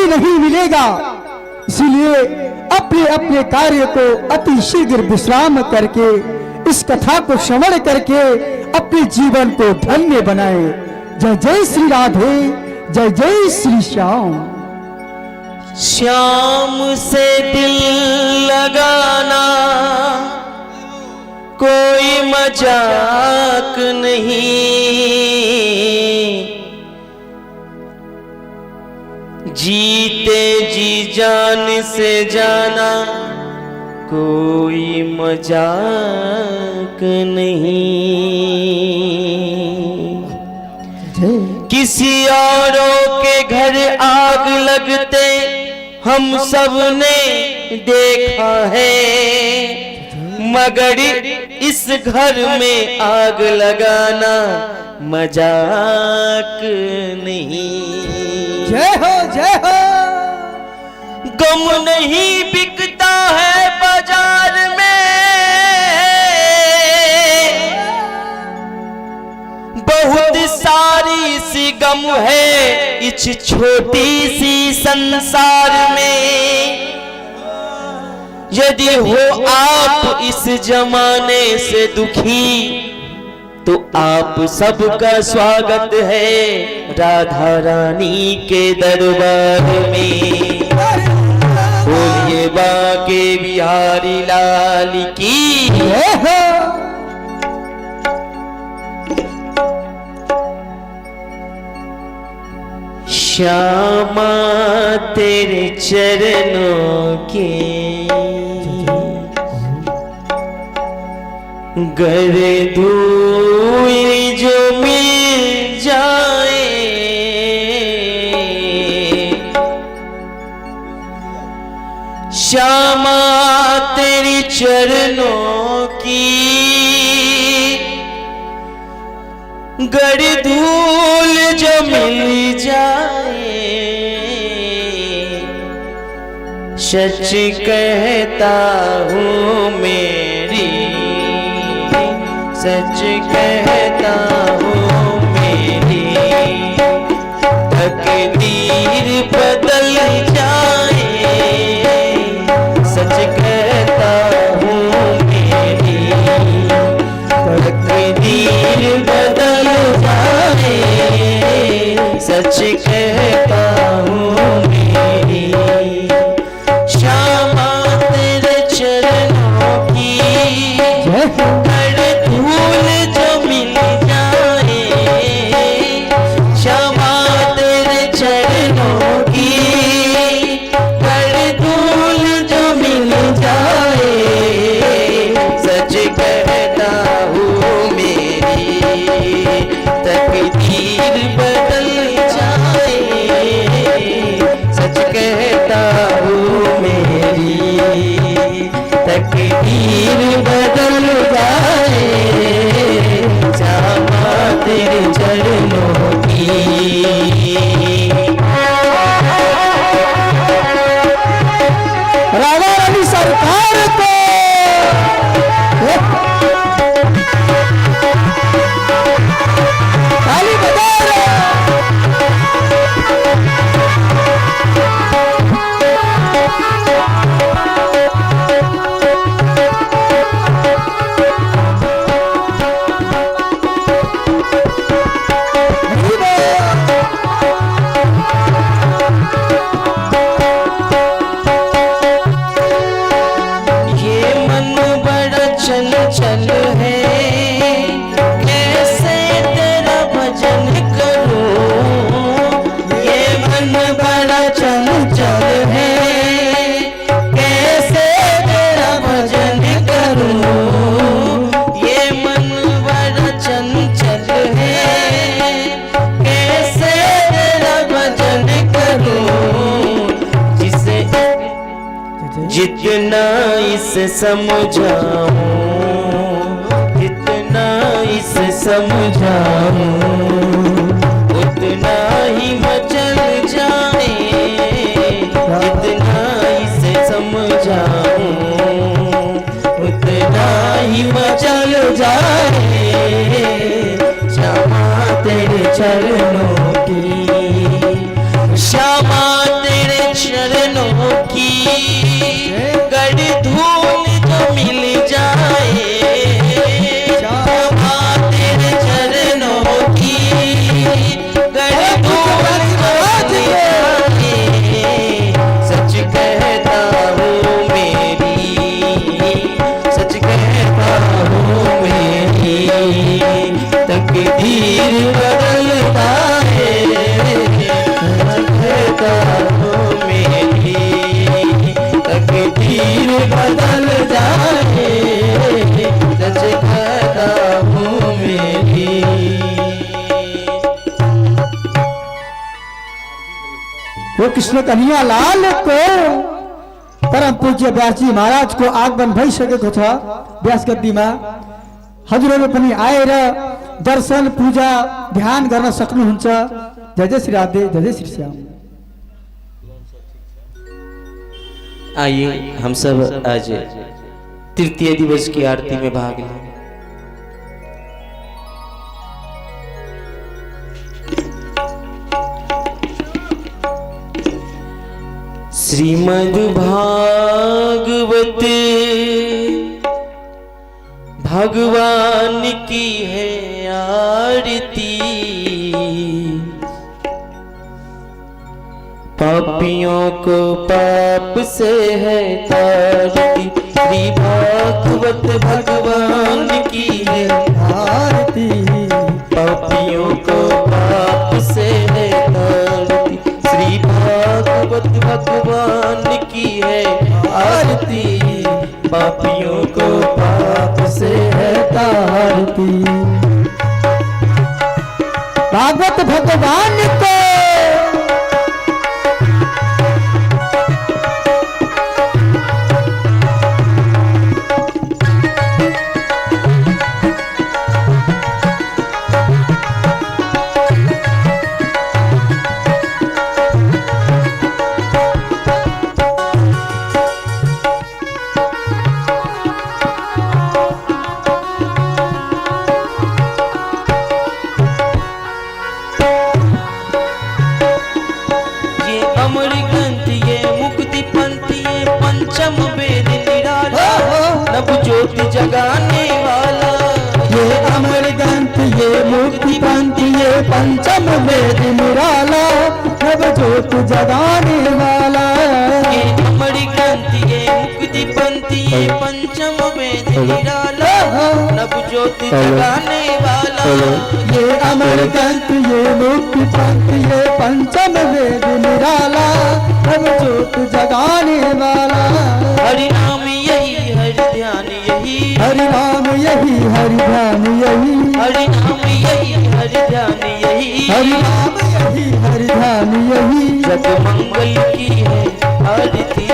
नहीं मिलेगा। इसलिए अपने अपने कार्य को अति शीघ्र विश्राम करके इस कथा को श्रवण करके अपने जीवन को धन्य बनाए। जय जय श्री राधे, जय जय श्री श्याम। श्याम से दिल लगाना कोई मजाक नहीं, जीते जी जान से जाना कोई मजाक नहीं। किसी औरों के घर आग लगते हम सब ने देखा है, मगर इस घर में आग लगाना मजाक नहीं। जय हो जय हो। गम नहीं बिकता है बाजार में, बहुत सारी सी गम है इस छोटी सी संसार में। यदि हो आप इस जमाने से दुखी तो आप सबका स्वागत है राधा रानी के दरबार में। बोलिए बाके बिहारी लाल की जय हो। श्यामा तेरे चरणों के गर धूल जो मिल जाए, श्यामा तेरी चरणों की गर धूल जो मिल जाए, सच कहता हूँ मेरी, सच कहता हूँ मेरी तकदीर बदल जाए, सच कहता हूँ मेरी तकदीर बदल जाए, सच कहता हूँ मेरी। श्यामा तेरे चरणों की धूल जो मिल जाए, श्यामा तेरे चरणों की धूल जो मिल जाए, सच कहता हूँ मेरी तकदीर बदल जाए, सच कहता हूँ मेरी तकदीर बदल जाए, श्यामा तेरे चरणों की। राधा रानी सरकार को ताली बजा चल है, कैसे तेरा भजन करूं, ये मन बड़ा चंचल है, कैसे तेरा भजन करूं, ये मन बड़ा चंचल है, कैसे तेरा भजन करूं, जिसे जितना इसे समझाऊं, जितना इसे समझाऊं, उतना ही मचल जाए, जितना इसे समझाऊं, उतना ही मचल जाए, श्यामा तेरे चरणों की, श्यामा तेरे वो कृष्ण कन्हैया लाल को परम पूज्य व्यास जी महाराज को आगमन भई सकेको छ। व्यास गद्दीमा हजुरहरु पनि आएर दर्शन पूजा ध्यान गर्न सक्नुहुन्छ। जय जय श्री राधे, जय जय श्री श्याम। आइए हम सब आज तृतीय दिवस की आरती में भाग लें। श्रीमद् भागवत भगवान की है आरती, पापियों को पाप से है तारती। श्री भागवत भगवान की है आरती, पापियों को पाप से है तारती। श्री भागवत भगवान की है आरती, पापियों को पाप से है तारती। भागवत भगवान को अमर ग्रंथ ये मुक्ति पंथ ये पंचम वेद निराला, नव ज्योति जगाने वाला। ये अमर ग्रंथ ये मुक्ति पंथ ये पंचम वेद निराला, नव ज्योत जगाने वाला। ये अमर ग्रंथ ये मुक्ति पंथ ये पंचम वेद निराला, नव ज्योति जगाने वाला। ये अमर ग्रंथ ये मुक्ति पंथ ये पंचम वेद निराला, नव ज्योत जगाने वाला। हरि नाम यही हरि ध्यान यही, हरि नाम यही हरि ध्यान यही, हरि नाम यही हरि ध्यान यही, हरि नाम यही हरि ध्यान यही। जग मंगल की है आरती,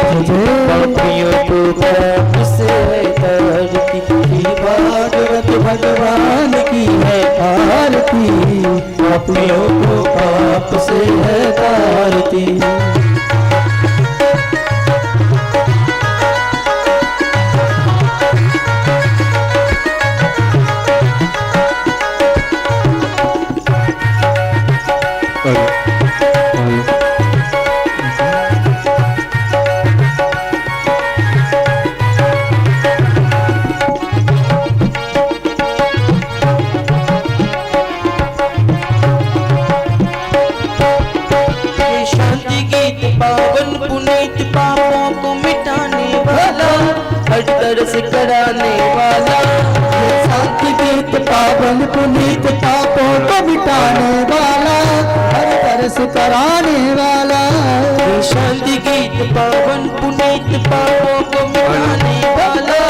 पापियों को पाप से है तारती। श्री भागवत भगवान की है आरती, पापियों को पाप से है तारती। पावन पुनीत पापों को मिटाने वाला, हर तरस कराने वाला। शांति गीत पावन पुनीत पापों को मिटाने वाला, हर तरस कराने वाला। शांति गीत पावन पुनीत पापों को मिटाने वाला,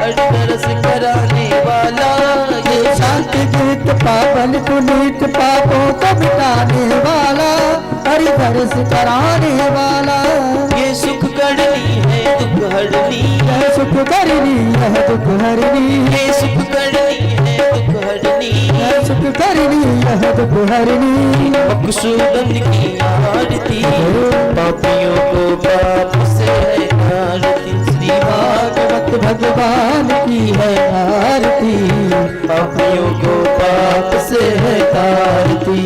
हर तरस कराने वाला। ये शांति गीत पावन पुनीत पापों को मिटाने वाला, हरि तरस कराने वाला। ये सुख करनी है दुख हरनी, यह सुख करनी यह दुख हरनी, ये सुख करनी है दुख हरनी, यह सुख करनी यह दुख हरनी। मकसूदन की आरती, पापियों को पाप से है तारती। श्री भागवत भगवान की है आरती, पापियों को पाप से है तारती।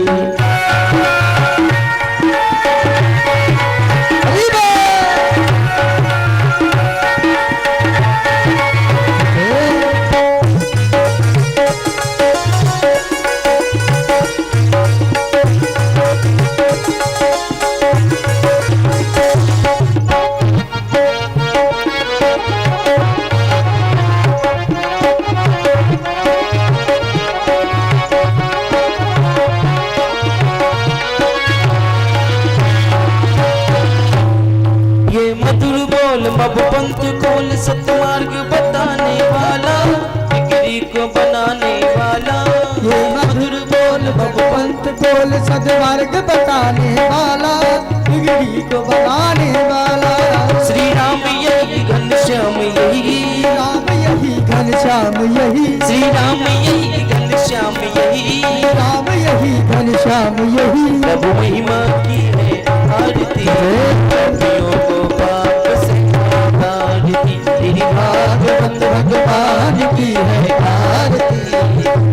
अब पंथ खोल सतमार्ग बताने वाला, बिगड़ी को बनाने वाला। ये मधुर बोल बब पंथ खोल सतमार्ग बताने वाला, पीढ़ी को बनाने वाला। श्री राम यही घनश्याम यही, राम यही घनश्याम यही, श्री राम यही घनश्याम यही, राम यही घनश्याम यही। प्रभु महिमा की है आरती, पापियों को पाप से आरती, तेरी भागवत भगवान की है आरती,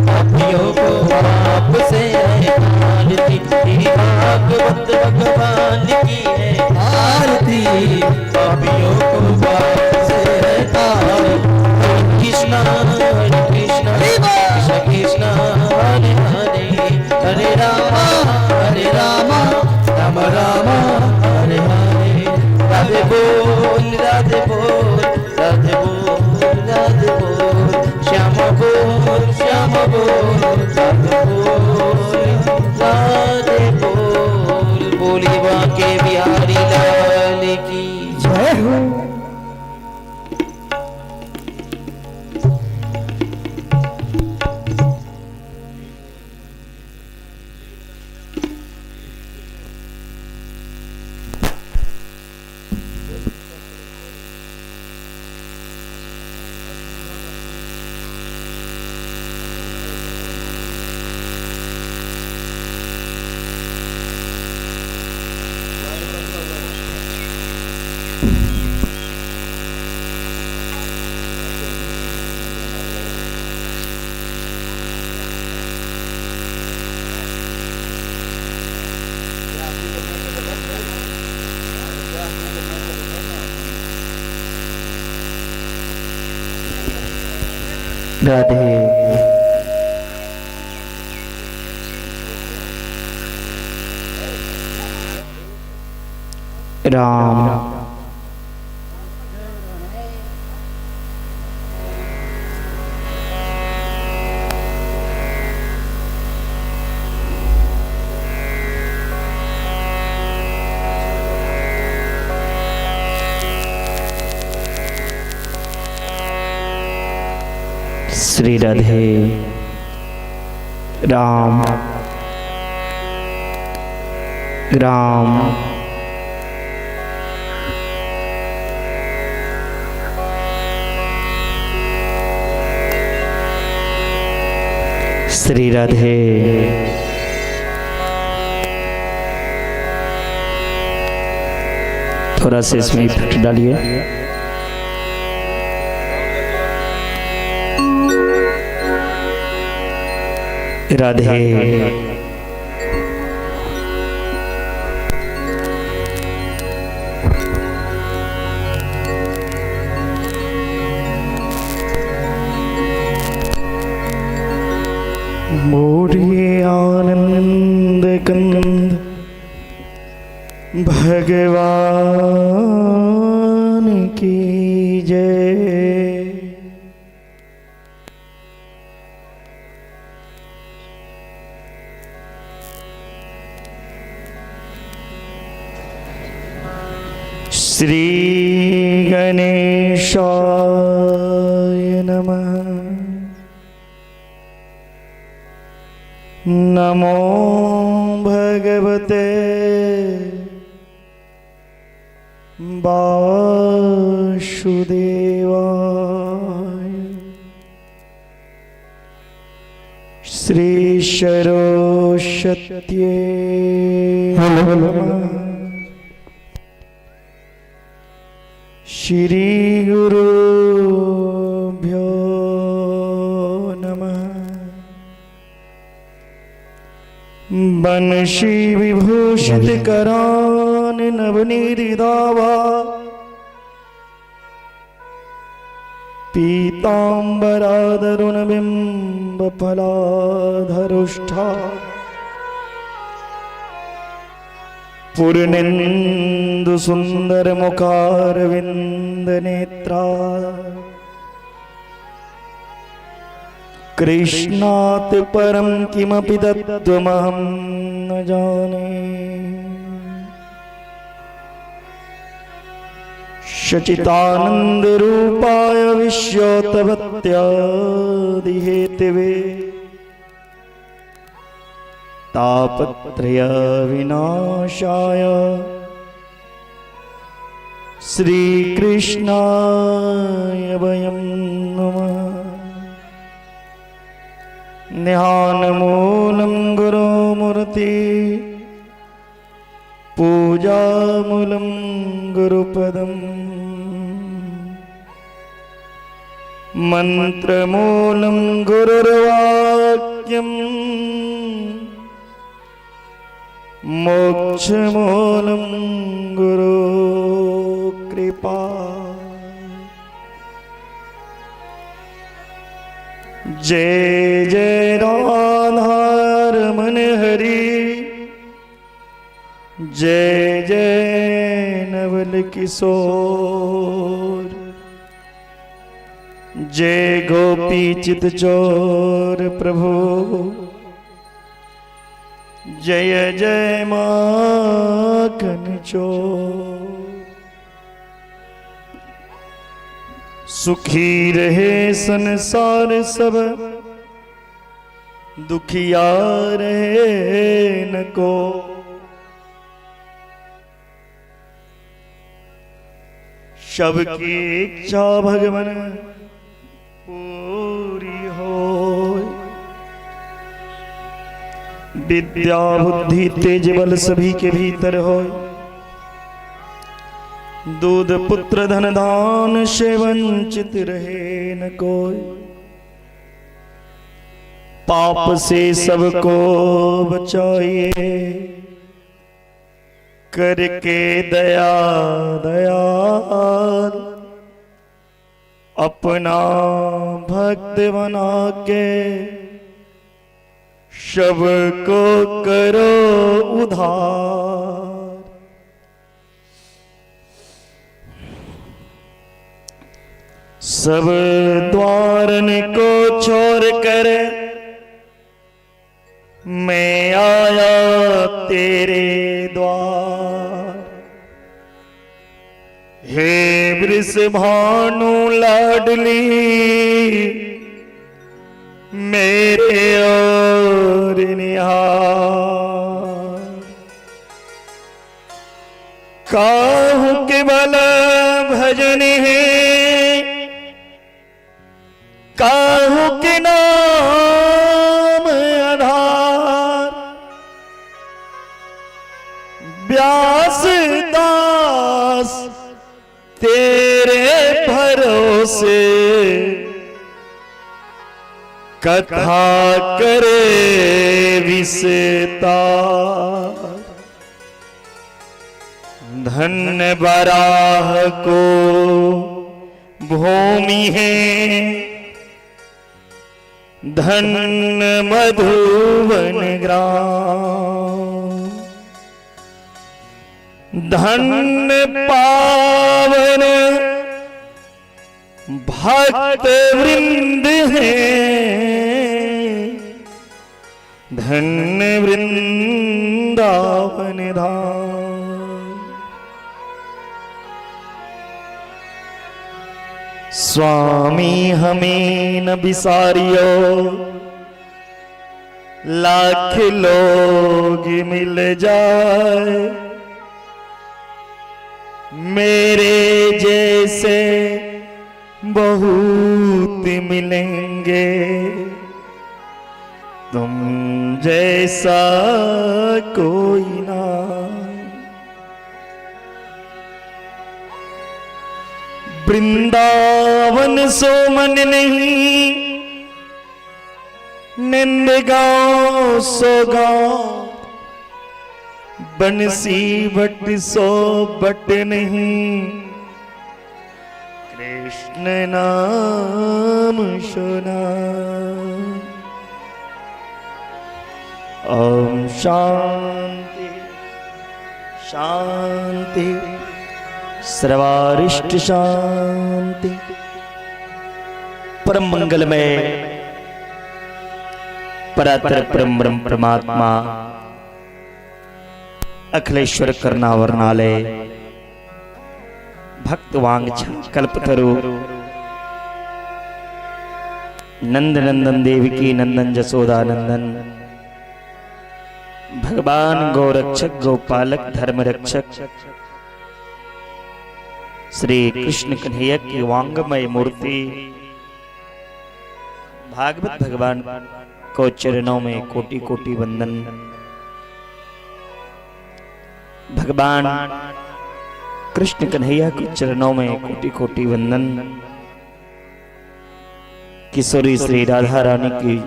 पापियों को पाप से आरती, तेरी भागवत भगवान की है आरती, पापियों को पाप से आरती। कृष्णा कृष्ण कृष्ण कृष्ण हरे हरे, हरे राम राम राम हरे हरे। राधे बोल राधे बोल, राधे बोल राधे बोल, श्याम बोल श्याम बोल, राधे बोल राधे बोल। बोली बांके बिहारी लाल की जय हो। राधे राम श्री राधे राम राम श्री राधे थोड़ा सा इसमें इफेक्ट डालिए। राधे मोरे आनंद कंद भगवान की जय। श्री गणेशाय नमः। नमो भगवते वासुदेवाय। श्री सरस्वत्यै नमः। श्री गुरुभ्यो नमः। बंशी विभूषित करान नवनीत दावा, पीतांबरादरुण बिंब फलाधरुष्ठा, पूर्णेन्दु सुंदर मुखारविंद नेत्रा, कृष्णात् परं किमपि तत्त्वमहं न जाने। सच्चिदानंद रूपाय विश्वोत्पत्त्यादिहेतवे, तापत्रय विनाशाय श्री कृष्णाय वयं नमः। ध्यानमूलं गुरुमूर्ति पूजामूलं गुरुपदम् मंत्रमूलं गुरुर्वाक्यम् मोक्षमूलं गुरु कृपा। जय जय राधारमण हरि जय जय नवल किशोर जय गोपी चित चोर प्रभु जय जय माखन चोर। सुखी रहे संसार सब दुखिया रहे न को। सबकी इच्छा भगवन पूरी हो। विद्या बुद्धि तेज बल सभी के भीतर हो। दूध पुत्र धन दान से वंचित रहे न कोई। पाप से सबको बचाइए करके दया दयाल। अपना भक्त बना के सबको करो उधार। सब द्वारन को छोड़ कर मैं आया तेरे द्वार। हे वृषभानु लाडली मेरे और निहार। काहू के बल भजन है काहू के नाम आधार। व्यास दास तेरे भरोसे कथा करे विस्तार। धन्य बराह को भूमि है धन्य मधुवन ग्राम। धन्य पावन भक्त वृंद है धन्य वृंदावन धाम। स्वामी हमें न बिसारियो लाख लोग मिल जाए। मेरे जैसे बहुत मिलेंगे तुम जैसा कोई ना। वृंदावन सो मन नहीं नंद गाँव सो गाँव। बंसी बट सो बट नहीं कृष्ण नाम सुना। ओम शांति शांति सर्वारिष्ट शांति। परम मंगलमय परात्पर परम ब्रह्म परमात्मा अखिलेश्वर कर्णावरणालय भक्तवांछा कल्पतरु नंद नंदन देवकी नंदन जसोदा नंदन भगवान गौरक्षक गौपालक धर्म रक्षक श्री कृष्ण कन्हैया की वांगमय मूर्ति भागवत भगवान को चरणों में कोटि कोटि वंदन। भगवान कृष्ण कन्हैया के चरणों में कोटि कोटि वंदन। किशोरी श्री राधा रानी की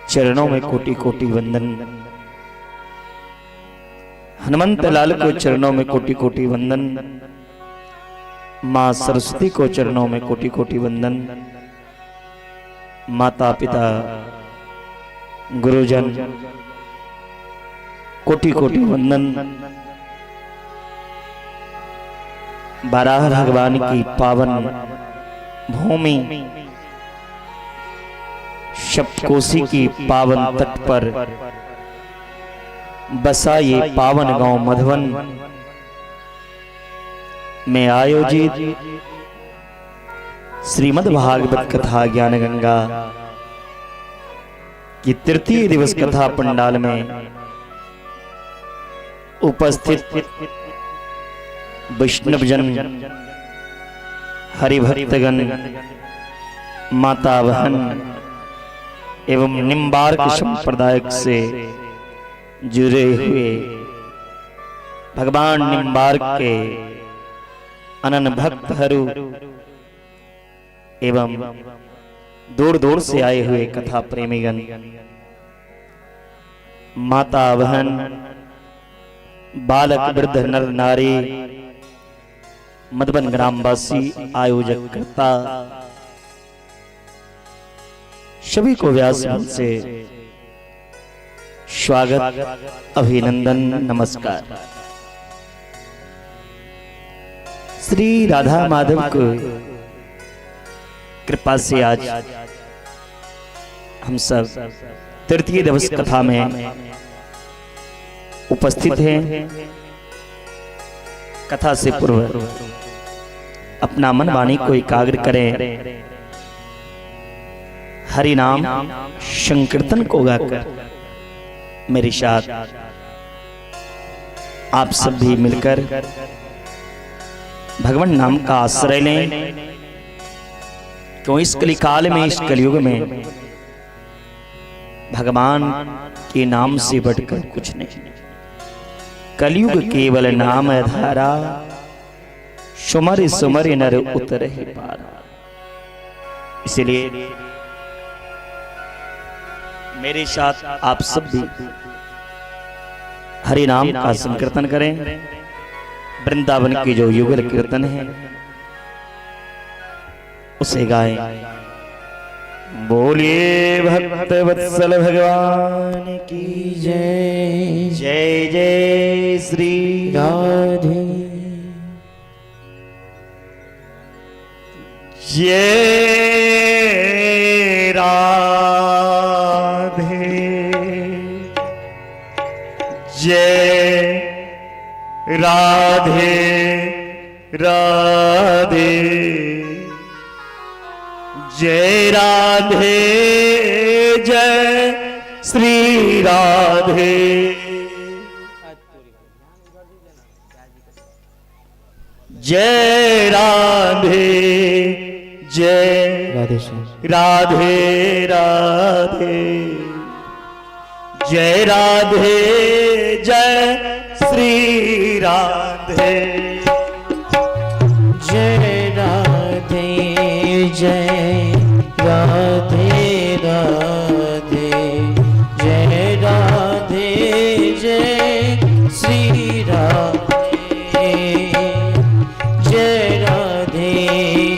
चरणों में कोटि कोटि वंदन। हनुमंत लाल को चरणों में कोटि कोटि वंदन। मां सरस्वती को चरणों में कोटि कोटि वंदन। माता पिता गुरुजन कोटि कोटि वंदन। बाराह भगवान की पावन भूमि सप्तकोशी की पावन तट पर बसा ये पावन गांव मधुवन में आयोजित श्रीमद् भागवत कथा ज्ञान गंगा की तृतीय दिवस कथा पंडाल में उपस्थित वैष्णवजन, हरिभक्तगण, माता बहन एवं निम्बार्क संप्रदाय से जुड़े हुए भगवान निम्बार्क के अनन भक्त हरू एवं दूर दूर से आए हुए कथा प्रेमीगण, माता बहन, बालक वृद्ध नर नारी, मधुबन ग्रामवासी, आयोजक करता सभी को व्यास से स्वागत, अभिनंदन, नमस्कार। श्री राधा माधव को कृपा से आज हम सब तृतीय दिवस कथा में उपस्थित हैं। कथा से पूर्व अपना मन वाणी को एकाग्र करें। हरि नाम संकीर्तन को गाकर मेरे साथ आप सब भी मिलकर भगवान नाम का आश्रय लें। क्यों इस कलिकाल में, इस कलयुग में भगवान के नाम से बढ़कर कुछ नहीं। कलयुग केवल नाम धारा, सुमर सुमर नर उतर ही पारा। इसलिए मेरे साथ आप सब भी हरि नाम का संकीर्तन करें। वृंदावन की जो युगल कीर्तन है उसे गाएं। बोलिए भक्त वत्सल भगवान की जय। जय जय श्री राधे। जय राधे। जय राधे राधे। जय राधे जय श्री राधे। जय राधे जय राधे राधे। जय राधे जय श्री राधे। जय राधे जय राधे राधे। जय राधे जय श्री राधे। जय राधे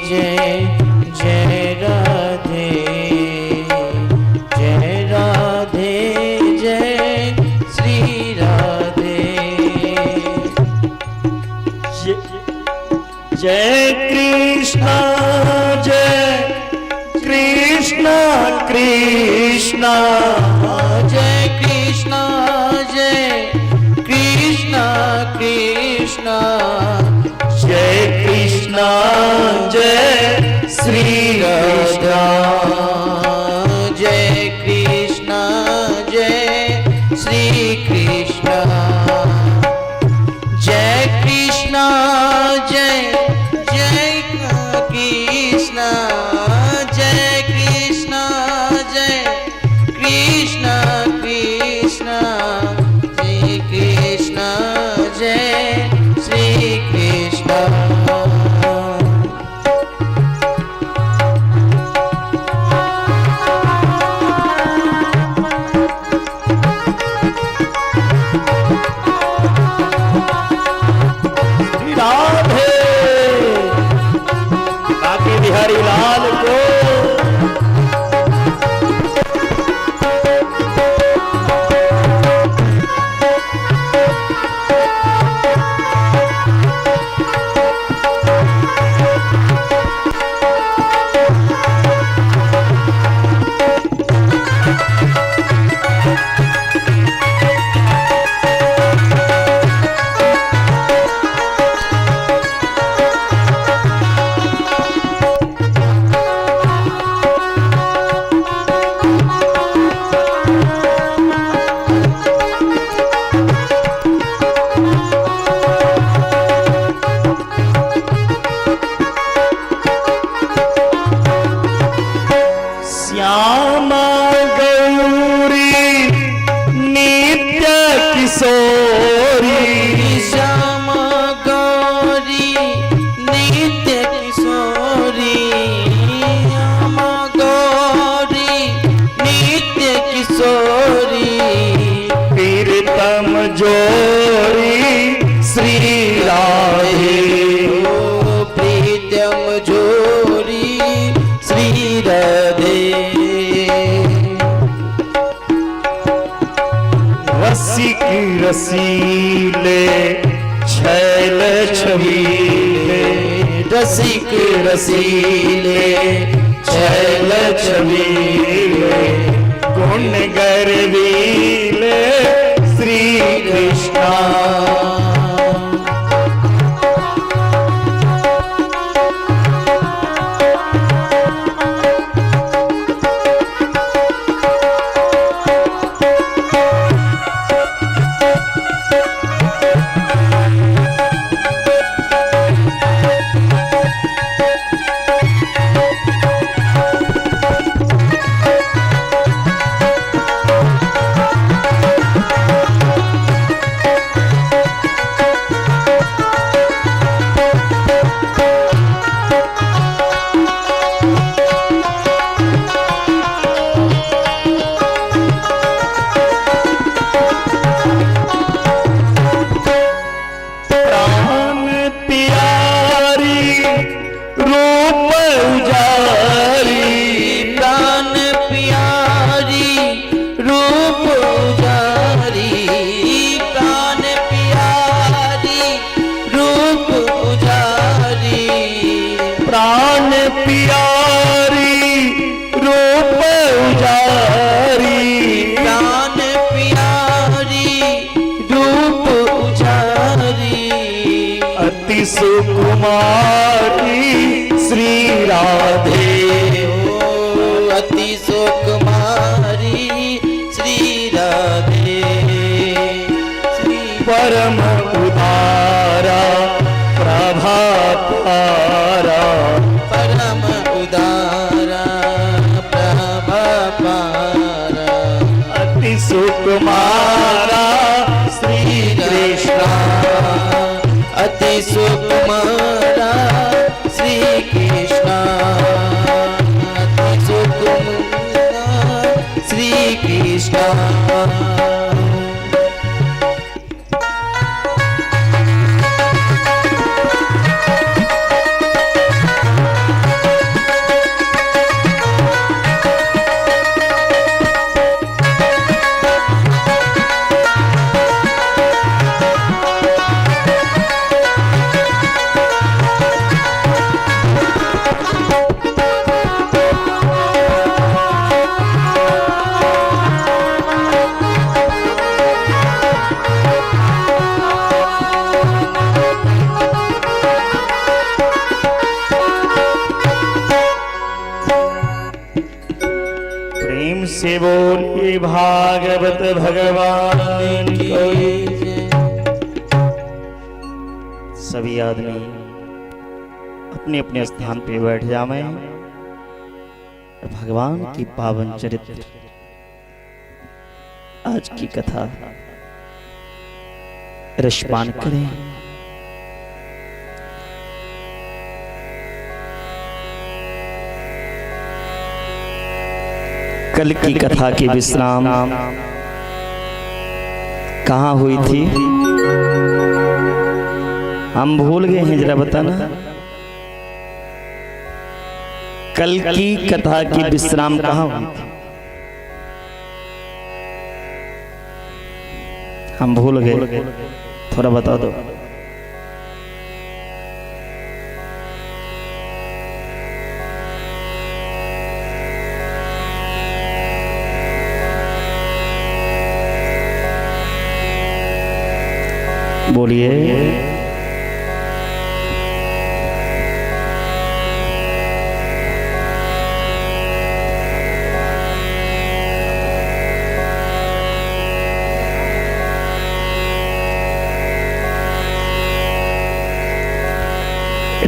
जय जय राधे। जय राधे जय श्री राधे। जय कृष्णा कृष्णा कृष्णा। जय कृष्णा जय कृष्णा कृष्णा। जय कृष्णा जय श्री राधा। जय कृष्णा जय श्री कृष्णा। जय कृष्णा जय राधे बाकी बिहारी लाल को श्यामा गौरी नित्य किशोरी श्यामा गौरी नित्य किशोरी श्यामा गौरी नित्य किशोरी प्रीतम जोरी श्री राधे प्रीतम जोरी श्री राधे रसिक रसीले छैल छबीले रसिक रसीले छैल छबीले गुण गर्वीले श्री कृष्णा सुकुमारी श्री राधे अति सुकुमारी श्री राधे परम उदारा प्रभा पारा परम उदारा प्रभा पारा अति सुकुमारा श्री कृष्ण अति सुकुमारा श्री कृष्ण अति सुकुमारा श्री कृष्ण से बोलिए भागवत भगवान की। सभी आदमी अपने अपने स्थान पे बैठ जाएं और भगवान की पावन चरित्र आज की कथा रसपान करें। कल की कथा की विश्राम कहाँ हुई थी? हम भूल गए हैं, जरा बताना। कल की कथा की विश्राम कहाँ हुई थी? हम भूल गए, थोड़ा बता दो। बोलिए।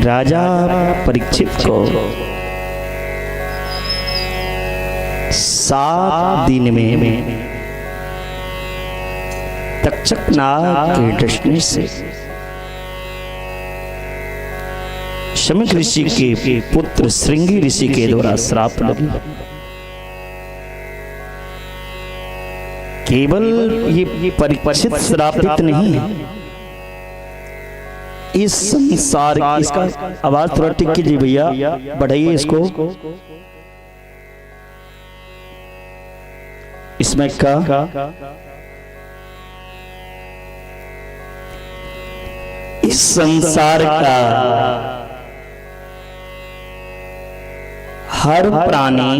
राजा परीक्षित को 7 दिन में तक्षक नाग के डसने से शमीक ऋषि के पुत्र श्रृंगी ऋषि के द्वारा श्राप लगी। केवल ये परीक्षित श्रापित नहीं है, इस संसार, इसका आवाज थोड़ा टिक कीजिए भैया, बढ़ाइए इसको। इसमें का इस संसार का हर प्राणी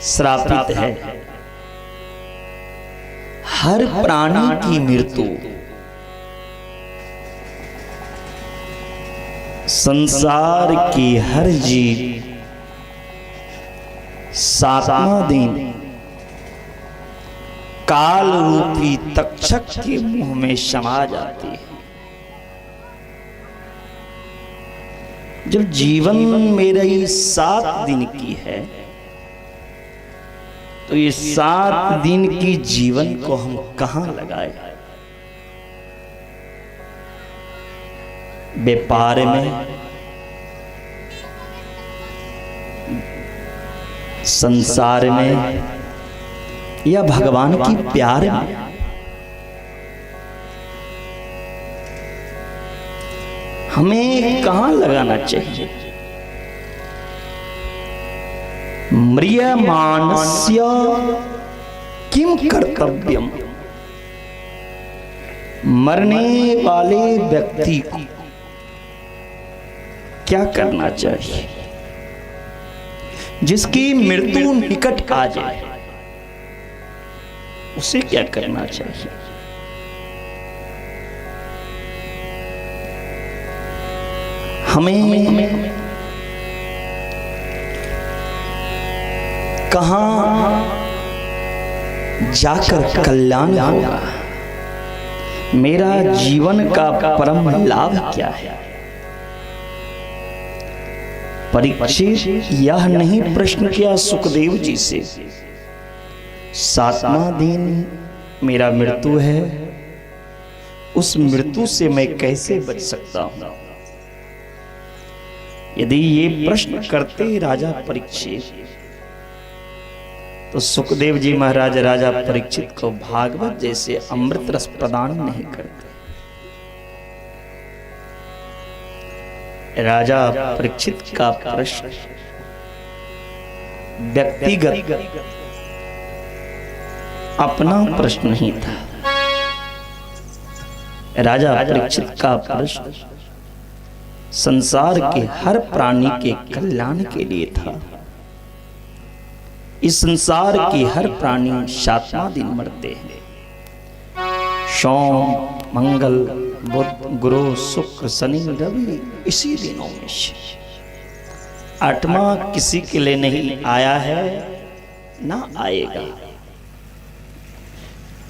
श्रापित है। हर प्राणी की मृत्यु संसार की हर जीव 7वां दिन काल रूपी तक्षक के मुंह में समा जाती है। जब जीवन मेरा ये 7 दिन की है, तो ये 7 दिन की जीवन को हम कहां लगाए? व्यापार में, संसार में, या भगवान की प्यार में? हमें कहां लगाना चाहिए? म्रियमाणस्य किम कर्तव्यम? मरने वाले व्यक्ति को क्या करना चाहिए? जिसकी मृत्यु निकट आ जाए उसे क्या करना चाहिए? हमें कहां जाकर कल्याण होगा? मेरा जीवन का परम लाभ क्या है? परीक्षित यह नहीं प्रश्न किया सुखदेव जी से, 7वां दिन मेरा मृत्यु है, उस मृत्यु से मैं कैसे बच सकता हूं? यदि ये प्रश्न करते राजा परीक्षित, तो सुखदेव जी महाराज राजा परीक्षित को भागवत जैसे अमृत रस प्रदान नहीं करते। राजा परीक्षित का प्रश्न व्यक्तिगत अपना प्रश्न नहीं था। राजा परीक्षित का प्रश्न संसार के हर प्राणी के कल्याण के लिए था। इस संसार के हर प्राणी 7वां दिन मरते हैं। सोम, मंगल, बुध, गुरु, शुक्र, शनि, रवि, इसी दिनों में से 8वां किसी के लिए नहीं आया है, ना आएगा।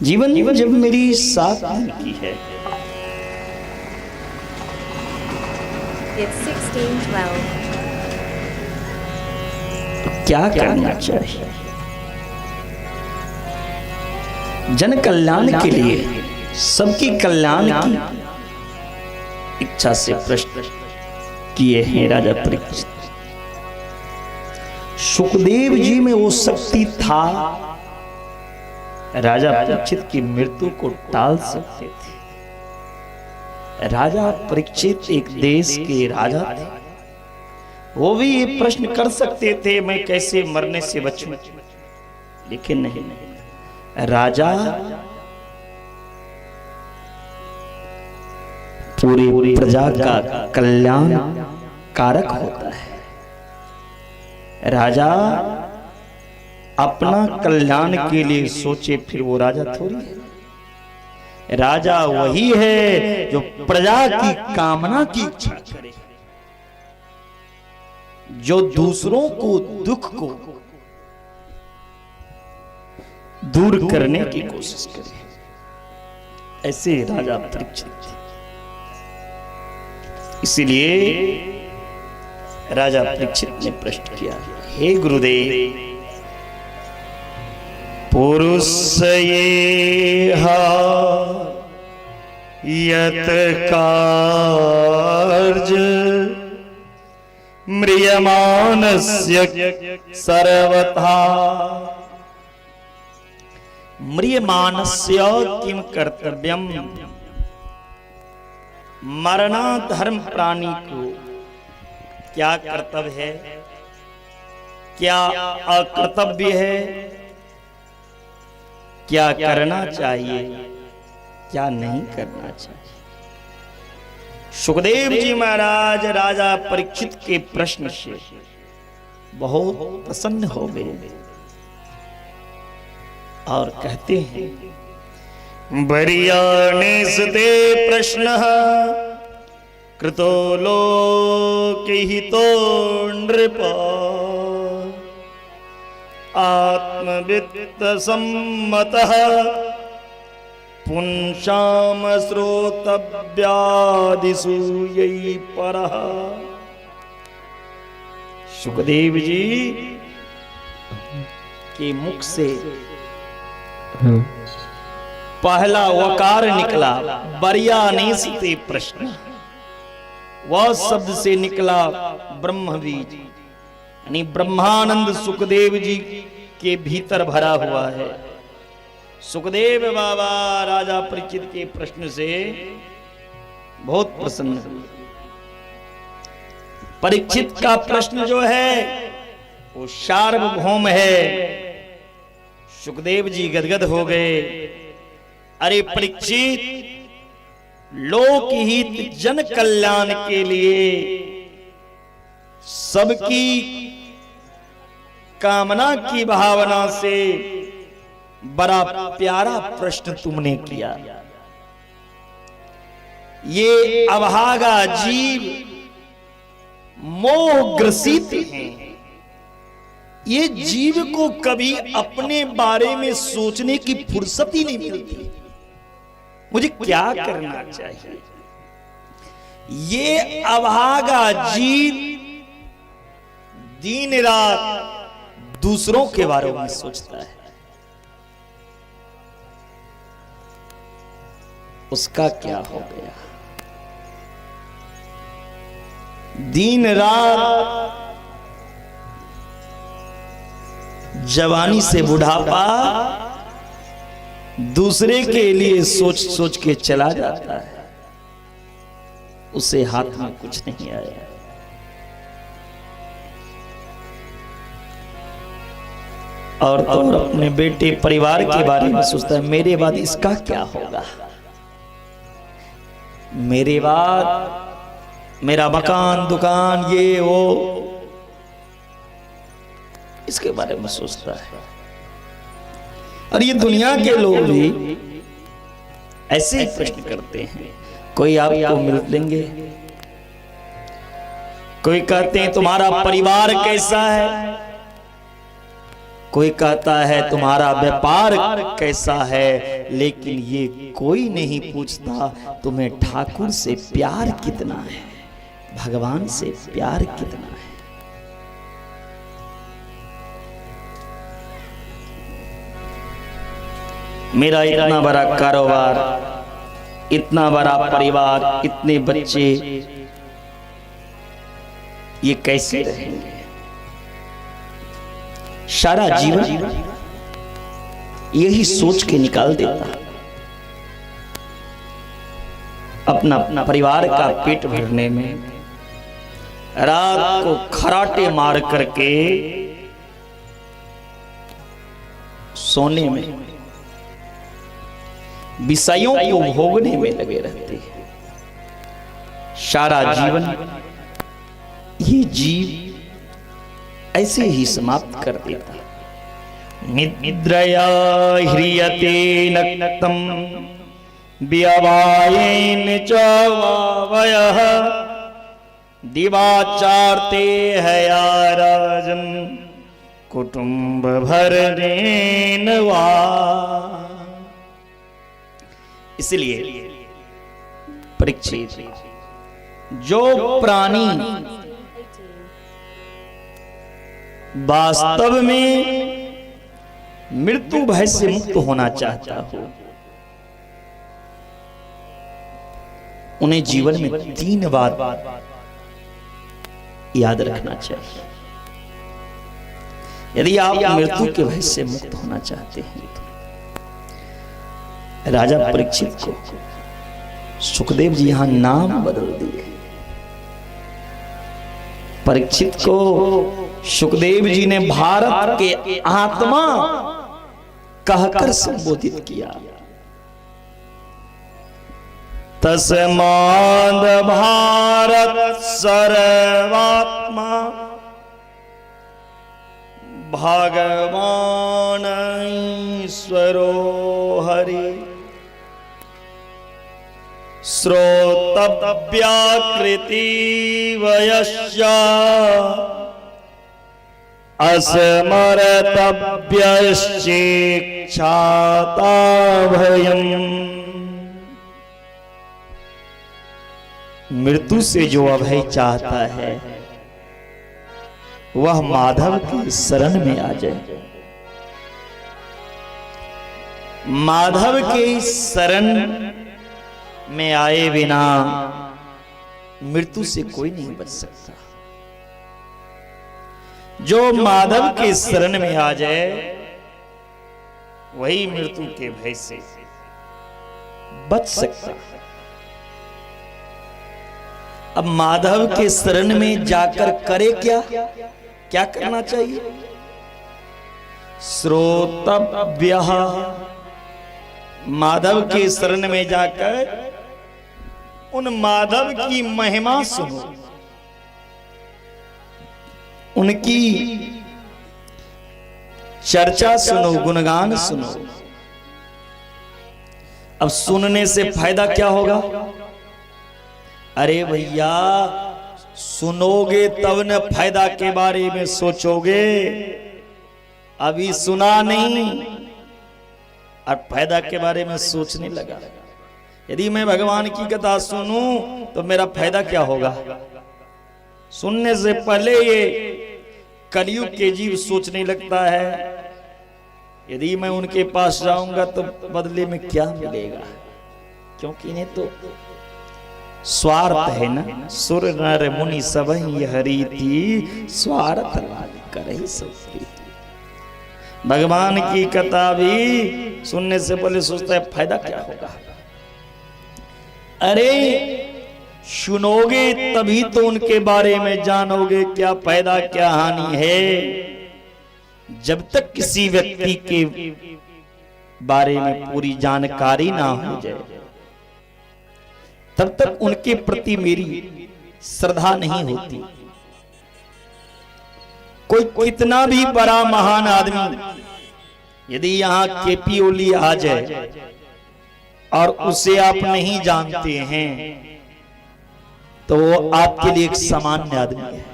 जीवन जब मेरी 7 दिन की है, It's 16:12. तो क्या करना चाहिए? जन कल्याण के लिए, सबकी कल्याण की इच्छा से प्रश्न किए हैं राजा परीक्षित। सुखदेव जी में वो शक्ति था, राजा परीक्षित की मृत्यु को टाल सकते थे। राजा परीक्षित एक देश के राजा थे। वो भी ये प्रश्न कर सकते थे मैं कैसे मरने से बचूं, लेकिन नहीं, राजा पूरी प्रजा का कल्याण कारक होता है। राजा अपना कल्याण के लिए सोचे फिर वो राजा थोड़ी है। राजा वही है जो प्रजा की कामना की इच्छा करे, जो दूसरों को दुख को दूर करने की कोशिश करे। ऐसे राजा परीक्षित थे। इसीलिए राजा परीक्षित ने प्रश्न किया, हे गुरुदेव, पुरुष ये यत कार्य म्रियमानस्य सर्वथा। म्रियमानस्य किम कर्तव्यम। मरना धर्म प्राणी को क्या कर्तव्य है, क्या अकर्तव्य है, क्या करना चाहिए, क्या नहीं करना चाहिए। सुखदेव जी महाराज राजा परीक्षित के प्रश्न से बहुत प्रसन्न हो गए और कहते हैं, बरियाणेस्ते प्रश्नः कृतो लोकहितो नृप। आत्मवित्त सम्मतः पुंसाम श्रोतव्यादिषु यही परः। सुखदेव जी के मुख से पहला वकार निकला, बरियानेस्ते प्रश्न। वह शब्द से निकला ब्रह्मबीज, यानी ब्रह्मानंद सुखदेव जी के भीतर भरा हुआ है। सुखदेव बाबा राजा परीक्षित के प्रश्न से बहुत प्रसन्न हुए। परीक्षित का प्रश्न जो है वो सार्वभौम है। सुखदेव जी गदगद हो गए। अरे परीक्षित, लोकहित जन कल्याण के लिए सबकी कामना की भावना से बड़ा प्यारा प्रश्न तुमने किया। ये अभागा जीव मोह ग्रसित हैं। ये जीव को कभी अपने बारे में सोचने की फुर्सत ही नहीं मिलती, मुझे क्या करना चाहिए। ये अभागा जीव दिन रात दूसरों के बारे में सोचता है। उसका क्या हो गया। दिन रात जवानी से बुढ़ापा दूसरे के लिए सोच सोच के चला जाता है, उसे हाथ में कुछ नहीं आया। और तो अपने बेटे परिवार के बारे में सोचता है, मेरे बाद इसका क्या होगा, मेरे बाद मेरा मकान दुकान ये वो, इसके बारे में सोचता है। और ये दुनिया के लोग भी ऐसे ही प्रश्न करते हैं। कोई आपको मिल लेंगे, कोई कहते हैं तुम्हारा परिवार कैसा है, कोई कहता है तुम्हारा व्यापार कैसा है, लेकिन ये कोई नहीं पूछता तुम्हें ठाकुर से प्यार कितना है, भगवान से प्यार कितना है। मेरा इतना बड़ा कारोबार, इतना बड़ा परिवार, इतने बच्चे, ये कैसे रहेंगे। सारा जीवन यही सोच के निकाल देता। अपना परिवार का पेट भरने में, रात को खराटे मार करके सोने में, विषयों को भोगने में लगे रहते हैं। सारा जीवन ये जीव ऐसे ही समाप्त कर देता। निद्रया ह्रियते नक्तम व्यवायेन च वावयः दिवाचारते है राजन कुटुंब भरणेन वा। इसलिए परीक्षित, जो प्राणी वास्तव में मृत्यु भय से मुक्त होना चाहता हो, उन्हें जीवन में 3 बात याद रखना चाहिए। यदि आप मृत्यु के भय से मुक्त होना चाहते हैं तो राजा परीक्षित को सुखदेव जी यहां नाम बदल दिए। परीक्षित को सुखदेव जी ने भारत के आत्मा कहकर संबोधित किया। तस्माद भारत सर्वात्मा भगवान ईश्वरो हरि श्रोतव्याकृति वयस्य अस्मरतव्यश्चेक्षाता भयम्। मृत्यु से जो अभय चाहता है वह माधव की शरण में आ जाए। माधव के शरण में आए बिना मृत्यु से कोई नहीं बच सकता। जो माधव के शरण में आ जाए वही मृत्यु के भय से बच सकता है। अब माधव के शरण में जाकर करे क्या करना चाहिए? श्रोतव्य, माधव के शरण में जाकर उन माधव की महिमा सुनो, उनकी चर्चा सुनो, गुणगान सुनो। अब सुनने से फायदा क्या होगा? अरे भैया, सुनोगे तब न फायदा के बारे में सोचोगे। अभी सुना नहीं और फायदा के बारे में सोचने लगा। यदि मैं भगवान की कथा सुनूं तो मेरा फायदा क्या होगा? सुनने से पहले ये कलयुग के जीव सोचने लगता है, यदि मैं उनके पास जाऊंगा तो बदले में क्या मिलेगा? क्योंकि इन्हें तो स्वार्थ है ना। सुर नर मुनि सबहि हरिति स्वार्थ लाग करहि सब प्रीति। भगवान की कथा भी सुनने से पहले सोचता है फायदा क्या होगा। अरे सुनोगे तभी तो उनके बारे में जानोगे क्या फायदा क्या हानि है। जब तक किसी व्यक्ति के बारे में पूरी जानकारी ना हो जाए तब तक उनके प्रति मेरी श्रद्धा नहीं होती। कोई कितना भी बड़ा महान आदमी यदि यहाँ केपी ओली आ जाए और उसे आप नहीं जानते हैं तो वो आपके लिए एक सामान्य आदमी है।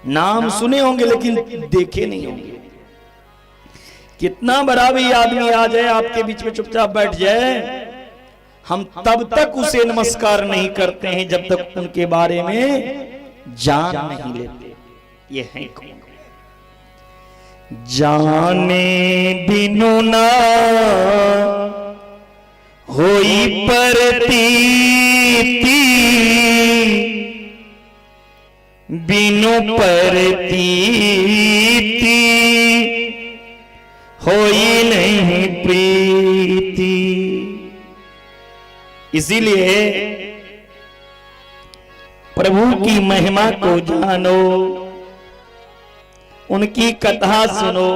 नाम सुने होंगे लेकिन देखे नहीं होंगे। कितना बड़ा भी आदमी आ जाए आपके बीच में चुपचाप बैठ जाए, हम तब तक उसे नमस्कार नहीं करते हैं जब तक उनके बारे में जान नहीं लेते। ये है कौन? जाने बिनु ना होई परतीति, बिनु परतीति होई नहीं प्रीति। इसीलिए प्रभु की महिमा को जानो, उनकी कथा सुनो,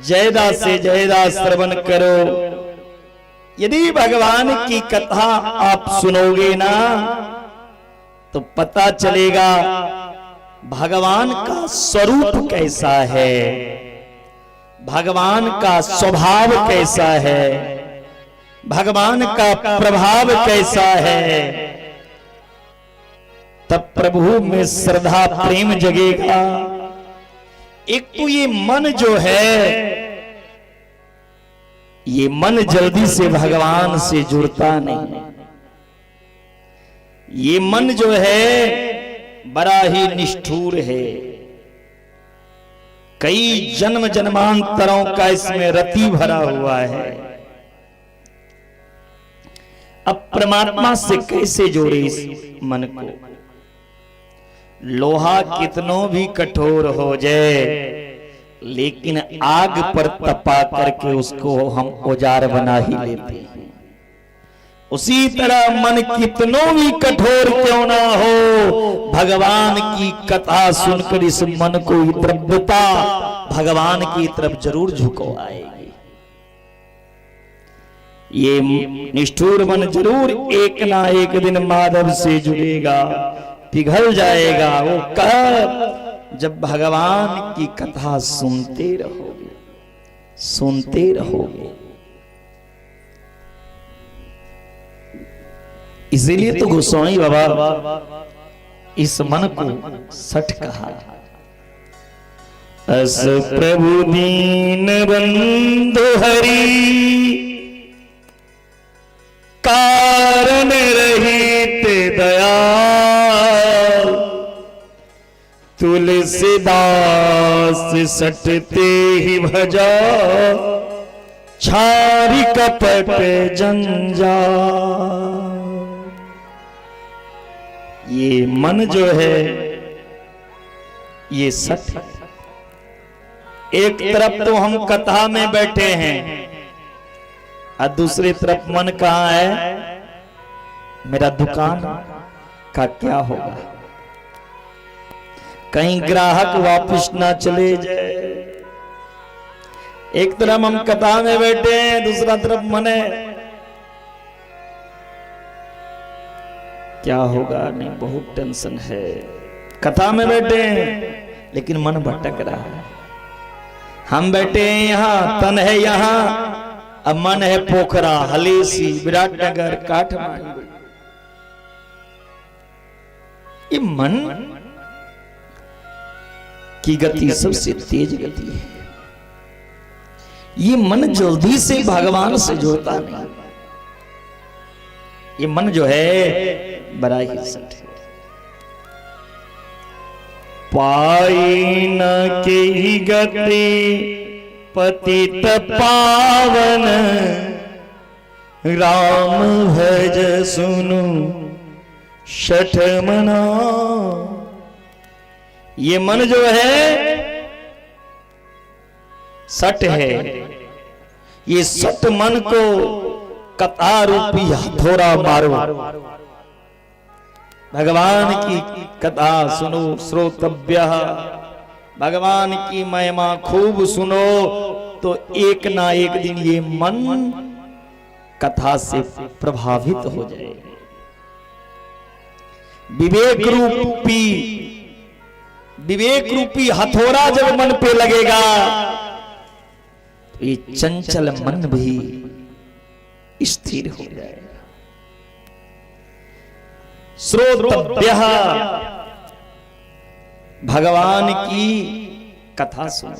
ज्यादा से ज्यादा श्रवण करो। यदि भगवान की कथा आप सुनोगे ना तो पता चलेगा भगवान का स्वरूप कैसा है, भगवान का स्वभाव कैसा है, भगवान का प्रभाव कैसा है। तब प्रभु में श्रद्धा प्रेम जगेगा। एक तो ये मन जो है, ये मन जल्दी से भगवान से जुड़ता नहीं। ये मन जो है बड़ा ही निष्ठुर है, कई जन्म जन्मांतरों का इसमें रति भरा हुआ है। अब परमात्मा से कैसे जोड़े इस मन को? लोहा कितनों भी कठोर हो जाए, लेकिन आग पर तपा करके उसको हम औजार बना ही लेते हैं। उसी तरह मन कितनों भी कठोर क्यों ना हो, भगवान की कथा सुनकर इस मन को द्रव्यता भगवान की तरफ जरूर झुको आएगी। ये निष्ठुर मन जरूर एक ना एक दिन माधव से जुड़ेगा, पिघल जाएगा। वो कब? जब भगवान की कथा सुनते रहोगे, सुनते रहोगे। इसीलिए तो गोस्वामी बाबा इस मन को सठ कहा। अस प्रभु दीन बंधु हरि, कारण रहित दयाल, तुलसीदास सटते ही भजा, छारी कपट जंजाल। ये मन जो है ये सत्य। एक तरफ तो हम कथा में बैठे हैं और दूसरी तरफ मन कहाँ है? मेरा दुकान का क्या होगा? कहीं ग्राहक वापस ना चले जाए। एक तरफ हम कथा में बैठे हैं, दूसरा तरफ मन है क्या होगा, नहीं बहुत टेंशन है। कथा में बैठे हैं लेकिन मन भटक रहा है। हम बैठे हैं यहाँ, तन है यहाँ, अब मन है पोखरा, हलेसी, विराटनगर, काठमांडू। ये मन की गति सबसे तेज गति है। ये मन जल्दी से भगवान से जुड़ता नहीं। ये मन जो है बड़ा ही सट है। पाई न के गति पतित पावन, राम भज सुनु शठ मना। ये मन जो है सट है। ये सट मन को कथा रूपी हथौड़ा मारो। भगवान की कथा सुनो श्रोतव्य, भगवान की महिमा खूब सुनो, तो एक ना एक दिन ये मन कथा से प्रभावित हो जाएगा। विवेक रूपी हथौड़ा जब मन पे लगेगा तो ये चंचल मन भी स्थिर हो जाएगा। श्रोतव्य, भगवान की कथा सुनो।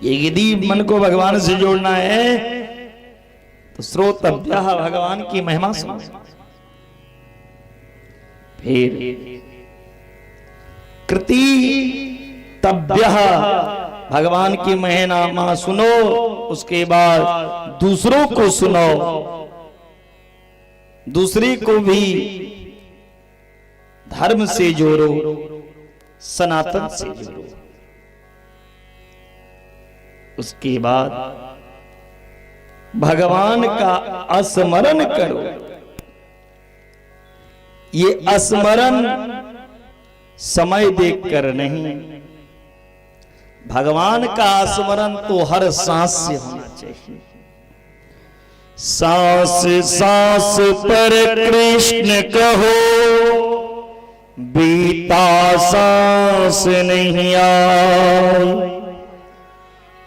यदि मन को भगवान से जोड़ना है तो श्रोतव्य, भगवान की महिमा सुनो। फिर कृतितव्य, भगवान की महिमा सुनो। उसके बाद दूसरों को सुनो, दूसरे को भी धर्म से जोड़ो, सनातन से जोड़ो। उसके बाद भगवान का स्मरण करो। ये स्मरण समय देखकर नहीं, भगवान का स्मरण तो हर सांस से होना चाहिए। सांस सांस पर कृष्ण कहो, बीता सांस नहीं आए।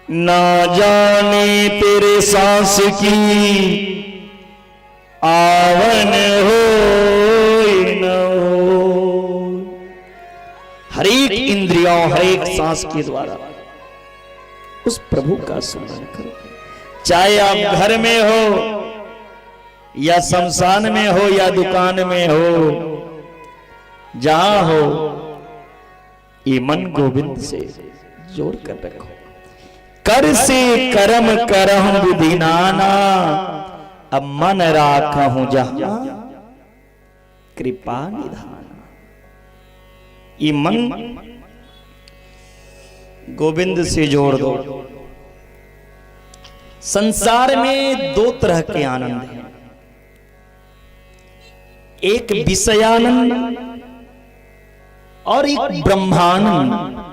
ना जाने तेरे सांस की आवन हो न हो। हर एक इंद्रियों हर एक सांस के द्वारा उस प्रभु का स्मरण करो। चाहे आप घर में हो या शमशान में हो या दुकान में हो, जहां हो ये मन गोविंद से जोड़ कर रखो। कर से कर्म करहूं विधि नाना, अब मन राखहूं जहां कृपा निधान। ये मन गोविंद से जोड़ दो। संसार में दो तरह के आनंद हैं, एक विषयानंद और एक ब्रह्मानंद।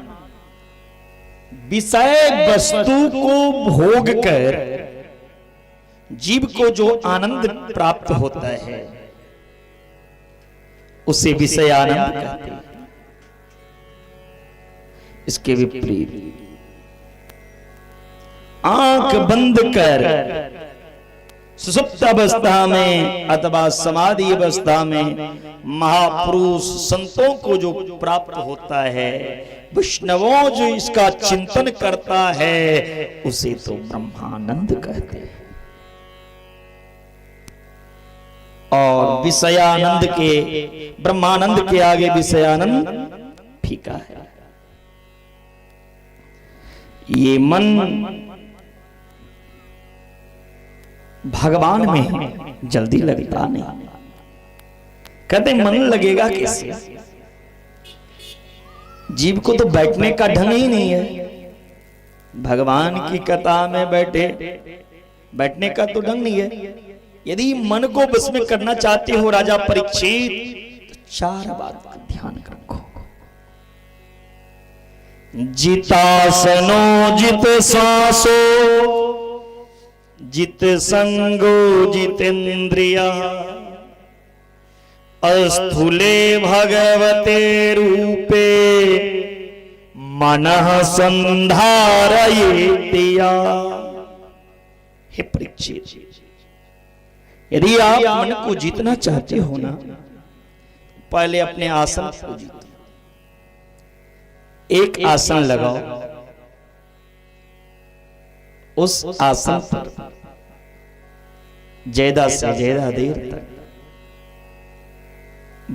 विषय वस्तु को भोग कर जीव को जो आनंद प्राप्त होता है उसे विषयानंद कहते हैं। इसके विपरीत आंख बंद कर सुषुप्त अवस्था में अथवा समाधि अवस्था में महापुरुष संतों को जो प्राप्त होता है, वैष्णवों जो इसका चिंतन करता है, उसे तो ब्रह्मानंद कहते हैं। और विषयानंद के ब्रह्मानंद के आगे विषयानंद फीका है। ये मन भगवान में जल्दी लगता नहीं। कहते मन लगेगा कैसे? जीव को तो बैठने का ढंग ही नहीं है। भगवान की कथा में बैठने का तो ढंग नहीं है। यदि मन को बस में करना चाहते हो राजा परीक्षित, तो चार बात का ध्यान रखो। जितासनो जित सांसो, जित संगो जितेंद्रिया, अस्थूले भगवते रूपे मनः संधारयेतिया। हे परीक्षित, यदि आप मन को जीतना चाहते हो ना, पहले अपने आसन को जीतो। एक आसन लगाओ, उस आसन पर ज्यादा से ज्यादा देर तक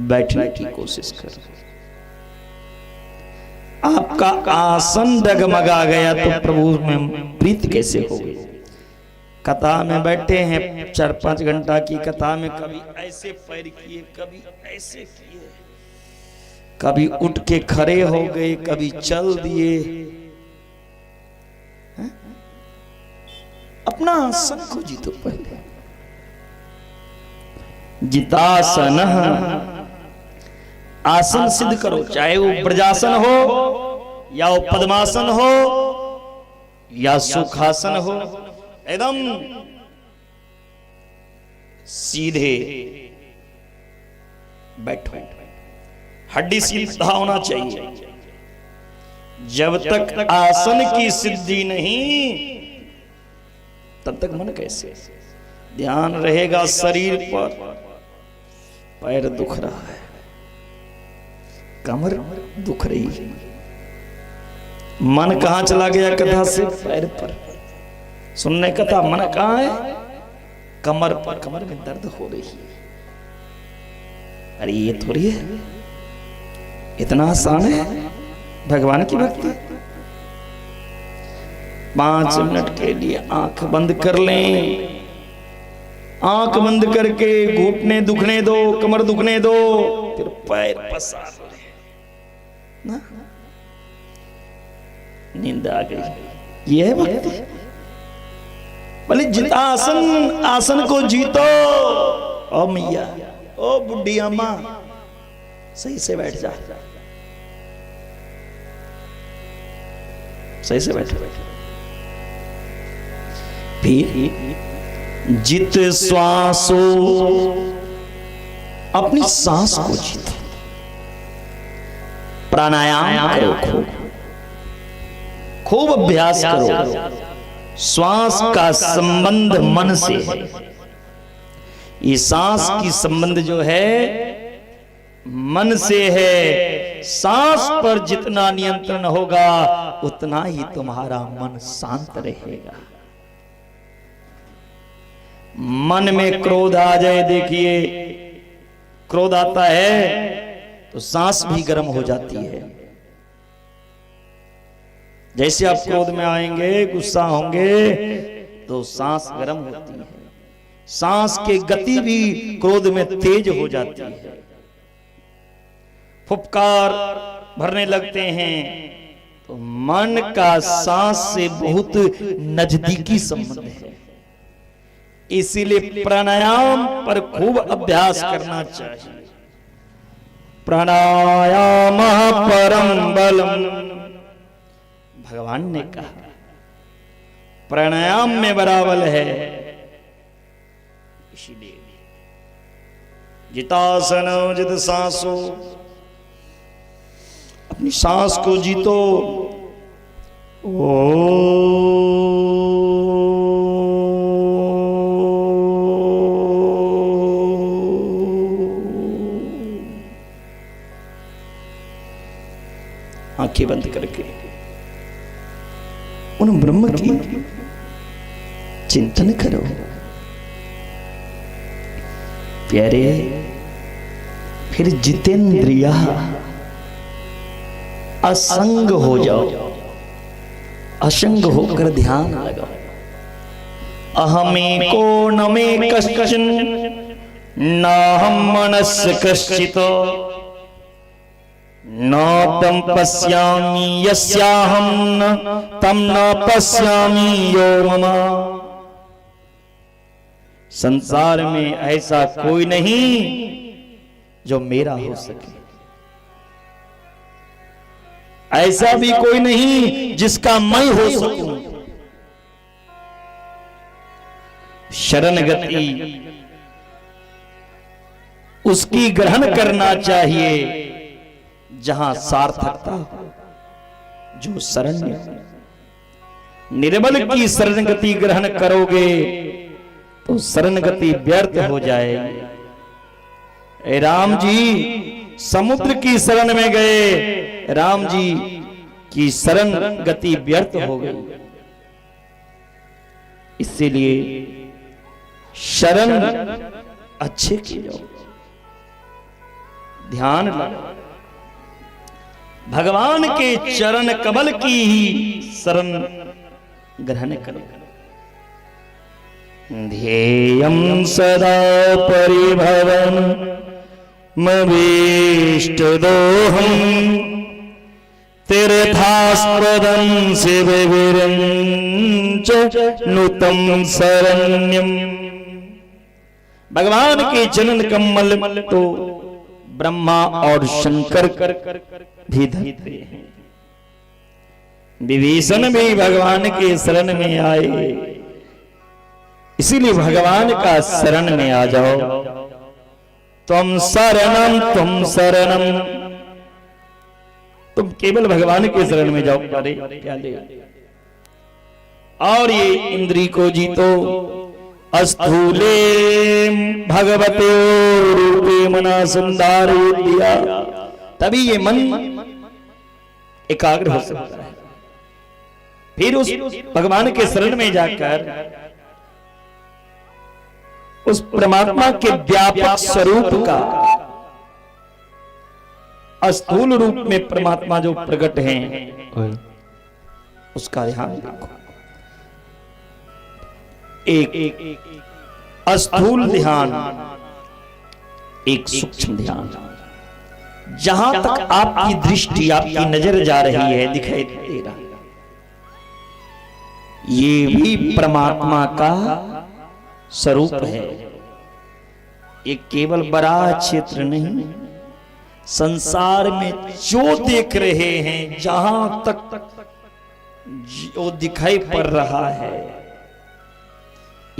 बैठने की कोशिश करो। आपका आसन डगमगा गया तो प्रभु में प्रीत कैसे होगी? कथा में बैठे हैं 4-5 घंटा की कथा में, कभी ऐसे पैर किए, कभी ऐसे किए, कभी उठ के खड़े हो गए, कभी चल दिए। अपना आसन को जीतो पहले। जितासन, आसन सिद्ध करो, चाहे वो ब्रजासन हो या वो पद्मासन हो या सुखासन हो। एकदम सीधे बैठो, हड्डी सीधा होना चाहिए। जब तक आसन की सिद्धि नहीं तब तक मन कैसे? ध्यान रहेगा शरीर पर। पैर दुख रहा है, कमर दुख रही है, मन कहां चला गया कथा से? पैर पर। सुनने कथा, मन कहां है? कमर पर। कमर में दर्द हो रही है। अरे ये थोड़ी है, इतना आसान है भगवान की भक्ति। 5 मिनट के लिए आंख बंद कर लें। आंख बंद करके घुटने दुखने दो, कमर दुखने दो, फिर पैर पसार ले ना। नींद आ गई। ये है भक्ति। बोले जितासन आसन को जीतो। ओ मैया, ओ बुढ़ी अम्मा, सही से बैठ जा, सही से बैठ। फिर जित श्वासो, अपनी सांस को जीतो। प्राणायाम करो, खूब अभ्यास करो। श्वास का संबंध मन से है। ये सांस की संबंध जो है मन से है। सांस पर जितना नियंत्रण होगा उतना ही तुम्हारा मन शांत रहेगा। मन में क्रोध आ जाए, देखिए क्रोध आता है तो सांस भी गर्म हो जाती है। जैसे आप क्रोध में आएंगे, गुस्सा होंगे तो सांस गर्म होती है। सांस की गति भी क्रोध में तेज हो जाती है। फुफकार भरने लगते हैं तो मन का सांस से बहुत नजदीकी संबंध है। इसीलिए प्राणायाम पर खूब अभ्यास करना चाहिए। प्राणायाम परम बलम, भगवान ने कहा प्राणायाम में बराबर है। इसीलिए जितासन जित सांसो, अपनी सांस को जीतो। आंखें बंद करके उन ब्रह्म की चिंतन करो। प्यारे, फिर जितेंद्रिया असंग हो जाओ, असंग होकर ध्यान लगाओ। अहमे को न मे कश्चन न हम मनस कश्चितो न तम पश्यामि यस्याहं न तम न पश्यामि यो मम। संसार में ऐसा कोई नहीं जो मेरा हो सके, ऐसा भी कोई नहीं जिसका मैं हो सकूं। शरणगति उसकी ग्रहण करना चाहिए जहां सार्थकता हो, जो शरण्य। निर्बल की शरणगति ग्रहण करोगे तो शरणगति व्यर्थ हो जाएगी। राम जी समुद्र की शरण में गए, राम जी की शरण गति व्यर्थ हो गई। इसीलिए शरण अच्छे की जाओ, ध्यान लगाओ। भगवान के चरण कमल की ही शरण ग्रहण करो। ध्येयं सदा परिभवं मभीष्ट दोहं तीर्थास्पदं शिवविरंच नुतं शरण्यम। भगवान के चरण कमल तो ब्रह्मा और शंकर भी धरते हैं। विभीषण भी भगवान के शरण में आए। इसीलिए भगवान का शरण में आ जाओ। तुम शरणम तुम शरणम, तुम केवल भगवान के शरण में जाओ। अरे क्या ले, और ये इंद्री को जीतो। अस्थूले भगवते रूपे मना सुंदर दिया, तभी ये मन एकाग्र हो सकता है। फिर उस भगवान के शरण में जाकर उस परमात्मा के व्यापक स्वरूप का, अस्थूल रूप में परमात्मा जो प्रकट हैं उसका ध्यान रखो। एक अस्थूल ध्यान, एक सूक्ष्म ध्यान। जहां तक आपकी दृष्टि, आपकी नजर जा रही है, दिखाई दे रहा, ये भी परमात्मा का स्वरूप है। ये केवल बड़ा क्षेत्र नहीं, संसार में जो देख रहे हैं, जहां तक जो दिखाई पड़ रहा है,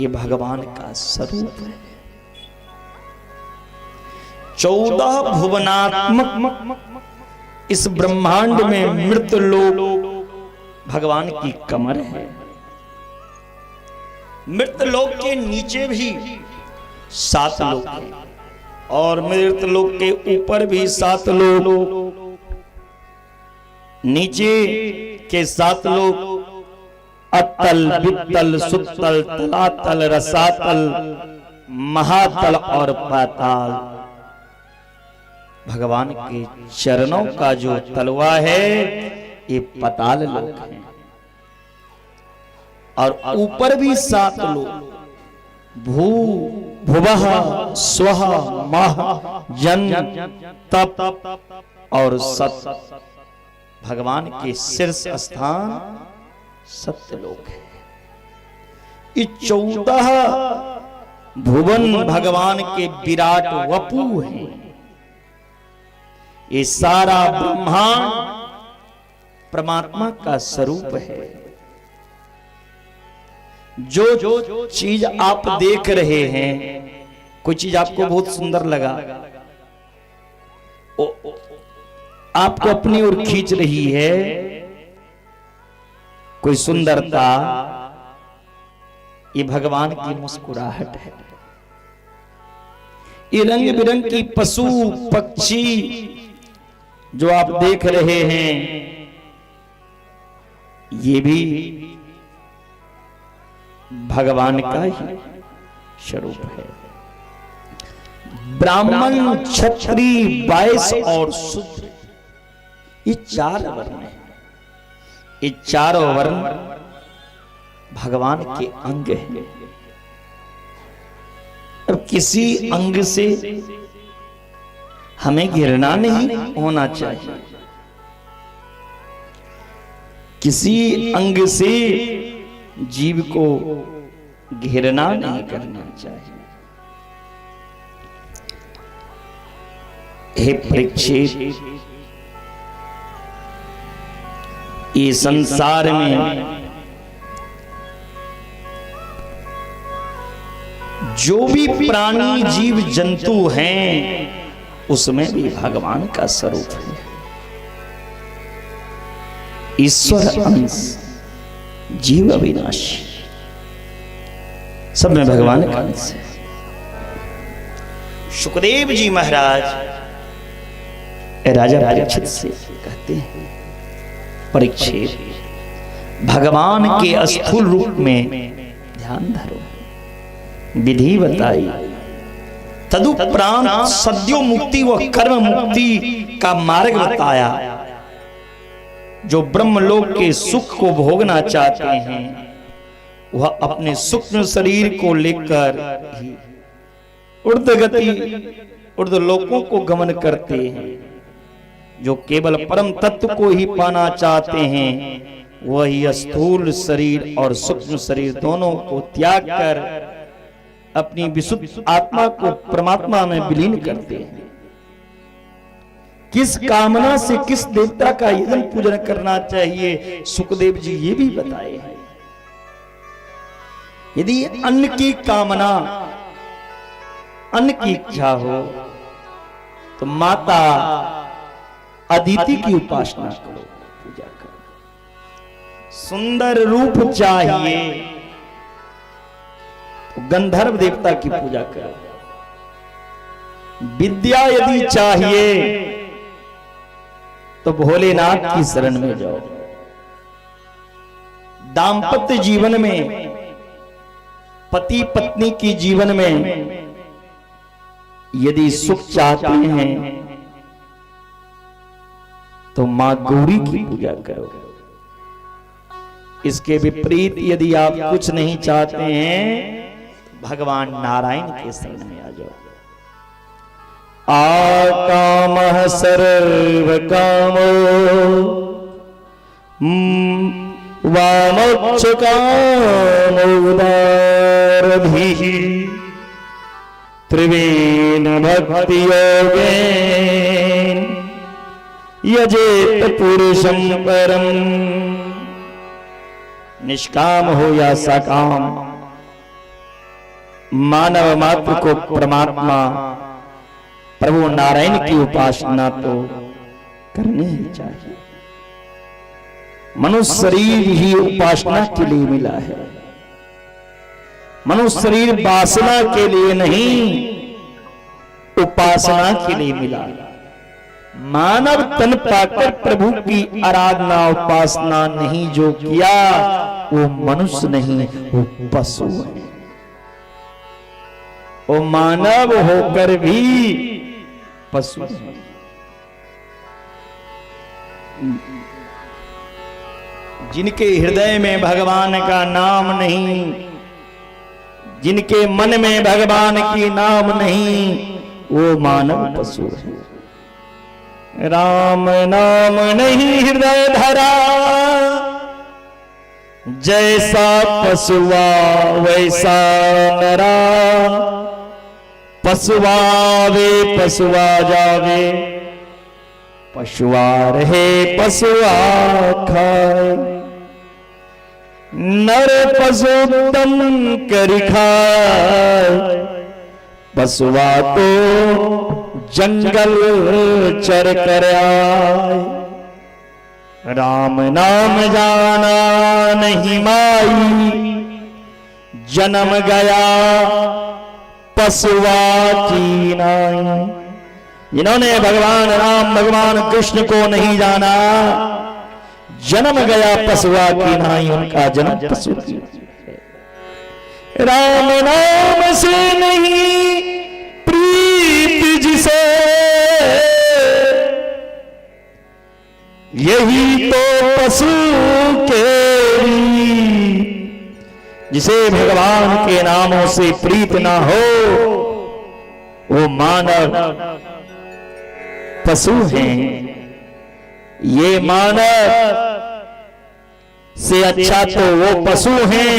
ये भगवान का स्वरूप है। 14 भुवनात्मक इस ब्रह्मांड में मृत लोक भगवान की कमर है। मृत लोक के नीचे भी 7 लोक हैं और मृत लोक के ऊपर भी 7 लोक। नीचे के 7 लोक अतल, वित्तल, सुत्तल, तलातल, रसातल, महातल और पाताल भगवान के चरणों का जो तलवा है ये पाताल लोक है। और ऊपर भी 7 लोक, भू, भुवः, स्वः, मह, जन, तप और सत भगवान के शीर्ष स्थान सत्यलोक है। ये 14 भुवन भगवान के विराट वपु हैं। ये सारा ब्रह्मांड परमात्मा का स्वरूप है। जो चीज आप देख रहे हैं, कोई चीज आपको बहुत सुंदर लगा, आपको अपनी ओर खींच रही है, कोई सुंदरता, ये भगवान की मुस्कुराहट है। ये रंग बिरंग की पशु पक्षी जो आप देख रहे हैं, ये भी भगवान का ही स्वरूप है। ब्राह्मण, क्षत्रिय, वैश्य और शूद्र, ये 4 वर्ण हैं। ये 4 वर्ण भगवान के अंग हैं। अब किसी अंग से हमें घृणा नहीं होना चाहिए, किसी अंग से जीव को घृणा नहीं करना चाहिए। हे परीक्षित, ये संसार में जो भी प्राणी जीव जंतु हैं, उसमें भी भगवान का स्वरूप है। ईश्वर अंश, जीव अविनाशी, सब में भगवान का अंश है। सुखदेव जी महाराज राजा परीक्षित से कहते हैं, परीक्षित, भगवान के स्थूल रूप में ध्यान धरो, विधि बताई, तदुपरांत सद्यो मुक्ति व कर्म मुक्ति का मार्ग बताया। जो ब्रह्मलोक के सुख को भोगना चाहते हैं, वह अपने सूक्ष्म शरीर को लेकर ही ऊर्ध्वगति, ऊर्ध्वलोकों को गमन करते हैं। जो केवल परम तत्व को ही पाना चाहते हैं, वही स्थूल शरीर और सूक्ष्म शरीर दोनों को त्याग कर अपनी विशुद्ध आत्मा को परमात्मा में विलीन करते हैं। किस कामना से किस देवता का यजन पूजन करना चाहिए, सुखदेव जी ये भी बताए हैं। यदि अन्न की कामना, अन्न की इच्छा हो, तो माता अदिति की उपासना करो, पूजा करो। सुंदर रूप चाहिए तो गंधर्व देवता की पूजा करो। विद्या यदि चाहिए तो भोलेनाथ की शरण में जाओ। दांपत्य जीवन में, पति पत्नी की जीवन में यदि सुख चाहते हैं तो मां गौरी की पूजा करो। इसके विपरीत यदि आप कुछ नहीं चाहते हैं, भगवान नारायण के शरण में आ जाओ। आकामः सर्व कामो वामोच्च कामोदारभिः त्रिवेण भक्ति योगेन यजेत पुरुषं परम। निष्काम हो या सकाम, मानव मात्र को परमात्मा प्रभु नारायण की उपासना तो करनी ही चाहिए। मनुष्य शरीर ही उपासना के लिए मिला है। मनुष्य शरीर वासना के लिए नहीं, उपासना के लिए मिला। मानव तन पाकर प्रभु की आराधना उपासना नहीं जो किया, वो मनुष्य नहीं, वो पशु है। वो मानव होकर भी पशु है। जिनके हृदय में भगवान का नाम नहीं, जिनके मन में भगवान की नाम नहीं, वो मानव पशु है। राम नाम नहीं हृदय धरा, जैसा पशुआ वैसा नरा। पशुआ वे पशुआ जावे, पशुआ रहे पशुआ खाए। नर पशु तम कर खाए, पशुआ तो जंगल चर कर आए। राम नाम जाना नहीं माई, जन्म गया पशुआ की नाई। जिन्होंने भगवान राम भगवान कृष्ण को नहीं जाना, जन्म गया पशुआ की नाई, उनका जन्म पशु की। राम नाम से नहीं प्रीत जिसे, यही तो पशु के। जिसे भगवान के नामों से प्रीत ना हो, वो मानव पशु हैं। ये मानव से अच्छा तो वो पशु हैं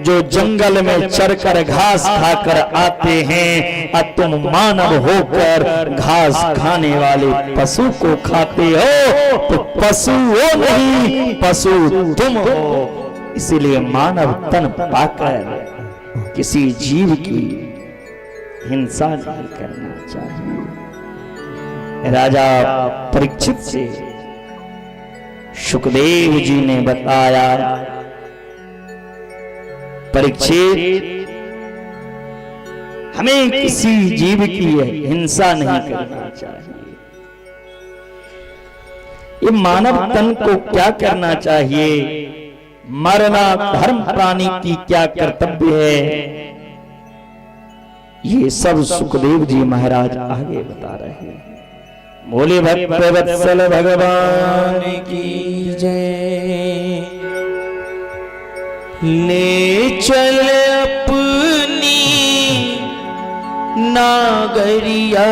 जो जंगल में चरकर घास खाकर आते हैं, और तुम मानव होकर घास खाने वाले पशु को खाते हो, तो पशु वो नहीं, पशु तुम हो। इसीलिए मानव तन पाकर किसी जीव की हिंसा नहीं करना चाहिए। राजा परीक्षित से सुखदेव जी ने बताया, परीक्षित हमें किसी जीव की हिंसा नहीं करना चाहिए। ये मानव तन को क्या करना चाहिए, मरना धर्म प्राणी की क्या कर्तव्य है, ये सब सुखदेव जी महाराज आगे बता रहे हैं। बोले भक्त वत्सल भगवान की जय। ले चल अपनी नागरिया,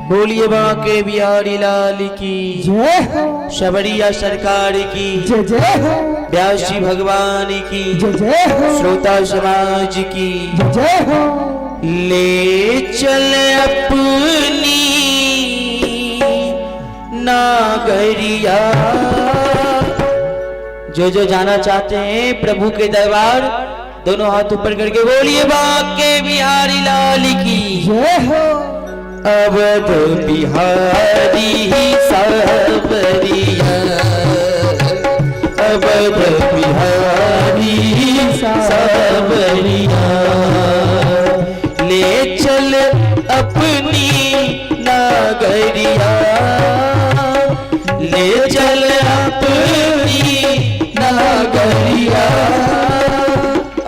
बोलिए बांके बिहारी लाल की जय हो, शबरिया सरकार की जय जय हो, व्यास जी भगवान की जय जय हो, श्रोता समाज की जय जय हो। ले चल अपनी नागरिया। जो जो जाना चाहते हैं प्रभु के दरबार, दोनों हाथ ऊपर करके बोलिए बांके बिहारी लाल की जय हो। अवध बिहारी सावरिया, अवध बिहारी सावरिया। ले चल अपनी नागरिया, ले चल अपनी नागरिया।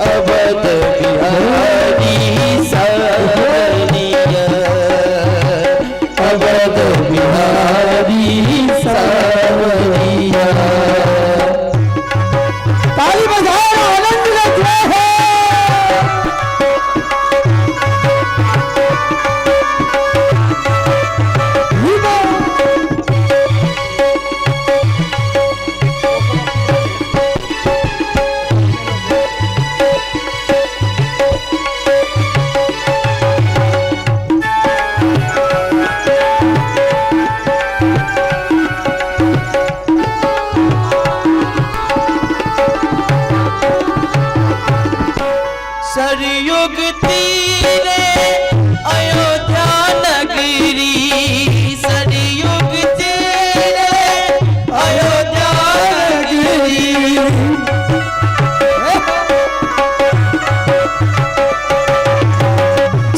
अवध बिहारी सावरिया, अवध बिहारी सावरिया। ताली बजाओ, आनंद में जय हो। सरयुग तीरे अयोध्या नगरी, सरयुग तीरे अयोध्या नगरी।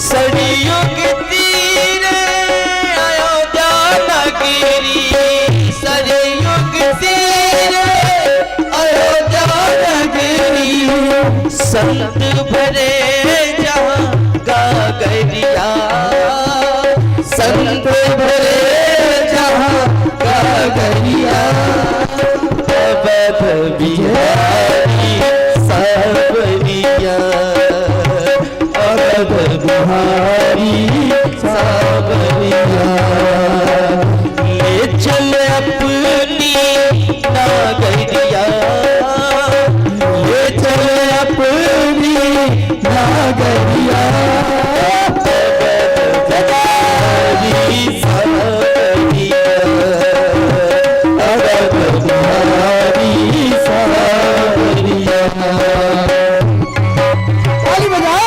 सरयुग तीरे अयोध्या नगरी, सरयुग तीरे अयोध्या नगरी। संत भरे जहाँ गागरिया, संत भरे जहाँ गागरिया। अवध बिहारी सावरिया, अवध बिहारी सावरिया। ले चल अपनी नागरिया, ले चल अपनी नागरिया। अवध बिहारी सावरिया, अवध बिहारी सावरिया। ताली बजाओ।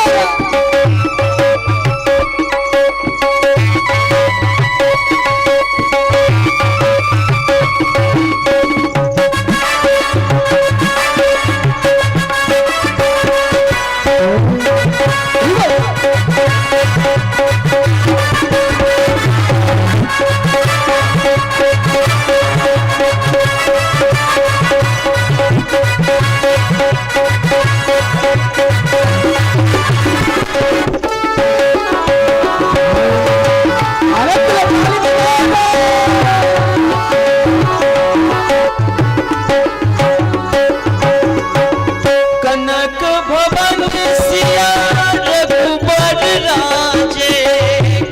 कनक भवन सिया रघुबर राजे,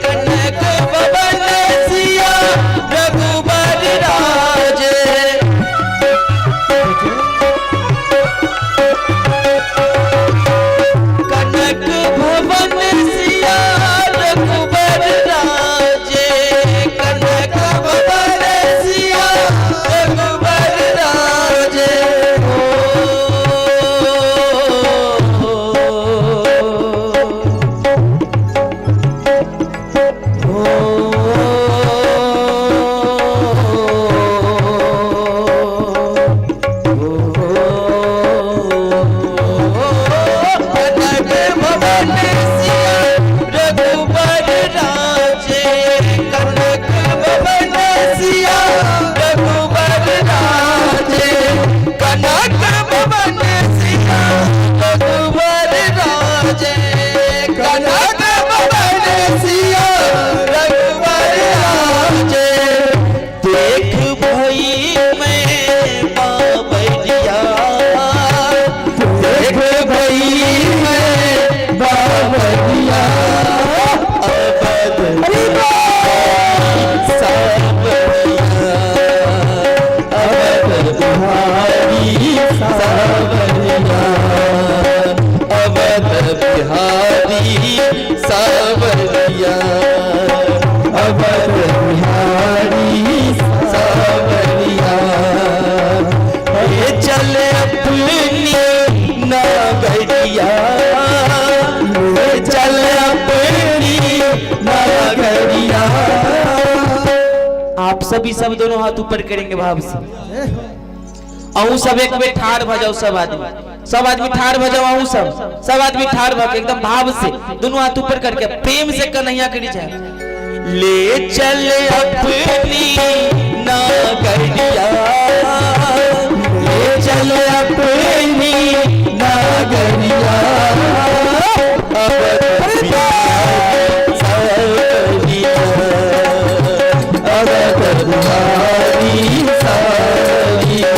कनक भवन सिया रघुबर राजे। कनक भवन सिया रघुबर राजे, कनक भवन सिया रघुबर राजे। कनक भवन सिया रघुबर राजे, कनक भवन सिया रघुबर राजे। कनक भवन सिया रघुबर राजे, कनक भवन सिया रघुबर राजे। देख भई मैं बाबरिया, देख भई मैं बाबरिया। अवध सावरिया, अवध बिहारी सावरिया, अवध बिहारी सावरिया, अवध बिहारी सावरिया। ये चल अपनी नागरिया, ये चल अपनी नागरिया। आप सभी सब दोनों हाथ ऊपर करेंगे भाव से। अहू सब एक में ठाड़ भजाओ, सब आदमी ठाड़ भजाओ। अहू सब आदमी ठाड़ भग एकदम भाव से दोनों हाथ ऊपर करके प्रेम से कन्हैया करी जाए। ले चल अपनी नागरिया, ले चल अपनी नागरिया। अवध बिहारी सावरिया, अवध बिहारी सावरिया।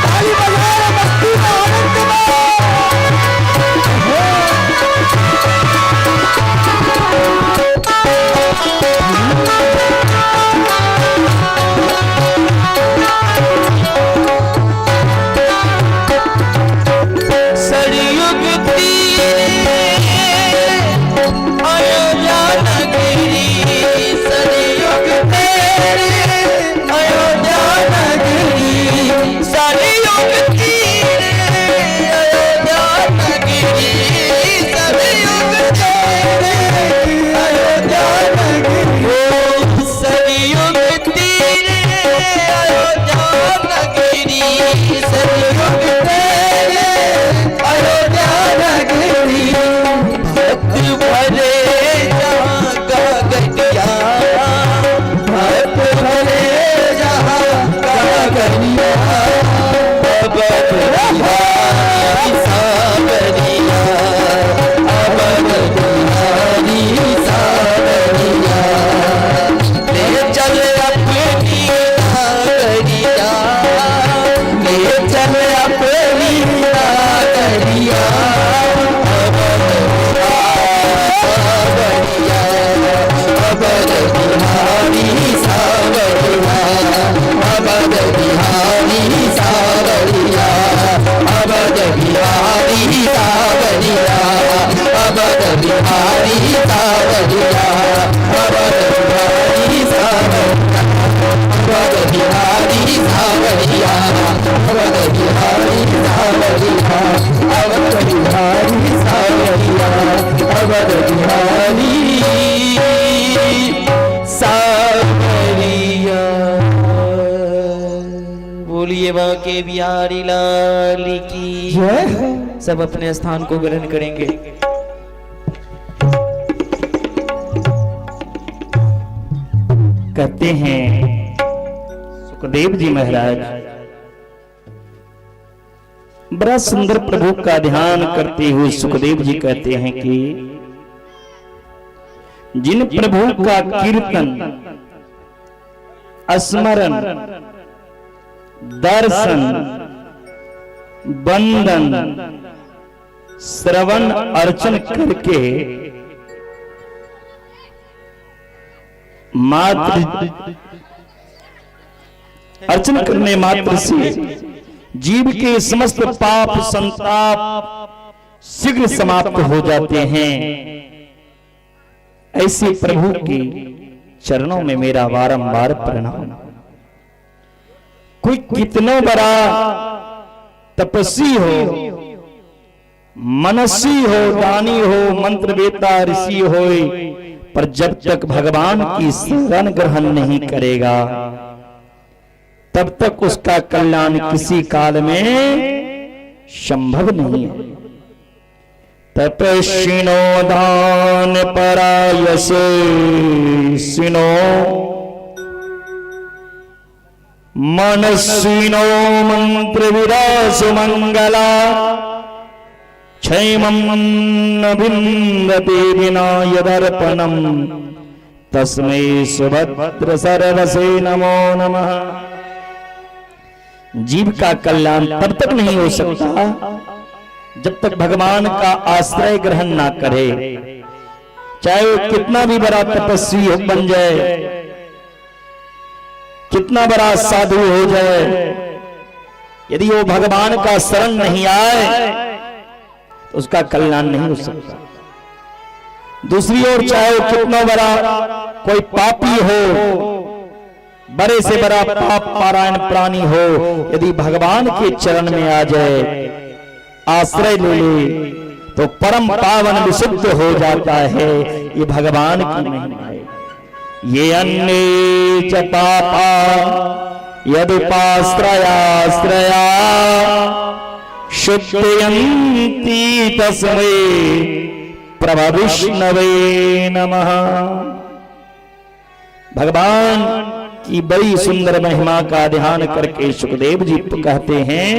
ताली बजाओ, भक्ति का आनंद लो। जय हो। सब अपने स्थान को ग्रहण करेंगे। कहते हैं सुखदेव जी महाराज बड़ा सुंदर प्रभु का ध्यान करते हुए सुखदेव जी कहते हैं कि जिन प्रभु का कीर्तन, स्मरण, दर्शन, वंदन, श्रवण अर्चन करके मात्र अर्चन करने मात्र से जीव के समस्त पाप संताप शीघ्र समाप्त हो जाते हैं। ऐसे प्रभु के चरणों में मेरा बारंबार प्रणाम। कोई कितना बड़ा तपस्वी हो, मनस्वी हो, दानी हो, मंत्र वेता ऋषि हो, पर जब तक भगवान की शरण ग्रहण नहीं करेगा तब तक उसका कल्याण किसी काल में संभव नहीं है। तपस्विनो दान परायसे सिनो मनस्विनो मंत्र विरास मंगला क्षेमं न विन्दते विना यदर्पणं तस्मै सुभद्र सर्वसे नमो नमः। जीव का कल्याण तब तक नहीं हो सकता जब तक भगवान का आश्रय ग्रहण ना करे। चाहे वो कितना भी बड़ा तपस्वी बन जाए, कितना बड़ा साधु हो जाए, यदि वो भगवान का शरण नहीं आए तो उसका कल्याण नहीं हो सकता। दूसरी ओर चाहे वो कितना बड़ा कोई पापी हो, बड़े से बड़ा पाप पारायण प्राणी हो, यदि भगवान के चरण में आ जाए, आश्रय ले ले, तो परम पावन विशुद्ध हो जाता है। ये भगवान की महिमा है। ये अन्ये च पापा यदुपाश्रयाश्रया शुद्धयन्ति तस्मै प्रभविष्णवे नमः। भगवान की बड़ी सुंदर महिमा का ध्यान करके सुखदेव जी कहते हैं,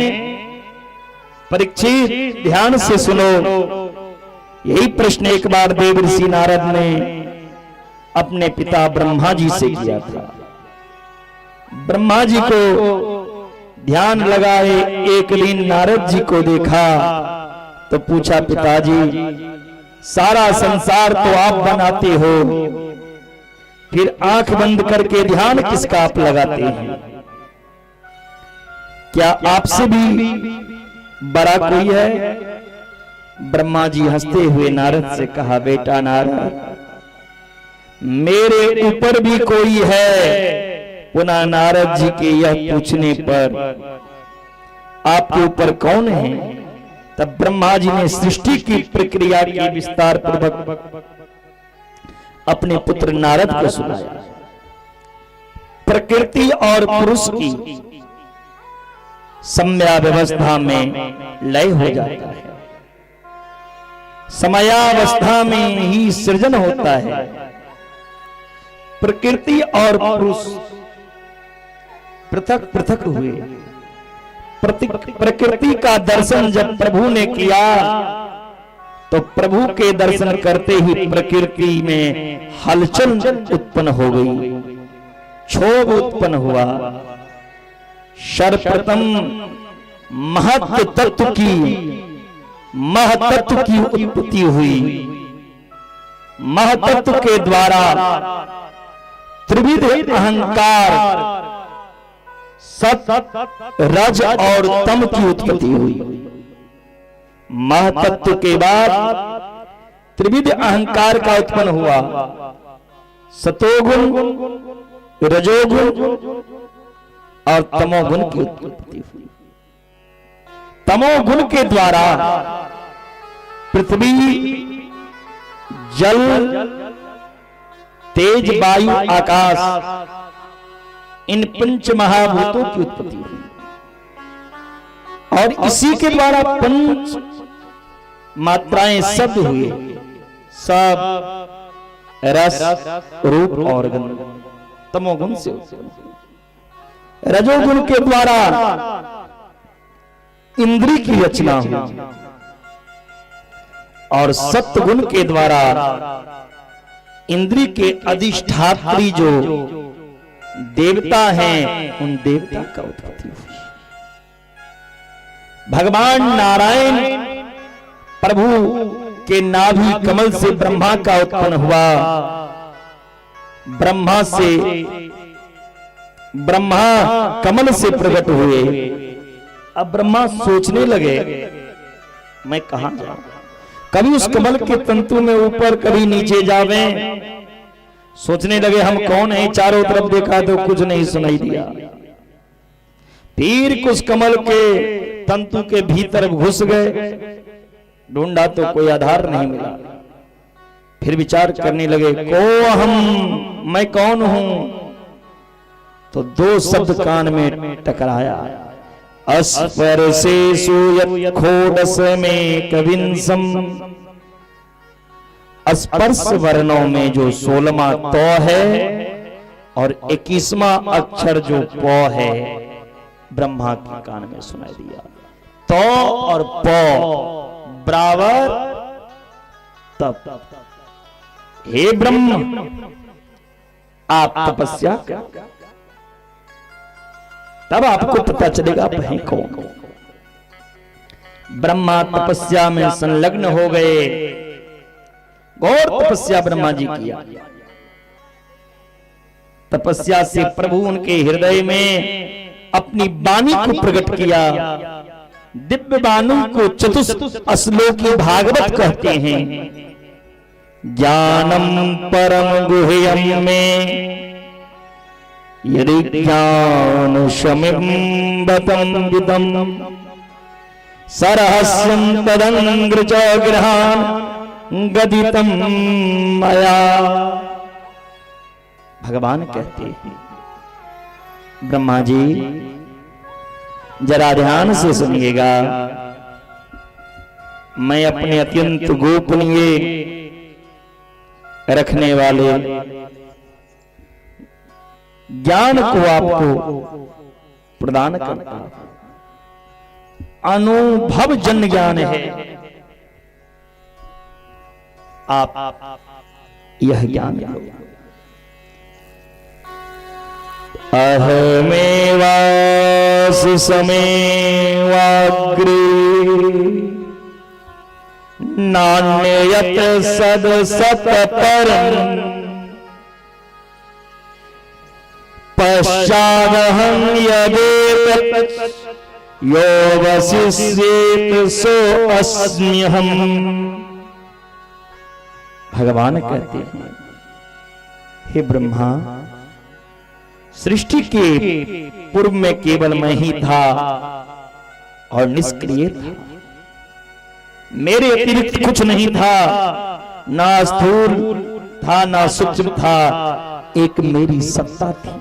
परीक्षित ध्यान से सुनो। यही प्रश्न एक बार देव ऋषि नारद ने अपने पिता ब्रह्मा जी से किया था। ब्रह्मा जी को ध्यान लगाए एक दिन नारद जी को देखा तो पूछा, पिताजी सारा संसार तो आप बनाते हो, फिर आंख बंद करके ध्यान किसका आप लगाते हैं? क्या आपसे भी बड़ा कोई है? ब्रह्मा जी हंसते हुए नारद से कहा, बेटा नारद, मेरे ऊपर भी कोई है। पुनः नारद जी के यह पूछने पर आपके ऊपर कौन है? तब ब्रह्मा जी ने सृष्टि की प्रक्रिया की विस्तार पूर्वक अपने पुत्र नारद को सुनाया। प्रकृति और पुरुष की समया व्यवस्था में लय हो जाता है, समयावस्था में ही सृजन होता है। प्रकृति और पुरुष पृथक पृथक हुए। प्रकृति का दर्शन जब प्रभु ने किया तो प्रभु के दर्शन करते ही प्रकृति में हलचल उत्पन्न हो गई, क्षोभ उत्पन्न हुआ। सर्वप्रथम महत्तत्व की उत्पत्ति हुई। महत्तत्व के द्वारा त्रिविध अहंकार सत, रज और तम की उत्पत्ति हुई। महत्तत्व के बाद त्रिविध अहंकार का उत्पन्न हुआ। सतोगुण, रजोगुण और तमोगुण की उत्पत्ति हुई। तमोगुण के द्वारा पृथ्वी, जल, तेज, वायु, आकाश, इन पंच महाभूतों की उत्पत्ति हुई। और इसी के द्वारा पंच मात्राएं शब्द हुए, सब रस रूप और गंध। तमोगुण से रजोगुण के द्वारा इंद्री की रचना हुई और सत्वगुण के द्वारा इंद्री के अधिष्ठात्री जो देवता हैं उन देवता का उत्पत्ति हुई। भगवान नारायण प्रभु के नाभि कमल से ब्रह्मा का उत्पन्न हुआ। ब्रह्मा कमल से प्रकट हुए। अब ब्रह्मा सोचने लगे मैं कहां जाऊं, कभी उस कमल के तंतु में ऊपर कभी नीचे जावे। सोचने लगे हम कौन है, चारों तरफ देखा तो कुछ नहीं सुनाई दिया। फिर कुछ कमल के तंतु के भीतर घुस गए, ढूंढा तो कोई आधार नहीं मिला। फिर विचार करने लगे को हम, मैं कौन हूं। तो दो शब्द कान में टकराया, अस्पर्शेषु यत्खोडस में कविंसम। स्पर्श वर्णों में जो 16वां तो है और 21वां अक्षर जो प है, ब्रह्मा के कान में सुनाई दिया। तो और प बराबर तप। हे ब्रह्म आप तपस्या कर, तब आपको पता चलेगा आप हैं कौन। ब्रह्मा तपस्या में संलग्न हो गए। और तपस्या ब्रह्मा जी किया। तपस्या से प्रभु उनके हृदय में अपनी वाणी को प्रकट किया। दिव्य वाणी को चतुश्लोकी भागवत कहते हैं। ज्ञानम परम गुह्यम में यदि ज्ञान शमिबतम विदम सरहस्यं तदंग्र च गृहान गदितम मया। भगवान कहते हैं ब्रह्मा जी जरा ध्यान से सुनिएगा। मैं अपने अत्यंत गोपनीय रखने वाले ज्ञान को आपको प्रदान करता हूं। अनुभव जन ज्ञान है। आप यह ज्ञान लो। अहमेवास समेवाग्रे नान्ययत सद सत परम पश्चादहं यदेत यो वसिष्येत सो अस्म्यहम्। भगवान कहते हैं हे ब्रह्मा, सृष्टि के पूर्व में केवल मैं ही था और निष्क्रिय था। मेरे अतिरिक्त कुछ नहीं था, ना स्थूल था ना सूक्ष्म था, एक मेरी सत्ता थी।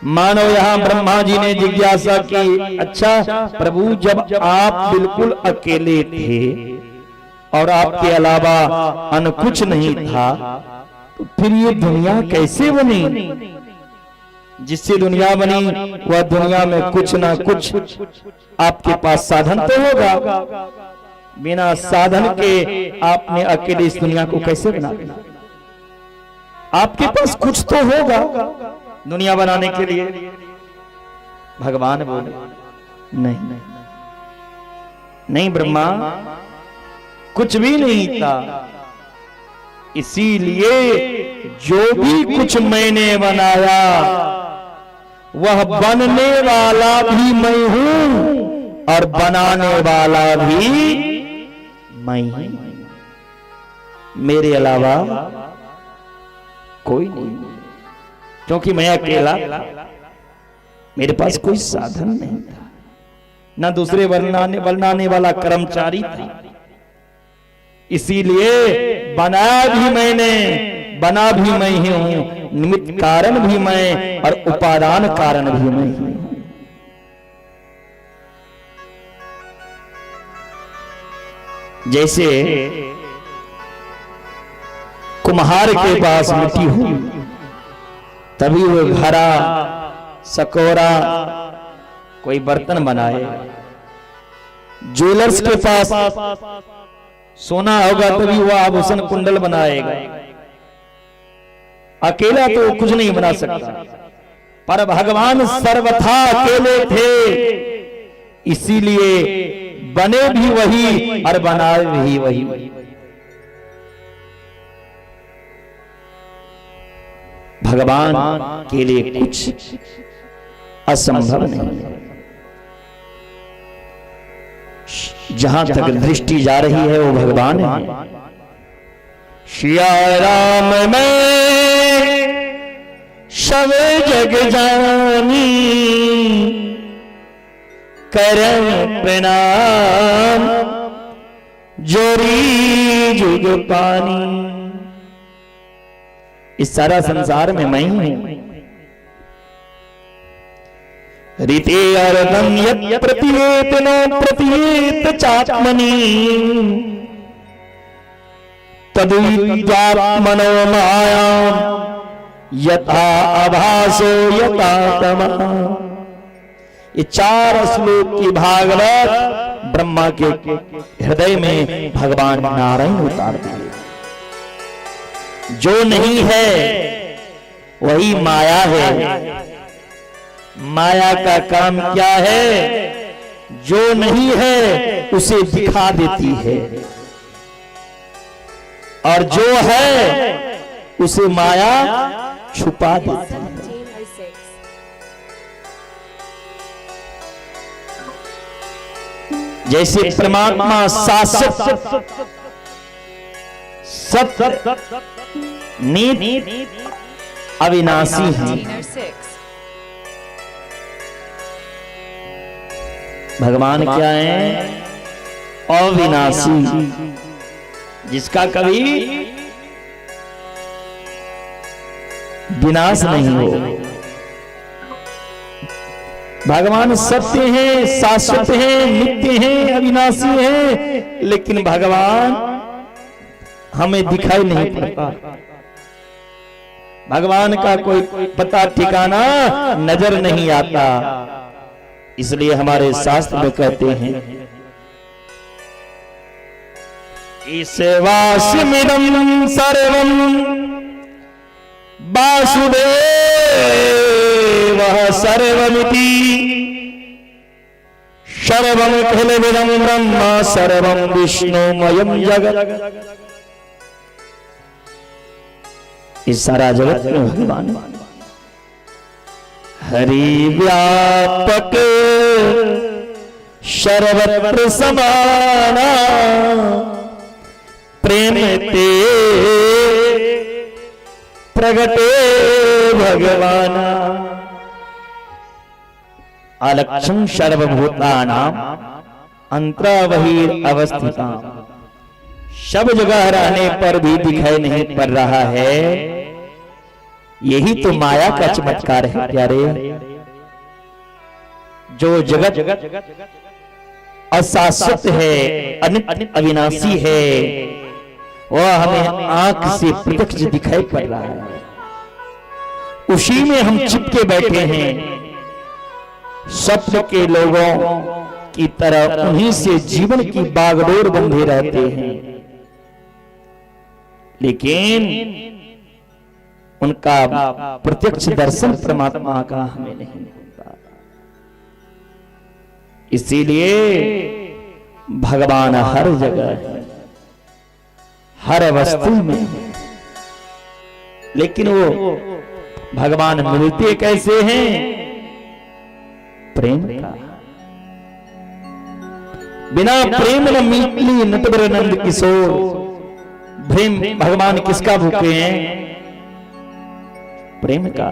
मानो यहां ब्रह्मा जी ने जिज्ञासा की, अच्छा प्रभु जब आप बिल्कुल अकेले थे और आपके अलावा अन्य कुछ नहीं था, तो फिर ये दुनिया कैसे बनी? जिससे दुनिया बनी वह दुनिया में कुछ ना कुछ आपके पास साधन तो होगा। बिना साधन के आपने अकेले इस दुनिया को कैसे बना दिया? आपके पास कुछ तो होगा दुनिया बनाने के लिए। भगवान बोले नहीं नहीं ब्रह्मा, कुछ भी नहीं था। इसीलिए जो भी कुछ मैंने बनाया वह बनने वाला भी मैं हूं और बनाने वाला भी मैं ही। मेरे अलावा कोई नहीं, क्योंकि मैं अकेला था। मेरे पास कोई साधन नहीं था, ना दूसरे बनाने वाला कर्मचारी था। इसीलिए बनाया भी मैंने, बना भी मैं ही हूं, निमित्त कारण भी मैं और उपादान कारण भी मैं ही हूं। जैसे कुम्हार के पास मिट्टी हो तभी वो घड़ा सकोरा कोई बर्तन बनाए। ज्वेलर्स के पास सोना होगा तभी वो आभूषण कुंडल बनाएगा। अकेला तो कुछ नहीं बना सकता, पर भगवान सर्वथा अकेले थे, इसीलिए बने भी वही और बनाए भी वही। भगवान के लिए कुछ असंभव नहीं है। जहां तक दृष्टि जा रही है वो भगवान है। सिया राम में सब जग जानी, करम प्रणाम जोरी जुग पानी। इस सारा संसार में मैं ही हूं। रीते अरदम यत् प्रतीयेत न प्रतीयेत चात्मनि, तद्विद्यात्मनो माया यथा आभासो यथा तमः। ये 4 श्लोक की भागवत ब्रह्मा के हृदय में भगवान नारायण उतार दिए। जो नहीं है वही माया है। माया का काम क्या है? जो नहीं है उसे दिखा देती है, और जो है उसे माया छुपा देती है। जैसे परमात्मा शाश्वत सत्य नित्य अविनाशी है। भगवान क्या है? अविनाशी, जिसका कभी विनाश नहीं हो। भगवान सत्य है, शाश्वत है, नित्य है, अविनाशी है, लेकिन भगवान हमें दिखाई नहीं पड़ता। भगवान का कोई पता ठिकाना नजर नहीं आता। इसलिए हमारे शास्त्र में कहते हैं, ईश्वास्मिदं सर्वं वासुदेवः सर्वमिति, सर्वं खिलमिदं ब्रह्म सर्वं विष्णुमयं जगत्। इस सारा जगत में भगवान हरि व्यापक सर्वत्र समाना, प्रेम ते प्रगटे भगवान। अलक्षं सर्वभूतानां अंतरावहिर अवस्थिता। सब जगह रहने पर भी दिखाई नहीं पड़ रहा है। यही तो माया का चमत्कार है प्यारे। जो जगत अशाश्वत है, अनित्य अविनाशी है, वह हमें आंख से प्रत्यक्ष दिखाई पड़ रहा है। उसी में हम चिपके बैठे हैं, स्वप्न के लोगों की तरह उन्हीं से जीवन की बागडोर बंधे रहते हैं, लेकिन उनका प्रत्यक्ष दर्शन परमात्मा का हमें नहीं होता। इसीलिए भगवान हर जगह है, हर वस्तु में है, लेकिन वो भगवान मिलते कैसे हैं? प्रेम का। बिना प्रेम न मिली नटवर नंद किशोर। प्रेम भगवान किसका भूखे हैं? प्रेम का।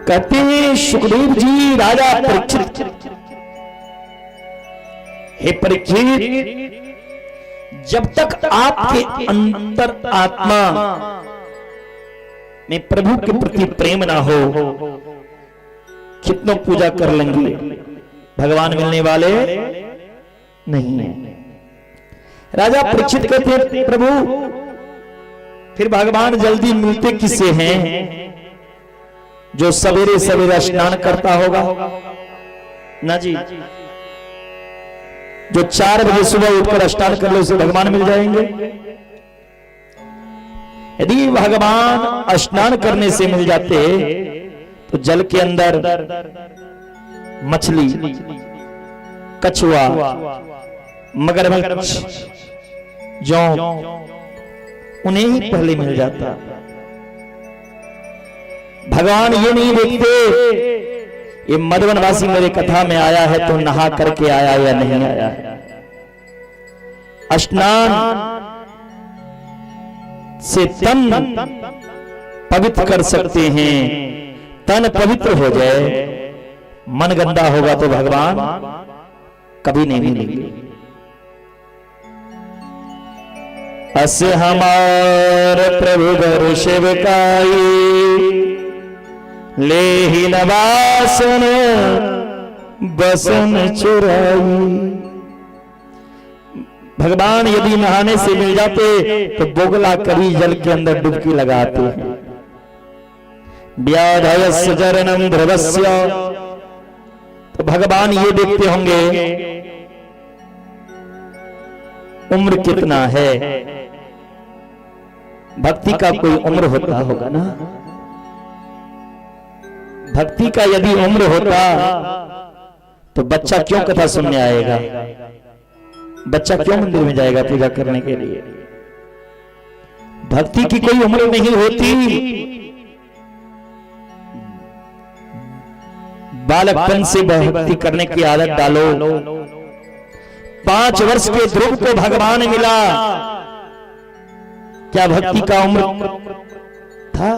कहते हैं सुखदेव जी राजा परीक्षित, हे परीक्षित, जब तक आपके अंतर आत्मा में प्रभु के प्रति प्रेम ना हो, कितनों पूजा कर लेंगे, भगवान मिलने वाले नहीं है। राजा परीक्षित कहते हैं प्रभु फिर भगवान जल्दी मिलते किससे हैं? जो सवेरे सवेरे स्नान करता होगा ना जी, जो 4 बजे सुबह उठकर स्नान कर ले उसे भगवान मिल जाएंगे। यदि भगवान स्नान करने से मिल जाते तो जल के अंदर मछली, कछुआ, मगरमच्छ, जोंक उन्हें ही पहले मिल जाता। भगवान ये नहीं देखते ये मधुवनवासी मेरे कथा में आया है तो नहा करके आया या नहीं आया है। स्नान से तन पवित्र कर सकते हैं, तन पवित्र हो जाए, मन गंदा होगा तो भगवान कभी नहीं मिलेंगे। अस हमार प्रभु गुरु शिवकाई, ले ही नवासन बसन चुराई। भगवान यदि नहाने से मिल जाते तो बोगला कभी जल के अंदर डुबकी लगाते हैं। व्याधयस्य चरणम ध्रुवस्य, तो भगवान ये देखते होंगे उम्र कितना है। भक्ति का कोई उम्र होता होगा ना, भक्ति का यदि उम्र होता तो बच्चा क्यों कथा सुनने आएगा, बच्चा क्यों मंदिर में जाएगा पूजा करने के लिए। भक्ति की कोई उम्र नहीं होती। बालकपन से भक्ति करने की आदत डालो। 5 वर्ष के ध्रुव को भगवान मिला, क्या भक्ति का उम्र था?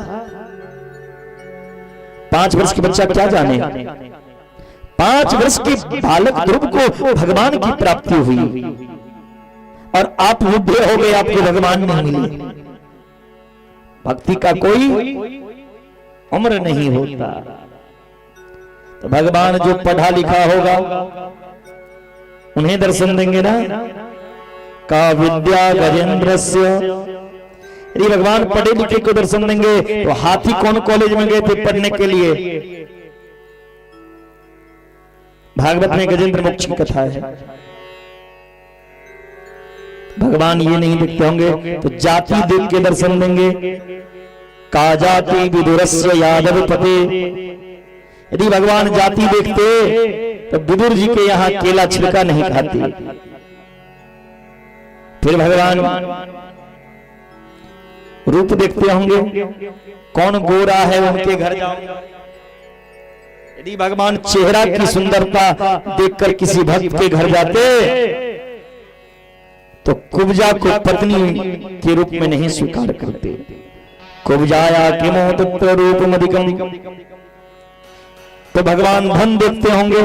5 वर्ष के बच्चा क्या जाने। 5 वर्ष के बालक ध्रुव को भगवान की प्राप्ति हुई और आप बुढ़े हो गए, आपको भगवान नहीं मिले। भक्ति का कोई उम्र नहीं होता। तो भगवान जो पढ़ा लिखा होगा उन्हें दर्शन देंगे ना। का विद्या गजेंद्रस्य, यदि भगवान पढ़े लिखे को दर्शन देंगे तो हाथी कौन कॉलेज में गए थे पढ़ने के लिए? भागवत में गजेंद्र मोक्ष की कथा है। भगवान ये नहीं देखते होंगे तो जाति देख के दर्शन देंगे। का जाति विदुरस्य यादव पते, यदि भगवान जाति देखते तो विदुर जी के यहां केला छिलका नहीं खाते। फिर भगवान रूप देखते होंगे, कौन गोरा है उनके घर जाओ। यदि भगवान चेहरा की सुंदरता देखकर किसी भक्त के घर जाते तो कुब्जा को पत्नी के रूप में नहीं स्वीकार करते। कुब्जाया किमो तत्र रूपमधिकम, तो भगवान धन देखते होंगे।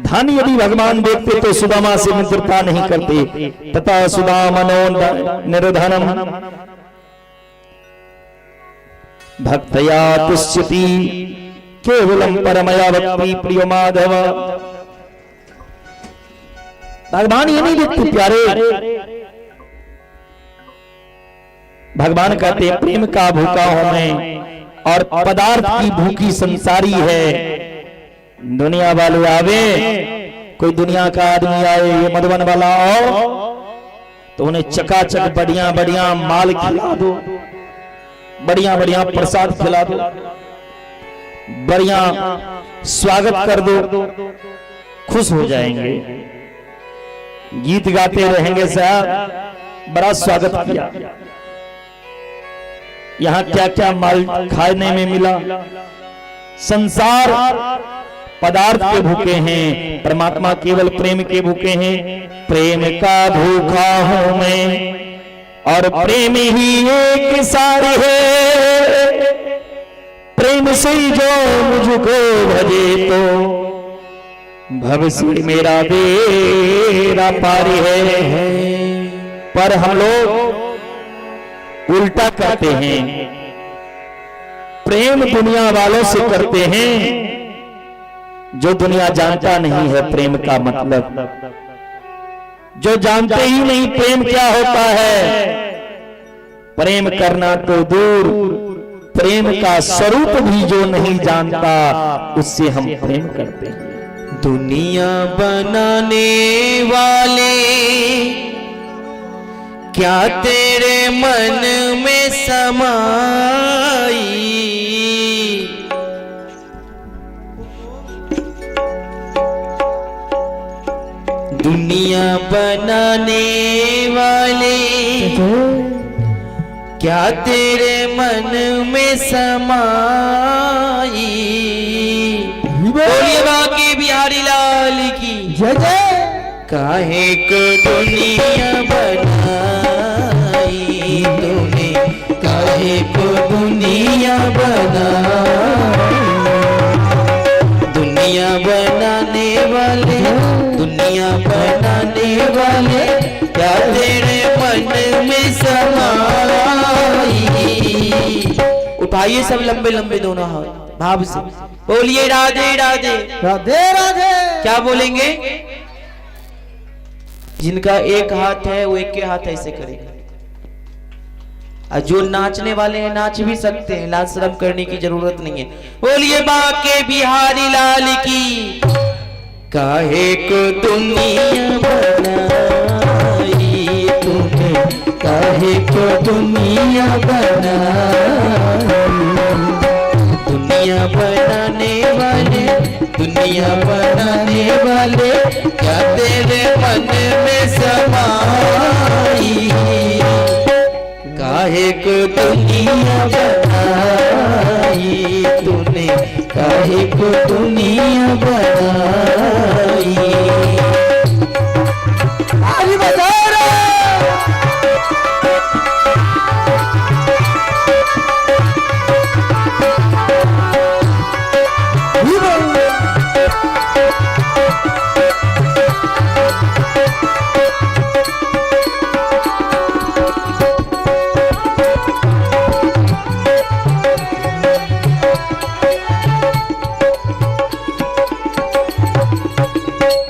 धन यदि भगवान देखते तो सुदामा से मित्रता नहीं करते। तथा सुदामनो निर्धनम भक्तया तुष्यति केवलम परमया भक्ति प्रिय माधव। भगवान ये नहीं देखते प्यारे। भगवान कहते हैं प्रेम का भूखा हूं मैं और पदार्थ की भूखी संसारी है। दुनिया वाले आवे, कोई दुनिया का आदमी आए, ये मधुबन वाला आओ तो उन्हें चकाचक बढ़िया बढ़िया माल खिला दो, बढ़िया बढ़िया प्रसाद खिला दो, बढ़िया स्वागत कर दो, खुश हो जाएंगे। गीत गाते रहेंगे साहब बड़ा स्वागत किया, यहाँ क्या क्या माल खाने में मिला। संसार पदार्थ के भूखे हैं, परमात्मा केवल प्रेम के भूखे हैं। प्रेम का भूखा हूं मैं और प्रेम ही एक सार है। प्रेम से जो मुझको भजे तो भविष्य मेरा बेड़ा पार है। पर हम लोग उल्टा करते हैं, प्रेम दुनिया वालों से करते हैं जो दुनिया जानता नहीं है प्रेम का मतलब। जो जानते ही नहीं प्रेम क्या होता है। प्रेम करना तो दूर, प्रेम का स्वरूप भी जो नहीं जानता उससे हम प्रेम करते हैं। दुनिया बनाने वाले क्या तेरे मन में समाई, दुनिया बनाने वाले क्या तेरे मन में समाई। बोलिए बाकी बिहारी लाल की जय जय। काहे को दुनिया बनाई तूने, काहे को दुनिया बनाई। दुनिया बनाने वाले, दुनिया बनाने वाले क्या तेरे मन में समाई। उठाइए सब लंबे लंबे दोनों हाथ भाव से, बोलिए राधे राधे राधे राधे। क्या बोलेंगे? जिनका एक हाथ है वो एक के हाथ ऐसे करेंगे, और जो नाचने वाले हैं नाच भी सकते हैं, लाज शर्म करने की जरूरत नहीं है। बोलिए बाके बिहारी लाल की। काहे को दुनिया बनाई तूने, काहे को दुनिया बनाई। दुनिया बनाने वाले, दुनिया बनाने वाले क्या तेरे मन में समाई। काहे को दुनिया बनाई तूने, काहे को दुनिया बनाई। ताली बजाओ रे।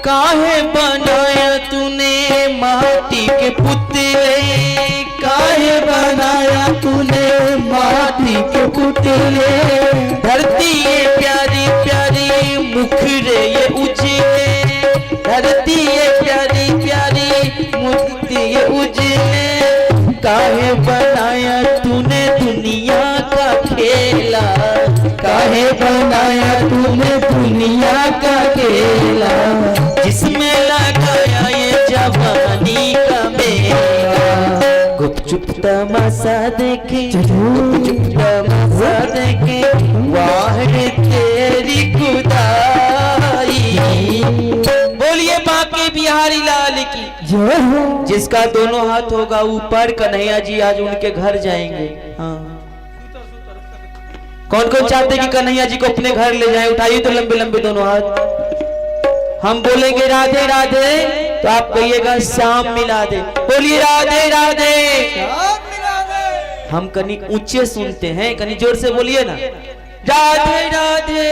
काहे बनाया तूने माटी के पुतले, काहे बनाया तूने माटी के पुतले। धरती ये प्यारी प्यारी मुखरे ये उजले, धरती ये प्यारी प्यारी मुखरे ये उजले। काहे बनाया तूने दुनिया का खेला, काहे बनाया तूने दुनिया का खेला। जिसमें लगाया ये जवानी का मेला। गुपचुप तमाशा देखे, गुपचुप तमाशा देखे, वाह रे तेरी खुदाई। बोलिए बाके बिहारी लाल की जय हो। जिसका दोनों हाथ होगा ऊपर, कन्हैया जी आज उनके घर जाएंगे। हाँ, कौन कौन चाहते कि कन्हैया जी को अपने घर ले जाए? उठाइए तो लंबे लंबे दोनों हाथ। हम बोलेंगे राधे राधे तो आप कहिएगा श्याम मिला दे। बोलिए राधे राधे। हम कनी ऊंचे सुनते हैं, कनी जोर से बोलिए ना, राधे राधे।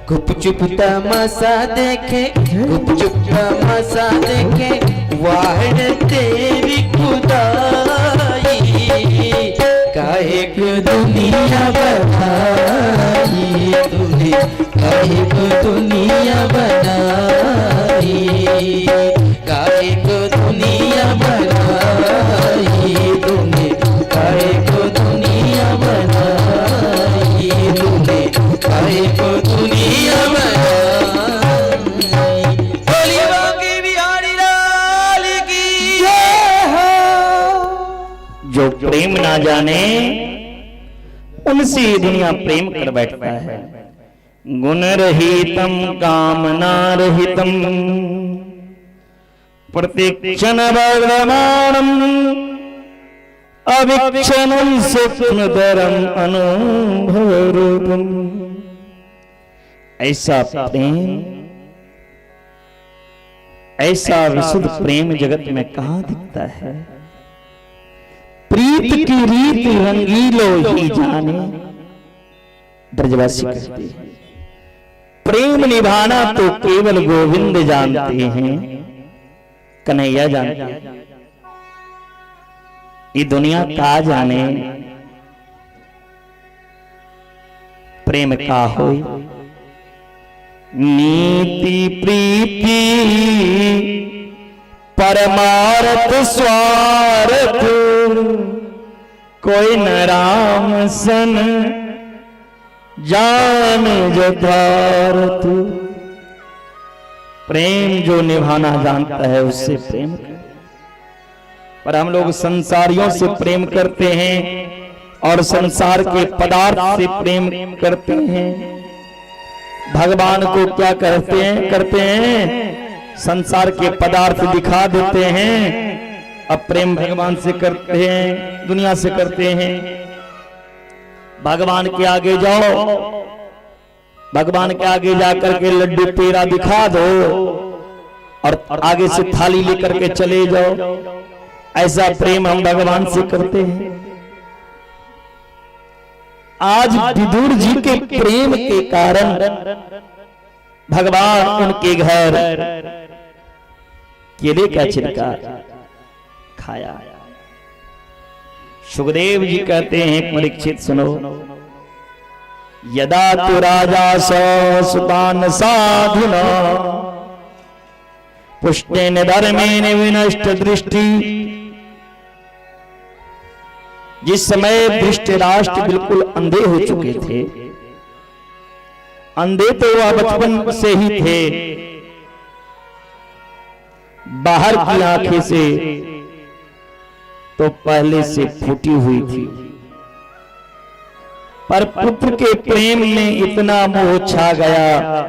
गुपचुप तमाशा देखे, गुपचुप तमाशा देखे, वाह रे तेरी खुदाई। काहे को दुनिया बनाई तूने, काहे को दुनिया बनाई। काहे को दुनिया बनाई तूने, काहे को दुनिया बनाई तूने, काहे को दुनिया बनाई। बोलिए बाके बिहारी लाल की जय हो। जो प्रेम ना जाने उनसे दुनिया प्रेम कर बैठता है। गुण रहितम कामना रहितम प्रतिक्षण वर्धमानम अविक्षणम स्वप्नधरम अनुभव रूपम। ऐसा प्रेम, ऐसा विशुद्ध प्रेम जगत में कहां दिखता है। प्रीत की रीत रंगीलो ही जाने, ब्रजवासी कहते हैं। प्रेम निभाना तो केवल गोविंद जानते हैं, कन्हैया जानते हैं। ये दुनिया का जाने प्रेम का होई, नीति प्रीति परमार्थ स्वार्थ, कोई न राम सन जान यथार्थ। प्रेम जो निभाना जानता है उससे प्रेम कर। पर हम लोग संसारियों से प्रेम करते हैं और संसार के पदार्थ से प्रेम करते हैं। भगवान को क्या करते हैं संसार के पदार्थ दिखा देते हैं, अब प्रेम भगवान से करते हैं, दुनिया से करते हैं। भगवान के आगे जाओ, भगवान के आगे जाकर के लड्डू पेड़ा दिखा दो और आगे से थाली लेकर के चले जाओ, ऐसा प्रेम हम भगवान से करते हैं। आज विदुर जी के प्रेम के कारण भगवान उनके घर केले का छिलका खाया। सुखदेव जी कहते हैं परीक्षित सुनो, यदा तु राजा सुतान साधुना पुष्टेन धर्मेण विनष्ट दृष्टि। जिस समय धृतराष्ट्र बिल्कुल अंधे हो चुके थे, अंधे तो वह बचपन से ही थे, बाहर की आंखें से तो पहले से फूटी हुई थी, पर पुत्र के प्रेम में इतना मोह छा गया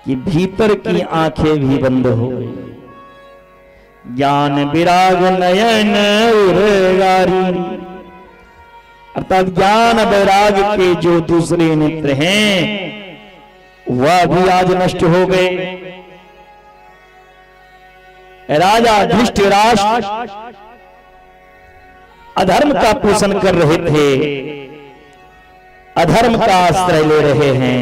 कि भीतर की आंखें भी बंद हो गई। ज्ञान विराग नयन उर्गारी, अर्थात ज्ञान वैराग के जो दूसरे नेत्र हैं वह भी आज नष्ट हो गए। राजा धृतराष्ट्र अधर्म का पोषण कर रहे थे, अधर्म का आश्रय ले रहे हैं,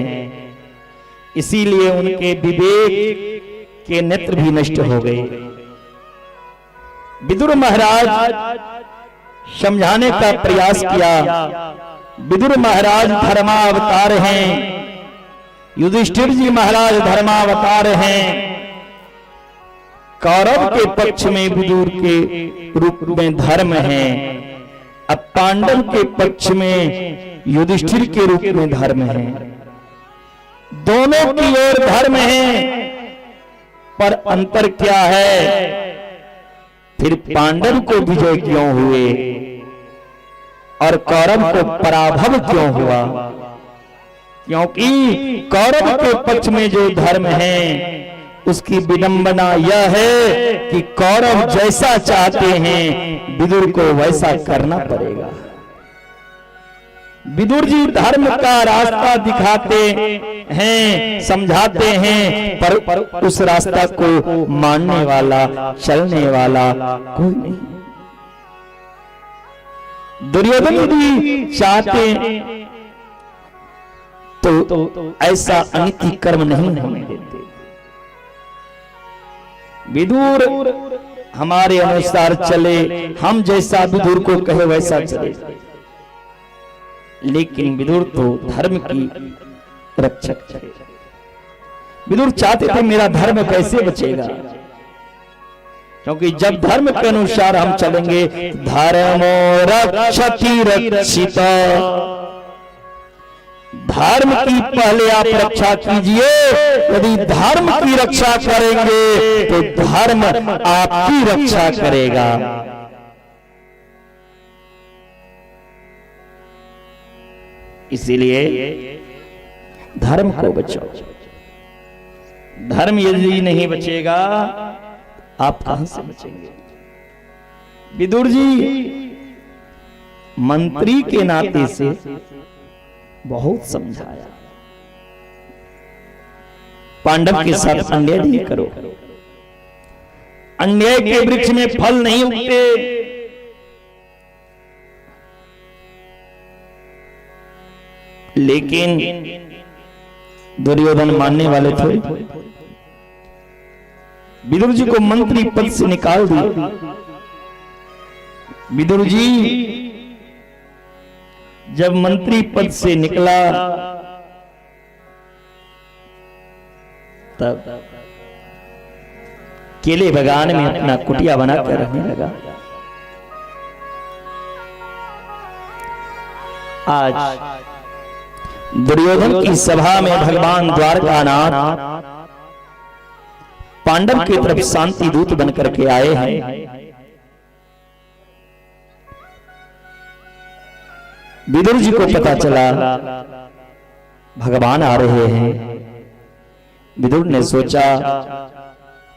इसीलिए उनके विवेक के नेत्र भी नष्ट हो गए। विदुर महाराज समझाने का प्रयास किया। विदुर महाराज धर्मावतार हैं, युधिष्ठिर जी महाराज धर्मावतार हैं। कौरव के पक्ष में विदुर के रूप में धर्म है, अब पांडव के पक्ष में युधिष्ठिर के रूप में धर्म है। दोनों की ओर धर्म है, पर अंतर क्या है? फिर पांडव को विजय क्यों हुए और कौरव को पराभव क्यों हुआ? क्योंकि कौरव के पक्ष में जो धर्म है उसकी विडंबना यह है कि कौरव जैसा चाहते हैं विदुर को वैसा करना पड़ेगा। विदुर जी धर्म का रास्ता दिखाते हैं, समझाते हैं, पर उस रास्ता को मानने वाला, चलने वाला कोई नहीं। दुर्योधन भी चाहते तो ऐसा अनिति कर्म नहीं होने देते। विदुर हमारे अनुसार चले, हम जैसा विदुर को कहे वैसा चले, लेकिन विदुर तो धर्म की रक्षक थे। विदुर चाहते थे मेरा धर्म कैसे बचेगा, क्योंकि जब धर्म के अनुसार हम चलेंगे, धर्मो रक्षति रक्षिता, धर्म की पहले आप रक्षा कीजिए। यदि धर्म की रक्षा करेंगे तो धर्म आपकी रक्षा करेगा। इसीलिए धर्म को बचाओ। धर्म यदि नहीं बचेगा आप कहां से बचेंगे? विदुर जी मंत्री के नाते से बहुत समझाया, पांडव के साथ अन्याय नहीं करो, अन्याय के वृक्ष में फल नहीं उगते। लेकिन दुर्योधन मानने वाले थे। विदुर जी को मंत्री पद से निकाल दिया। विदुर जी जब मंत्री पद से निकला तब केले बागान में अपना कुटिया बनाकर रहने लगा। आज दुर्योधन की सभा में भगवान द्वारकानाथ पांडव की तरफ शांति दूत बनकर के आए हैं। विदुर जी को पता चला भगवान आ रहे हैं। विदुर ने सोचा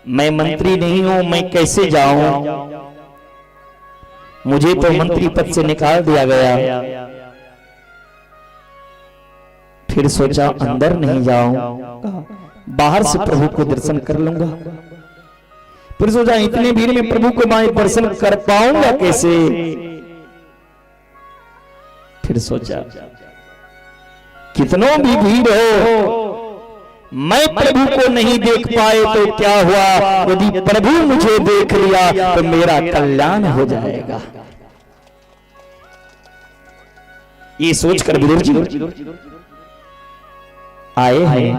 मैं मंत्री नहीं हूं, मैं कैसे जाऊं, मुझे तो मंत्री पद से निकाल दिया गया। फिर सोचा अंदर नहीं जाऊं, बाहर से प्रभु को दर्शन कर लूंगा। फिर सोचा इतने भीड़ में प्रभु को मैं दर्शन कर पाऊंगा कैसे। फिर सोचा कितनों भी भीड़ हो मैं प्रभु को नहीं देख पाए तो क्या हुआ, यदि प्रभु मुझे देख लिया तो मेरा कल्याण हो जाएगा। ये सोचकर विदुर जी आए हैं।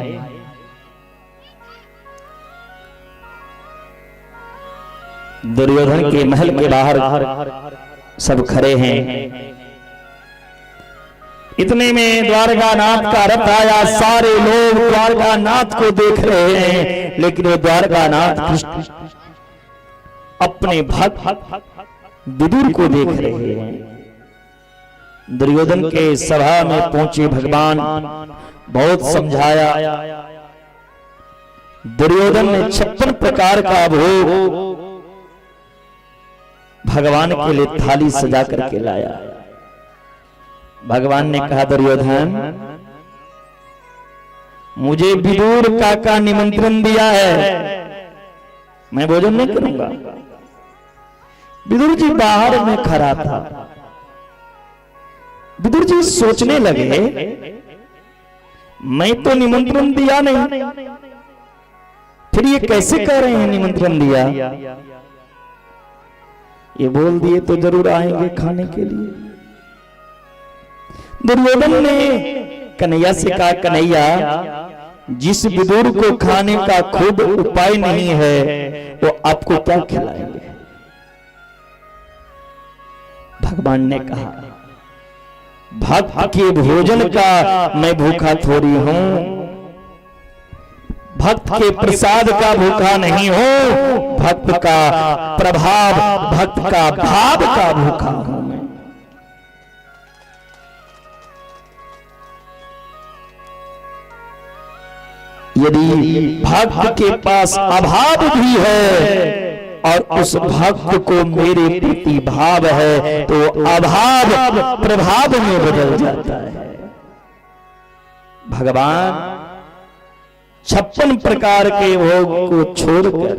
दुर्योधन के महल के बाहर सब खड़े हैं। इतने में द्वारकानाथ का रथ आया। सारे लोग द्वारकानाथ को देख रहे हैं, लेकिन वो द्वारकानाथ कृष्ण अपने भक्त विदुर को देख रहे हैं। दुर्योधन के सभा में पहुंचे भगवान बहुत समझाया। दुर्योधन ने 56 प्रकार का भोग भगवान के लिए थाली सजा करके लाया। भगवान ने कहा दुर्योधन मुझे विदुर काका निमंत्रण दिया है, मैं भोजन नहीं करूंगा। विदुर जी बाहर में खड़ा था। विदुर जी सोचने लगे मैं तो निमंत्रण दिया नहीं, फिर ये कैसे कह रहे हैं निमंत्रण दिया। ये बोल दिए तो जरूर आएंगे खाने के लिए। दुर्योधन ने कन्हैया से कहा कन्हैया जिस विदुर को खाने का खुद उपाय नहीं है वो आपको क्या खिलाएंगे। भगवान ने कहा भक्त के भोजन का मैं भूखा थोड़ी हूं, भक्त के प्रसाद का भूखा नहीं हूं, भक्त का प्रभाव भक्त का भाव का भूखा हूं मैं। यदि भक्त के पास अभाव भी है और उस भक्त को मेरे प्रति भाव है तो अभाव प्रभाव में बदल जाता है। भगवान 56 प्रकार के भोग को छोड़कर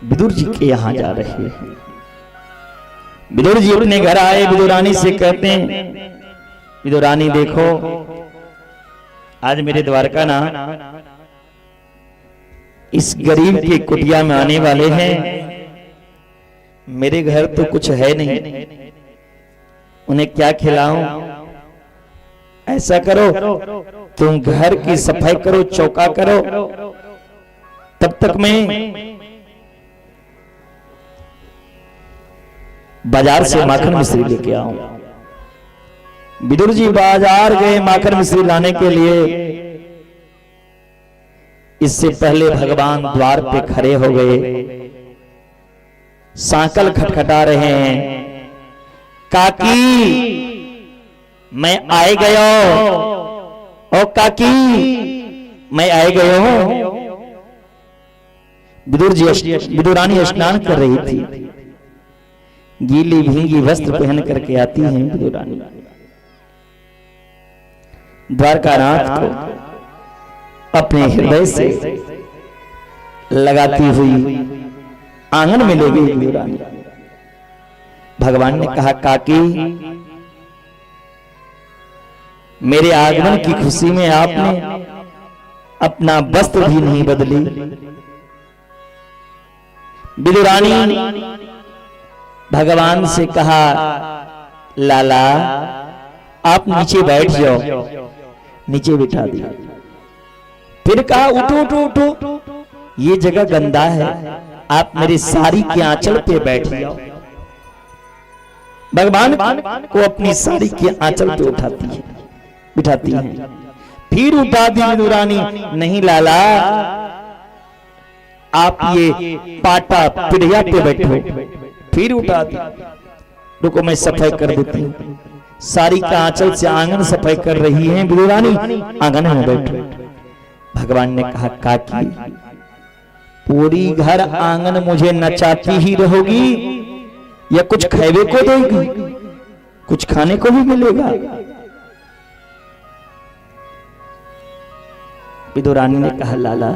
विदुर जी के यहां जा रहे हैं। विदुर जी अपने घर आए। विदुरानी से कहते हैं विदुरानी देखो आज मेरे द्वारका ना इस गरीब के कुटिया में आने वाले हैं। मेरे घर तो कुछ है नहीं, उन्हें क्या खिलाऊं। ऐसा करो तुम घर की सफाई करो, चौका करो, तब तक मैं बाजार से माखन मिश्री लेके आऊं। विदुर जी बाजार गए माखन मिश्री लाने के लिए। इससे पहले भगवान द्वार पे खड़े हो गए, सांकल खटखटा रहे हैं। काकी मैं आए गयो, ओ काकी मैं आए गयो। विदुरानी स्नान कर रही थी। गीली भींगी वस्त्र पहन करके आती हैं विदुरानी। द्वारकानाथ को अपने हृदय से लगाती हुई आंगन में ले गई विदुरानी। भगवान ने कहा काकी मेरे आगमन की खुशी में आपने अपना वस्त्र भी नहीं बदली। विदुरानी भगवान से कहा, लाला आप नीचे बैठ जाओ। नीचे बिठा दिया। फिर कहा, उठो उठो उठो, ये जगह गंदा है, आप मेरी साड़ी के आंचल पे बैठ जाओ। भगवान को अपनी साड़ी के आंचल पे बिठाती है। फिर उठा दी विदुरानी, नहीं लाला आप ये पाटा पिढ़िया पे बैठो। फिर उठा दी, रुको मैं सफाई कर देती हूँ। साड़ी का आंचल से आंगन सफाई कर रही है विदुरानी, आंगन में बैठो। भगवान ने कहा, काकी पूरी घर आंगन मुझे नचाती ही रहोगी या कुछ खावे को देगी, कुछ खाने को भी मिलेगा? विदुरानी ने कहा, लाला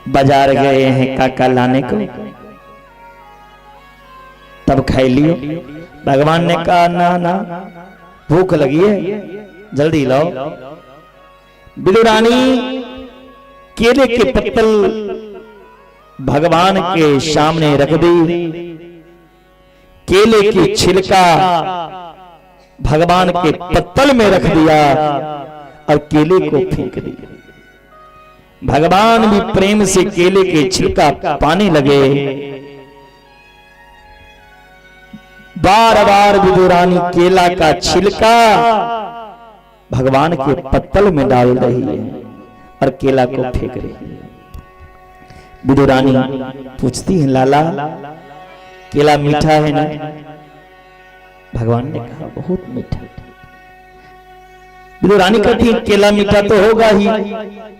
बाजार गए हैं काका लाने को, तब खाई लियो। भगवान ने कहा, ना ना भूख लगी है, जल्दी लाओ। विदुरानी केले के पत्तल भगवान के सामने रख दी। केले की छिलका भगवान के पत्तल में रख दिया और केले को फेंक दिया। भगवान भी प्रेम से केले के छिलका पाने लगे। बार बार विदुरानी केला का छिलका भगवान के पत्तल में डाल रही है और केला को फेंक रही है। विदुरानी पूछती है, लाला केला मीठा है ना? भगवान ने कहा, बहुत मीठा। विदुरानी कहती है, केला मीठा तो होगा ही,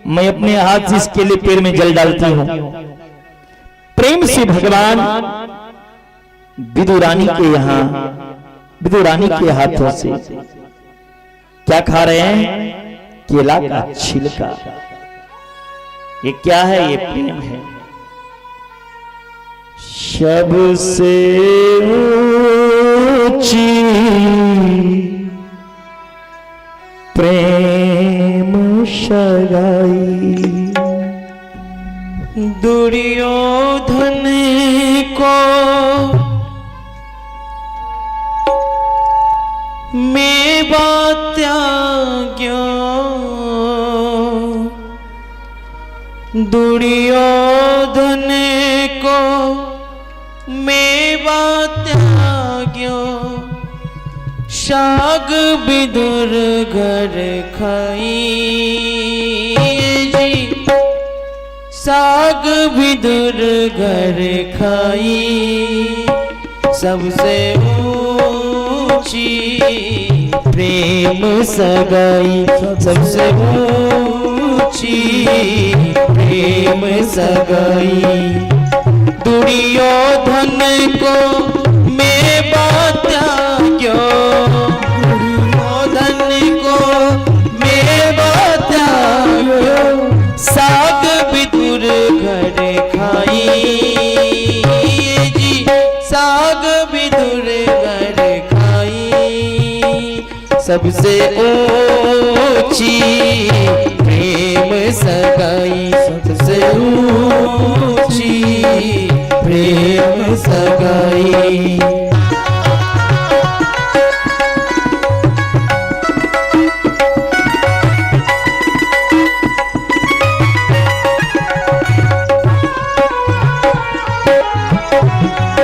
मैं अपने हाथ से इस केले पेड़ में जल डालती हूं। प्रेम से भगवान विदुरानी के यहां विदुरानी के हाथों से क्या खा रहे हैं? केला का छिलका। ये क्या है? ये प्रेम है। सबसे ऊंची प्रेम सगाई, दुर्योधन को मेवा त्याग्यो, दुर्योधन को मेवा त्याग्यो, शाग विदुर घर खाई जी, साग विदुर घर खाई। सबसे ऊंची प्रेम सगाई, सबसे ऊंची प्रेम सगाई। दुर्योधन को मेवा त्याग्यो, दुर्योधन को मेवा त्याग्यो, साग विदुर घर खाई जी, साग विदुर घर खाई। सबसे ऊंची प्रेम सगाई, सबसे ऊंची प्रेम सगाई।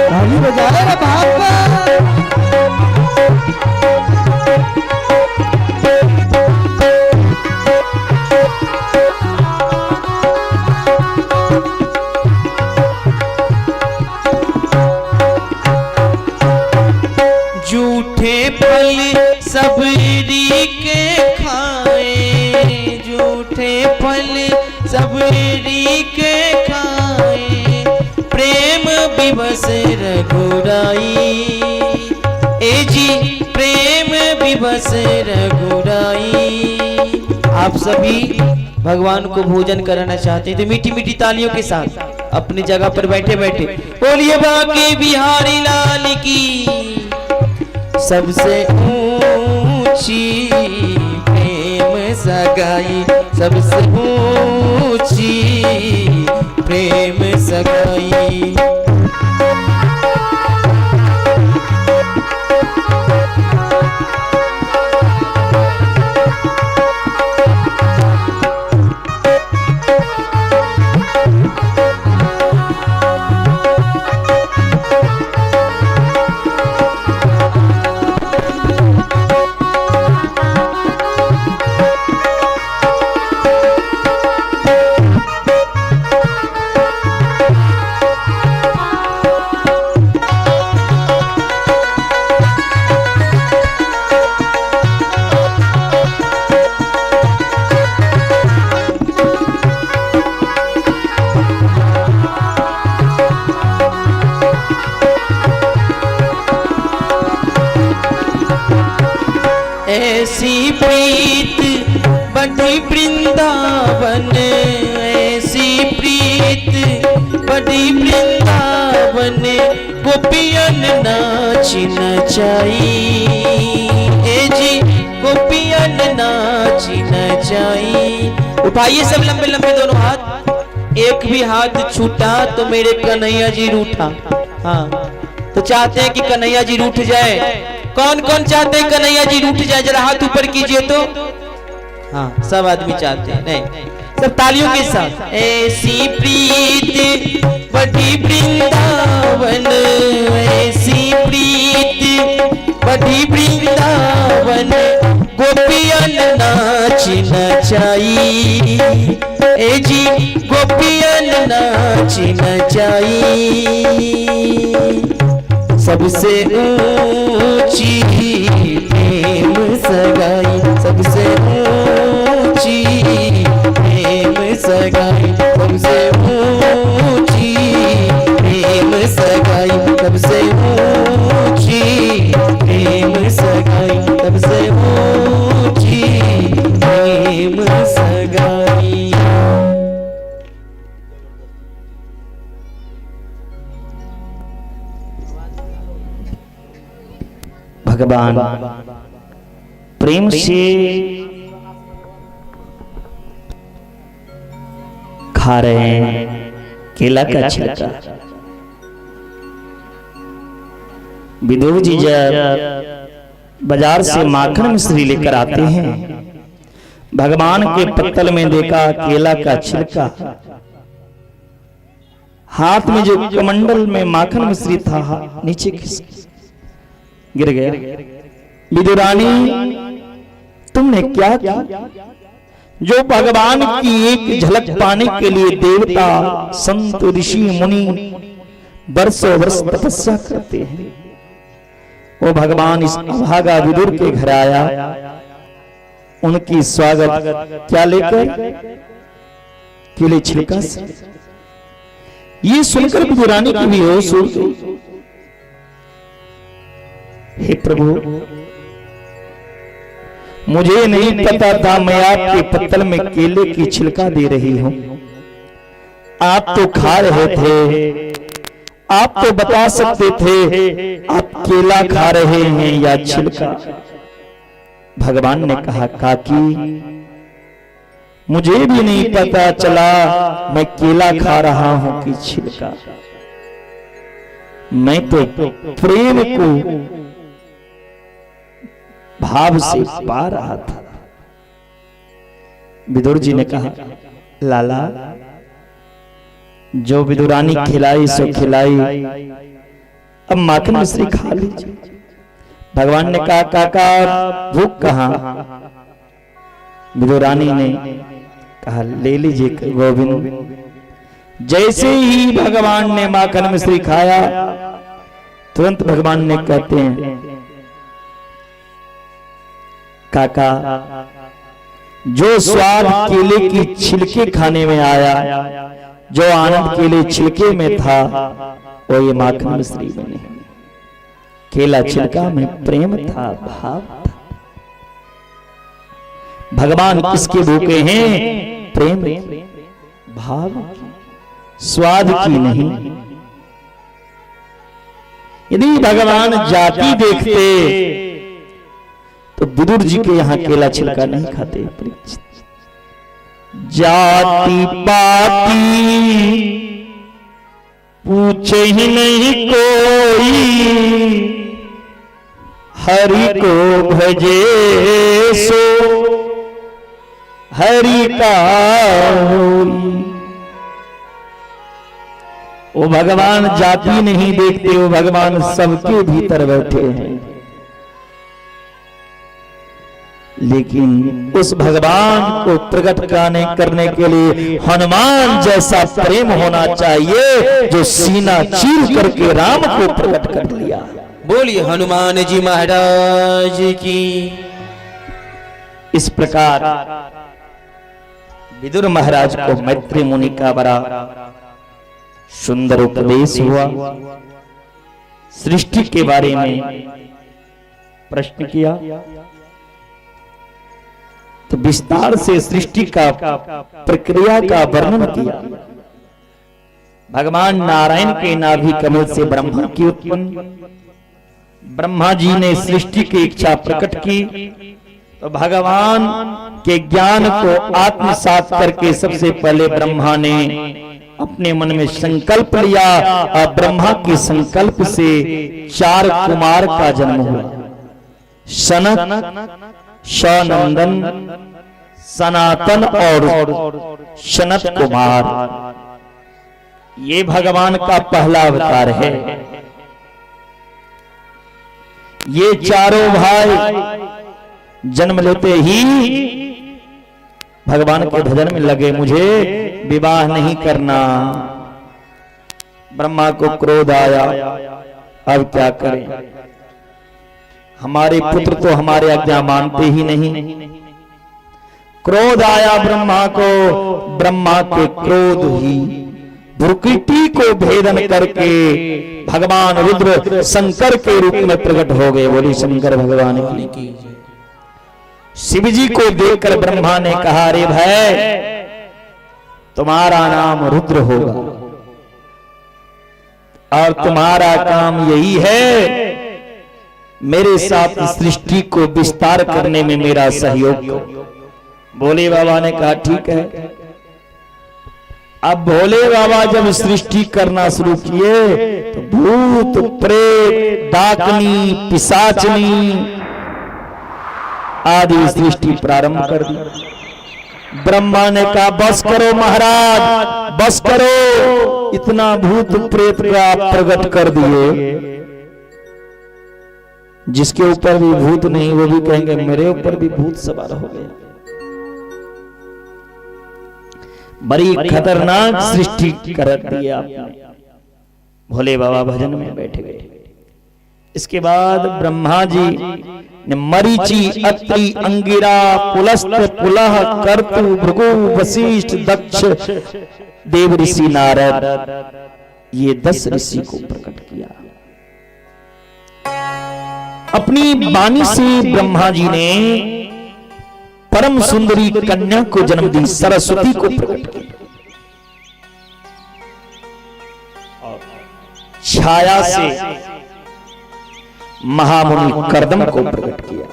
ताली बजाए रे बाबा। झूठे फल सबरी के खाए, झूठे फल सबरी के खाए, प्रेम विवश रघुराई। ए जी प्रेम विवश रघुराई। आप सभी भगवान को भोजन कराना चाहते हैं तो मीठी मीठी तालियों के साथ अपनी जगह पर बैठे बैठे बोलिए बांके बिहारी लाल की। सबसे ऊंची प्रेम सगाई सबसे ऊंची प्रेम सगाई। ऐसी प्रीत बड़ी वृंदावन, ऐसी प्रीत बड़ी वृंदावन, गोपियन नाच नचाई। ए जी गोपियन नाच नचाई। उठाइए सब लंबे लंबे दोनों हाथ। एक भी हाथ छूटा तो मेरे कन्हैया जी रूठा। हाँ, तो चाहते हैं कि कन्हैया जी रूठ जाए। कौन कौन चाहते हैं कन्हैया जी रूठ जाए? जरा हाथ ऊपर कीजिए तो। हाँ, सब आदमी चाहते हैं। नहीं, सब तालियों के साथ। ऐसी प्रीत बड़ी वृंदावन, ऐसी प्रीत बड़ी वृंदावन, गोपियन नाच नचाई। ए जी गोपियन नाच नचाई। सबसे ऊंची प्रेम सगाई, सबसे ऊंची प्रेम सगाई, सबसे ऊंची प्रेम सगाई, सबसे ऊंची प्रेम सगाई, सबसे ऊंची प्रेम सगाई। भगवान प्रेम से खा रहे हैं केला का छिलका। विदुर जी जब बाजार से माखन मिश्री लेकर आते हैं, भगवान के पत्तल में देखा केला का छिलका, हाथ में जो कमंडल में माखन मिश्री था नीचे गिर गया। विदुरानी तुमने क्या किया? जो भगवान की एक झलक पाने के लिए देवता संत ऋषि मुनि वर्षों वर्ष तपस्या करते हैं, वो भगवान इस अभागा विदुर के घर आया। उनकी स्वागत क्या लेकर? केले छिलका से। ये सुनकर विदुरानी की भी होश उड़ गई। हे प्रभु, मुझे नहीं पता था मैं आपके पत्तल में केले की छिलका दे रही हूं। आप तो खा रहे थे, आप तो बता सकते थे आप केला खा रहे हैं या छिलका। भगवान ने कहा, काकी मुझे भी नहीं पता चला मैं केला खा रहा हूं कि छिलका। मैं तो प्रेम को भाव से पा रहा था। विदुर जी ने कहा, लाला जो विदुरानी खिलाई सो खिलाई, अब माखन मिश्री खा लीजिए। भगवान ने कहा, काका भूख कहां? विदुरानी ने कहा, ले लीजिए गोविंद। जैसे ही भगवान ने माखन मिश्री खाया, तुरंत भगवान ने कहते हैं, काका जो स्वाद केले की छिलके खाने में आया, जो आनंद केले छिलके में था, वो ये माखन मिश्री में नहीं। केला छिलका में प्रेम था, भाव था। भगवान किसके भूखे हैं? प्रेम, भाव, स्वाद की नहीं। यदि भगवान जाति देखते तो विदुर जी के यहाँ केला छिलका नहीं खाते परीक्षित। जाति पाति पूछे ही नहीं कोई, हरि को भजे सो हरि का होई। वो भगवान जाति नहीं देखते, वो भगवान सबके भीतर बैठे हैं। लेकिन उस भगवान को प्रकट करने के लिए हनुमान जैसा प्रेम होना चाहिए, जो सीना चीर करके राम को प्रकट कर लिया। बोलिए हनुमान जी महाराज की। इस प्रकार विदुर महाराज को मैत्री मुनि का बड़ा सुंदर उपदेश हुआ। सृष्टि के बारे में प्रश्न किया तो विस्तार से सृष्टि का प्रक्रिया का वर्णन किया। भगवान नारायण के नाभि कमल से ब्रह्मा की उत्पन्न, ब्रह्मा जी ने सृष्टि की इच्छा प्रकट की तो भगवान के ज्ञान को आत्मसात करके सबसे पहले ब्रह्मा ने अपने मन में संकल्प लिया और ब्रह्मा के संकल्प से 4 कुमार का जन्म हुआ। सनक, सनंदन, सनातन और सनत कुमार। ये भगवान का पहला अवतार है। ये चारों भाई जन्म लेते ही भगवान के भजन में लगे, मुझे विवाह नहीं करना। ब्रह्मा को क्रोध आया, अब क्या करें, हमारे पुत्र तो हमारे आज्ञा मानते ही नहीं। क्रोध आया ब्रह्मा को, ब्रह्मा के क्रोध ही भ्रुकुटी को भेदन करके भगवान रुद्र शंकर के रूप में प्रकट हो गए। बोली शंकर भगवान की। शिव जी को देखकर ब्रह्मा ने कहा, रे भाई तुम्हारा नाम रुद्र होगा और तुम्हारा काम यही है मेरे साथ सृष्टि को विस्तार करने में मेरा सहयोग करो। भोले बाबा ने कहा ठीक है। अब भोले बाबा जब सृष्टि करना शुरू किए तो भूत, प्रेत, डाकनी, पिशाचनी आदि सृष्टि प्रारंभ कर दी। ब्रह्मा ने कहा बस करो महाराज, बस करो, इतना भूत प्रेत का आप प्रकट कर दिए, जिसके ऊपर भी भूत नहीं वो भी कहेंगे मेरे ऊपर भी भूत सवार हो गया। बड़ी खतरनाक सृष्टि कर दी आपने। भोले बाबा भजन में बैठ गए। इसके बाद ब्रह्मा जी ने मरीचि, अत्रि, अंगिरा, पुलस्त, पुलह, कर्तु, भृगु, वशिष्ठ, दक्ष, देव ऋषि, नारद, ये 10 ऋषि को प्रकट किया। अपनी वाणी से ब्रह्मा जी ने परम सुंदरी कन्या को जन्म दी, सरस्वती को प्रकट किया। छाया से महामुनि कर्दम को प्रकट किया।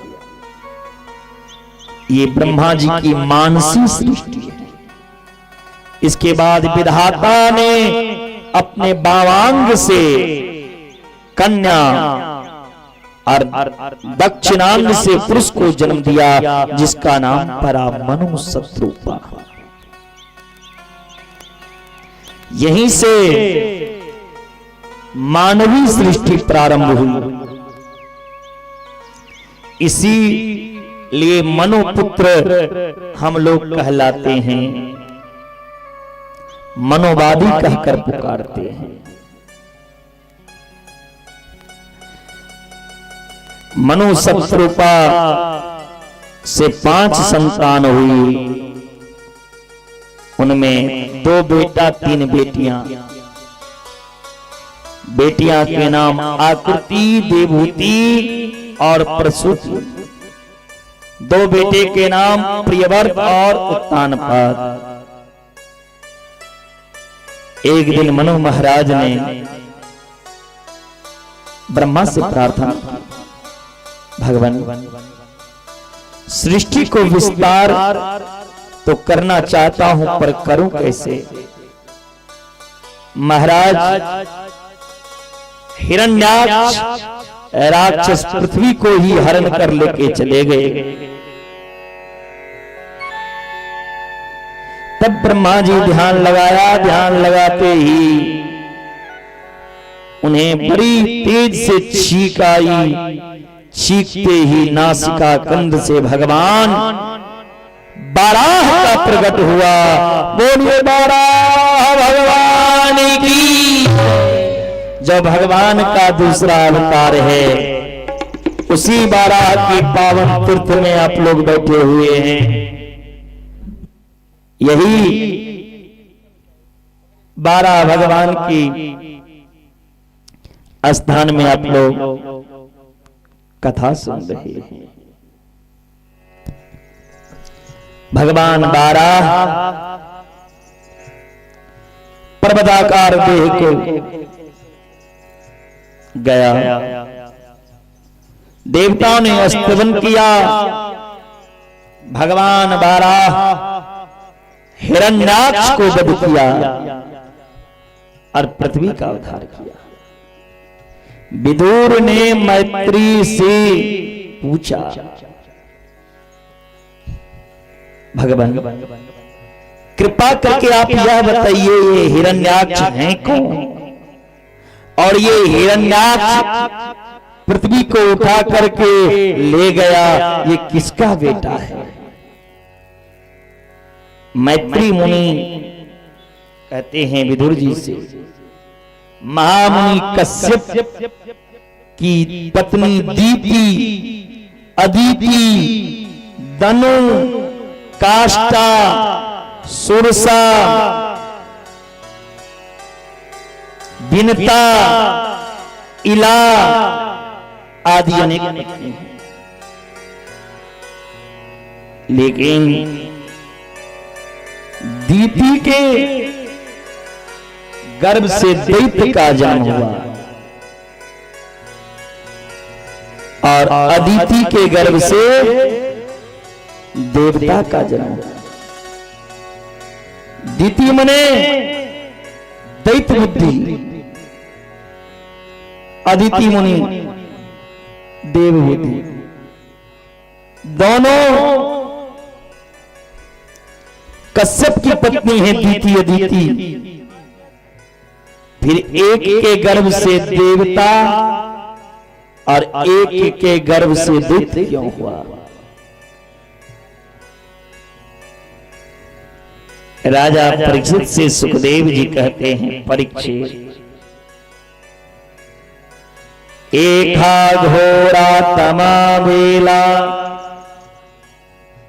ये ब्रह्मा जी की मानसी सृष्टि है। इसके बाद विधाता ने अपने बावांग से कन्या और दक्षिणांग से पुरुष को जन्म दिया, जिसका नाम परामनु शत्रुपा। यहीं से मानवीय सृष्टि प्रारंभ हुई। इसी लिए मनोपुत्र हम लोग कहलाते हैं, मनोवादी कहकर पुकारते हैं। मनु शत्रुपा से 5 संतान हुई, उनमें 2 बेटा 3 बेटियां। बेटियां के नाम आकृति, देवहूति और प्रसूति। 2 बेटे के नाम प्रियव्रत और उत्तानपाद। एक दिन मनु महाराज ने ब्रह्मा से प्रार्थना की, भगवान सृष्टि को विस्तार तो करना चाहता हूं, पर करूं कैसे। महाराज हिरण्याक्ष राक्षस पृथ्वी को ही हरण कर लेके चले गए। तब ब्रह्मा जी ध्यान लगाया, ध्यान लगाते ही उन्हें बड़ी तेज से छींक आई। छींकते ही नासिका कंद से भगवान बाराह का प्रकट हुआ। बोलिए बाराह भगवान की। जो भगवान का दूसरा अवतार है, उसी बाराह की पावन तीर्थ में आप लोग बैठे हुए हैं। यही बाराह भगवान की स्थान में आप लोग कथा सुन रहे हैं। भगवान बाराह पर्वताकार देह को गया। देवताओं ने स्तवन किया। भगवान बाराह हिरण्याक्ष को वध किया और पृथ्वी का उद्धार किया। विदुर ने मैत्री से पूछा, भगवान कृपा करके आप यह बताइए, ये हिरण्याक्ष हैं कौन? और ये हिरण्याक्ष पृथ्वी को उठा करके ले गया, ये किसका बेटा है? मैत्री मुनि कहते हैं विदुर जी से, महामुनि कश्यप की पत्नी दीति, अदिति, दनु, काष्टा, सुरसा, विनता, इला आदि अनेक पत्नी हैं। लेकिन दीति के गर्भ से दैत्य का जन्म हुआ और अदिति के गर्भ से देवता का जन्म हुआ। दीति मने दैत्य बुद्धि, अदिति मुनि देव बुद्धि। दोनों कश्यप की पत्नी है दीति अदिति। फिर एक के गर्भ से देवता और एक के गर्भ से दैत्य क्यों हुआ? राजा परीक्षित से सुखदेव जी कहते हैं, परीक्षित एका घोरा तमा वेला,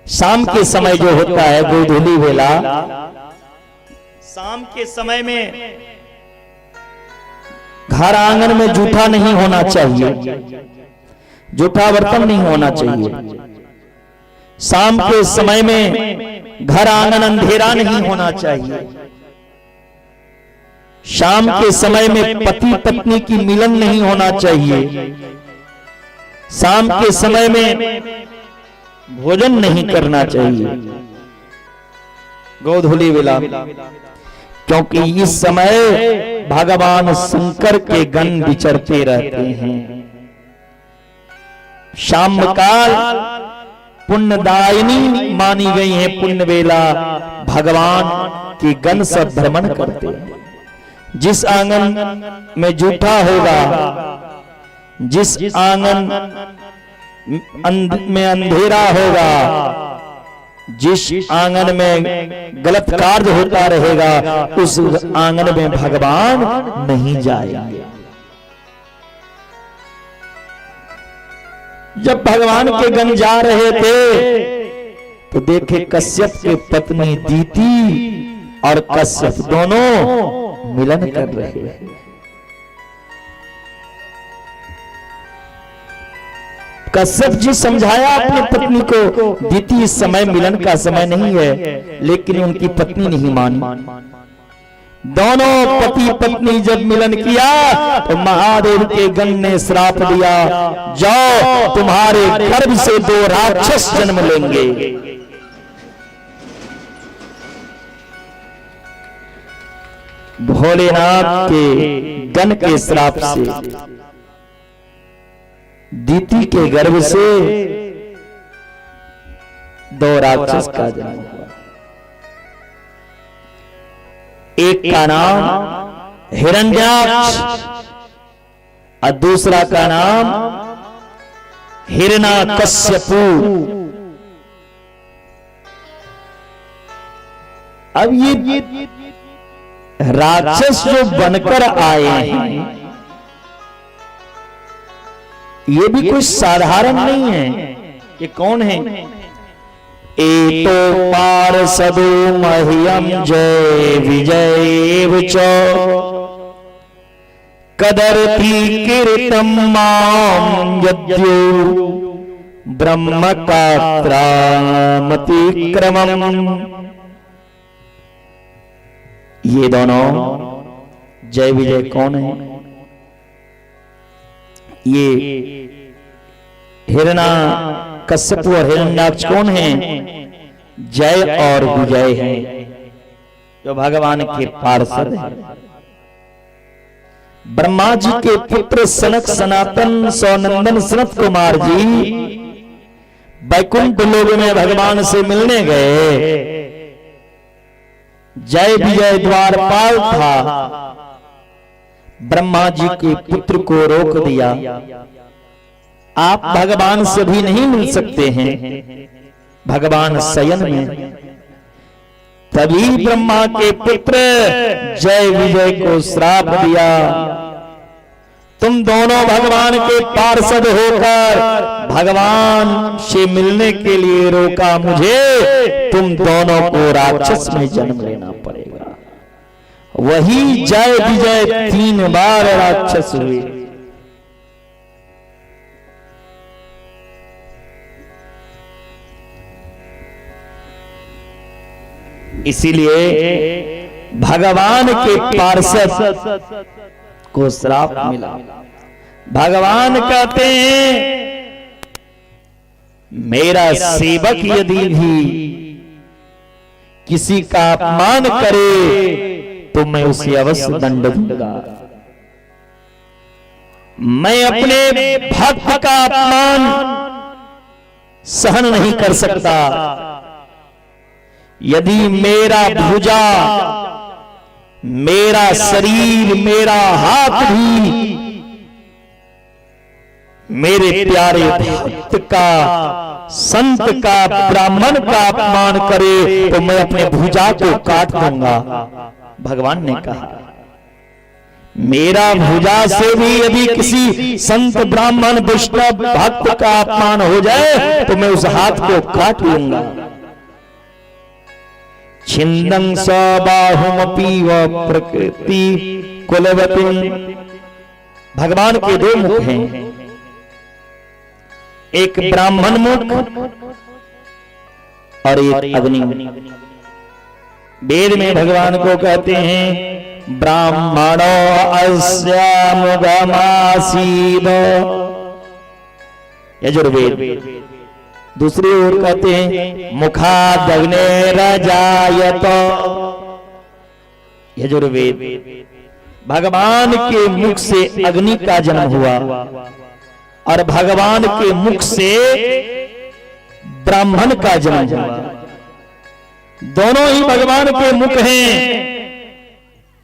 शाम के समय जो होता है गोधूली वेला, शाम के समय में घर आंगन में जूठा नहीं होना चाहिए, जूठा बर्तन नहीं होना चाहिए। शाम के समय में घर आंगन अंधेरा नहीं होना चाहिए। शाम के समय में पति पत्नी की मिलन नहीं होना चाहिए। शाम के समय में भोजन नहीं करना चाहिए गोधूली वेला, क्योंकि इस समय भगवान शंकर के गण विचरते रहते हैं। शाम काल पुण्यदायिनी मानी गई है। पुण्य वेला भगवान के गण सब भ्रमण करते हैं। जिस आंगन में जूठा होगा, जिस आंगन में अंधेरा होगा, जिस आंगन में गलत कार्य होता रहेगा, उस आंगन में भगवान नहीं जाएंगे। जब भगवान के गण जा रहे थे तो देखे कश्यप के पत्नी दीति और कश्यप दोनों मिलन कर रहे हैं। कश्यप जी समझाया अपनी पत्नी को, दीति इस समय मिलन का समय नहीं है, लेकिन उनकी पत्नी नहीं मानी। दोनों पति पत्नी जब मिलन किया तो महादेव के गण ने श्राप दिया, जाओ तुम्हारे गर्भ से 2 राक्षस जन्म लेंगे। भोलेनाथ के गण के श्राप से दीति के गर्भ से 2 राक्षस का जन्म हुआ। एक का नाम हिरण्याक्ष और दूसरा का नाम हिरण्याकश्यपु। अब ये राक्षस जो बनकर आए हैं ये भी कुछ साधारण नहीं है। ये कौन है? एतो पार्षदो मह्यम जय विजय च कदर्ति कीर्तम मां यद्यो ब्रह्म कात्रामतिक्रमम्। ये दोनों जय विजय कौन है? ये हिरण्याकश्यप और हिरण्याक्ष कौन है? जय और विजय हैं, जो भगवान के पार्षद हैं। ब्रह्मा जी के पुत्र सनक सनातन सौनंदन सनत कुमार जी वैकुंठ लोक में भगवान से मिलने गए। जय विजय द्वारपाल था, ब्रह्मा जी के पुत्र को रोक दिया। आप भगवान से भी नहीं मिल सकते हैं, भगवान शयन में। तभी ब्रह्मा के पुत्र जय विजय को श्राप दिया, तुम दोनों भगवान के पार्षद होकर भगवान से मिलने के लिए रोका मुझे, तुम दोनों को राक्षस में जन्म लेना पड़ेगा। वही जय विजय 3 बार राक्षस हुए। इसीलिए भगवान के पार्षद को श्राप मिला। भगवान कहते हैं मेरा सेवक यदि भी किसी का अपमान करे तो मैं उसे अवश्य दंड दूंगा। मैं अपने भक्त का अपमान सहन नहीं कर सकता। यदि मेरा भुजा, मेरा शरीर, मेरा हाथ भी मेरे प्यारे भक्त का, संत का, ब्राह्मण का अपमान करे तो मैं अपने भुजा को काट दूंगा। भगवान ने कहा मेरा भुजा से भी यदि किसी संत ब्राह्मण वैष्णव भक्त का अपमान हो जाए तो मैं उस हाथ को काट लूंगा। छिंदं सबाहुमपि व प्रकृति कुलवती। भगवान के 2 मुख हैं, एक ब्राह्मण मुख और एक अग्नि। वेद में भगवान को कहते हैं ब्राह्मणो अस्यामुगमासीद, यजुर्वेद। दूसरी ओर कहते हैं मुखादग्निरजायत, यजुर्वेद। भगवान के मुख से अग्नि का जन्म हुआ और भगवान के मुख से ब्राह्मण का जन्म हुआ। दोनों ही भगवान के मुख हैं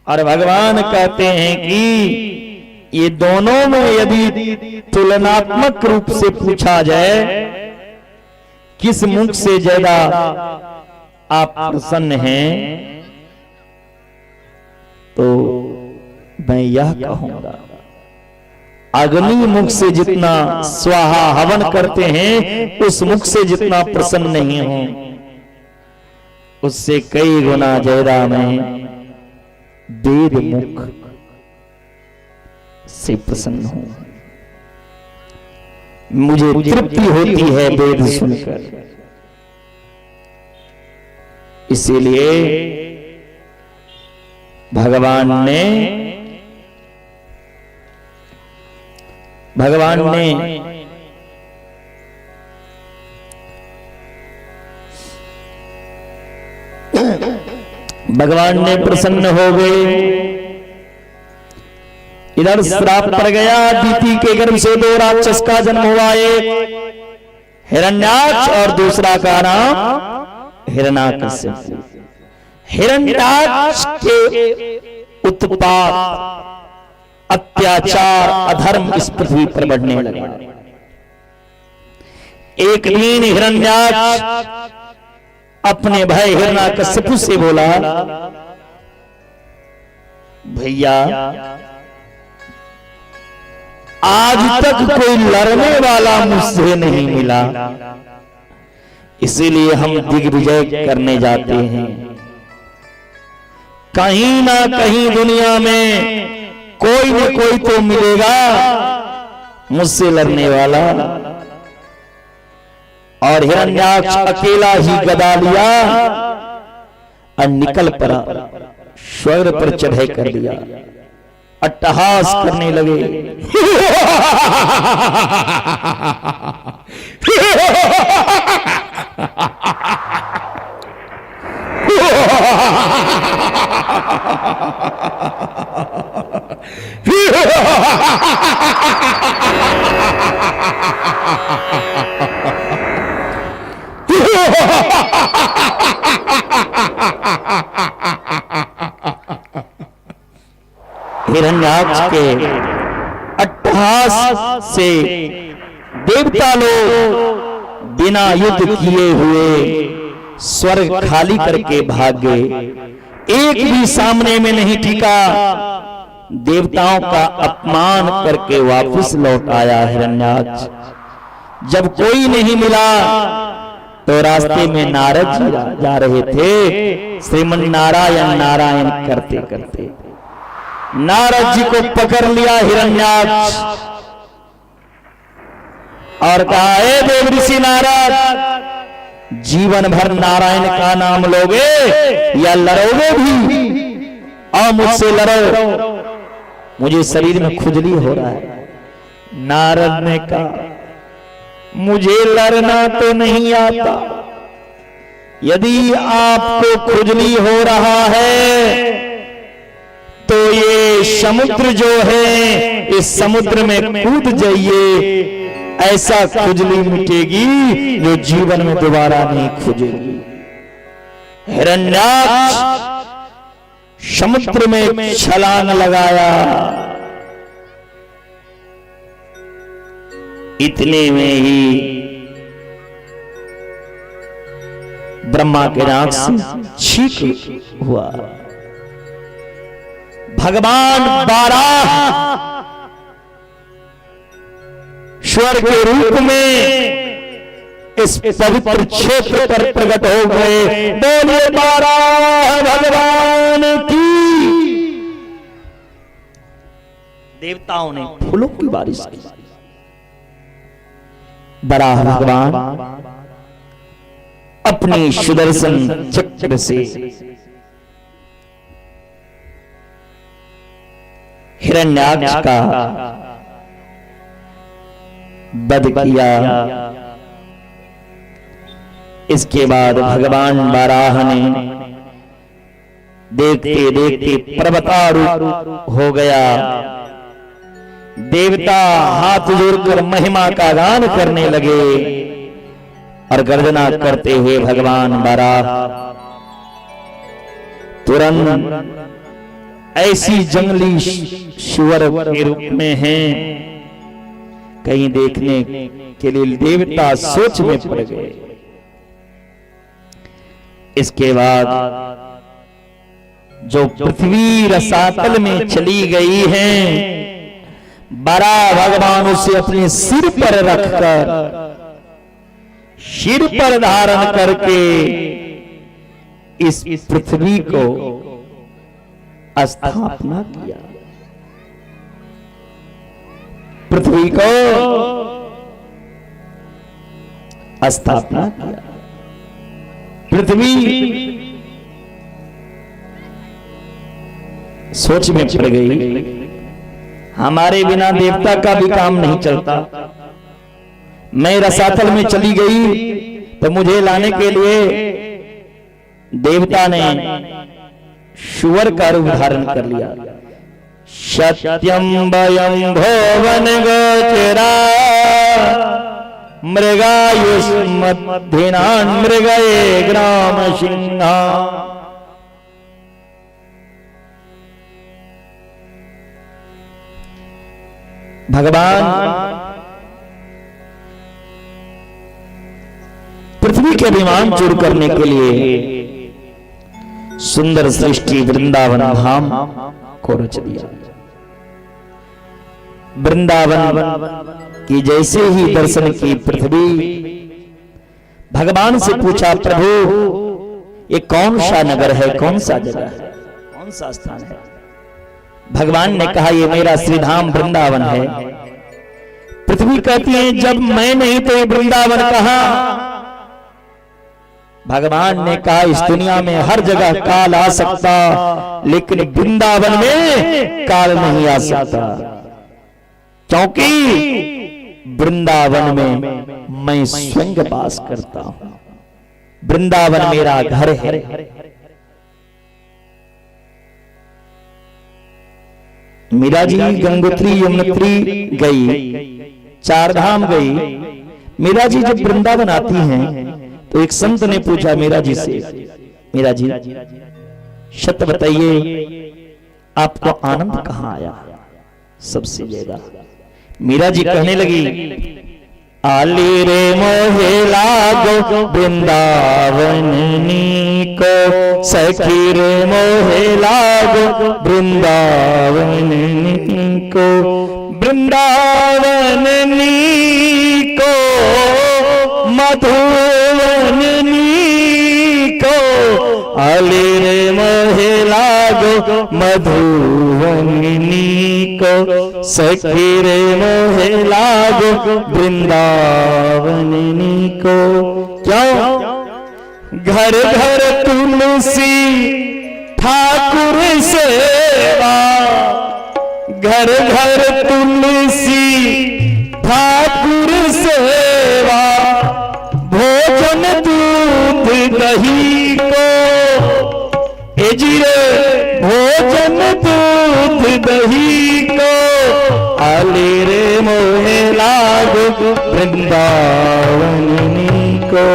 और भगवान कहते हैं कि ये दोनों में यदि तुलनात्मक रूप से पूछा जाए किस मुख से ज्यादा आप प्रसन्न हैं, तो मैं यह कहूंगा अग्नि मुख से जितना स्वाहा हवन करते हैं उस मुख से जितना प्रसन्न नहीं हूं, उससे कई गुना ज्यादा मैं वेद मुख से प्रसन्न हूं। मुझे तृप्ति होती है वेद सुनकर। इसीलिए भगवान ने प्रसन्न हो गए। इधर श्राप पड़ गया, दीति के गर्भ से 2 राक्षस का जन्म हुआ, एक हिरण्याक्ष और दूसरा का नाम हिरण्याकश्यप। हिरण्याक्ष के उत्पात, अत्याचार, अधर्म इस पृथ्वी पर बढ़ने लगा। एक दिन हिरण्याक्ष अपने भाई हिरण्याकश्यप से बोला, भैया आज तक कोई लड़ने वाला मुझसे नहीं मिला, इसीलिए हम दिग्विजय करने जाते हैं। कहीं ना कहीं दुनिया में कोई न कोई तो मिलेगा मुझसे लड़ने वाला। और हिरण्याक्ष अकेला ही गदा लिया और निकल पड़ा, स्वर्ग पर चढ़ाई कर लिया, अट्टहास करने लगे। हिरण्याक्ष के अट्टहास से देवता लोग बिना युद्ध किए हुए स्वर्ग खाली करके भाग गए। एक भी सामने में नहीं टिका, देवताओं का अपमान करके वापस लौट आया हिरण्याक्ष। जब कोई नहीं मिला तो रास्ते में नारद जी जा रहे थे, श्रीमन नारायण नारायण करते करते नारद जी को पकड़ लिया हिरण्याक्ष और कहा, हे देव ऋषि नारद, जीवन भर नारायण का नाम लोगे या लड़ोगे भी? और मुझसे लड़ो, मुझे शरीर में खुजली हो रहा है। नारद ने कहा, मुझे लड़ना तो नहीं आता, यदि आपको खुजली हो रहा है तो ये समुद्र जो है, इस समुद्र में कूद जाइए, ऐसा खुजली मिटेगी जो जीवन में दोबारा नहीं खुजेगी। हिरण्याक्ष समुद्र में छलांग लगाया, इतने में ही ब्रह्मा के नाक से छींक हुआ। भगवान बाराह स्वर्ग के रूप में इस पवित्र क्षेत्र पर प्रकट हो गए। बोलिए बाराह भगवान की। देवताओं ने फूलों की बारिश की। बाराह भगवान अपनी सुदर्शन चक्र से हिरण्याक्ष का वध किया। इसके बाद भगवान बाराह ने देखते देखते पर्वतारूप हो गया। देवता हाथ जोड़कर महिमा का गान करने लगे और गर्जना करते हुए भगवान बाराह तुरंत ऐसी जंगली सुअर के रूप में हैं, कहीं देखने के लिए देवता सोच में पड़ गए। इसके बाद जो पृथ्वी रसातल में चली गई है, बाराह भगवान उसे अपने सिर पर रखकर, सिर पर धारण करके इस पृथ्वी को स्थापना किया। पृथ्वी को स्थापना किया। पृथ्वी सोच में पड़ गई, हमारे बिना देवता का भी काम नहीं चलता। मैं रसातल में चली गई तो मुझे लाने के लिए देवता ने शुवर का रूप धारण कर लिया। सत्यम वयं भुवन गोचरा मृगायुष्मद्धिनान् मृगये ग्राम सिंहा। भगवान पृथ्वी के अभिमान चूर करने के लिए सुंदर सृष्टि वृंदावन धाम को रच दिया। वृंदावन की जैसे ही दर्शन की पृथ्वी, भगवान से पूछा, प्रभु ये कौन सा नगर है, कौन सा जगह है, कौन सा स्थान है? भगवान ने कहा ये मेरा श्रीधाम वृंदावन है। पृथ्वी कहती है जब मैं नहीं तो ये वृंदावन कहां? भगवान ने कहा इस दुनिया में हर जगह काल आ सकता, लेकिन वृंदावन में काल नहीं आ सकता, क्योंकि वृंदावन में मैं स्वयं वास करता हूं। वृंदावन मेरा घर है। मीरा जी गंगोत्री यमुनोत्री गई, चार धाम गई। मीरा जी जब वृंदावन आती हैं तो एक संत ने पूछा मीरा जी से, मीरा जी सत्य बताइए आपको आनंद कहां आया सबसे ज्यादा? मीरा जी कहने लगी, आली रे मोहे लागो वृंदावन को, सखी रे मोहे लागो वृंदावन को, वृंदावन को मधुवन को, आली रे मोहे लागो मधुवन को, सखी रे मोहे लागो वृंदावन को। क्यों? घर घर तुलसी ठाकुर सेवा, घर घर तुलसी ठाकुर सेवा, भोजन दूध दही को, ए जी रे भोजन दूध दही को, आले रे मोहे लागो वृंदावन को।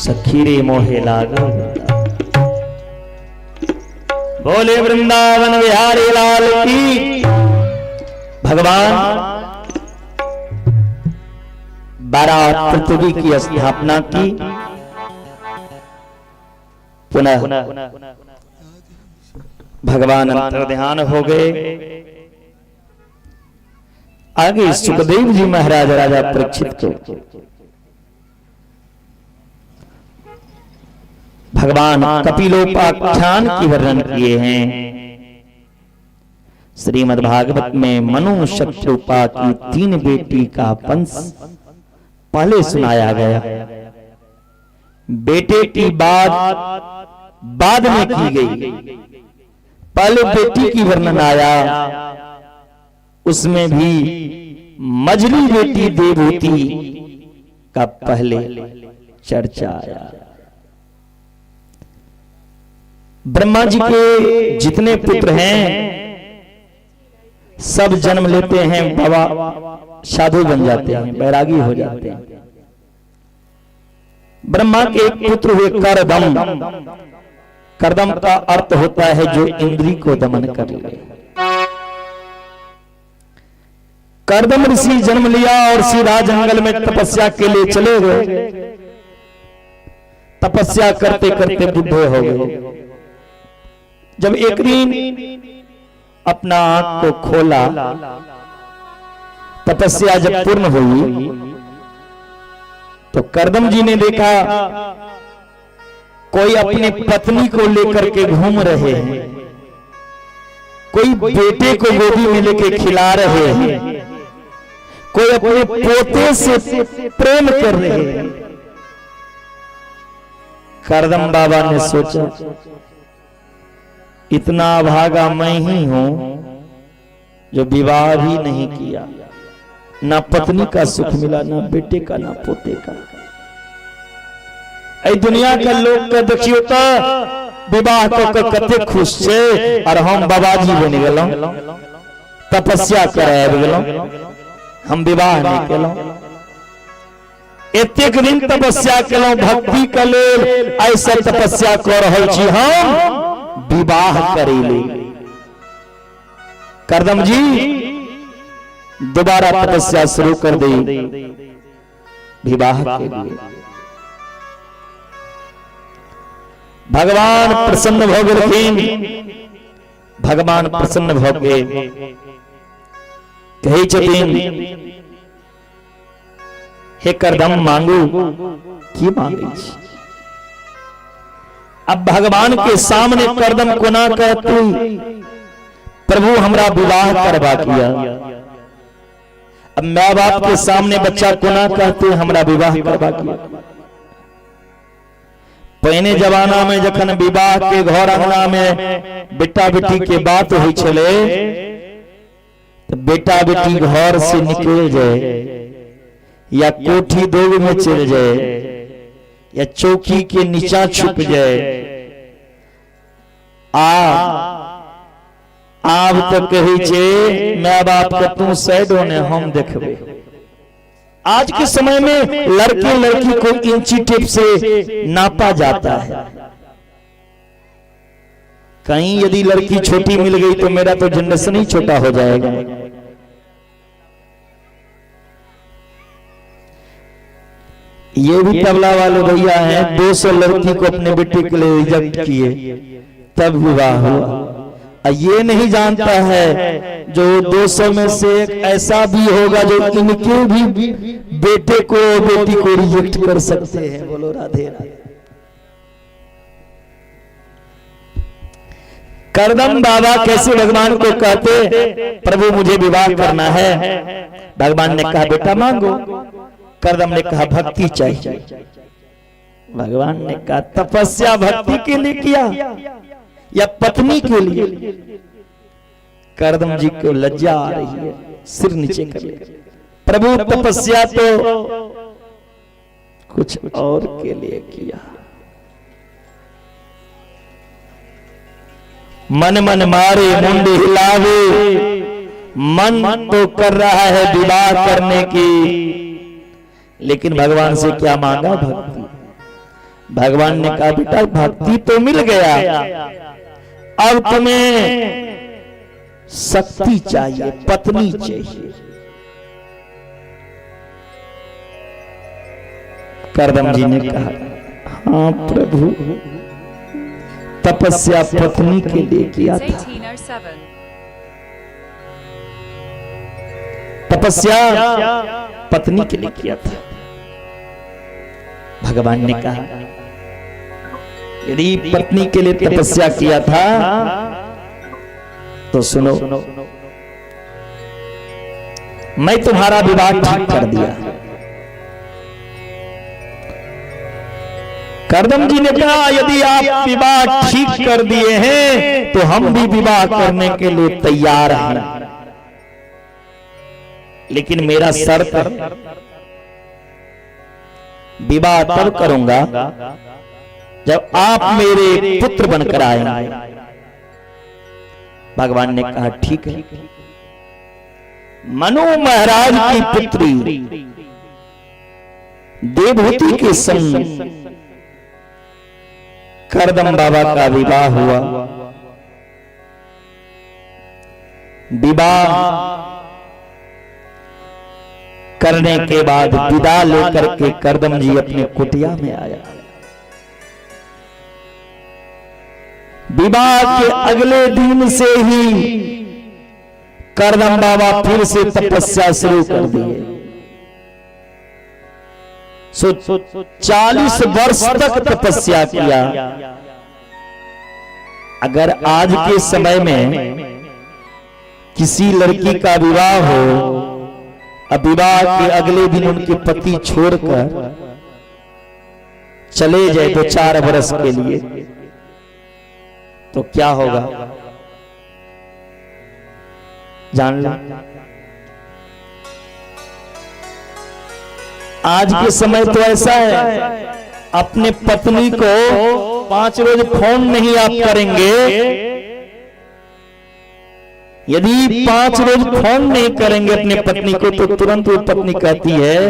सखी रे मोहे लागो, बोले वृंदावन बिहारी लाल की। भगवान 12 पृथ्वी की स्थापना की, पुनः भगवान अंतर्ध्यान हो गए। आगे सुखदेव जी महाराज राजा परीक्षित को भगवान कपिलोपाख्यान की वर्णन किए हैं। श्रीमद् भागवत में मनु शत्रुपा की 3 बेटी का वंश पहले सुनाया गया। बेटे की बात बाद में की गई। पहले बेटी की वर्णन आया, उसमें भी मझली बेटी देवहूति का पहले चर्चा आया। ब्रह्मा जी के जितने पुत्र हैं सब जन्म लेते हैं, बाबा साधु बन जाते हैं, बैरागी हो जाते हैं। ब्रह्मा के एक पुत्र हुए करदम। करदम का अर्थ होता है जो इंद्री को दमन कर ले। करदम ऋषि जन्म लिया और सीधा जंगल में तपस्या के लिए चले गए। तपस्या करते करते बुढ़े हो गए। जब एक दिन अपना आंख को खोला, तपस्या जब पूर्ण हुई तो करदम जी ने देखा कोई अपनी पत्नी को लेकर के घूम रहे हैं, कोई बेटे को गोदी में लेके खिला रहे हैं, कोई अपने पोते से प्रेम कर रहे हैं। करदम बाबा ने सोचा इतना भागा मैं ही हूं जो विवाह भी नहीं किया, ना पत्नी का सुख मिला, ना बेटे का, ना पोते का। ऐ दुनिया का लोग का देखियो तो विवाह को कते खुश छे, और हम बाबाजी बन गेलो, तपस्या कराब गेलो, हम विवाह नहीं केलो। एतेक दिन तपस्या केलो भक्ति के लेल, ऐसा तपस्या कर रहल छी हम विवाह करेले। करदम जी दोबारा तपस्या शुरू कर दी विवाह के लिए। भगवान प्रसन्न भ गेलखिन। भगवान प्रसन्न भ के कहै छथिन हे करदम मांगू, की मांगै छी? अब भगवान के सामने करदम कोना कहती प्रभु हमरा विवाह करवा किया। अब माँ बाप के सामने बच्चा कोना कहते हमरा विवाह करवा किया। पहले जमाना में जखन विवाह के घर अंगना में बेटा बेटी के बात हुई छले, तो बेटा बेटी घर से निकल जाए या कोठी दोग में चल जाए या चौकी के नीचा छुप जाए। आब तो कही छे माँ बाप के तू साइडो ने हम देखबे। आज के समय में लड़के लड़की को इंची टेप से नापा जाता है। कहीं यदि लड़की छोटी मिल गई तो मेरा तो जनरेशन ही छोटा हो जाएगा। ये भी तबला वाले भैया हैं, 200 लड़की को अपने बेटे के लिए रिजेक्ट किए तब विवाह हुआ। ये नहीं जानता है जो 200 में से एक ऐसा भी होगा जो इनके भी बेटे को बेटी को रिजेक्ट कर सकते हैं। बोलो राधे राधे। करदम बाबा कैसे भगवान को कहते प्रभु मुझे विवाह करना है। भगवान ने कहा बेटा मांगो। करदम ने कहा भक्ति चाहिए। भगवान ने कहा तपस्या भक्ति के लिए किया या पत्नी के लिए? करदम जी को लज्जा आ रही है, सिर नीचे कर ले। प्रभु तपस्या तो कुछ और के लिए किया। मन मन मारे मुंड हिलावे, मन तो कर रहा है विवाह करने की, लेकिन भगवान से क्या मांगा? भक्ति। भगवान ने कहा बेटा भक्ति तो मिल गया, अब तुम्हें शक्ति चाहिए, पत्नी चाहिए। करदम जी ने कहा हाँ प्रभु, तपस्या पत्नी के लिए किया था। तपस्या पत्नी के लिए किया था। भगवान ने कहा यदि पत्नी के लिए तपस्या किया था तो सुनो, मैं तुम्हारा विवाह ठीक कर दिया। करदम जी ने कहा यदि आप विवाह ठीक कर दिए हैं तो हम भी विवाह करने के लिए तैयार हैं, लेकिन मेरा शर्त है विवाह तब करूंगा जब आप मेरे पुत्र बनकर आएंगे। भगवान ने कहा ठीक है। मनु महाराज की पुत्री देवहूति के संग करदम बाबा का विवाह हुआ। विवाह करने के बाद विदा लेकर के करदम जी अपने कुटिया में आया। विवाह के अगले दिन से ही करदम बाबा फिर से तपस्या शुरू कर दिए। सो 40 वर्ष तक तपस्या किया। अगर आज के समय में किसी लड़की का विवाह हो, अब विवाह के अगले दिन उनके पति छोड़कर चले जाए 2-4 वर्ष के लिए, तो क्या होगा जान लो। आज के समय तो ऐसा है, अपने पत्नी को 5 रोज फोन नहीं आप करेंगे, यदि 5 रोज फोन नहीं करेंगे अपने पत्नी को, तो तुरंत वो पत्नी कहती है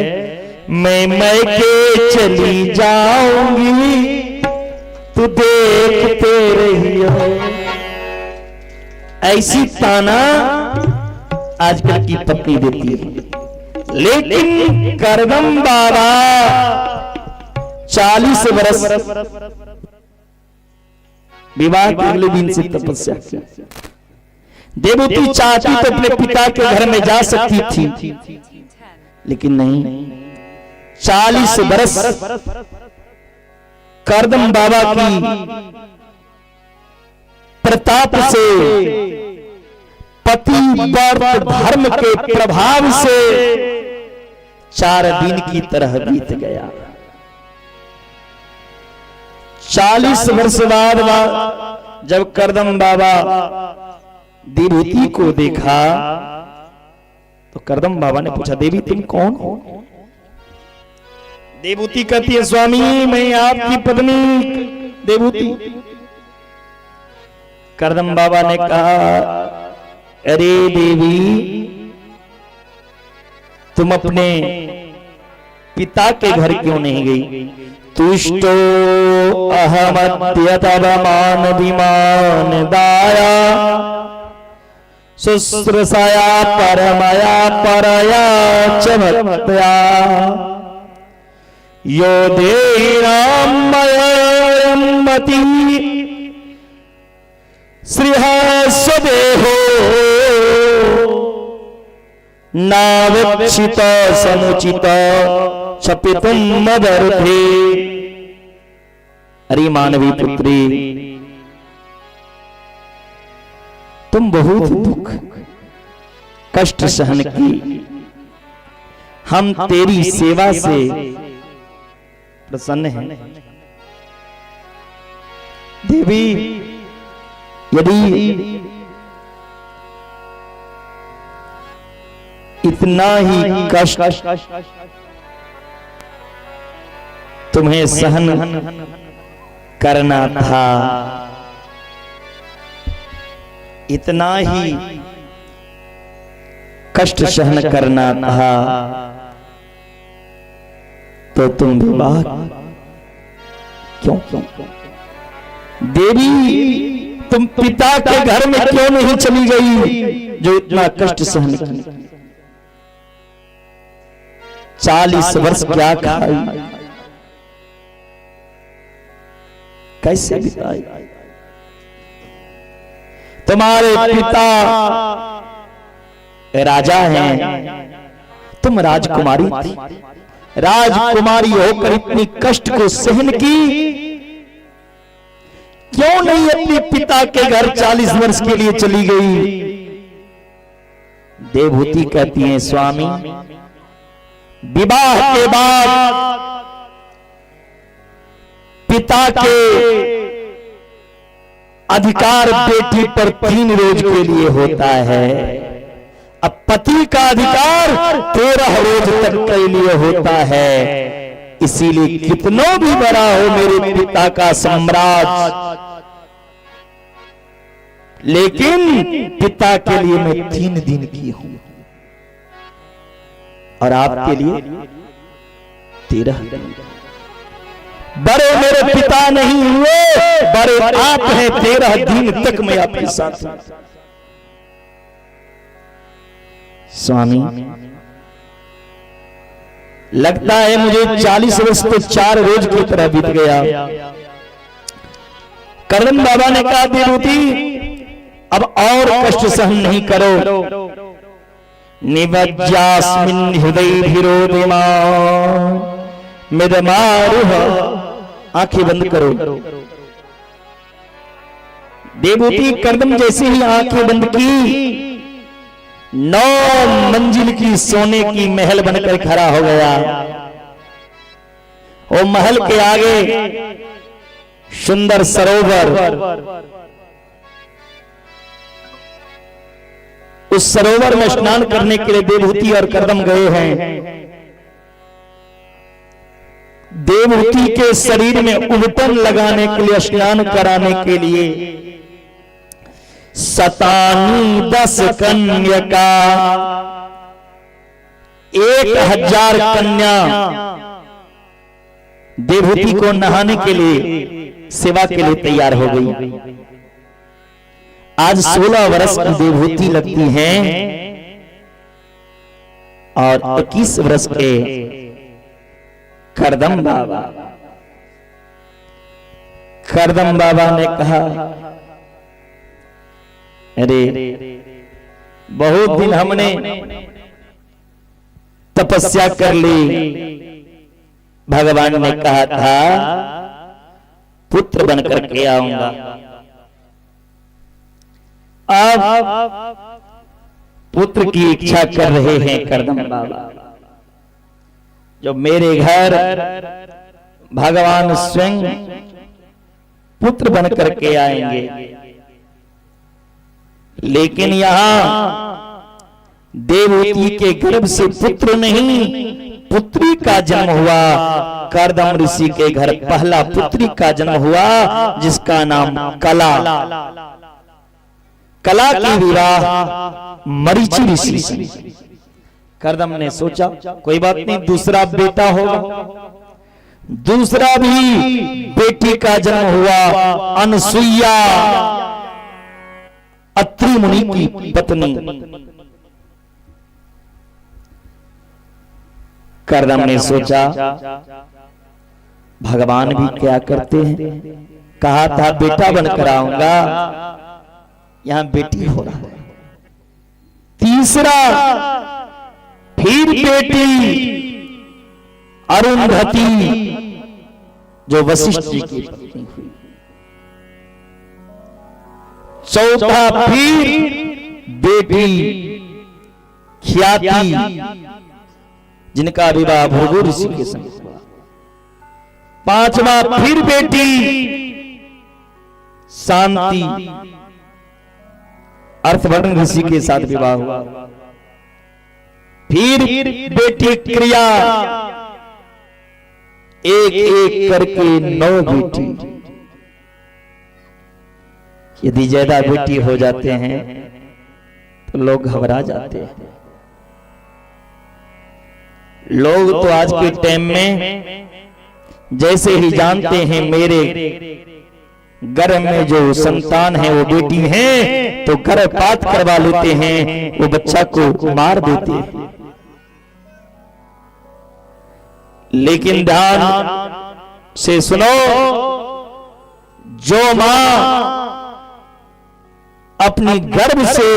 मैं मैके चली जाऊंगी, तू देखते रहियो। ऐसी ताना आजकल की पत्नी देती है। लेकिन करदम बाबा 40 वर्ष विवाह के अगले दिन से तपस्या की। देवती चाहती तो अपने पिता के घर में जा सकती थी, लेकिन नहीं। 40 वर्ष करदम बाबा की प्रताप से, पतिव्रत धर्म के प्रभाव से 4 दिन की तरह बीत गया। 40 वर्ष बाद जब करदम बाबा देवती को देखा, तो करदम बाबा ने पूछा देवी तुम कौन हो? देवती कहती है स्वामी मैं आपकी पत्नी देवती। करदम बाबा ने कहा अरे देवी तुम अपने पिता के घर क्यों नहीं गई? तुष्टो अहमद्यतवमान विमान दाया शुश्रूषया परमया परया च भक्त्या यो देहिनां मयमति श्रीः स्वदेहो नावेक्षित समुचित क्षपितुं मदर्थे। अरे मानवी पुत्री तुम बहुत दुख कष्ट सहन की, हम तेरी सेवा से प्रसन्न हैं। देवी यदि इतना ही कष्ट तुम्हें सहन करना था, इतना ही कष्ट सहन करना था, तो तुम विवाह क्यों? देवी तुम पिता के घर में क्यों नहीं चली गई जो इतना कष्ट सहन की? 40 वर्ष क्या खाई, कैसे बिताई? तुम्हारे पिता राजा हैं, तुम राजकुमारी थी। राजकुमारी होकर इतनी कष्ट को सहन की, क्यों नहीं अपने पिता के घर 40 वर्ष के लिए चली गई? देवहूति कहती हैं स्वामी विवाह के बाद पिता के अधिकार बेटी पर 3 रोज के लिए होता है, अब पति का अधिकार 13 रोज तक के लिए होता है। इसीलिए कितनों भी बड़ा हो मेरे पिता का साम्राज्य, लेकिन पिता के लिए मैं 3 दिन की हूं और आपके लिए 13 दिन। बड़े मेरे पिता नहीं हुए, बड़े आप हैं। 13 दिन तक मैं आपके साथ हूं। स्वामी लगता है मुझे 40 वर्ष तो 4 रोज की तरह बीत गया। करदम बाबा ने कहा देवहूति अब और कष्ट सहन नहीं करो। निवज्यास्मिन् हृदय विरोधिमान् मेरे मारूह, आंखें बंद करो। देवहूति करदम जैसे ही आंखें बंद की, 9 मंजिल की सोने की महल बनकर खड़ा हो गया। वो महल के आगे सुंदर सरोवर, उस सरोवर में स्नान करने के लिए देवहूति और करदम गए हैं। देवहूति के शरीर में उबटन लगाने के लिए, स्नान कराने के लिए 10 कन्या, 1000 कन्या देवहूति को नहाने के लिए, सेवा के लिए तैयार हो गई। आज 16 वर्ष की देवहूति लगती हैं और 21 वर्ष के करदम बाबा। करदम बाबा ने कहा, अरे बहुत दिन हमने तपस्या कर ली, भगवान ने कहा था पुत्र बनकर के आऊंगा। अब पुत्र की इच्छा कर रहे हैं करदम बाबा। जो मेरे घर भगवान स्वयं पुत्र बनकर के आएंगे, लेकिन यहां देवहूति के गर्भ से पुत्र नहीं, पुत्री का जन्म हुआ। करदम ऋषि के घर पहला पुत्री का जन्म हुआ, जिसका नाम कला। कला की विवाह मरीचि ऋषि से। करदम ने सोचा कोई बात नहीं, दूसरा बेटा होगा। दूसरा भी बेटी का जन्म हुआ, अनसुईया, अत्रि मुनि की पत्नी। करदम ने सोचा भगवान भी क्या करते हैं, कहा था बेटा बनकर आऊंगा, यहां बेटी हो रहा है। तीसरा फिर बेटी अरुंधति, जो वशिष्ठ जी की पत्नी हुई। चौथा फिर बेटी ख्याति, जिनका विवाह भृगु ऋषि के संग हुआ। पांचवा फिर बेटी शांति, अर्थवर्धन ऋषि के साथ विवाह हुआ। फिर बेटी क्रिया, एक एक करके 9 बेटी। यदि ज्यादा बेटी हो जाते हैं तो लोग घबरा जाते हैं। लोग तो आज के टाइम में जैसे ही जानते हैं मेरे गर्भ में जो संतान है वो बेटी है, तो गर्भपात करवा लेते हैं, वो बच्चा को मार देते हैं। लेकिन ध्यान से सुनो, जो मां अपनी गर्भ से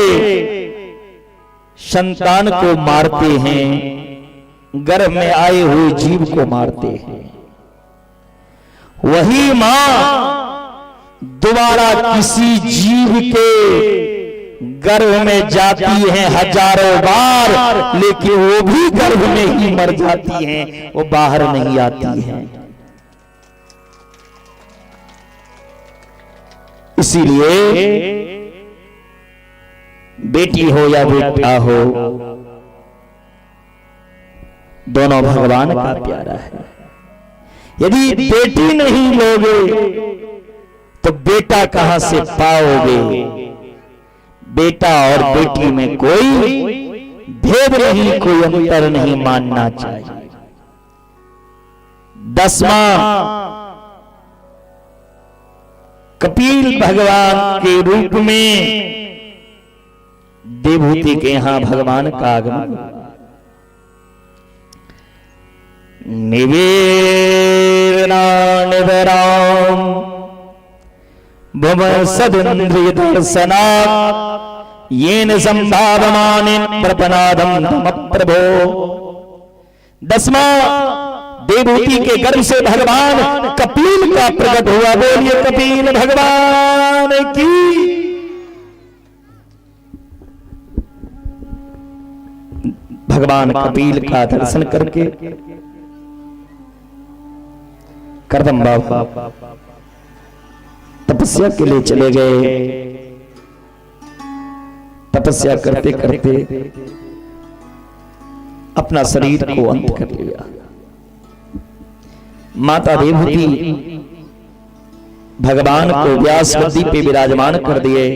संतान को मारते हैं, गर्भ में आए हुए जीव को मारते हैं, वही मां दोबारा किसी जीव के गर्भ में जाती है हजारों बार, लेकिन वो भी गर्भ में ही मर जाती हैं, वो बाहर नहीं आती हैं। इसीलिए बेटी हो या बेटा हो, दोनों भगवान का प्यारा है। यदि बेटी नहीं लोगे तो बेटा कहां से पाओगे। बेटा और बेटी में कोई भेद नहीं, कोई अंतर नहीं मानना चाहिए। 10वां कपिल भगवान के रूप में देवहूति के यहां भगवान का आगमन। निवेदनानिवराम भव सदिन्द्रिय दर्शनात् येन संभावमानेन प्रपनादं तम प्रभो। 10वां देवहूति के गर्भ से भगवान कपिल का प्रकट हुआ। बोलिए कपिल भगवान की। भगवान कपिल का दर्शन करके करदम बाबा तपस्या के लिए चले गए। तपस्या करते करते अपना शरीर को अंत कर लिया। माता देवहूति भगवान को व्यास गद्दी पे विराजमान कर दिए।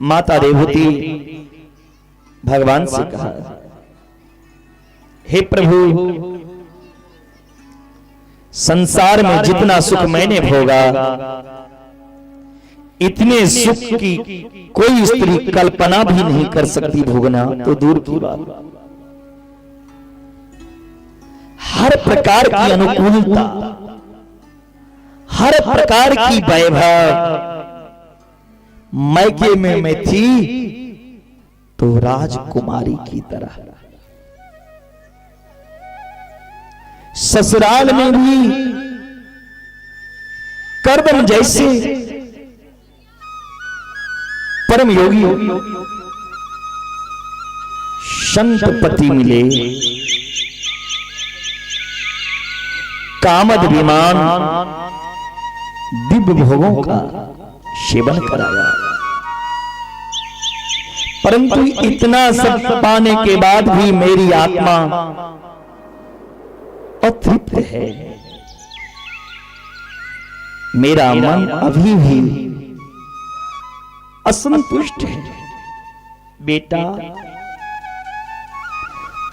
माता देवहूति भगवान से कहा, हे प्रभु, संसार में जितना सुख मैंने भोगा, इतने सुख की कोई स्त्री कल्पना भी नहीं कर सकती भोगना, तो दूर की बात। हर प्रकार की अनुकूलता, हर प्रकार की वैभव मैके में मैं थी तो राजकुमारी की तरह, ससुराल में भी करदम जैसे परम योगी संत पति मिले, कामद विमान दिव्य भोगों का सेवन कराया। परंतु इतना सब पाने के बाद भी मेरी आत्मा अतृप्त है। मेरा मन अभी भी असंतुष्ट है। बेटा,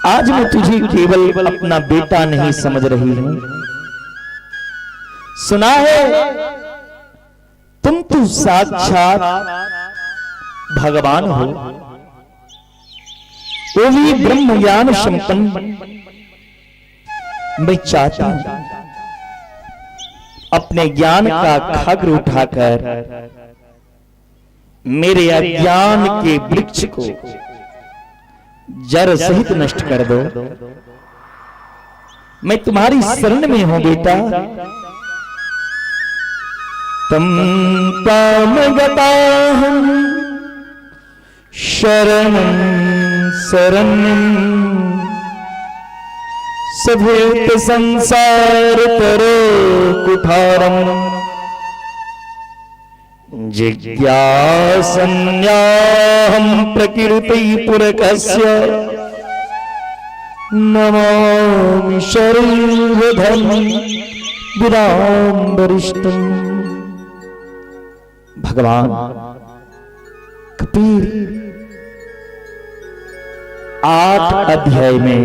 आज मैं तुझे केवल अपना बेटा नहीं समझ रही हूं, सुना है तुम तो साक्षात भगवान हो, वो भी ब्रह्म ज्ञान संपन्न। मैं चाहता हूं अपने ज्ञान का खड्ग उठाकर मेरे अज्ञान के वृक्ष को जड़ सहित नष्ट कर दो। मैं तुम्हारी शरण में हूं बेटा। तम कामगताहं शरणं शरण्यं सभूत संसार तरो कुठारम् जिज्ञासन्याहं प्रकृति पुरकस्य नमामि शरीरधर्म विराम्बरिष्टम्। भगवान कपिल 8 अध्याय में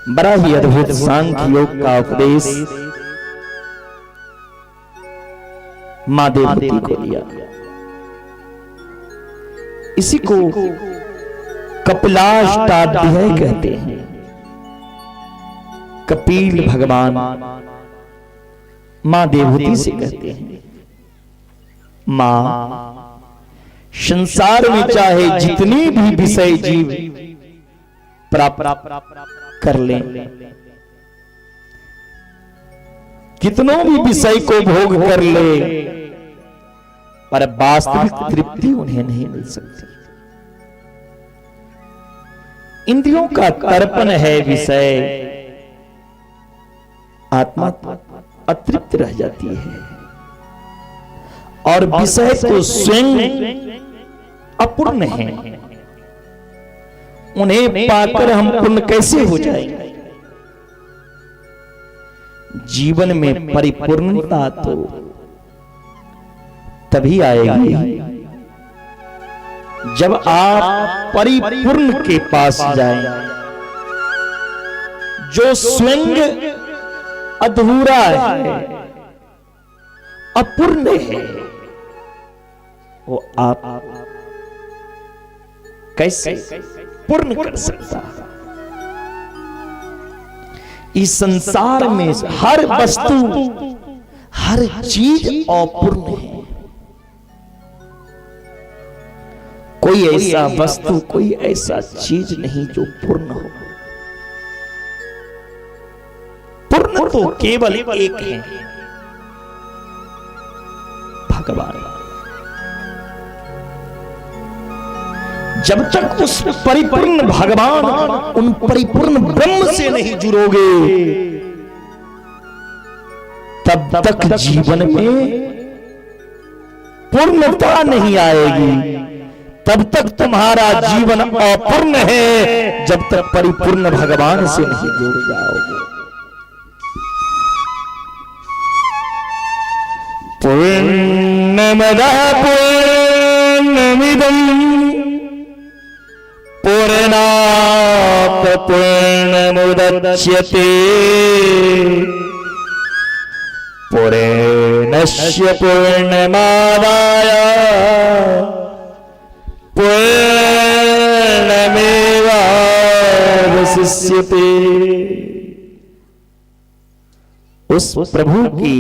बड़ा ही अद्भुत सांख्य योग का उपदेश मां देवहूति को दिया। इसी को कपिलाष्टाध्याय कहते हैं। कपिल भगवान मां देवहूति से कहते हैं, मां, संसार में चाहे जितने भी विषय जीव प्राप्त कर लें, कितनों भी विषय को भोग कर ले, पर वास्तविक तृप्ति उन्हें नहीं मिल सकती। इंद्रियों का तर्पण है विषय, आत्मा अतृप्त रह जाती है। और विषय तो स्वयं अपूर्ण है, उन्हें पाकर हम पूर्ण कैसे हो जाएंगे? जीवन में परिपूर्णता तो तभी आएगी जब आप परिपूर्ण के पास जाएं। जो स्वयं अधूरा है, अपूर्ण है, वो आप कैसे पूर्ण कर सकता? इस संसार में हर वस्तु, हर चीज अपूर्ण है। कोई ऐसा वस्तु, कोई ऐसा चीज नहीं जो पूर्ण हो। तो केवल एक है, भगवान। जब तक उस परिपूर्ण भगवान, उन परिपूर्ण ब्रह्म से नहीं जुड़ोगे, तब तक जीवन में पूर्णता नहीं आएगी। तब तक तुम्हारा जीवन अपूर्ण है, जब तक परिपूर्ण भगवान से नहीं जुड़ जाओगे। पूर्णमदः पूर्णमिदं पूर्णात् पूर्णमुदच्यते पूर्णस्य पूर्णमादाय पूर्णमेवावशिष्यते। उस प्रभु की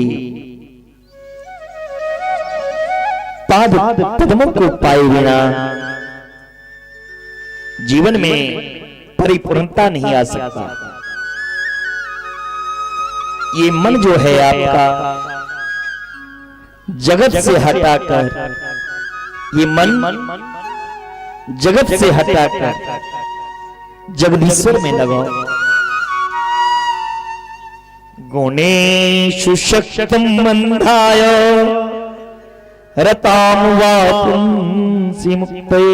पाद पद्मों को पाए बिना जीवन में परिपूर्णता नहीं आ सकता। ये मन जो है आपका, जगत से हटाकर, ये मन जगत से हटाकर जगदीश्वर में लगाओ। गुणेषु शक्तं मंधाय रताम वा पुंसि मुक्ते।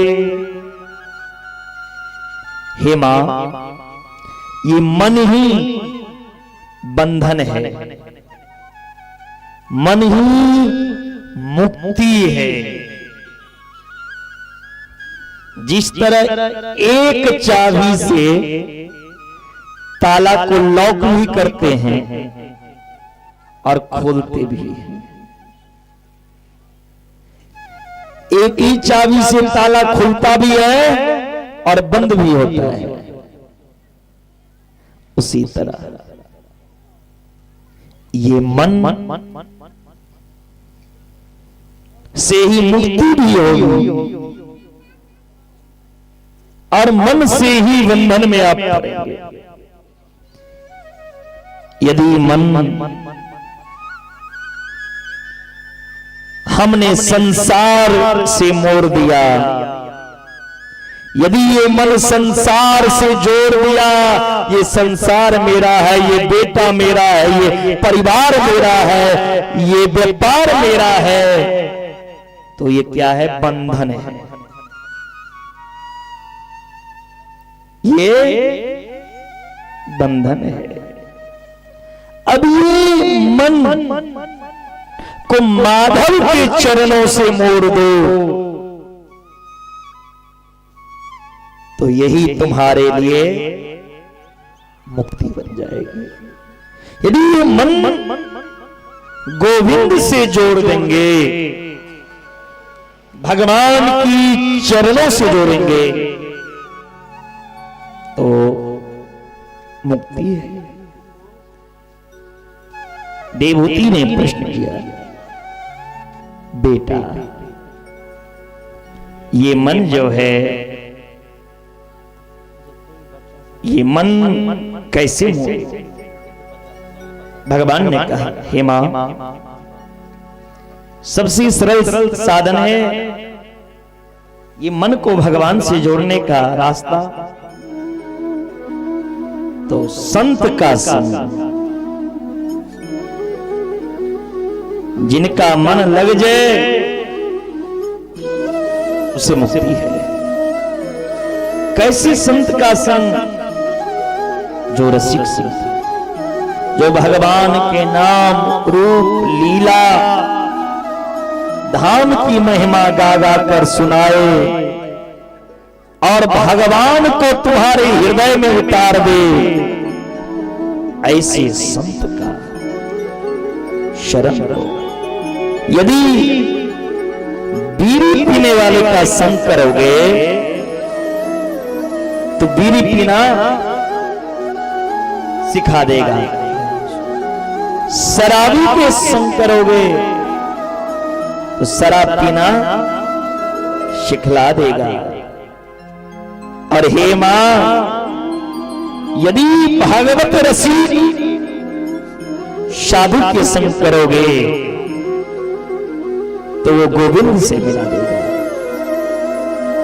हे मां, ये मन ही बंधन है, मन ही मुक्ति है। जिस तरह एक चाबी से ताला को लॉक भी करते हैं और खोलते भी हैं, एक ही चाबी से ताला खुलता भी है और बंद भी होता है, उसी तरह ये मन से ही मुक्ति भी होगी और मन से ही बंधन में आप पड़ेंगे। यदि मन हमने संसार से मोड़ दिया, यदि ये मन संसार से जोड़ दिया, ये संसार मेरा है, ये बेटा मेरा है, ये परिवार मेरा है, ये व्यापार मेरा है, तो ये क्या है? बंधन है। ये बंधन है। अब ये मन को माधव के चरणों से मोड़ दो तो यही तुम्हारे लिए मुक्ति बन जाएगी। यदि ये मन गोविंद से जोड़ देंगे, भगवान की चरणों से जोड़ेंगे, तो मुक्ति है। देवहूति ने प्रश्न किया, बेटा ये मन जो है, ये मन कैसे मोड़े? भगवान ने कहा, हे मां, सबसे सरल साधन है ये मन को भगवान से जोड़ने का रास्ता, तो संत का संग। जिनका मन लग जाए उसे मुक्ति है। कैसे संत का संग? जो रसिक संत, जो भगवान के नाम रूप लीला धाम की महिमा गा गा कर सुनाए और भगवान को तुम्हारे हृदय में उतार दे, ऐसे संत का शरण लो। यदि बीड़ी पीने वाले का संग करोगे तो बीड़ी पीना सिखा देगा, शराबी के संग करोगे तो शराब पीना सिखला देगा। और हे मां, यदि भागवत रसिक साधु के संग करोगे तो वो गोविंद से मिला देगा।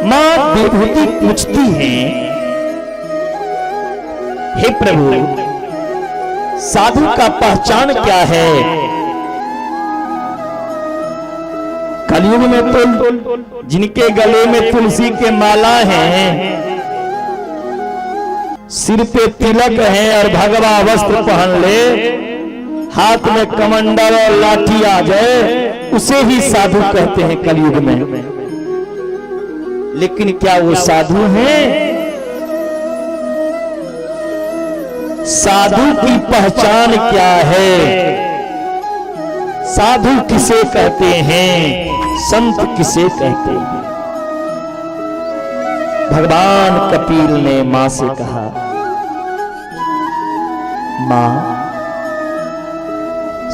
मां विभूति पूछती हैं, हे प्रभु साधु का पहचान क्या है? कलयुग में तो जिनके गले में तुलसी के माला हैं, सिर पे तिलक है और भगवा वस्त्र पहन ले, हाथ में कमंडल और लाठी आ जाए, उसे ही साधु कहते हैं कलयुग में। लेकिन क्या वो साधु हैं? साधु की पहचान क्या है? साधु किसे कहते हैं? संत किसे कहते हैं? भगवान कपिल ने मां से कहा, मां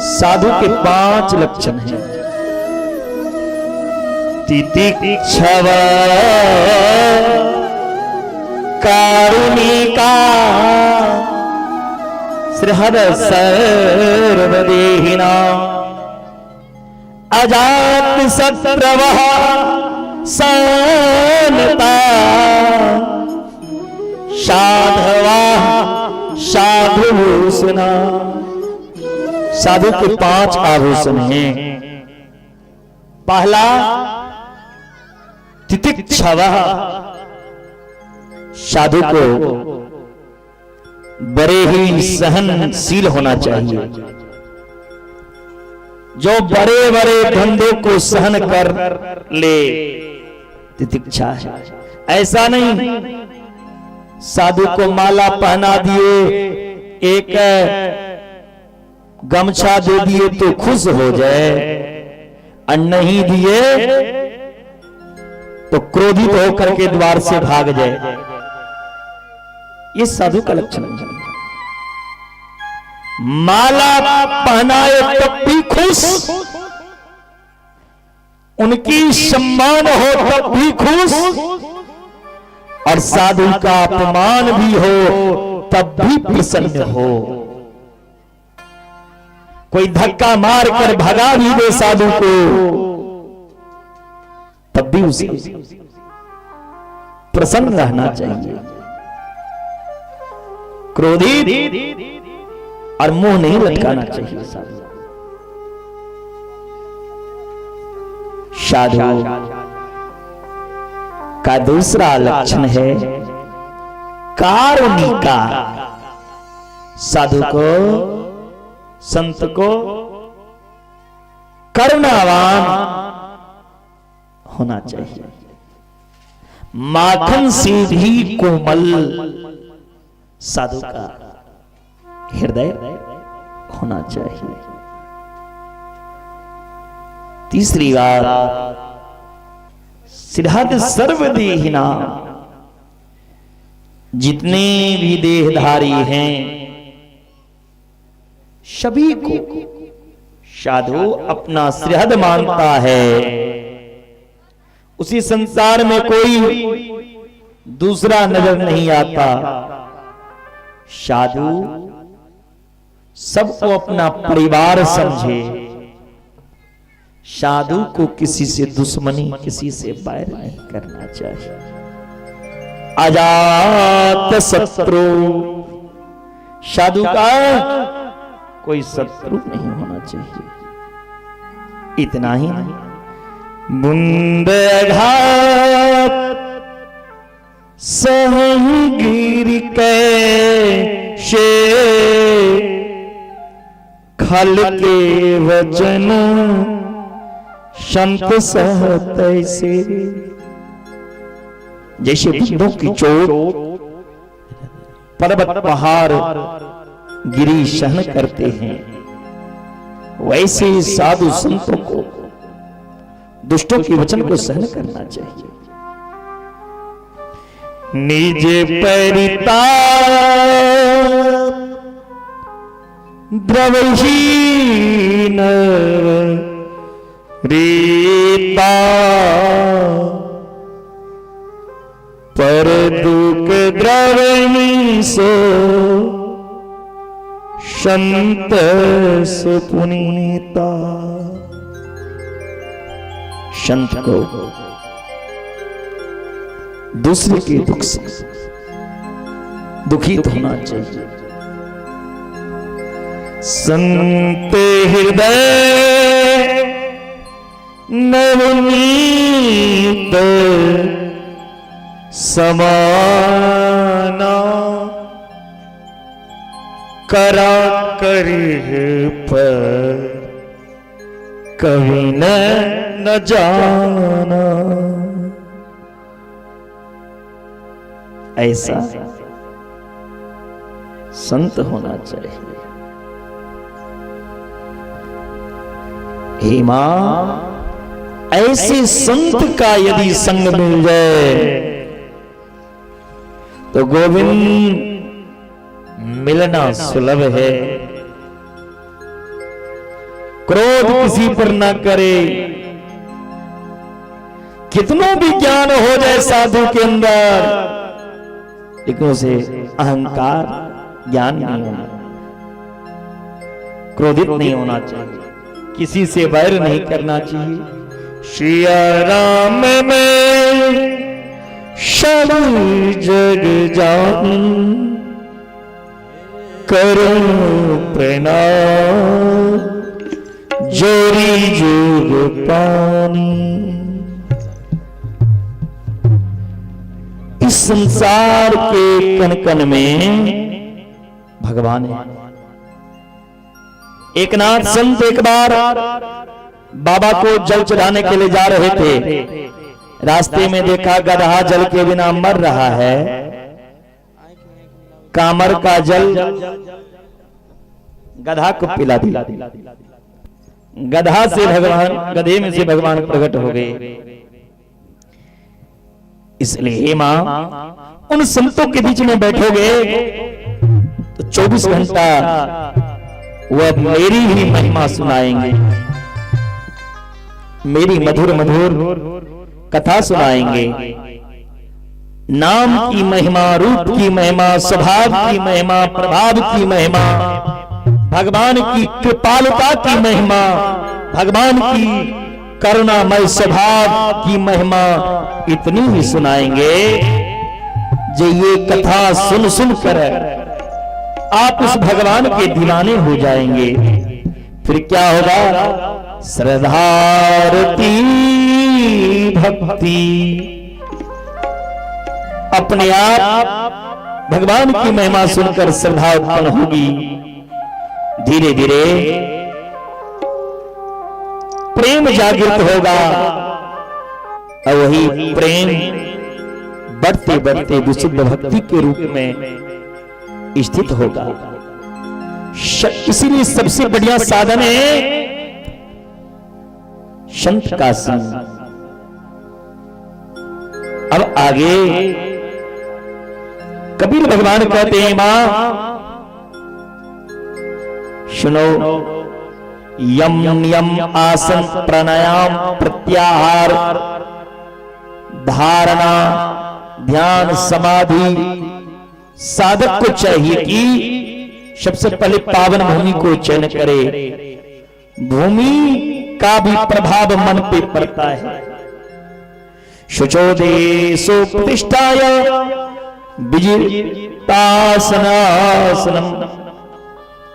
साधु के 5 लक्षण हैं। तितिक्षव, कारुणिका, श्रीहर सर्वदेहिना, अजात शत्रवः शांता, साधवा साधुभूषणा। साधु के 5 आभूषण हैं। पहला तितिक्षवः, साधु को बड़े ही सहनशील होना चाहिए, जो बड़े बड़े धंधे को सहन कर ले, तितिक्षा है। ऐसा नहीं साधु को माला पहना दिए, एक गमछा दे दिए तो खुश हो जाए, और नहीं दिए तो क्रोधित होकर के द्वार से भाग जाए। ये साधु का लक्षण है। माला पहनाए तब भी खुश, उनकी सम्मान हो तब भी खुश, और साधु का अपमान भी हो तब भी प्रसन्न हो। कोई धक्का मार कर भगा भी दे साधु को, तब भी उसे प्रसन्न रहना चाहिए। क्रोधित और मुंह नहीं लटकाना चाहिए। साधु का दूसरा लक्षण है कारुणिका। साधु को, संत को करुणावान होना चाहिए। माखन से भी कोमल साधु का हृदय होना चाहिए। तीसरी बात, सिद्धार्थ सर्वदेहिना, जितने भी देहधारी हैं सभी को साधु अपना श्रीहद मानता है। उसी संसार में कोई दूसरा नजर नहीं आता। साधु सबको अपना परिवार समझे। साधु को किसी से दुश्मनी, किसी से बैर नहीं करना चाहिए। अजात शत्रु, साधु का कोई शत्रु नहीं होना चाहिए। इतना ही नहीं, बुंद घात सहगिर कैसे, खल के वचन संत सहत से। जैसे बुंदों की चोट पर्वत पहाड़ गिरी सहन करते हैं, वैसे ही साधु संतों को दुष्टों के वचन को सहन करना चाहिए। निज परिता द्रवहीन रीता, पर दुख द्रवणी सो संत सुपुनीता। संत को दूसरे के दुख से दुखित होना चाहिए। संत हृदय नवनीत समाना, करा करिह पर कभी न जाना। ऐसा संत होना चाहिए। हे मां, ऐसे संत का यदि संग मिल जाए तो गोविंद मिलना सुलभ है। क्रोध किसी पर न करे, कितनों भी ज्ञान हो जाए साधु के अंदर, लेकिन उसे अहंकार ज्ञान नहीं होना, क्रोधित नहीं होना चाहिए, किसी से वैर नहीं करना चाहिए। सिया राम में सब जग जान, करो प्रणाम जोरी जोग पानी। इस संसार के कण कण में भगवान है। एक नाथ संत एक बार बाबा को जल चढ़ाने के लिए जा रहे थे। रास्ते में देखा गदहा जल के बिना मर रहा है। कामर का जल गधा को पिला दिया। गधा से भगवान, गधे में से भगवान प्रकट हो गए। इसलिए हे मां, उन संतों के बीच में बैठोगे तो 24 घंटा वह मेरी ही महिमा सुनाएंगे, मेरी मधुर मधुर कथा सुनाएंगे। नाम की महिमा, रूप की महिमा, स्वभाव की महिमा, प्रभाव की महिमा, भगवान की कृपालुता की महिमा, भगवान की करुणामय स्वभाव की महिमा इतनी ही सुनाएंगे जो ये कथा सुन सुन कर आप उस भगवान के दीवाने हो जाएंगे। फिर क्या होगा? श्रद्धारती भक्ति, अपने आप भगवान की महिमा सुनकर श्रद्धा उत्पन्न होगी। धीरे धीरे प्रेम जागृत होगा और वही प्रेम बढ़ते बढ़ते विशुद्ध भक्ति के रूप में स्थित होगा। इसीलिए सबसे बढ़िया साधन है संत का संग। अब आगे कबीर भगवान कहते हैं, मां सुनो, यम नियम आसन प्राणायाम प्रत्याहार धारणा ध्यान समाधि साधक को चाहिए कि सबसे पहले पावन भूमि को चयन करे। भूमि का भी प्रभाव मन पे पड़ता है। शुचो देशो प्रतिष्ठाय विजितासनासनम,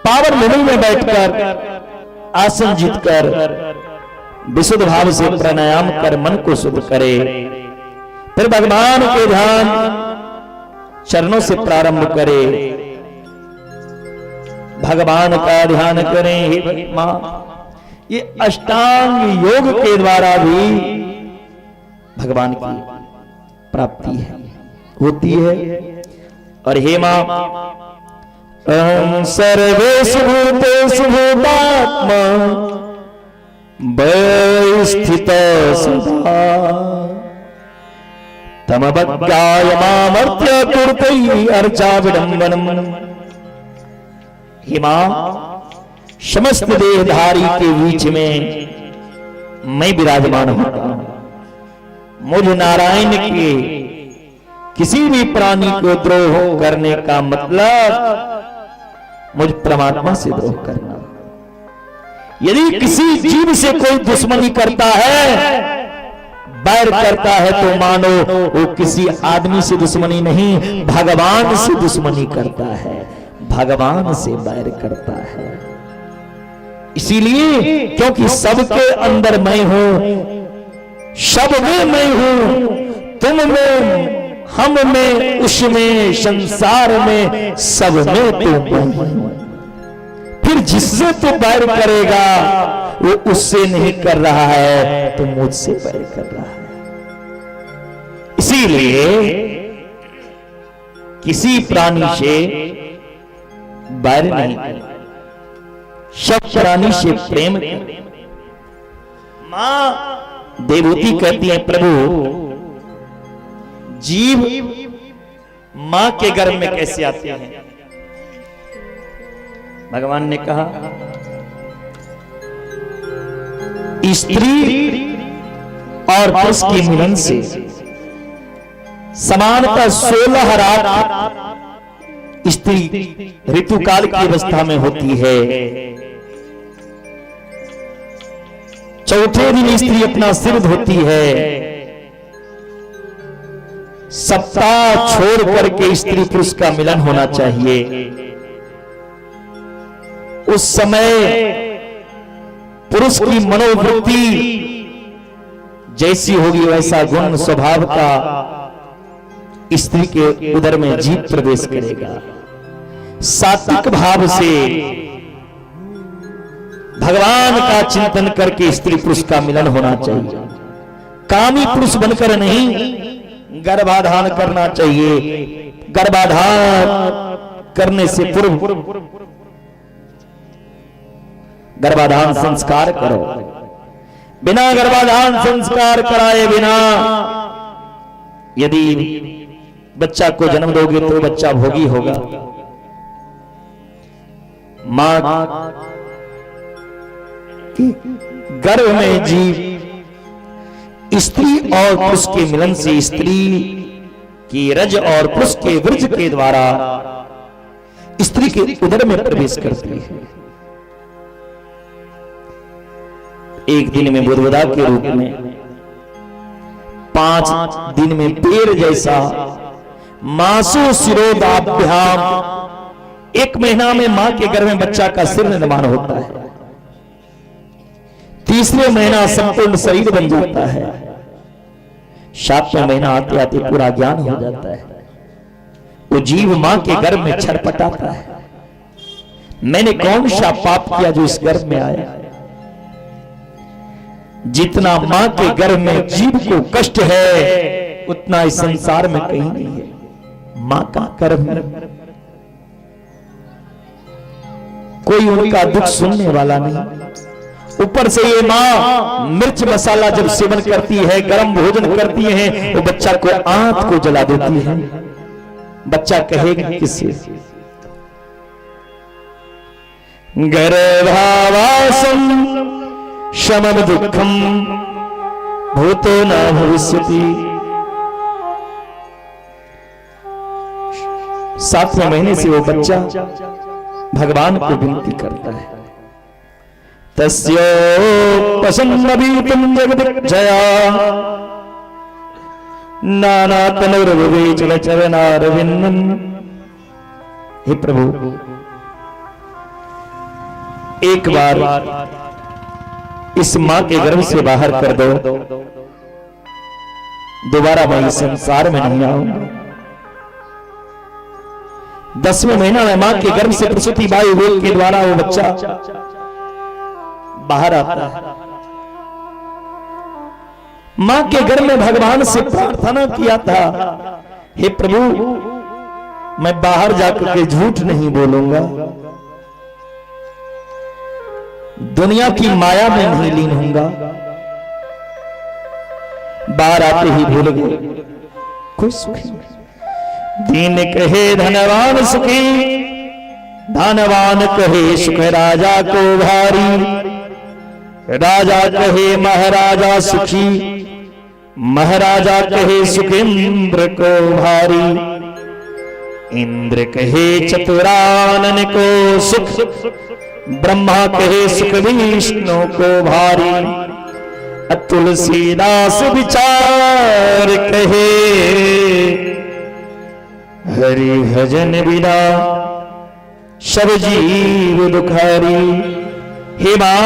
पावन भूमि में बैठकर आसन जीतकर विशुद्ध भाव से प्राणायाम कर मन को शुद्ध करे। फिर भगवान के ध्यान चरणों से प्रारंभ करे, भगवान का ध्यान करें। हे मां, ये अष्टांग योग के द्वारा भी भगवान की प्राप्ति है, होती है। और हे मां, अहं सर्वेषु भूतेषु भूतात्मा स्थितः सदा तमवज्ञाय मामर्त्य कुरुते अर्चा विडंबनम। हे मां, समस्त देहधारी के बीच में मैं विराजमान होता हूं। मुझ नारायण के किसी भी प्राणी को द्रोह करने का मतलब मुझ परमात्मा से द्रोह करना। यदि किसी जीव से कोई दुश्मनी करता है, बैर करता है, तो मानो वो किसी आदमी से दुश्मनी नहीं, भगवान से दुश्मनी करता है, भगवान से बैर करता है। इसीलिए क्योंकि सबके अंदर मैं हूं, सब में मैं हूं, तुम में, हम में, उसमें, संसार में, सब में तो मैं हूं। फिर जिससे तो बैर करेगा वो उससे नहीं कर रहा है, तो मुझसे बैर कर रहा है। इसीलिए किसी प्राणी से बैर नहीं करना, सब प्राणी से प्रेम करें। मां देवती कहती है, प्रभु जीव मां के गर्भ में कैसे आते हैं? भगवान ने कहा, स्त्री और पुरुष के मिलन से समानता 16 रात स्त्री ऋतुकाल की अवस्था में होती है। चौथे दिन स्त्री अपना सिर धोती है। सप्ताह छोड़ करके स्त्री पुरुष का मिलन होना चाहिए। उस समय पुरुष की मनोवृत्ति जैसी होगी वैसा गुण स्वभाव का स्त्री के उदर में जीव प्रवेश करेगा। सात्विक भाव से भगवान का चिंतन करके स्त्री पुरुष का मिलन होना चाहिए। कामी पुरुष बनकर नहीं गर्भाधान करना चाहिए। गर्भाधान करने से पूर्व गर्भाधान संस्कार करो। बिना गर्भाधान संस्कार कराए बिना यदि बच्चा को जन्म दोगे तो बच्चा भोगी होगा। मां की गर्भ में जीव स्त्री और पुरुष के मिलन से स्त्री की रज और पुरुष के वृज के द्वारा स्त्री के उदर में प्रवेश करती है। एक दिन में बुधबुदा के रूप में, 5 दिन में पेड़ जैसा, मासो शिरोदाभ्याम, 1 महीना में मां के गर्भ में बच्चा का सिर निर्माण होता है। 3रे महीना संपूर्ण शरीर बन जाता है। 7वें महीना आते आते पूरा ज्ञान हो जाता है। वो जीव मां के गर्भ में छटपटाता है, मैंने कौन सा पाप किया जो इस गर्भ में आया। जितना मां के गर्भ में जीव को कष्ट है उतना इस संसार में कहीं नहीं है। मां का गर्भ में कोई उनका दुख सुनने वाला नहीं। ऊपर से ये मां मिर्च मसाला जब सेवन करती है, गर्म भोजन करती है, वो बच्चा को आंत को जला देती है। बच्चा कहेगा किससे? गर्भावासम शमम दुखम भूतो न भविष्यति। 7वें महीने से वो बच्चा भगवान को विनती करता है, तस्योपसन्नभीतम् जगदिच्छया नानातनुर्विवेचनचरणारविन्दम्। हे प्रभु, एक बार इस मां के गर्भ से बाहर कर दो, दोबारा मैं इस संसार में नहीं आऊंगा। 10वें महीना में मां के गर्भ से प्रसूति वायु वेग के द्वारा वो बच्चा बाहर आता है। मां के गर्भ में भगवान से प्रार्थना किया था, हे प्रभु मैं बाहर जाकर के झूठ नहीं बोलूंगा, दुनिया की माया में नहीं लीन होऊंगा। बाहर आते ही भूल गए, कोई सुखी दीन कहे धनवान सुखी, धनवान कहे सुख राजा को भारी, राजा कहे महाराजा सुखी, महाराजा कहे सुख इंद्र को भारी। इंद्र कहे चतुरानन को सुख, ब्रह्मा कहे सुख विष्णु को भारी, तुलसीदास विचार कहे हरि भजन बिना सब जीव दुखारी। हे मां,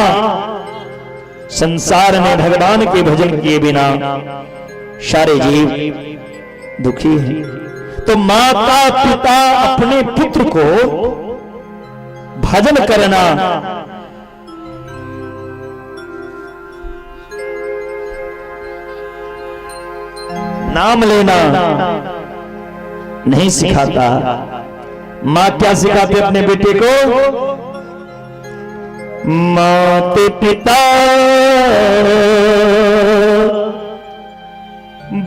संसार में भगवान के भजन किए बिना सारे जीव दुखी हैं। तो माता पिता अपने पुत्र को भजन करना नाम लेना नहीं सिखाता। मां क्या सिखाते अपने बेटे को? माते पिता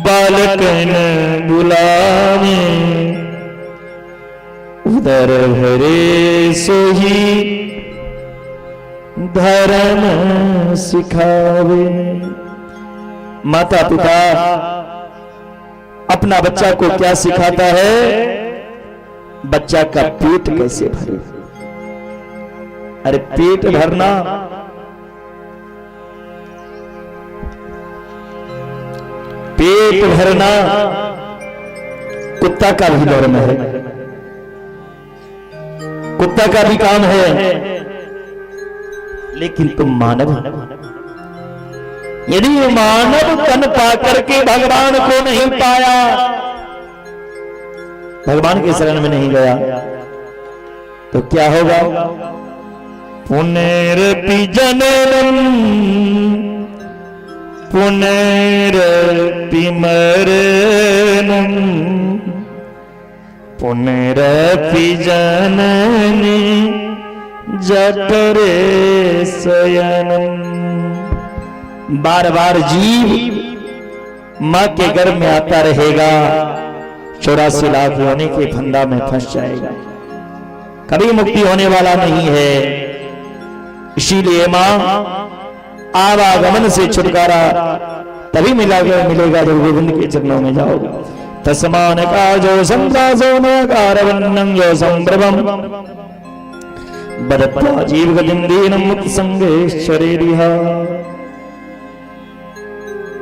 बालकन बुलावे, उदर भरे सोही धर्म सिखावे। माता पिता अपना बच्चा को क्या सिखाता है? बच्चा का पेट कैसे भरे। अरे पेट भरना कुत्ता का भी धर्म है, कुत्ता का भी काम है, लेकिन तुम मानव, यदि मानव तन पाकर के भगवान को नहीं पाया, भगवान के शरण में नहीं गया, तो क्या होगा? पुनरपि जननम पुनरपि मरणम पुनरपि जननी जठरे शयनम। बार बार जीव मां के गर्भ में आता रहेगा, 84 लाख होने के फंदा में फंस जाएगा, कभी मुक्ति होने वाला नहीं है। इसीलिए मां आवागमन से छुटकारा तभी मिलेगा जब गोविंद के चरणों में जाओगे। तस्मान का जो संसासो नकारवन्नं जो संप्रभम बदत्वा जीव गतिंदीनम मुक्त संगेश्वरेरिहा।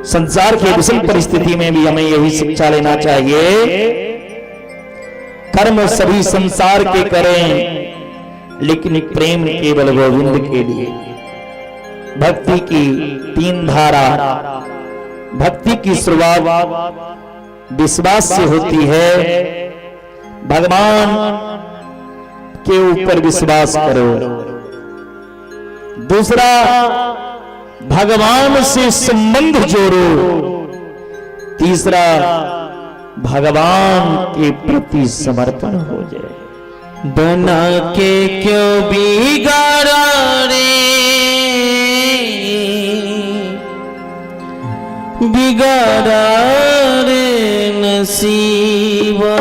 संसार की विषम परिस्थिति में भी हमें यही शिक्षा लेना चाहिए, कर्म सभी संसार के करें, लेकिन प्रेम केवल गोविंद के लिए। भक्ति की 3 धारा। भक्ति की शुरुआत विश्वास से होती है, भगवान के ऊपर विश्वास करो। दूसरा, भगवान से संबंध जोड़ो। तीसरा, भगवान के प्रति समर्पण हो जाए। बना के क्यों बिगाड़ा रे, बिगाड़ा रे नसीबा,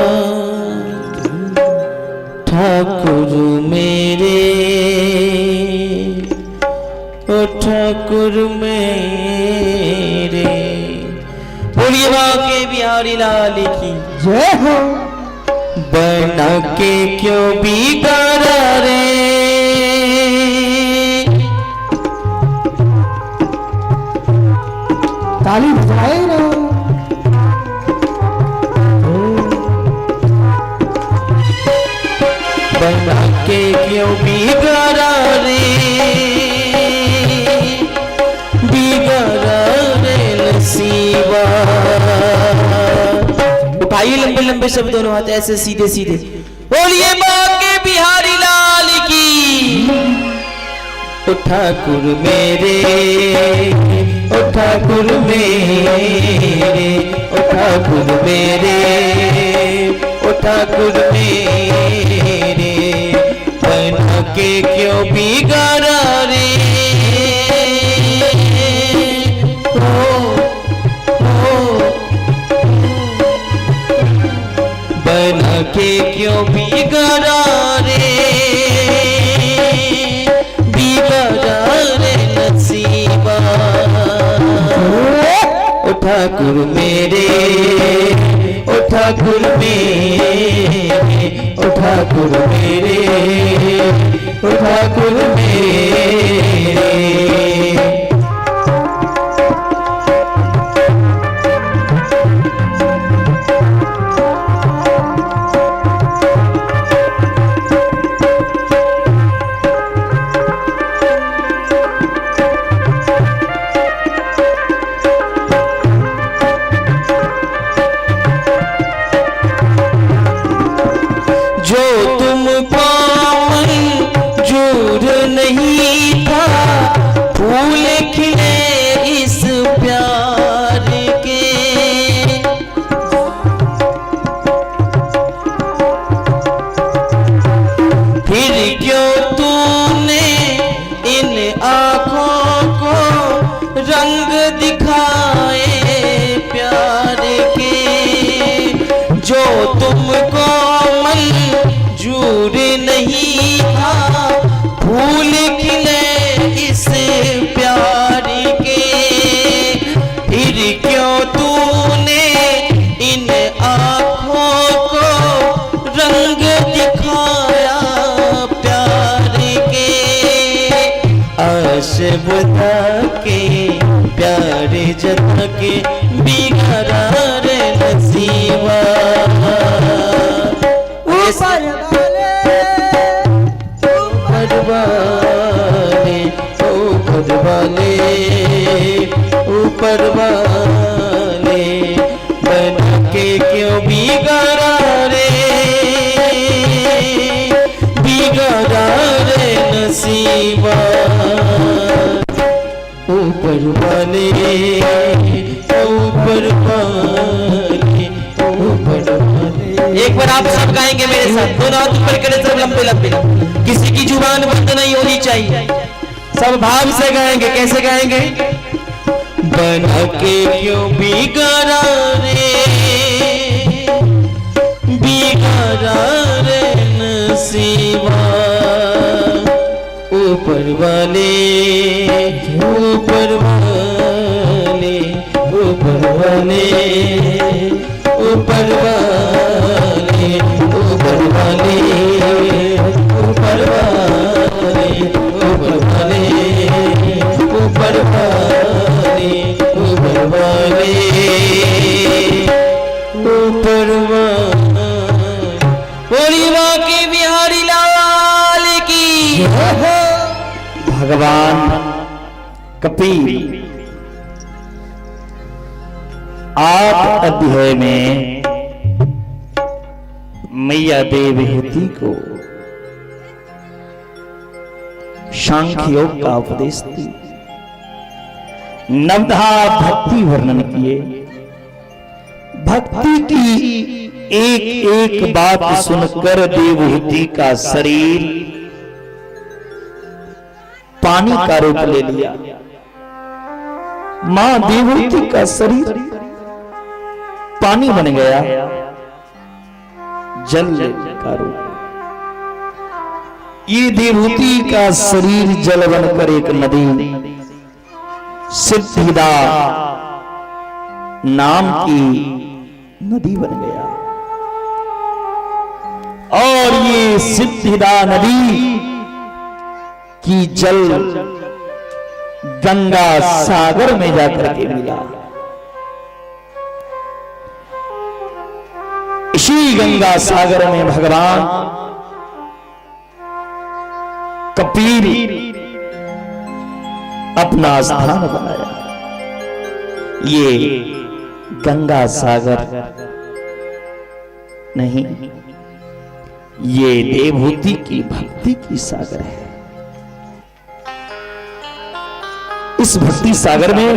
ठाकुर मेरे ओ ठाकुर मेरे। बोलिए बांके बिहारी लाल की जय हो। बना के क्यों बिगाड़ा रे, ताली बजाए रहो। बना के क्यों बिगाड़ा रे, बिगाड़ा रे नसीबा। उठाइए लंबे लंबे शब्द दोनों हाथ ऐसे सीधे सीधे। बोलिए बांके बिहारी लाल की। ओ ठाकुर मेरे, ओ ठाकुर मेरे, ओ ठाकुर मेरे, ओ ठाकुर मेरे। बना के क्यों बिगाड़ा रे, बना के क्यों बिगाड़ा रे, बिगाड़ा रे नसीबा। ओ ठाकुर मेरे, ओ ठाकुर मेरे, ओ ठाकुर मेरे, ओ ठाकुर मेरे। जो तुमको मंजूर नहीं था, फूल खिले इस प्यार के, फिर क्यों तूने इन आँखों को रंग दिखाए प्यार के। जो तुमको मंजूर नहीं था, फूल खिले इस प्यार के, फिर क्यों तूने इन आँखों को रंग दिखाया प्यार के। आश बुझा के प्यार जता के बिगड़ा रे नसीबा। ऊपर वाले, ऊपर वाले बना के क्यों बिगड़ा रे, बिगड़ा रे नसीबा। ऊपर वाले, ऊपर वाले, ऊपर वाले। एक बार आप सब गाएंगे मेरे साथ, दोनों हाथ ऊपर करें सब लंबे लंबे, किसी की जुबान बंद नहीं होनी चाहिए, सब भाव से गाएंगे। कैसे गाएंगे? बना के क्यों बिगड़ा रे, बिगड़ा रे नसीबा। ऊपर वाले, ऊपर वाले, ऊपर वाले, ऊपर वाले, ऊपर वाले, ऊपर वाले, ऊपर वाले, ऊपर वाले, ऊपर वाले, ऊपर वाले। बोली बांके बिहारी लाल की। भगवान कपिल 8 अध्याय में मैया देवहूति को सांख्य योग का उपदेश दी, नवधा भक्ति वर्णन किए। भक्ति की एक एक बात सुनकर देवहूति का शरीर पानी का रूप ले लिया। मां देवहूति का शरीर पानी बन गया, जल का रूप। ये देवहूति का शरीर जल बनकर एक नदी सिद्धिदा नाम की नदी बन गया। और ये सिद्धिदा नदी की जल गंगा सागर में जाकर के मिला। इसी गंगा सागर में भगवान कपिल अपना स्थान बनाया। ये गंगा सागर नहीं, ये देवहूति की भक्ति की सागर है। इस भक्ति सागर में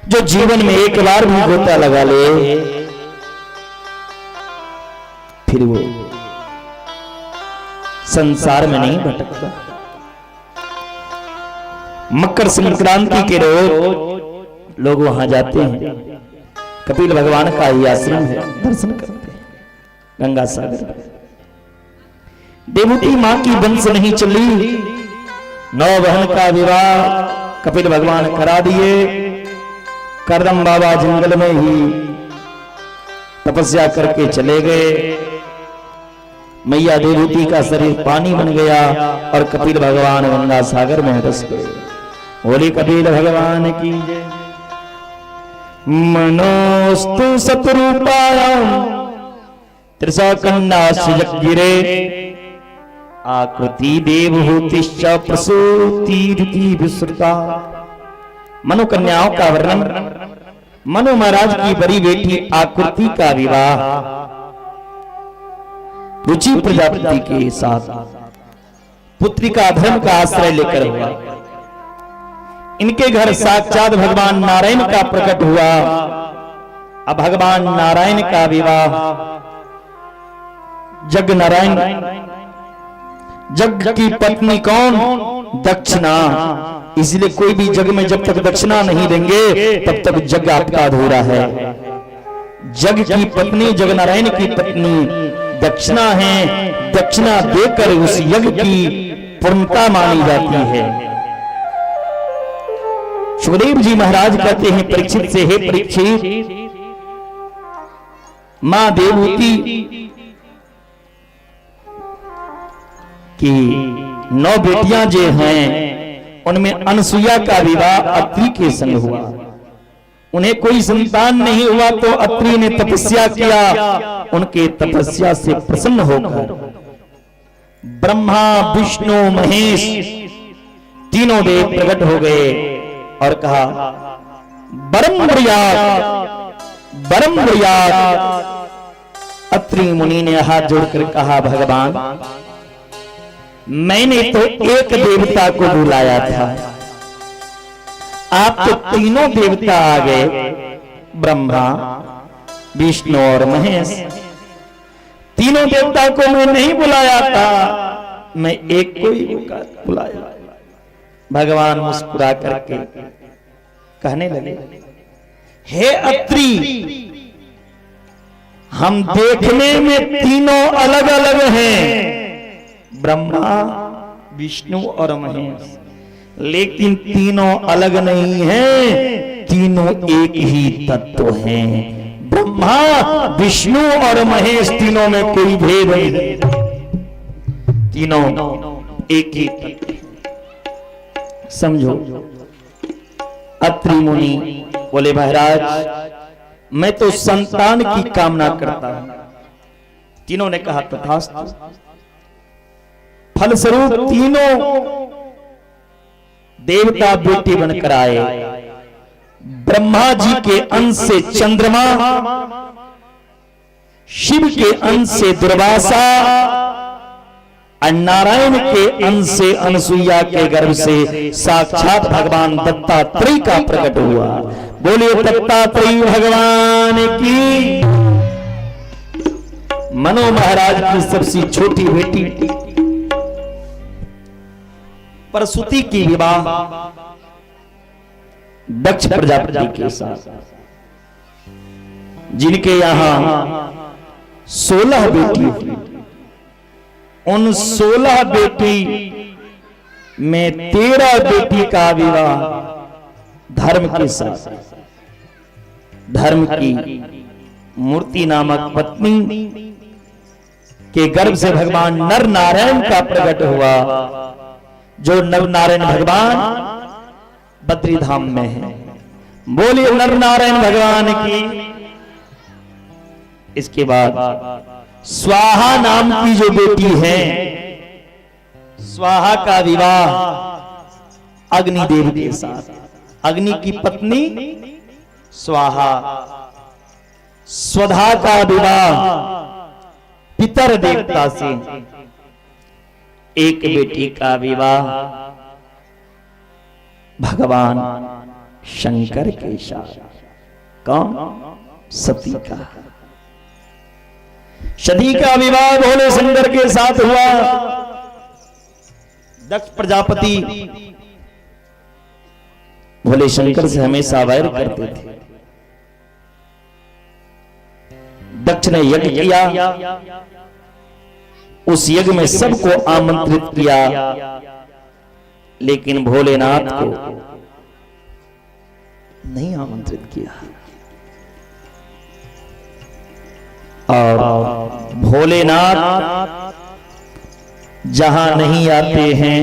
जो जीवन में एक बार भी गोता लगा ले, फिर वो संसार में नहीं भटकता। मकर संक्रांति के रोज लोग वहां जाते हैं, कपिल भगवान का ही आश्रम है, दर्शन करते हैं गंगा सागर। देवहूति मां की वंश नहीं चली, 9 बहन का विवाह कपिल भगवान करा दिए। करदम बाबा जंगल में ही तपस्या करके चले गए। मैया देवहूति का शरीर पानी बन गया और कपिल भगवान गंगा सागर में रस गए। बोले कपिल भगवान की जय। मनोस्तु सतरूपायां त्रिशकन्नास्य जगगिरे आकृति देवहूतिश्च प्रसूतिरिति विश्रुता। मनु कन्याओं का वर्णन, मनु महाराज की बड़ी बेटी आकृति का विवाह रुचि प्रजापति के साथ पुत्री का धर्म का आश्रय लेकर हुआ। इनके घर साक्षात भगवान नारायण का प्रकट हुआ। अब भगवान नारायण का विवाह जग नारायण, जग की पत्नी कौन? दक्षिणा। इसलिए कोई भी जग में जब तक दक्षिणा नहीं देंगे तब तक जग आपका अधूरा है। जग की पत्नी, जग नारायण की पत्नी दक्षिणा है। दक्षिणा देकर उस यज्ञ की पूर्णता मानी जाती है। सुखदेव जी महाराज कहते हैं परीक्षित से, हे परीक्षित, मां देवहूति की 9 बेटियां जो हैं उनमें अनसुईया का विवाह अत्रि के संग हुआ। उन्हें कोई संतान नहीं हुआ तो अत्रि ने तपस्या किया। उनके तपस्या से प्रसन्न होकर ब्रह्मा विष्णु महेश तीनों देव प्रकट हो गए और कहा बरम बरियात। अत्रि मुनि ने हाथ जोड़कर कहा भगवान, मैंने तो एक देवता को बुलाया था, आप तो तीनों देवता आ गए, ब्रह्मा विष्णु और महेश। तीनों देवता को मैं नहीं बुलाया था, मैं एक को ही बुलाया। भगवान मुस्कुरा करके कहने लगे, हे अत्रि, हम देखने में तीनों अलग अलग हैं, ब्रह्मा विष्णु और महेश, लेकिन तीनों अलग नहीं हैं, तीनों एक ही तत्व हैं। ब्रह्मा विष्णु और महेश तीनों में कोई भेद नहीं, तीनों एक ही तत्व। समझो। अत्रि मुनि बोले महाराज, मैं तो संतान की कामना करता हूं। तीनों ने कहा तथास्तु। फलस्वरूप तीनों देवता बेटे बनकर आए। ब्रह्मा जी के अंश से चंद्रमा, शिव के अंश से दुर्वासा और नारायण के अंश से अनसुईया के गर्भ से साक्षात भगवान दत्तात्रेय का प्रकट हुआ। बोलिए दत्तात्रेय भगवान की। मनु महाराज की सबसे छोटी बेटी प्रसूति की विवाह दक्ष प्रजापति के साथ, जिनके यहां 16 बेटी हुई। उन 16 बेटी में 13 बेटी का विवाह धर्म के साथ, धर्म की मूर्ति नामक पत्नी के गर्भ से भगवान नर नारायण का प्रकट हुआ। जो नर नारायण भगवान बद्रीधाम में है। बोलिए नर नारायण भगवान की। इसके बाद स्वाहा नाम की जो बेटी है, स्वाहा का विवाह अग्निदेव के साथ, अग्नि की पत्नी स्वाहा। स्वधा का विवाह पितर देवता से। एक बेटी का विवाह भगवान शंकर के साथ। कौन? सती का। सती का विवाह भोले शंकर के साथ हुआ। दक्ष प्रजापति भोले शंकर से हमेशा वैर करते थे। दक्ष ने यज्ञ किया, उस यज्ञ में सबको आमंत्रित किया, लेकिन भोलेनाथ को नहीं आमंत्रित किया। और भोलेनाथ जहां नहीं आते हैं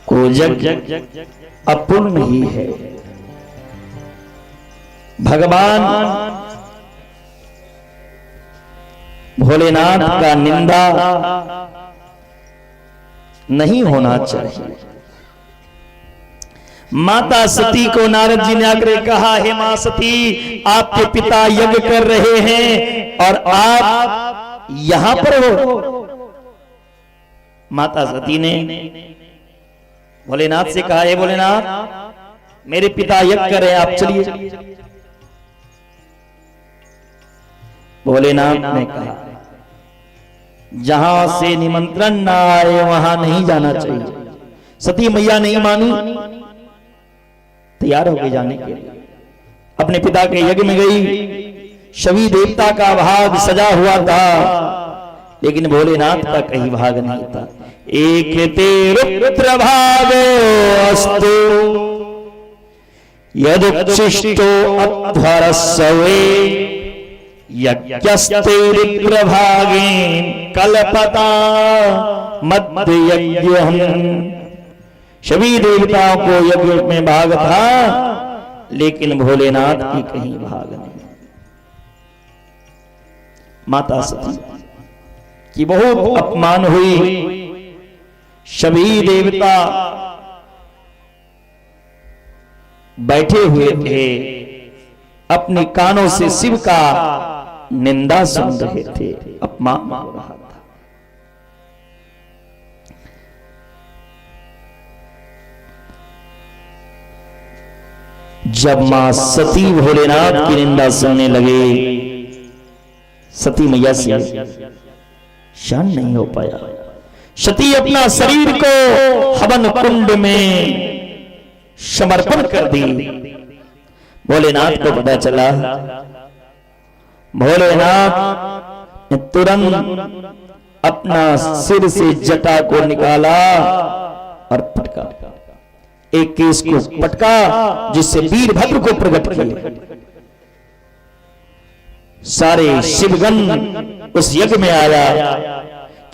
वो यज्ञ अपूर्ण ही है। भगवान भोलेनाथ का निंदा नहीं होना चाहिए। माता सती को नारद जी ने आकर कहा, हे मां सती, आपके पिता यज्ञ कर रहे हैं और आप यहां पर हो। माता सती ने भोलेनाथ से कहा, हे भोलेनाथ, मेरे पिता यज्ञ कर रहे हैं, आप चलिए। भोलेनाथ ने कहा, जहां से निमंत्रण ना आए वहां नहीं जाना चाहिए। सती मैया नहीं मानी, तैयार हो गई जाने के लिए। अपने पिता के यज्ञ में गई। सभी देवता का भाग सजा हुआ था, लेकिन भोलेनाथ का कहीं भाग नहीं था। एक ते रुद्र भागो अस्तु यदुच्छिष्टो अध्वरस्वे यज्ञस्ते रुद्रभागेन कल्पता मध्य यज्ञ। सभी देवताओं को यज्ञ में भाग था, लेकिन भोलेनाथ की कहीं भाग नहीं। माता सती की बहुत अपमान हुई। सभी देवता बैठे हुए थे, अपने कानों से शिव का निंदा सुन रहे थे, अपमान हो रहा था। जब मां सती भोलेनाथ की निंदा सुनने लगे, सती मैया से शान नहीं हो पाया। सती अपना शरीर को हवन कुंड में समर्पण कर दी। भोलेनाथ को पता चला। भोलेनाथ ने तुरंत अपना सिर से जटा को निकाला और पटका। एक केस को पटका, जिससे वीरभद्र को प्रकट किया। सारे शिवगण उस यज्ञ में आया।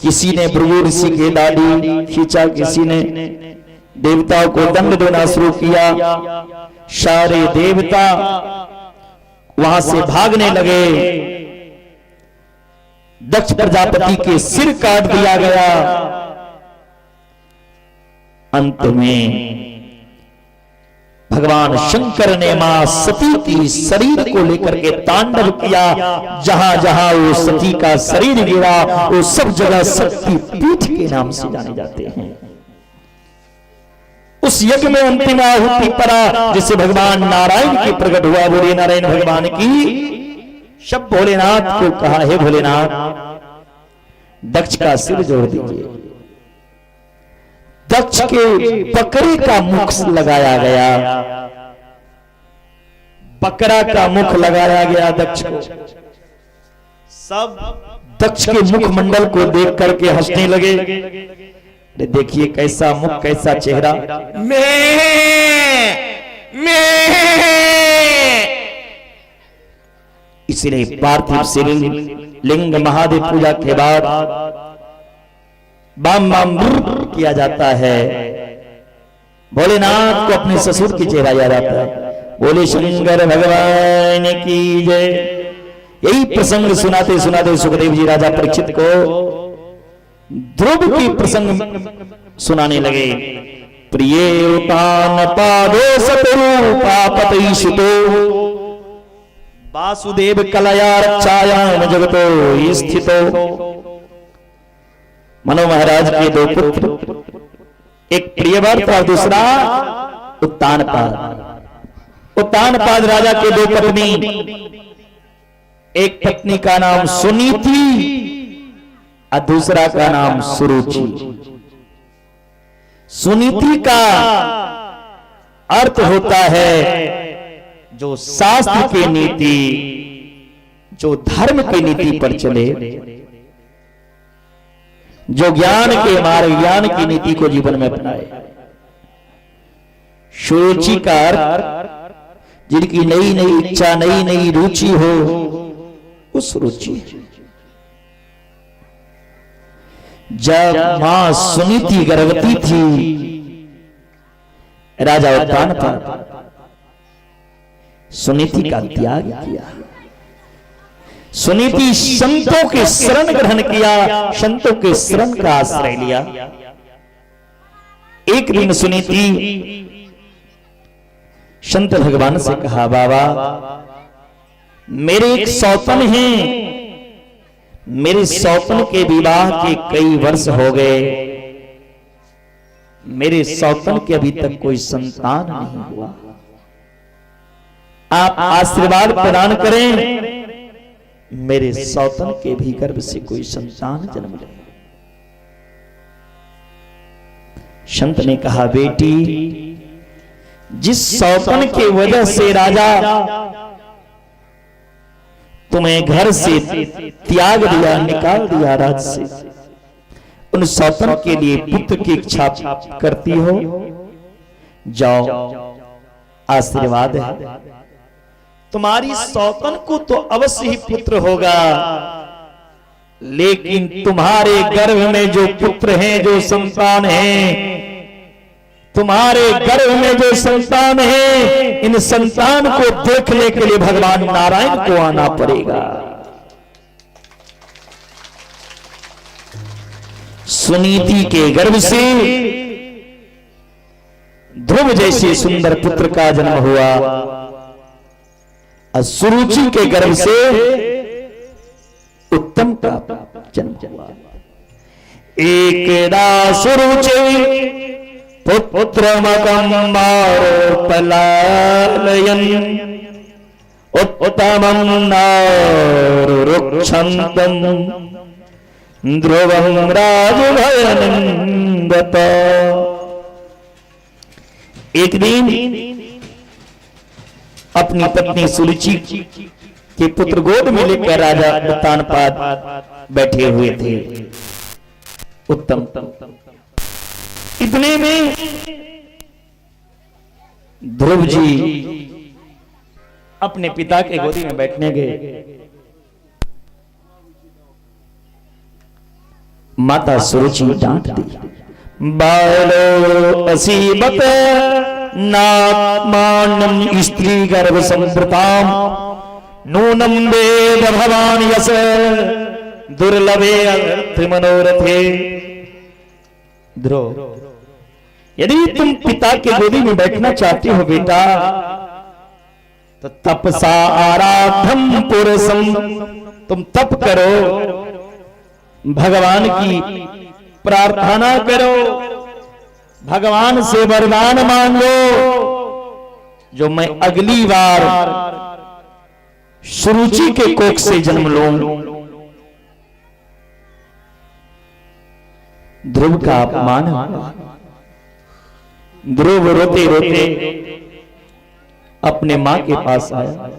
किसी ने भृगु ऋषि की दाढ़ी खींचा, किसी ने देवताओं को दंड देना शुरू किया। सारे देवता वहां से भागने लगे। दक्ष प्रजापति के सिर काट दिया गया। अंत में भगवान शंकर ने मां सती की शरीर को लेकर के तांडव किया। जहां जहां वो सती का शरीर गिरा, वो सब जगह शक्ति पीठ के नाम से जाने जाते हैं। उस यज्ञ में अंतिम आहुति पड़ा, जिससे भगवान नारायण की प्रकट हुआ। बोले नारायण भगवान की। सब भोलेनाथ को कहा, हे भोलेनाथ, दक्ष का सिर जोड़ दीजिए। दक्ष के बकरे का मुख लगाया गया। बकरा का मुख लगाया गया दक्ष को। सब दक्ष के मुखमंडल को देख करके हंसने लगे। देखिए कैसा मुख, कैसा चेहरा। इसलिए पार्थिव शिवलिंग महादेव पूजा के बाद बाम बाम किया जाता है। भोलेनाथ को अपने ससुर की चेहरा याद आता है। बोले शंकर भगवान की जय। यही प्रसंग सुनाते सुनाते सुखदेव जी राजा परीक्षित को ध्रुव की प्रसंग सुनाने लगे। प्रिय उतान पादो सतरूपापतईशुतो वासुदेव कलया रक्षायाम जगतो स्थितो। मनो महाराज के दो पुत्र, एक प्रियव्रत और दूसरा उत्तानपाद। उत्तानपाद राजा के दो पत्नी, एक पत्नी का नाम सुनीति और दूसरा का नाम सुरुचि। सुनीति का अर्थ होता है जो शास्त्र की नीति, जो धर्म की नीति पर चले, जो ज्ञान के मार्ग, ज्ञान की नीति को जीवन में अपनाए। सुरुचि का अर्थ जिनकी नई नई इच्छा, नई नई रुचि हो, उस रुचि। जब मां सुनीति गर्भवती थी, राजा उत्तानपाद सुनीति का त्याग किया। सुनीति संतों के शरण ग्रहण किया, संतों के शरण का आश्रय लिया। एक दिन सुनीति संत भगवान से कहा, बाबा मेरे एक सौतन हैं, मेरे सौतन के विवाह के कई वर्ष हो गए, मेरे सौतन के अभी तक कोई संतान नहीं हुआ, आप आशीर्वाद प्रदान करें, मेरे सौतन के भी गर्भ से कोई संतान जन्म ले। संत ने कहा, बेटी जिस सौतन के वजह से राजा तुम्हें घर से त्याग दिया, निकाल दिया राज से, उन सौतन के लिए पुत्र की इच्छा करती हो, जाओ आशीर्वाद है, तुम्हारी सौतन को तो अवश्य ही पुत्र होगा, लेकिन तुम्हारे गर्भ में जो पुत्र हैं, जो संतान हैं, तुम्हारे गर्भ में जो संतान है, इन संतान को देखने के लिए भगवान नारायण को आना पड़ेगा। सुनीति के गर्भ से ध्रुव जैसे सुंदर पुत्र का जन्म हुआ, और सुरुचि के गर्भ से उत्तम का जन्म हुआ। एकदा सुरुचि पुत्रमकं पलायन उत्तमं नारुरुक्षन्तं ध्रुवं राजभयनन्दत। एक दिन अपनी पत्नी सुरुचि के पुत्र गोद में लेकर राजा उत्तानपाद बैठे हुए थे। उत्तम इतने में ध्रुव जी अपने पिता के गोदी में बैठने गए। माता सुरुचि डांट दी, बालो असीबत नात्मानं स्त्री गर्भ संप्रताम नूनम वेद भवान यस दुर्लभे अर्थ मनोरथे। ध्रुव, यदि तुम पिता के गोदी में बैठना चाहते हो बेटा, तो तपसा आराधम पुरुषम, तुम तप करो, भगवान की प्रार्थना करो, भगवान से वरदान मांगो, जो मैं अगली बार सुरुचि के कोख से जन्म लूं। ध्रुव का अपमान हुआ। ध्रुव रोते रोते अपने मां के पास आया।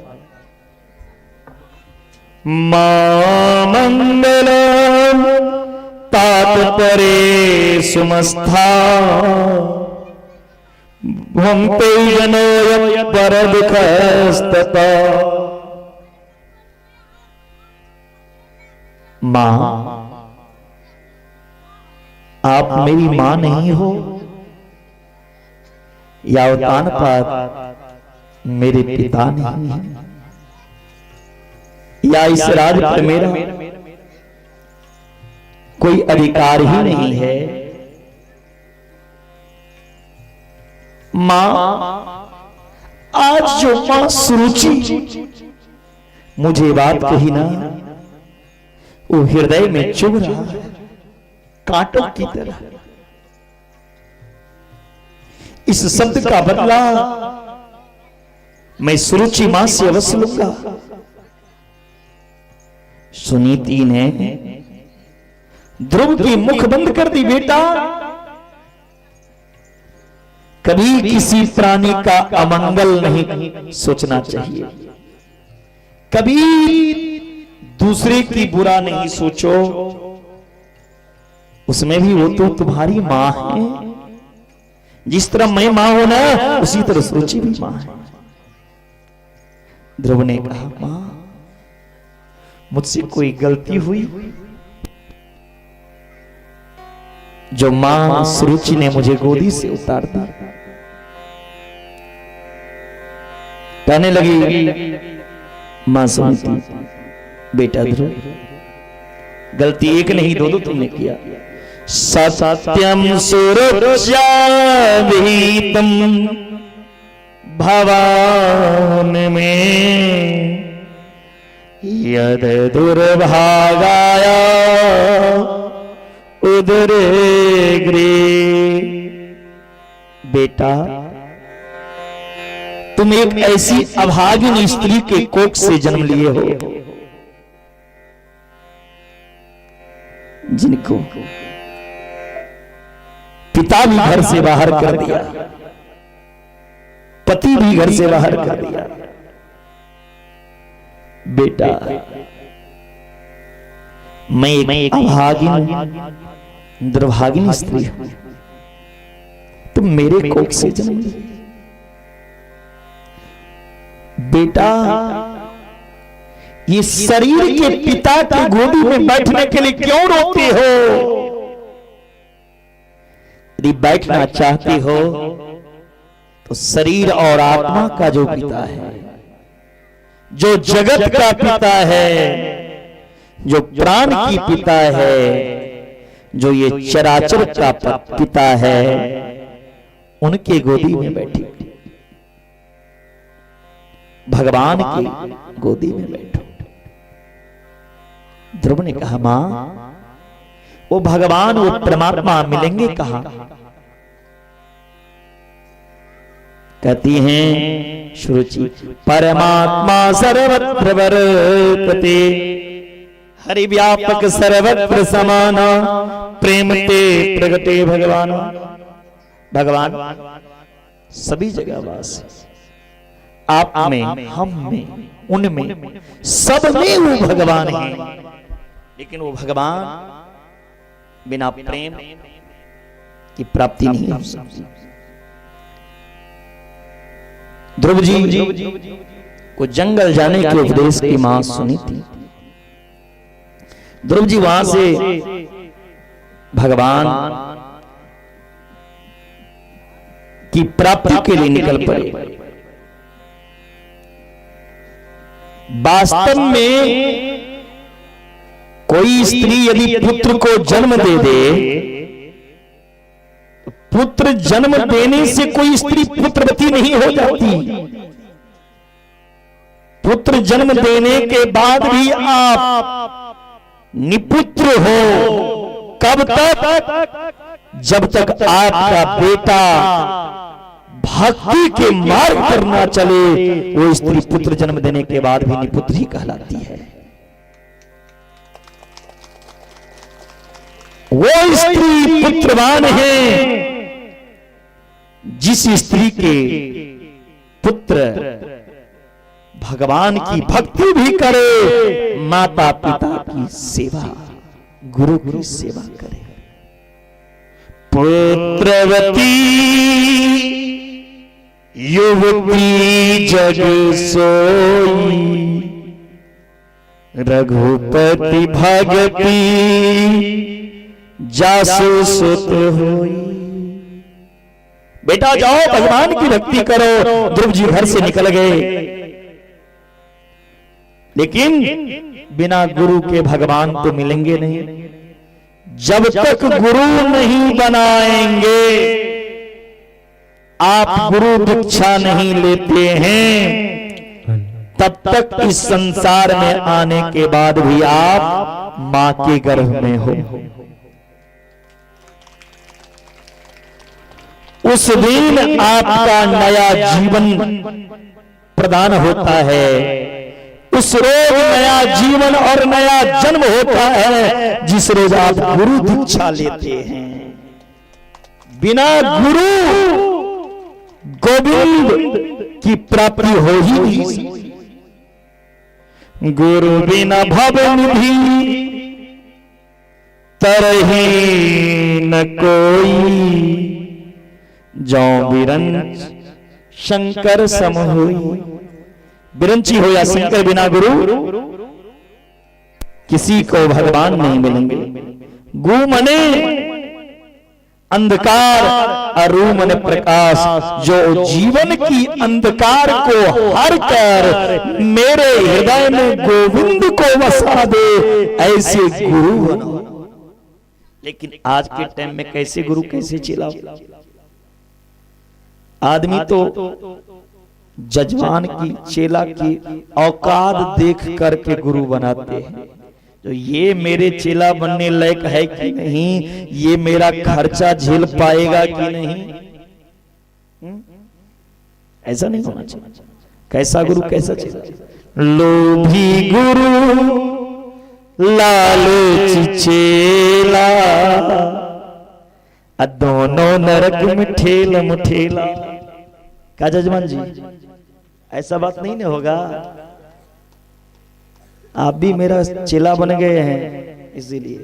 मां मंगलम तात परे सुमस्था हम पे जनो पर दुखस्तता। मां, आप मेरी मां नहीं हो, या उत्तानपाद मेरे पिता नहीं है, या इस राज पर मेरा कोई अधिकार ही नहीं है। मां, आज जो मां सुरुचि मुझे बात कही ना, वो हृदय में चुभ रहा है कांटों की तरह। इस शब्द का बदला मैं सुरुचि मां से अवश्य लूंगा। सुनीति ने ध्रुव की मुख बंद कर दी। बेटा, कभी किसी प्राणी का अमंगल नहीं सोचना चाहिए, कभी दूसरे की बुरा नहीं सोचो, उसमें भी वो तो तुम्हारी मां है। जिस तरह मैं मां हूं ना, उसी तरह सुरुचि भी मां है। ध्रुव ने कहा, मां मुझसे कोई गलती हुई, जो मां सुरुचि ने मुझे गोदी से उतार दी। कहने लगी मां सुनती, बेटा ध्रुव, गलती एक नहीं दो तुमने किया। सत्यम सुरुच्या विहितम भवान में यद दुर्भागाया उदरे गृह। बेटा, तुम एक ऐसी अभागिन स्त्री के कोख से जन्म लिए हो जिनको पिता भी घर से बाहर कर दिया, पति भी घर से बाहर कर दिया। बेटा, मैं एक अभागिन दुर्भागिन स्त्री हूं, तुम मेरे कोख से जन्म लिए। बेटा, ये शरीर के पिता की गोदी में बैठने के लिए क्यों रोते हो? यदि बैठना चाहती हो तो शरीर और आत्मा का जो पिता है, जो जगत का पिता है, जो प्राण की पिता है, जो ये चराचर का पिता है, उनके गोदी में बैठी, भगवान की गोदी में बैठो। ध्रुव ने कहा, मां, वो भगवान, वो परमात्मा मिलेंगे कहां? कहती हैं सुरुचि, परमात्मा सर्वत्र वर्तते, हरि व्यापक सर्वत्र समाना, प्रेम ते प्रगटे भगवान। भगवान सभी जगह वास, आप में, हम में, उनमें, सब में वो भगवान है। लेकिन वो भगवान बिना प्रेम की प्राप्ति नहीं हो सकती। ध्रुव जी को जंगल जाने के उपदेश की मां सुनी थी। ध्रुव जी वहां से भगवान की प्राप्ति के लिए निकल पड़े। वास्तव में कोई स्त्री यदि पुत्र को जन्म दे दे, तो पुत्र जन्म देने से कोई स्त्री पुत्रवती नहीं हो जाती। पुत्र जन्म देने के बाद भी आप निपुत्र हो। कब तक? जब तक आपका बेटा भक्ति के मार्ग पर ना चले, वो स्त्री पुत्र जन्म देने के बाद भी निपुत्र ही कहलाती है। वो स्त्री पुत्रवान है जिस स्त्री के पुत्र भगवान की भक्ति भी करे, माता पिता की सेवा, गुरु की सेवा करे। पुत्रवती युवती जग सोई, रघुपति भगति जासु सुत होई। बेटा जाओ भगवान की भक्ति करो। ध्रुव जी घर से निकल गए, लेकिन बिना गुरु के भगवान तो मिलेंगे नहीं। जब तक गुरु नहीं बनाएंगे, आप गुरु दीक्षा नहीं लेते हैं, तब तक इस संसार में आने के बाद भी आप मां के गर्भ में हो। उस दिन आपका नया जीवन प्रदान होता है। उस रोज नया जीवन और नया जन्म होता है जिस रोज आप गुरु दीक्षा लेते हैं। बिना गुरु गोविंद की प्राप्ति हो ही नहीं। गुरु बिना भव निधि तरही न कोई, जो बिरंच शंकर सम होई। बिरंची हो या शंकर, बिना गुरु किसी को भगवान नहीं मिलेंगे। गु मने अंधकार अरूमन प्रकाश, जो जीवन की अंधकार को हर कर मेरे हृदय में गोविंद को वसा दे, ऐसे गुरु बनो। लेकिन आज के टाइम में कैसे गुरु कैसे चेला? आदमी तो जजमान की चेला की औकात देख करके गुरु बनाते हैं। तो ये मेरे चेला बनने लायक है कि नहीं, ये मेरा खर्चा झेल पाएगा कि नहीं, ऐसा नहीं होना चाहिए। कैसा गुरु कैसा चेला? लोभी गुरु लालची चेला, दोनों नरक में ठेल मुठेला। क्या जजमान जी, ऐसा बात नहीं ना होगा? आप भी मेरा चेला बन गए हैं, इसीलिए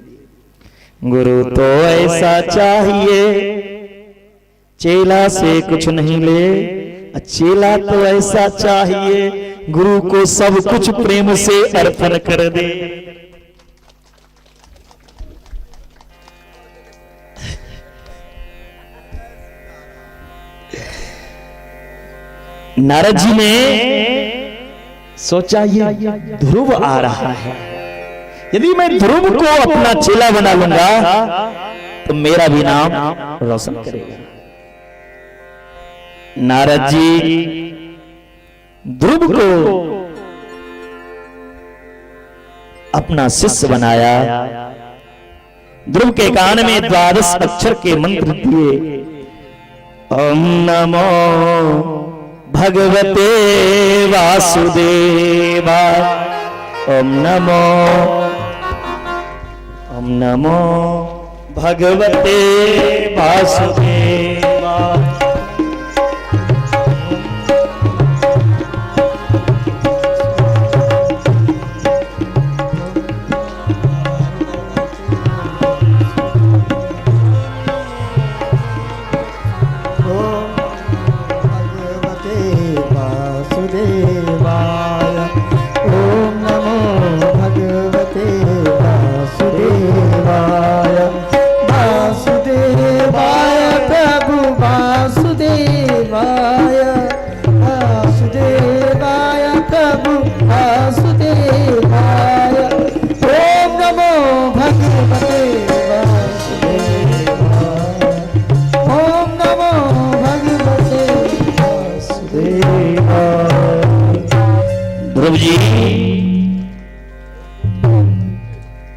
गुरु तो ऐसा चाहिए, चेला से कुछ नहीं ले। चेला तो ऐसा चाहिए, गुरु को सब कुछ प्रेम से अर्पण कर दे। नारद जी ने सोचा ये ध्रुव आ रहा है, यदि मैं ध्रुव को अपना चेला बना लूंगा तो मेरा भी नाम रोशन करेगा। नारद जी ध्रुव को अपना शिष्य बनाया। ध्रुव के कान में 12 अक्षर के मंत्र दिए। ओम नमो भगवते वासुदेवाय, ओम नमो भगवते वासुदेवाय।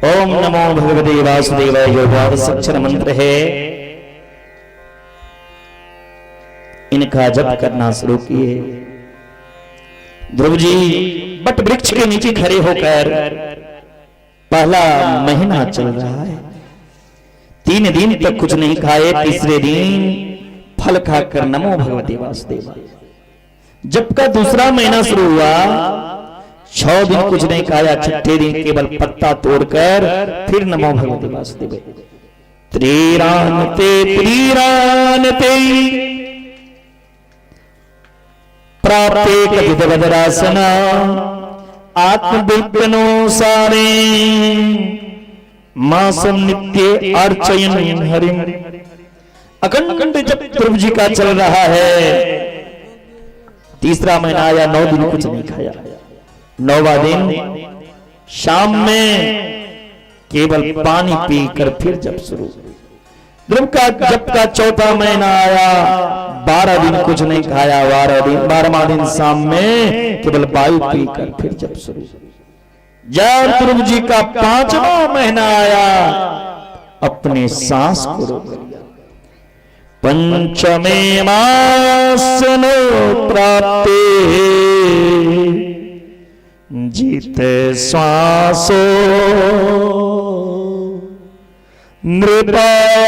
ओम नमो भगवते वासुदेवाय जो 12 अक्षर मंत्र है, इनका जप करना शुरू किए। ध्रुव जी बट वृक्ष के नीचे खड़े होकर, पहला महीना चल रहा है, 3 दिन तक कुछ नहीं खाए, तीसरे दिन फल खाकर नमो भगवते वासुदेवाय। जब का दूसरा महीना शुरू हुआ, 6 दिन कुछ नहीं खाया, छठे दिन केवल पत्ता तोड़कर फिर नमो भगवते वासुदेवाय। त्रिरानते प्राप्ते कथित वज्रासना आत्मविज्ञानो सारे मासम नित्य अर्चयन हरिम। अखंड जब ध्रुव जी का चल रहा है, तीसरा महीना आया, 9 दिन कुछ नहीं खाया। 9वां दिन शाम में केवल पानी पीकर फिर जप शुरू। ध्रुव का जप का 4था महीना आया, 12 दिन कुछ नहीं खाया। 12वां दिन शाम में केवल वायु पीकर फिर जप शुरू। जब ध्रुव जी का 5वां महीना आया, अपने सांस को रोक लिया। पंचमे मासनो प्राप्ते जीते श्वासो नृपात्मज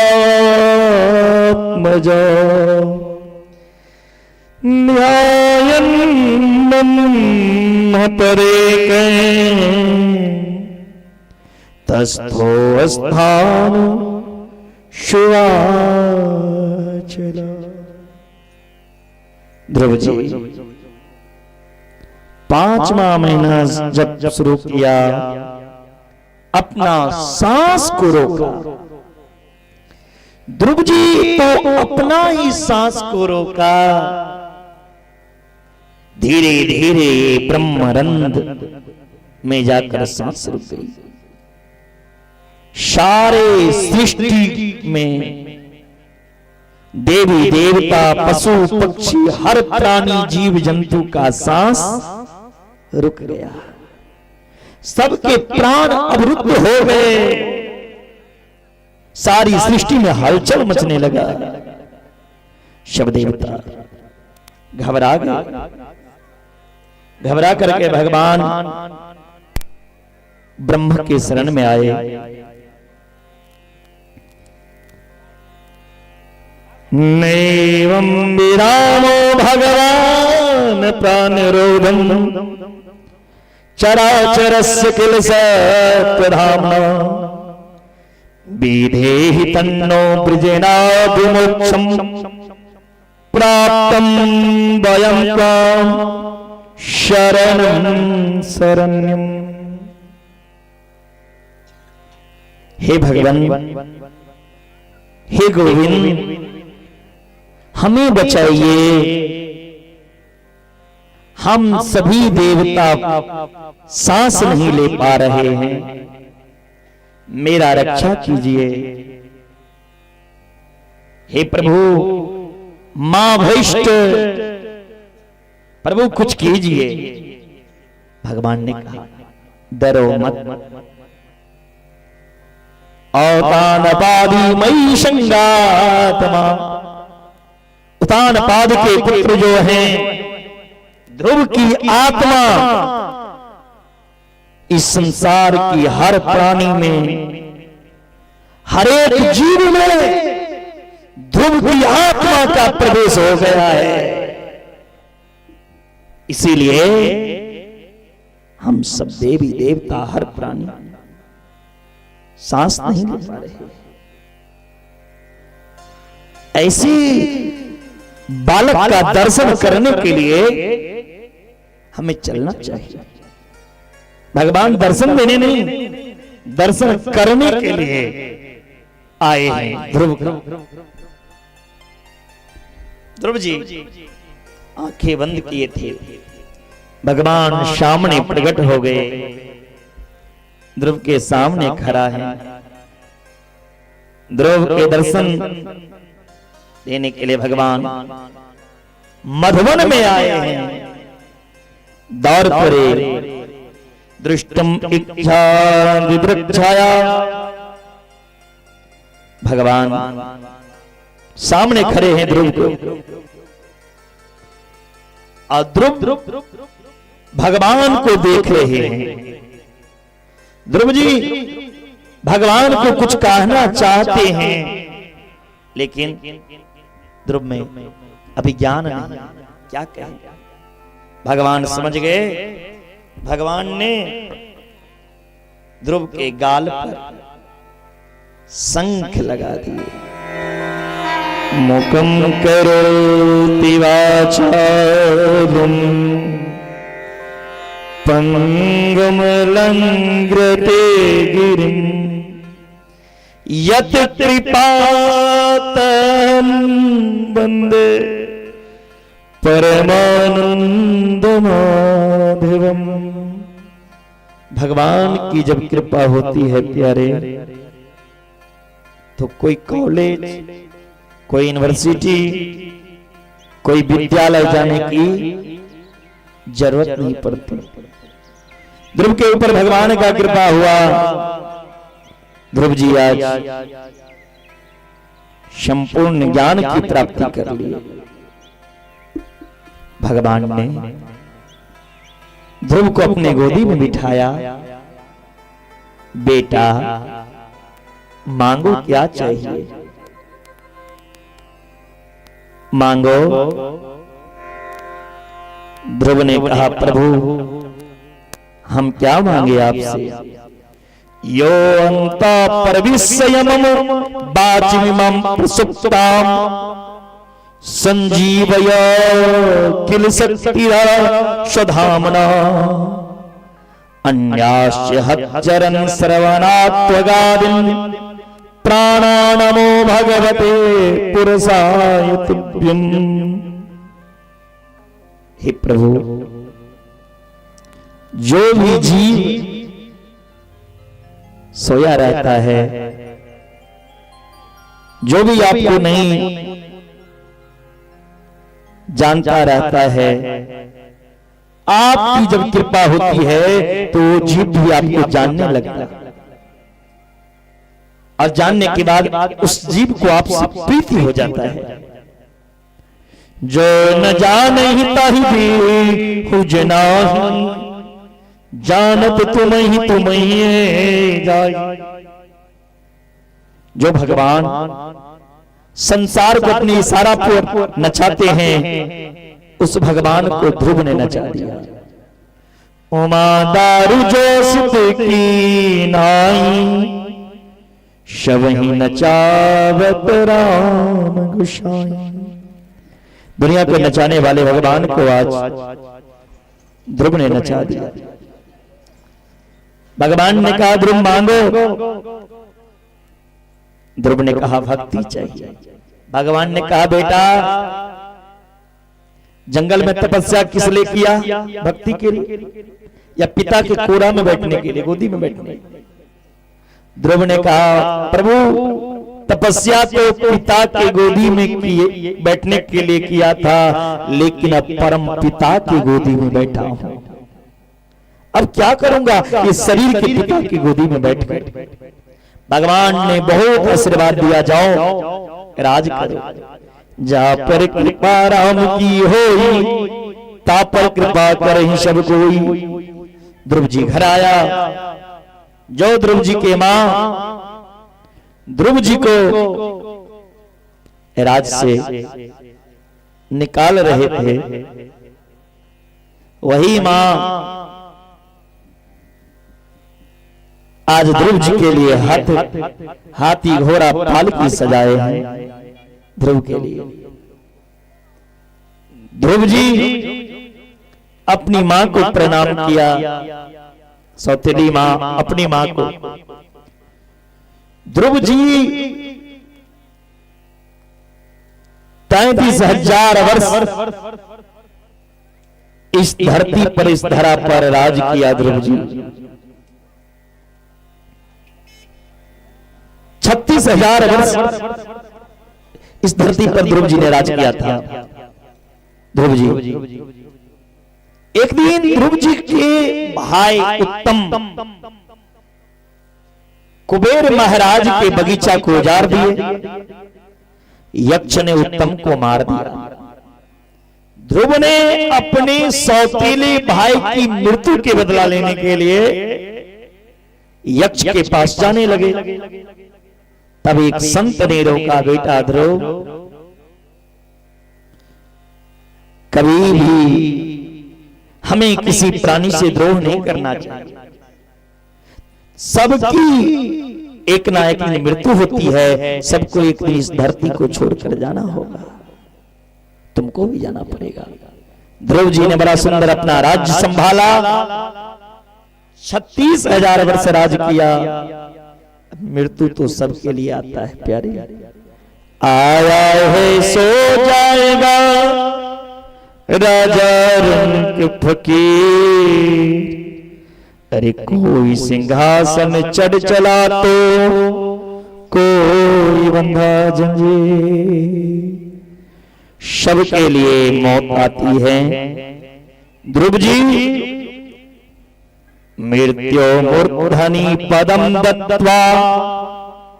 न्यायन परे तस्थो स्थान शुआ चला। ध्रुव जी 5वां महीना जब शुरू किया, अपना सांस को रोका। ध्रुव जी तो अपना ही सांस को रोका, धीरे धीरे ब्रह्मरंध में जाकर सांस रुक गई। सारे सृष्टि में देवी देवता पशु पक्षी हर प्राणी जीव जंतु का सांस रुक गया, सबके प्राण अवरुद्ध हो गए, सारी सृष्टि में हलचल मचने लगा। शव देवता घबरा गए, घबरा करके भगवान ब्रह्म के शरण में आए। नैवं विरामो भगवान प्राणरोधम चराचरस्य किल सत्धाम्ना विधेहि तन्नो वृजेनाभिमोक्षं प्राप्तं वयं त्वां शरणं शरण्यम्। हे भगवान, हे गोविंद, हमें बचाइए, हम सभी देवता सांस नहीं ले पा रहे हैं, मेरा रक्षा कीजिए। हे प्रभु, मां भैष्ट, प्रभु कुछ कीजिए। भगवान ने कहा डरो मत, औतानपादि मयि संगात्मा, उतानपाद के पुत्र जो हैं ध्रुव की आत्मा इस संसार की हर प्राणी में, हर एक जीव में ध्रुव की आत्मा का प्रवेश हो गया है। इसीलिए हम सब देवी देवता हर प्राणी सांस नहीं ले पा रहे। ऐसी बालक का दर्शन करने के लिए हमें चलना चाहिए। भगवान दर्शन देने नहीं, दर्शन करने के लिए आए हैं। ध्रुव जी आंखें बंद किए थे, भगवान सामने प्रकट हो गए, ध्रुव के सामने खड़ा है। ध्रुव के दर्शन देने के लिए भगवान मधुवन में आए हैं। दौड़ पड़े, दृष्टम इच्छा विवृक्षाया, भगवान सामने खड़े हैं ध्रुव को, और ध्रुव भगवान को देख रहे हैं। ध्रुव जी भगवान को कुछ कहना चाहते हैं, लेकिन ध्रुव में अभी ज्ञान नहीं, क्या कहें। भगवान समझ गए, भगवान ने ध्रुव के गाल पर शंख लगा दिए। मुखम करोति वाचालं पंगुम लंघ्यते गिरिं यत् कृपातं वन्दे परमानंद माधवम। भगवान की जब कृपा होती है प्यारे, तो कोई कॉलेज, कोई यूनिवर्सिटी, कोई विद्यालय जाने की जरूरत नहीं पड़ती। ध्रुव के ऊपर भगवान का कृपा हुआ, ध्रुव जी आज संपूर्ण ज्ञान की प्राप्ति कर ली। भगवान ने ध्रुव को अपने गोदी में बिठाया। बेटा मांगो क्या चाहिए, मांगो। ध्रुव ने कहा प्रभु हम क्या मांगे आपसे। यो अंता परविस्मयम् वाचिमिमं प्रसुप्ताम् संजीवय किल शक्तिरा स्वधामना अन्यास्य हच्चरन् श्रवणात्वगादिन् प्राणानमो भगवते पुरुषाय तुभ्यम। हे प्रभु, जो भी जीव सोया रहता है, जो भी आपको नहीं जानता रहता है, आपकी जब कृपा होती है तो वो जीव भी आपको जानने लगता है, और जानने के बाद उस जीव को आपसे प्रीति हो जाता है। जो न जाने ही ताहि भी हुजनाहि, जानत तुम ही जाय। जो भगवान संसार को अपनी इशारा पर नचाते हैं, उस भगवान को ध्रुव ने नचा दिया। उमा दारू जो सुत की नाई, शवही नचावत राम गोसाई। दुनिया को नचाने वाले भगवान को आज ध्रुव ने नचा दिया। भगवान ने कहा ध्रुव मांगो, ध्रुव ने कहा भक्ति चाहिए। भगवान ने कहा बेटा, जंगल में तपस्या किस लिए किया? भक्ति के लिए, या पिता के कोरा में बैठने के लिए, गोदी में बैठने? ध्रुव ने कहा प्रभु, तपस्या तो पिता के गोदी में किए बैठने के लिए किया था, लेकिन अब परम पिता की गोदी में बैठा हूं। अब क्या करूंगा? ये शरीर के पिता की गोदी में बैठ गए। भगवान ने बहुत आशीर्वाद दिया, जाओ राज करो। जा पर कृपा राम की होई, ता पर कृपा करहि सब कोई। ध्रुव जी घर आया। जो ध्रुव जी के मां ध्रुव जी को राज से निकाल रहे थे, वही मां आज ध्रुव जी के लिए हाथी घोड़ा पालकी सजाए हैं। ध्रुव के लिए ध्रुव जी अपनी मां को प्रणाम किया, सौतेली मां अपनी मां को। ध्रुव जी 33,000 वर्ष इस धरती पर, इस धरा पर राज किया ध्रुव जी। 36,000 वर्ष इस धरती पर ध्रुव जी ने राज किया था। ध्रुव जी एक दिन ध्रुव जी के भाई उत्तम कुबेर महाराज के बगीचा को उजाड़ दिए। यक्ष ने उत्तम को मार दिया। ध्रुव ने अपने सौतेले भाई की मृत्यु के बदला लेने के लिए यक्ष के पास जाने लगे। तब एक संत ने रोका, बेटा ध्रुव, कभी भी हमें किसी प्राणी से द्रोह नहीं करना चाहिए। सबकी एक ना एक दिन मृत्यु होती है, सबको एक दिन इस धरती को छोड़कर जाना होगा, तुमको भी जाना पड़ेगा। ध्रुव जी ने बड़ा सुंदर अपना राज्य संभाला, 36,000 वर्ष राज किया। मृत्यु तो सबके लिए आता है प्यारे। आया है सो जाएगा राजा रंग फकीर, अरे कोई सिंहासन चढ़ चला तो कोई बंधा जंजीर। सबके लिए मौत आती है। ध्रुव जी मृत्यो मूर्धनि पदम दत्त्वा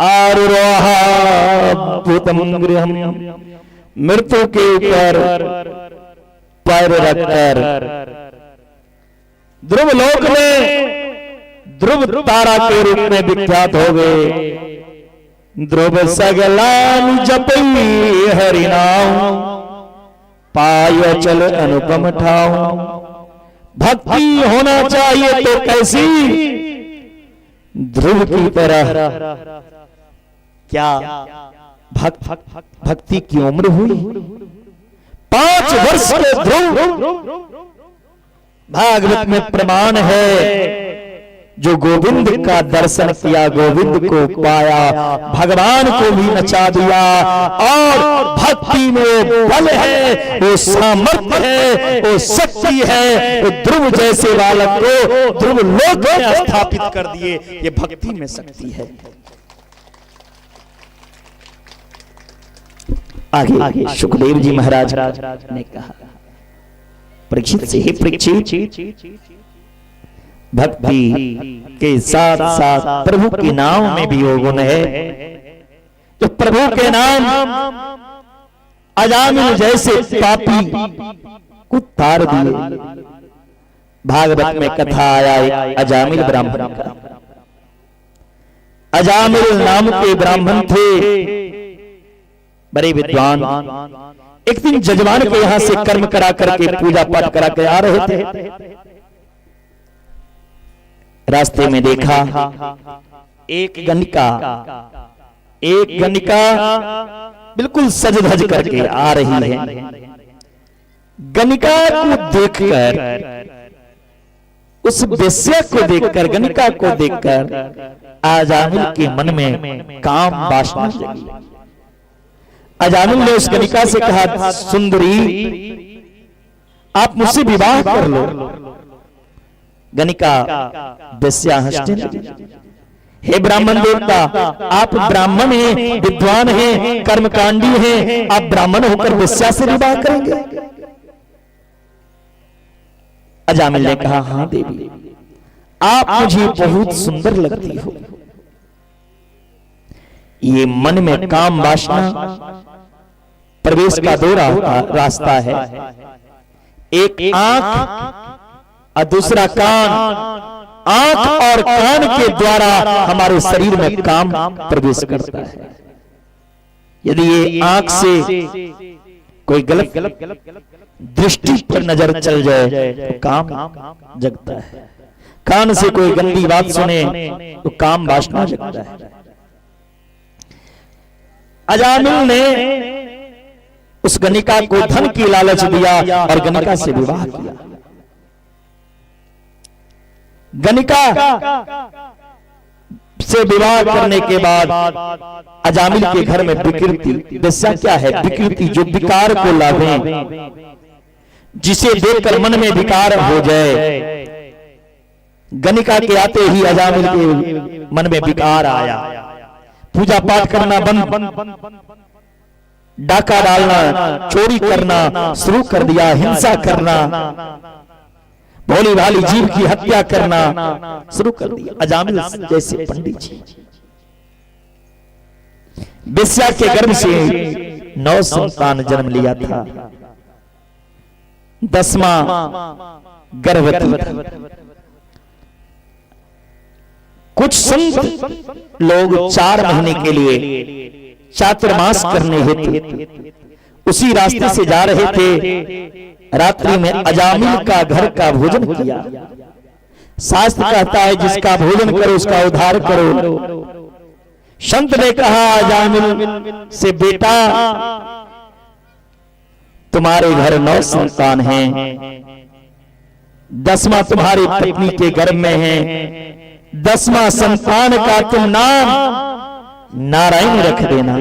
आरुरोहा भूतम गृहम। मृत्यु के ऊपर पैर रखकर ध्रुव लोक में ध्रुव तारा के रूप में विख्यात हो गए। ध्रुव सगलान जपई हरि नाम, पायो चल अनुपम ठाऊ। भक्ति होना चाहिए तो कैसी? ध्रुव की तरह। क्या भक्ति की उम्र हुई? 5 वर्ष के ध्रुव। भागवत में प्रमाण है, जो गोविंद का दर्शन किया, गोविंद को पाया, भगवान को भी नचा दिया। और भक्ति में वो बल है, वो सामर्थ्य है, वो शक्ति है। वो ध्रुव जैसे बालक को ध्रुव लोक में स्थापित कर दिए। ये भक्ति में शक्ति है। आगे सुखदेव जी महाराज ने कहा परीक्षित से, ही परीक्षित, भक्ति के साथ साथ प्रभु के नाम में भी वो गुण है। तो प्रभु के नाम अजामिल जैसे पापी को तार दिए। भागवत में कथा आया अजामिल ब्राह्मण का। अजामिल नाम के ब्राह्मण थे, बड़े विद्वान। एक दिन जजमान के यहां से कर्म करा करके, पूजा पाठ करा के आ रहे थे। रास्ते में देखा एक गणिका बिल्कुल सज धज करके आ रही है। गणिका को देखकर, उस वेश्या को देखकर, गणिका को देखकर अजामिल के मन में काम वासना जगी। अजामिल ने उस गणिका से कहा, सुंदरी आप मुझसे विवाह कर लो। गणिका वेश्या हंसने लगी। हे ब्राह्मण देवता, आप ब्राह्मण हैं, विद्वान हैं, कर्मकांडी हैं, आप ब्राह्मण होकर वेश्या से विवाह करेंगे? अजामिल ने कहा, हाँ देवी, आप मुझे बहुत सुंदर लगती हो। ये मन में काम वासना प्रवेश का दो रास्ता है। एक आंख और दूसरा कान। आंख और कान के द्वारा हमारे शरीर में काम प्रवेश करता है। यदि ये आंख से कोई गलत दृष्टि पर नजर चल जाए तो काम जगता है। कान से कोई गंदी बात सुने तो काम वासना जगता है। अजामिल ने उस गणिका को धन की लालच दिया और गणिका से विवाह किया। गणिका से विवाह करने के बाद अजामिल के घर में विकृति। वेश्या क्या है? विकृति, जो विकार को लावे, जिसे देखकर मन में विकार हो जाए। गणिका के आते ही अजामिल के मन में विकार आया। पूजा पाठ करना बंद, डाका डालना, चोरी करना शुरू कर दिया, हिंसा करना, भोली भाली जीव की हत्या करना शुरू कर दिया। अजामिल जैसे पंडित जी वेश्या के गर्भ से 9 संतान जन्म लिया था। 10वां गर्भवती था। कुछ संत लोग 4 महीने के लिए चातुर्मास करने हेतु उसी रास्ते से जा रहे थे। रात्रि में अजामिल का घर का भोजन किया। शास्त्र कहता है जिसका भोजन करो उसका उद्धार करो। संत ने कहा अजामिल से, बेटा तुम्हारे घर 9 संतान हैं, 10वां तुम्हारी पत्नी के गर्भ में है। 10वां संतान का तुम नाम नारायण रख देना।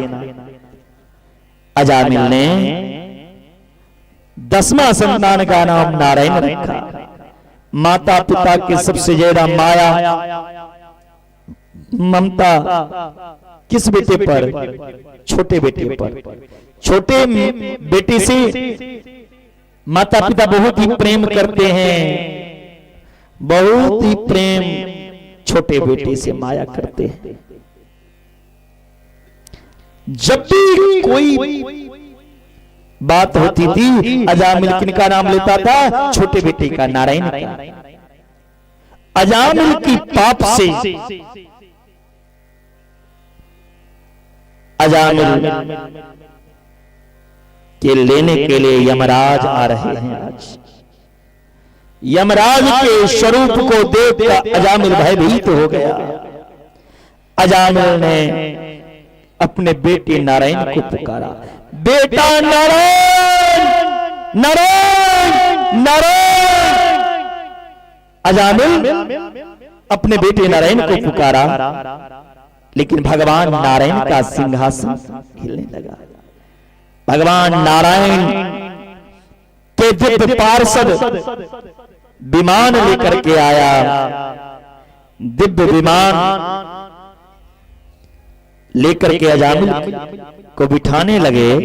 अजामिल ने 10वां संतान का नाम नारायण रखा। माता पिता के सबसे ज्यादा माया ममता किस बेटे पर? छोटे बेटे पर। छोटे बेटे से माता पिता बहुत ही प्रेम करते हैं, बहुत ही प्रेम छोटे बेटे से माया करते हैं। जब भी कोई बात होती थी अजामिल किनका नाम लेता था? छोटे बेटे का, नारायण का। अजामिल की पाप से अजामिल के लेने के लिए यमराज आ रहे हैं। आज यमराज के स्वरूप को देखकर अजामिल भयभीत हो गया। अजामिल ने अपने बेटे नारायण को पुकारा, बेटा नारायण, नारायण, नारायण। अजामिल अपने बेटे नारायण को पुकारा, लेकिन भगवान नारायण का सिंहासन हिलने लगा। भगवान नारायण के दिव्य पार्षद विमान लेकर के आया। दिव्य विमान लेकर के अजामिल को बिठाने लगे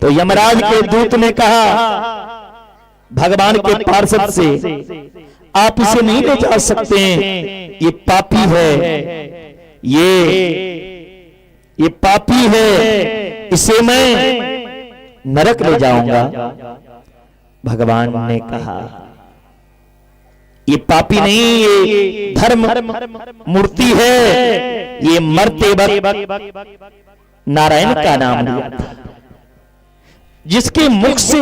तो यमराज के दूत ने कहा भगवान के पार्षद से, आप इसे नहीं ले जा सकते, ये पापी है, ये पापी है, इसे मैं नरक ले जाऊंगा। भगवान ने कहा ये पापी नहीं, ये धर्म मूर्ति है, ये मरते वक्त नारायण का नाम लिया था। जिसके मुख से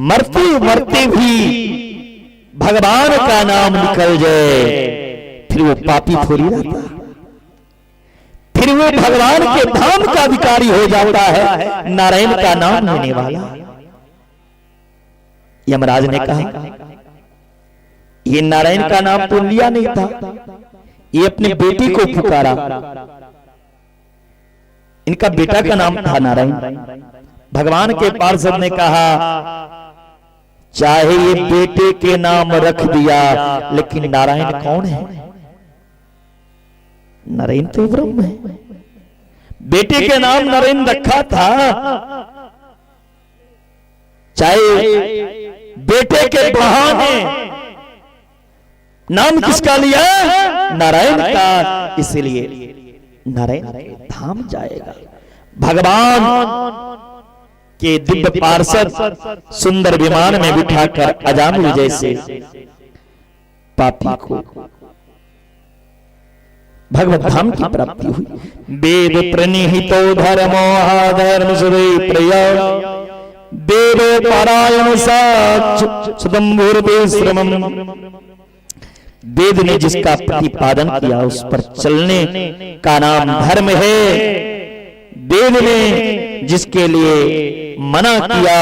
मरते मरते भी भगवान का नाम निकल जाए, फिर वो पापी थोड़ी रहता, फिर वो भगवान के धाम का अधिकारी हो जाता है, नारायण का नाम लेने वाला। यमराज ने कहा ये नारायण का नाम तो लिया नहीं था, ये अपने बेटे को पुकारा, इनका बेटा का नाम था नारायण। भगवान के पार्षद ने कहा चाहे ये बेटे के नाम रख दिया, लेकिन नारायण कौन है? नारायण तो ब्रह्म है। बेटे के नाम नारायण रखा था, चाहे बेटे के बहाने नाम किसका लिया? नारायण का, इसलिए नारायण धाम जाएगा। भगवान के दिव्य पार्षद सुंदर विमान में बिठाकर अजामिल जैसे पापी को भगवत धाम की प्राप्ति हुई। वेद प्रणिहितो धर्मो धर्म सुरे प्रिय वेद पारायण सदम्भुर्वे श्रमम्। वेद ने जिसका प्रतिपादन किया उस पर चलने का नाम धर्म है। वेद ने जिसके लिए मना किया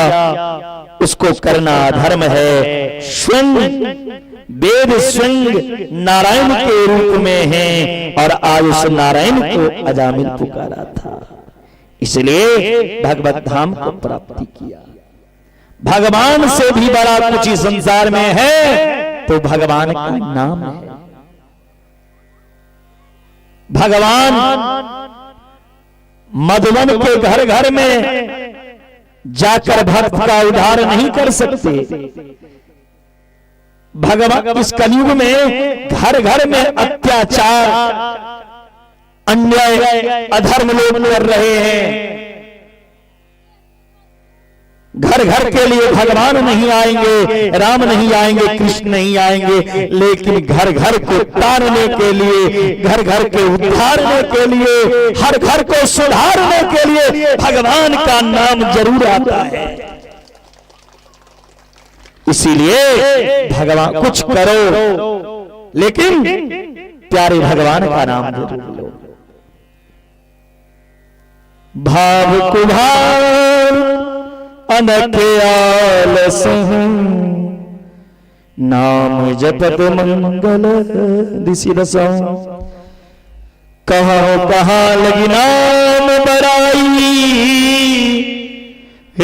उसको करना धर्म है। स्वयं वेद स्वयं नारायण के रूप में है और आज उस नारायण को अजामिल पुकारा था, इसलिए भगवत धाम को प्राप्ति किया। भगवान से भी बड़ा कुछ इस संसार में है तो भगवान का नाम है। भगवान मधुबन के घर घर में जाकर भक्त का उद्धार नहीं कर सकते। भगवान इस कलयुग में घर घर में अत्याचार अन्याय अधर्म लोग कर रहे हैं। घर घर के लिए भगवान नहीं आएंगे, राम नहीं आएंगे, कृष्ण नहीं आएंगे, लेकिन घर घर को तारने के लिए, घर घर के उद्धारने के लिए, हर घर को सुधारने के लिए भगवान का नाम जरूर आता है। इसीलिए भगवान कुछ करो लेकिन प्यारे भगवान का नाम जरूर लो। भाव कुभार अनख आलस नाम जपत मंगल दिशि रसों। कहाँ लगी नाम बड़ाई,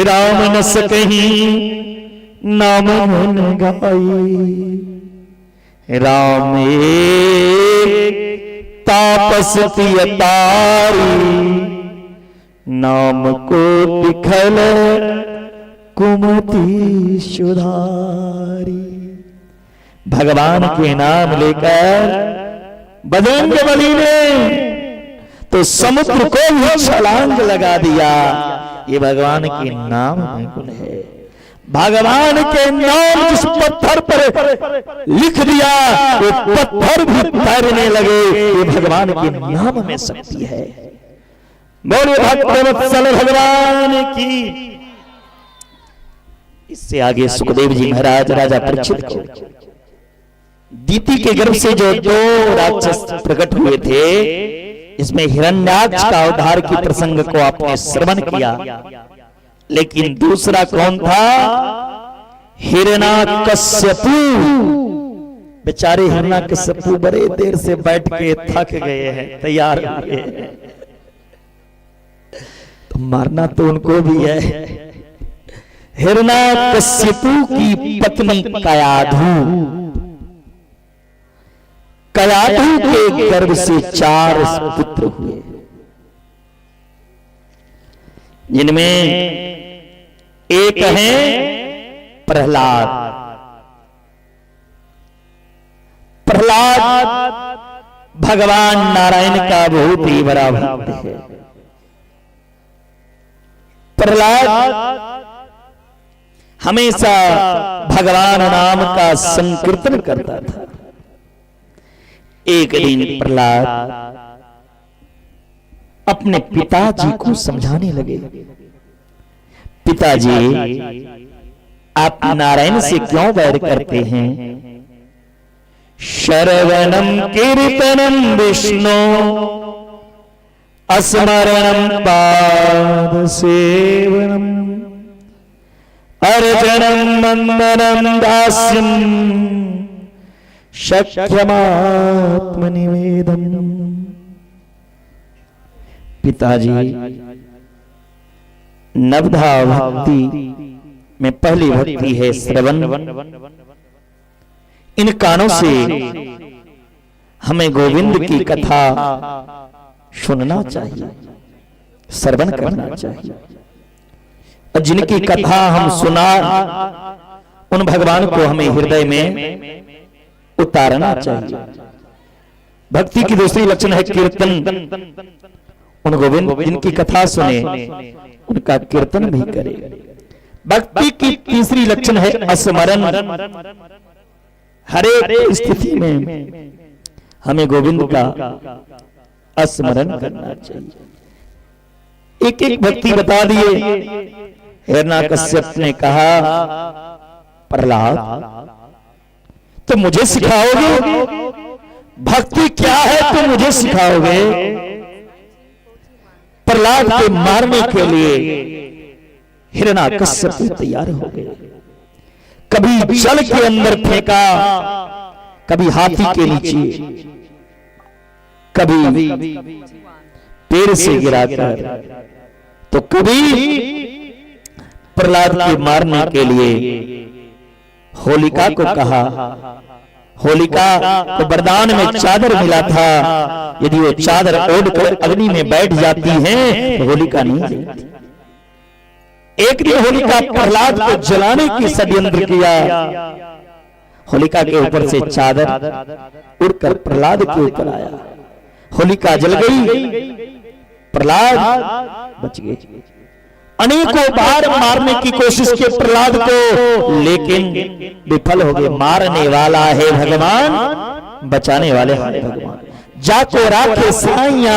राम न सकहीं नाम मन गाई। राम एक तापस पियतारी, नाम को दिखल कुमति सुधारी। भगवान के नाम लेकर बजरंग बली ने तो समुद्र को भी छलांग लगा दिया। ये भगवान के नाम में गुण है। भगवान के नाम जिस पत्थर पर लिख दिया वो पत्थर भी तैरने लगे। ये भगवान के नाम में शक्ति है। बोले भक्तवत्सल भगवान की। इससे आगे सुखदेव जी महाराज राजा परीक्षित को दीति के गर्भ से जो दो राक्षस प्रकट हुए थे, इसमें हिरण्याक्ष का उद्धार की प्रसंग को आपने श्रवण किया, लेकिन दूसरा कौन था? हिरण्याकश्यपु। बेचारे हिरण्यकश्यप बड़े देर से बैठ के थक गए हैं, तैयार हुए हैं, तो मारना तो उनको भी है। हिरण्यकश्यप की पत्नी कयाधु, कयाधु के गर्भ से 4 पुत्र हुए, जिनमें एक है प्रहलाद। प्रहलाद भगवान नारायण का बहुत ही बड़ा भक्त है। प्रहलाद हमेशा भगवान नाम का संकीर्तन करता था। एक दिन प्रहलाद अपने पिताजी को समझाने लगे, पिताजी आप नारायण से क्यों वैर करते हैं? श्रवणम कीर्तनम विष्णु स्मरणम पाद सेवनम अर्चनम वंदनम दास्यम शक्यमात्मनिवेदन। पिताजी, नवधा भक्ति में पहली भक्ति है श्रवण। इन कानों से हमें गोविंद की कथा सुनना चाहिए, श्रवण करना चाहिए, और जिनकी कथा हम सुना उन भगवान को हमें हृदय में उतारना चाहिए। भक्ति की दूसरी लक्षण है कीर्तन। उन गोविंद जिनकी कथा सुने उनका कीर्तन भी करे। भक्ति की तीसरी लक्षण है स्मरण। हर एक स्थिति में हमें गोविंद का स्मरण करना चाहिए। एक एक भक्ति बता दिए। हिरण्यकश्यप ने कहा, प्रहलाद तो मुझे सिखाओगे? भक्ति क्या है तो मुझे सिखाओगे? प्रहलाद के मारने के लिए हिरण्यकश्यप तैयार हो गए। कभी जल के अंदर फेंका, कभी हाथी के नीचे, कभी पेड़ से गिराकर, तो कभी प्रहलाद के मारने के लिए होलिका को कहा। होलिका को वरदान में चादर मिला था, यदि वो चादर ओढ़कर अग्नि में बैठ जाती है तो होलिका नहीं जलती। एक दिन होलिका प्रहलाद को जलाने की षड्यंत्र किया। होलिका के ऊपर से चादर उड़कर प्रहलाद के ऊपर आया। होलिका जल गई, प्रहलाद बच गए। अनेकों बार मारने की कोशिश की प्रहलाद को, लेकिन विफल हो गए। मारने वाला है भगवान, बचाने वाले हैं भगवान। जाको राखे साइया,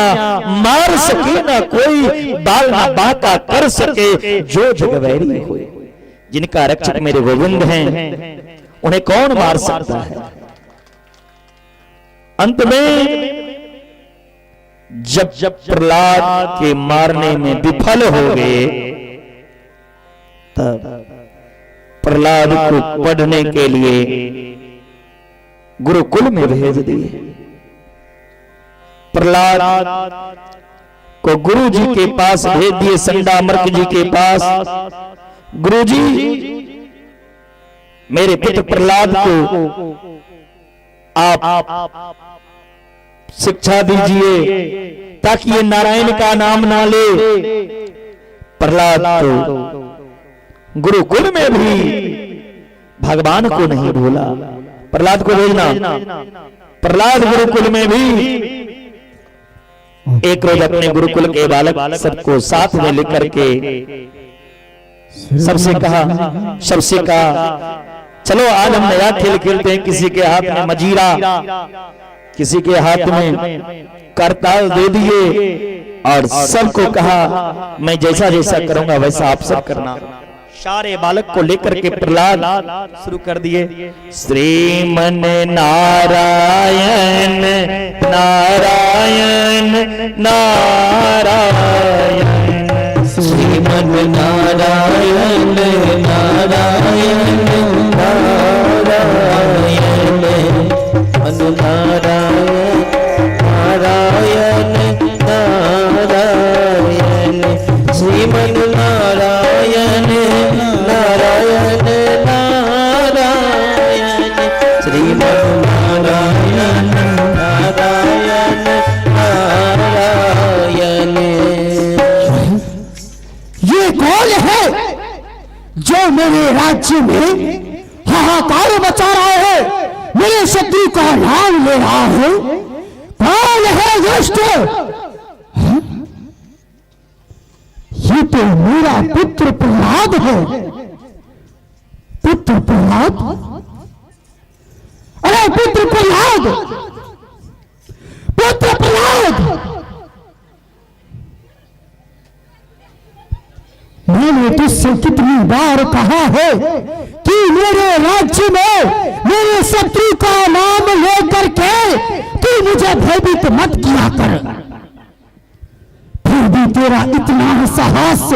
मार सके ना कोई, बाल ना बाका कर सके जो जगवैरी होए। जिनका रक्षक मेरे गोविंद हैं, उन्हें कौन मार सकता है? अंत में जब प्रहलाद के मारने में विफल हो गए, तब प्रहलाद को पढ़ने के लिए गुरुकुल में भेज दिए। प्रहलाद को गुरु जी के पास भेज दिए, संडामर्क जी के पास। गुरु जी, मेरे पुत्र प्रहलाद को आप शिक्षा दीजिए ताकि ये नारायण का नाम ना ले। प्रहलाद तो गुरुकुल में भी भगवान को नहीं भूला। प्रहलाद को भेजना। प्रहलाद गुरुकुल में भी एक रोज अपने गुरुकुल के बालक सबको साथ में लेकर के सबसे कहा, चलो आज हम नया खेल खेलते हैं। किसी के हाथ में मजीरा, किसी के हाथ में करताल दे दिए और सबको कहा, मैं जैसा जैसा करूंगा वैसा आप सब करना। सारे बालक को लेकर के प्रहलाद शुरू कर दिए। श्रीमन नारायण नारायण नारायण, श्रीमन नारायण नारायण नारायण, राज्य में हाहाकार मचा रहा है, मेरे शत्रु का नाम ले रहा है। कौन है दुष्ट? ये तो मेरा पुत्र प्रहलाद है। पुत्र प्रहलाद? अरे पुत्र प्रहलाद, पुत्र प्रहलाद, मैंने तुझसे कितनी बार कहा है कि मेरे राज्य में मेरे शत्रु का नाम लेकर के तू मुझे भयभीत मत किया कर। फिर भी तेरा इतना साहस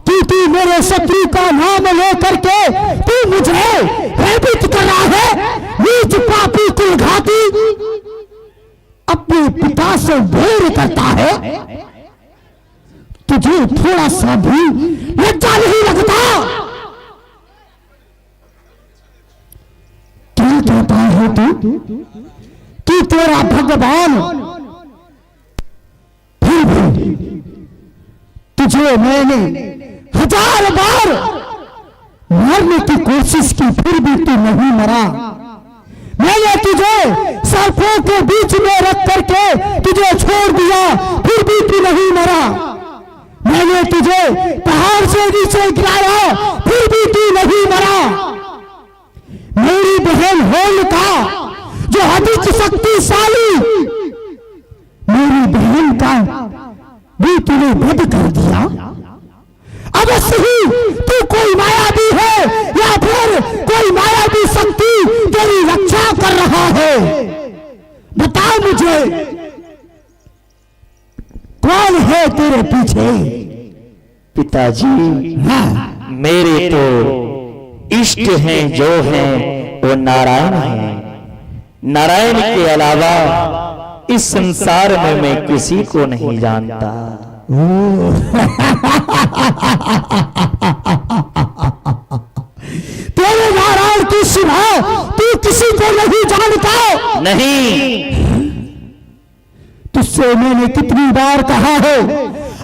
कि तू मेरे शत्रु का नाम लेकर के तू मुझे भयभीत कर रहा है। नीच पापी कुलघाती, अपने पिता से भेड़ करता है। तुझे थोड़ा सा भी लज्जा नहीं लगता? क्या कहता है तू कि तेरा भगवान? फिर भी तुझे मैंने 1000 बार मारने की कोशिश की, फिर भी तू नहीं मरा। मैंने तुझे सर्पों के बीच में रख करके तुझे छोड़ दिया, फिर भी तू नहीं मरा। मैंने तुझे पहाड़ से नीचे गिराया, फिर भी तू नहीं मरा। मेरी बहन होलिका जो अधिक शक्तिशाली, मेरी बहन का भी तूने वध कर दिया। अवश्य ही तू कोई मायावी है या फिर कोई मायावी शक्ति तेरी रक्षा कर रहा है। बता मुझे, कौन है तेरे पीछे? पिताजी, मेरे तो इष्ट हैं जो हैं वो नारायण हैं। नारायण के अलावा इस संसार में मैं किसी को नहीं जानता। तेरे नारायण की सिवा तू किसी को नहीं जानता? नहीं। तुझसे मैंने कितनी बार कहा है,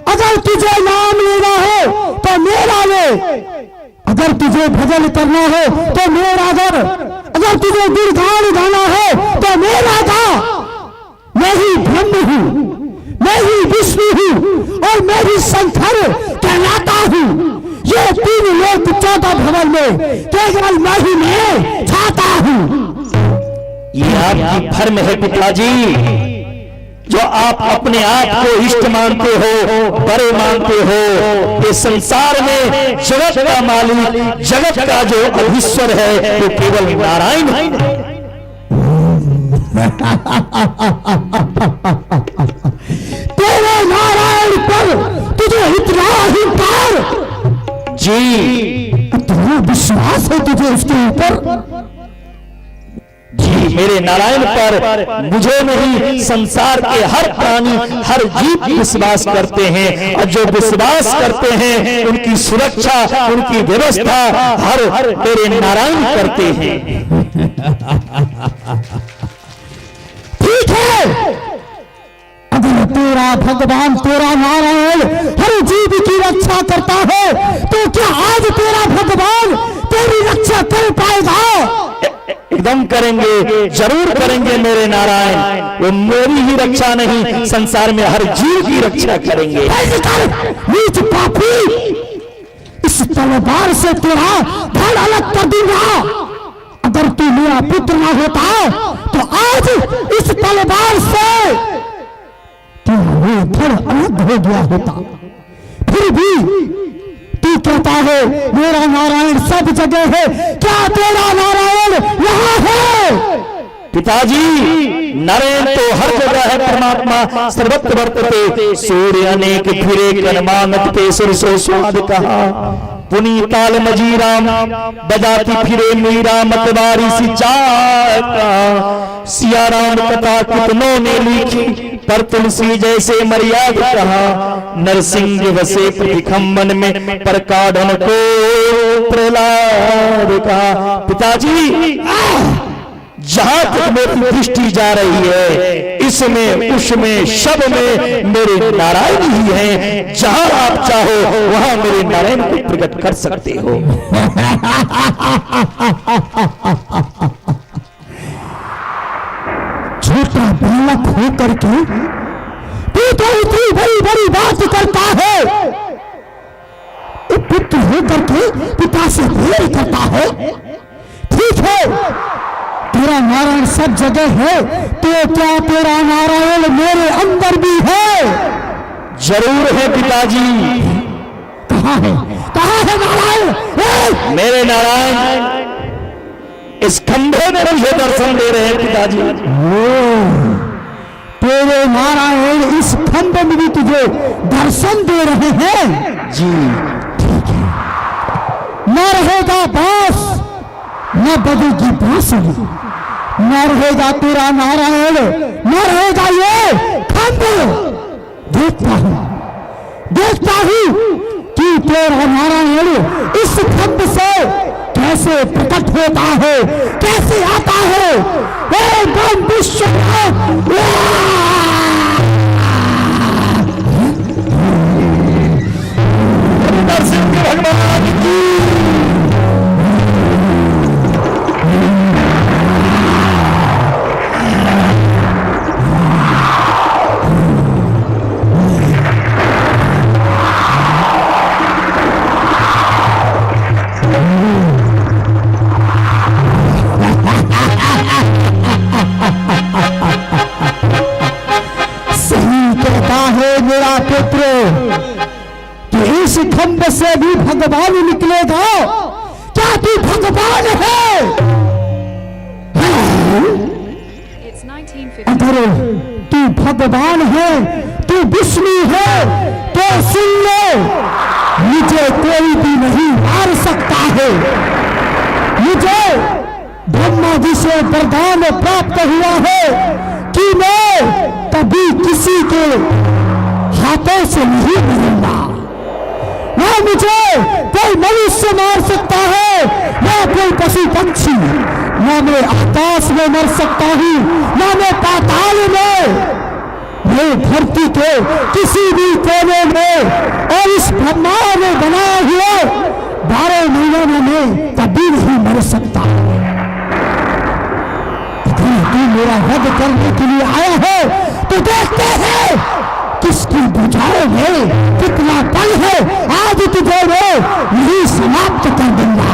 अगर तुझे नाम लेना हो तो मेरा ले, अगर तुझे भजन करना हो तो मेरा कर, अगर तुझे गुणगान गाना हो तो मेरा गा। मैं ही ब्रह्म हूं, मैं ही विष्णु हूं और मैं ही शंकर कहलाता हूं। ये 3 लोक 14 भवन में केवल मैं ही मैं छाता हूं। ये आपकी भ्रम है पिताजी, जो आप अपने आप को इष्ट मानते हो, बड़े मानते हो। ये संसार में जगत का मालिक, जगत का जो अधीश्वर है वो केवल नारायण है। तेरे नारायण पर तुझे इतना अहंकार? जी, इतना विश्वास है तुझे उसके ऊपर? जी, मेरे नारायण पर मुझे नहीं, संसार के हर प्राणी, हर जीव विश्वास करते हैं, और जो विश्वास करते हैं उनकी सुरक्षा, उनकी व्यवस्था हर मेरे नारायण करते हैं। ठीक है, अगर तेरा भगवान, तेरा नारायण हर जीव की रक्षा करता है तो क्या आज तेरा भगवान तेरी रक्षा कर पाएगा? एकदम करेंगे, जरूर करेंगे मेरे नारायण। वो मेरी ही रक्षा नहीं, संसार में हर जीव की रक्षा करेंगे। नीच पापी, इस तलवार से तेरा धड़ अलग कर दूंगा। अगर तू मेरा पुत्र ना होता तो आज इस तलवार से तेरा धड़ अलग हो गया होता। फिर भी तू कहता है मेरा नारायण सब जगह है, क्या तेरा नारायण यहाँ है? पिताजी, नारायण तो हर जगह है, परमात्मा सर्वत्र वर्तते। सूर्य अनेक फिरे कनमानत पे सुरसो स्वाद कहा। पुनीताल मजीराम बजाती फिरे मीरा मतवारी सिचाका। सिया राम कथा कितनों ने लिखी, पर तुलसी जैसे मर्याद कहा। नरसिंह वसे प्रतिखंबन में, पर काढ़न को प्रहलाद कहा। पिताजी, जहां तक मेरी दृष्टि जा रही है, इसमें उसमें सब में मेरे नारायण ही हैं। जहां आप चाहो वहां मेरे नारायण को प्रकट कर सकते हो। छोटा बालक हो करके तू तो इतनी बड़ी बड़ी बात करता है, एक पुत्र हो करके पिता से प्रेम करता है। ठीक है, तेरा नारायण सब जगह है, तो क्या तेरा नारायण मेरे अंदर भी है? जरूर है पिताजी। कहाँ है, कहाँ है नारायण? मेरे नारायण इस खंभे में मुझे दर्शन दे रहे हैं पिताजी। तेरे नारायण इस खंभे में भी तुझे दर्शन दे रहे हैं? जी ठीक है। न रहेगा बांस, न बजेगी बांसुरी, न रहेगा तेरा नारायण, न रहेगा ये खंभ। देखता हूं कि तेरा नारायण इस खंभ से कैसे प्रकट होता है, कैसे आता है। एकदम विश्वनाथ भगवान की मेरा पुत्र कि इस खंभ से भी भगवान निकलेगा। क्या तू भगवान है? अगर तू भगवान है, तू विष्णु है, तो सुन लो, मुझे कोई भी नहीं मार सकता है। मुझे ब्रह्मा जी से वरदान प्राप्त हुआ है कि मैं कभी किसी के हाथों से नहीं मरूंगा। ना मुझे कोई मनुष्य मार सकता है, ना कोई पशु पक्षी, ना मैं आकाश में मर सकता हूं, ना मैं पाताल में। मैं धरती के किसी भी कोने में और इस ब्रह्मांड में बना हुआ 12 महीनों में कभी नहीं मर सकता। तू मेरा वध करने के लिए आया है, तो देखते हैं किसकी बुझाओ में कितना बल है। आज तुझे मैं यही समाप्त कर दूंगा।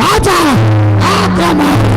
आजा, आक्रमण।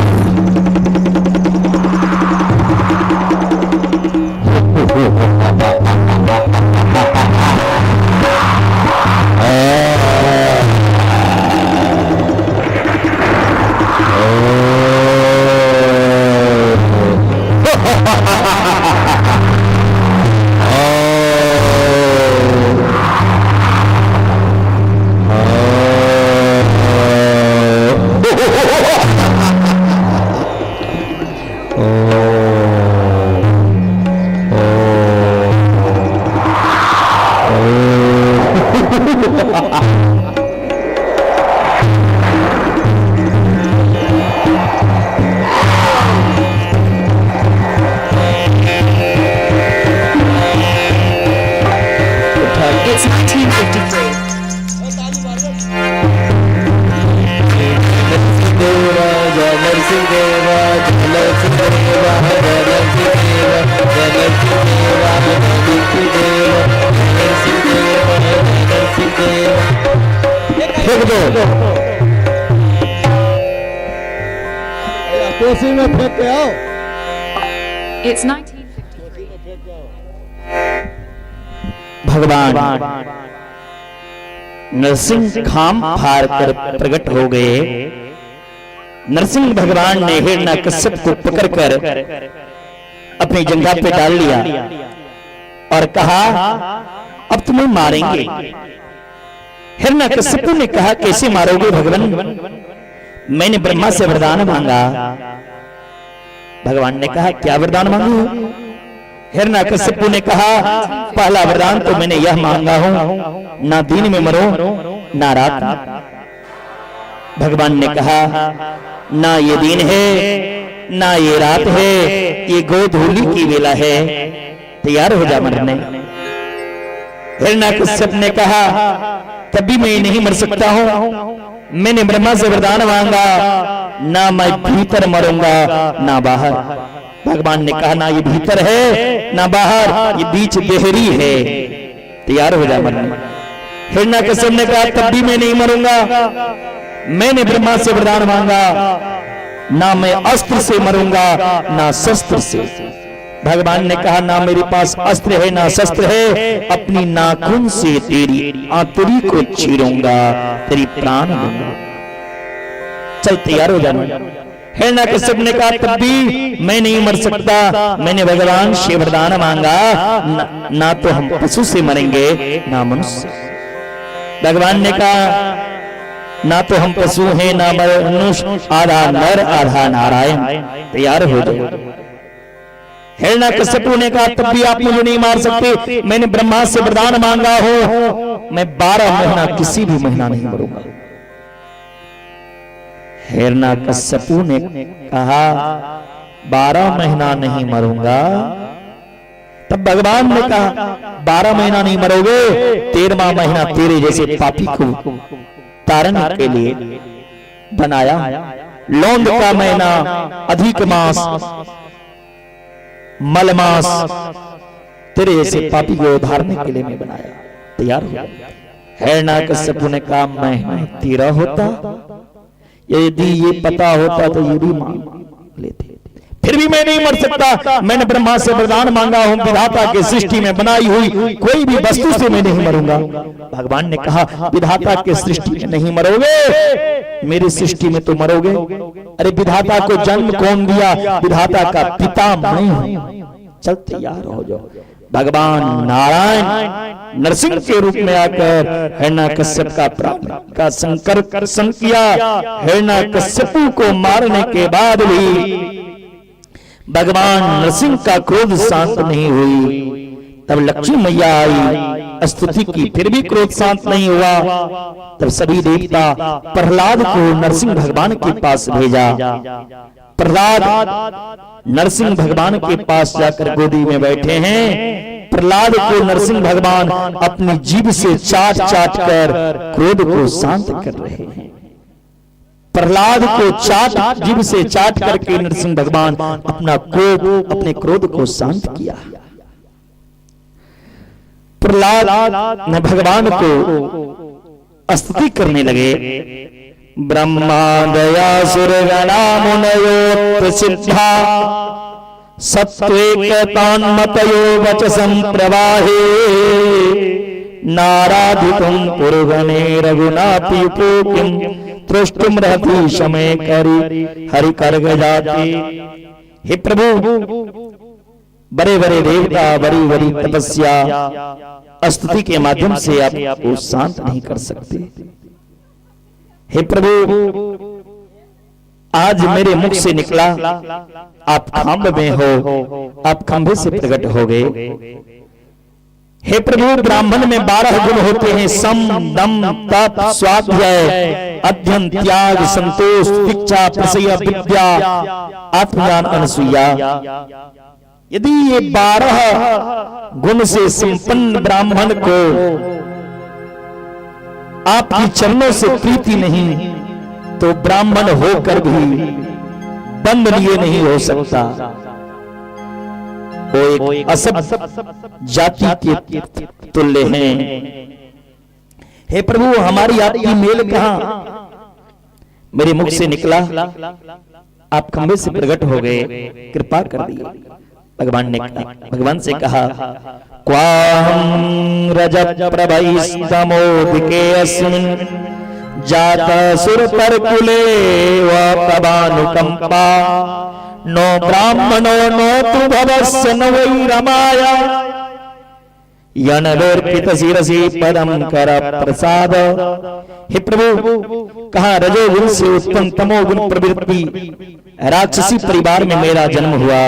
कोसी में फेंक के आओ। It's 1953. भगवान नरसिंह खाम फाड़ कर प्रकट हो गए। नरसिंह भगवान ने हिरण्यकश्यप को पकड़कर अपनी जंघा पे डाल लिया और कहा, अब तुम्हें मारेंगे। हिरण्यकश्यप ने कहा, कैसे मारोगे भगवान? मैंने ब्रह्मा से वरदान मांगा। भगवान ने कहा, क्या वरदान मांगे हो? हिरण्यकश्यप ने कहा, पहला वरदान तो मैंने यह मांगा हूं, ना दिन में मरो ना रात में। भगवान ने कहा, ना ये दिन है ना ये रात है, ये गोधूली की वेला है, तैयार हो जा मरने। हिरण्यकश्यप ने कहा तभी मैं नहीं मर सकता हूं, मैंने ब्रह्मा से वरदान मांगा, ना मैं भीतर मरूंगा ना बाहर। भगवान ने कहा ना ये भीतर है ना बाहर, ये बीच देहरी है, तैयार हो जा मरने। हिरण्यकश्यप ने कहा तब भी मैं नहीं मरूंगा, मैंने ब्रह्मा से वरदान मांगा, ना मैं अस्त्र से मरूंगा ना शस्त्र से। भगवान ने कहा ना मेरे पास अस्त्र है ना शस्त्र है, अपनी नाखून से तेरी आंतरी को चीरूंगा, तेरी प्राण दूंगा, चल तैयार हो जाना। हिरण्यकश्यप ने कहा तब भी मैं नहीं मर सकता, मैंने भगवान से वरदान मांगा, ना तो हम पशु से मरेंगे ना मनुष्य। भगवान ने कहा ना तो हम पशु हैं ना मनुष्य, आधा नर आधा नारायण, तैयार हो जाओ। हिरण्यकश्यप ने कहा तब भी आप मुझे नहीं मार सकते, मैंने ब्रह्मा से वरदान मांगा हो, मैं 12 महीना किसी भी महीना नहीं मरूंगा। हिरण्यकश्यप ने कहा 12 महीना नहीं मरूंगा। तब भगवान ने कहा 12 महीना नहीं मरोगे, 13वां महीना तेरे जैसे पापी को तारण के लिए बनाया, लौंड का महीना, अधिक मास, मल मास, तेरे जैसे पापी को उधारने के लिए मैं बनाया, तैयार हो गया। हिरण्यकश्यप ने कहा महीना तेरा होता, यदि ये पता होता तो ये भी मांग लेते, फिर भी मैं नहीं मर सकता, मैंने ब्रह्मा से वरदान मांगा हूं, विधाता के सृष्टि में बनाई हुई कोई भी वस्तु से मैं नहीं मरूंगा। भगवान ने कहा विधाता के सृष्टि में नहीं मरोगे, मेरी सृष्टि में तो मरोगे। अरे विधाता को जन्म कौन दिया, विधाता का पिता मैं हूं, चल तैयार हो जाओ। भगवान नारायण नरसिंह के रूप में आकर हिरण्यकश्यप का प्राण का संकर्षण किया। हिरण्यकश्यप को मारने के बाद भी भगवान नरसिंह का क्रोध शांत नहीं हुई। तब लक्ष्मी मैया आई, स्तुति की, फिर भी क्रोध शांत नहीं हुआ। तब सभी देवता प्रहलाद को नरसिंह भगवान के पास भेजा। प्रहलाद नरसिंह भगवान के पास जाकर गोदी में बैठे हैं। प्रहलाद को नरसिंह भगवान अपनी जीभ से चाट चाट कर क्रोध को शांत कर रहे हैं। प्रहलाद को चाट जीभ से चाट करके नरसिंह भगवान अपना क्रोध, अपने क्रोध को शांत किया। प्रहलाद ने भगवान को स्तुति करने लगे। ब्रह्मा दया सुरगणा मुनयो प्रसिद्धा सत्वेकतान्मतयो वचसं प्रवाहे नाराधितुं पुरुगणे रघुनाथि उपयोगिं त्रुष्टुम रहति समय करी हरि कर्ग जाति। हे प्रभु, बड़े बड़े देवता बड़ी बड़ी तपस्या स्तुति के माध्यम से आपको शांत नहीं कर सकते। हे प्रभु, आज मेरे मुख से निकला, आप खंभ में हो, आप खंभे से प्रकट हो गए। हे प्रभु, ब्राह्मण में 12 गुण होते हैं, सम दम तप स्वाध्याय अध्ययन त्याग संतोष दीक्षा प्रसय विद्या आत्मज्ञान अनसूया। यदि ये 12 गुण से संपन्न ब्राह्मण को आपकी चरणों से प्रीति नहीं, तो ब्राह्मण होकर भी बंद लिए नहीं हो सकता। वो एक असभ जाति के तुल्य हैं। हे प्रभु, हमारी आपकी मेल कहां? मेरे मुख से निकला, आप खंभे से प्रकट हो गए, कृपा कर दी। भगवान से कहा, क्वाहं रजत प्रभैस्तमोदिके अस्मिन् जाता सुर पर कुले व प्रभानुकंपा नो ब्राह्मणो नो तु भवस्य न वै रमाया यनलोर्पित शिरसि पदम कर प्रसाद। हे प्रभु, कहा रजोगुण से उत्पन्न तमोगुण प्रवृत्ति राक्षसी परिवार में मेरा जन्म हुआ।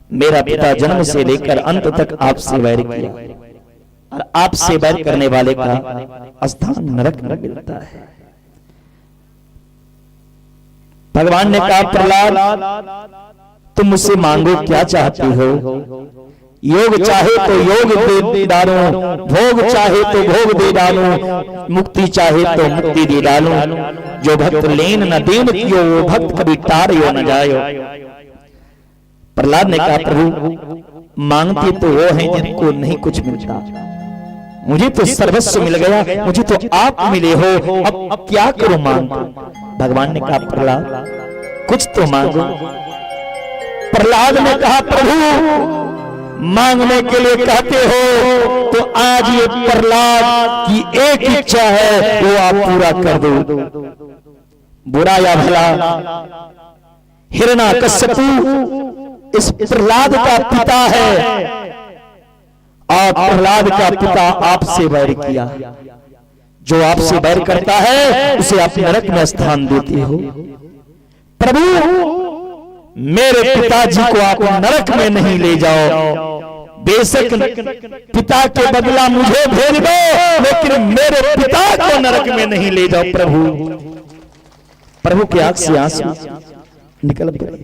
मेरा पिता जन्म से लेकर अंत तक आपसे वैर किया, और आपसे वैर करने वाले का स्थान नरक में मिलता है। भगवान ने कहा प्रहलाद तुम मुझसे मांगो क्या चाहते हो? योग चाहे तो योग दे डालूं, भोग चाहे तो भोग दे डालूं, मुक्ति चाहे तो मुक्ति दे डालूं। जो भक्त लेन न देन कियो वो भक्त कभी टारियो न जायो। प्रहलाद ने कहा प्रभु मांगते तो वो हैं जिनको नहीं कुछ मिलता, मुझे तो सर्वस्व मिल गया, मुझे तो आप मिले हो, अब क्या करूं मांग? भगवान ने कहा प्रहलाद कुछ तो मांगो। प्रहलाद ने कहा प्रभु मांगने के लिए कहते हो तो आज ये प्रहलाद की एक इच्छा है वो आप पूरा कर दो। बुरा या भला हिरण्यकश्यपु इस प्रहलाद का पिता है और प्रहलाद का पिता आपसे वैर किया। जो आपसे वैर करता है उसे आप नरक में स्थान देते हो। प्रभु मेरे पिताजी को आप नरक में नहीं ले जाओ, बेशक पिता के बदला मुझे भेज दो, लेकिन मेरे पिता को नरक में नहीं ले जाओ। प्रभु की आंख से आंसू निकल पड़े।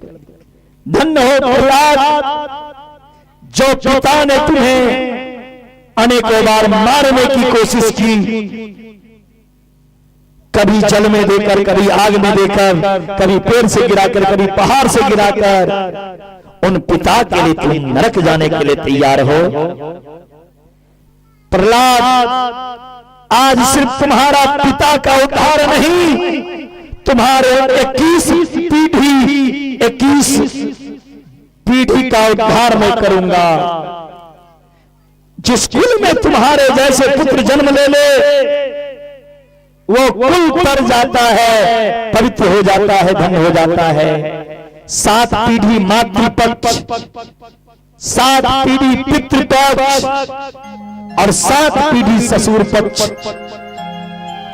धन्य हो प्रहलाद जो पिता ने तुम्हें अनेकों बार मारने की कोशिश की, कभी जल में देकर, कभी आग में देकर, कभी पेड़ से गिराकर, कभी पहाड़ से गिराकर, उन पिता के लिए तुम नरक जाने के लिए तैयार हो। प्रहलाद आज सिर्फ तुम्हारा पिता का उद्धार नहीं, तुम्हारे 21 पीढ़ी का उद्धार मैं करूंगा। जिस कुल में तुम्हारे जैसे पुत्र जन्म ले ले वो कुल तर जाता है, पवित्र हो जाता है, धन्य हो जाता है। 7 पीढ़ी मातृपक्ष, 7 पीढ़ी पितृपक्ष और 7 पीढ़ी ससुर पक्ष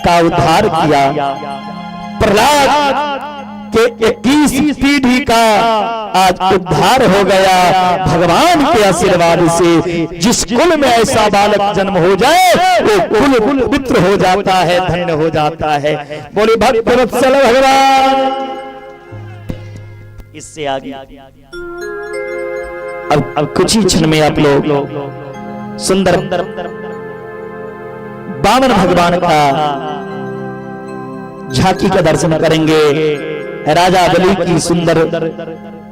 का उद्धार किया। प्रहलाद के 21 पीढ़ी का आज उद्धार हो गया भगवान के आशीर्वाद से। जिस कुल में ऐसा बालक जन्म हो जाए वो कुल पवित्र हो जाता है, धन्य हो जाता है। बोले भक्त वत्सल भगवान। इससे आगे अब कुछ ही क्षण में आप लोग सुंदर वामन भगवान का झांकी का दर्शन करेंगे। राजा बलि की सुंदर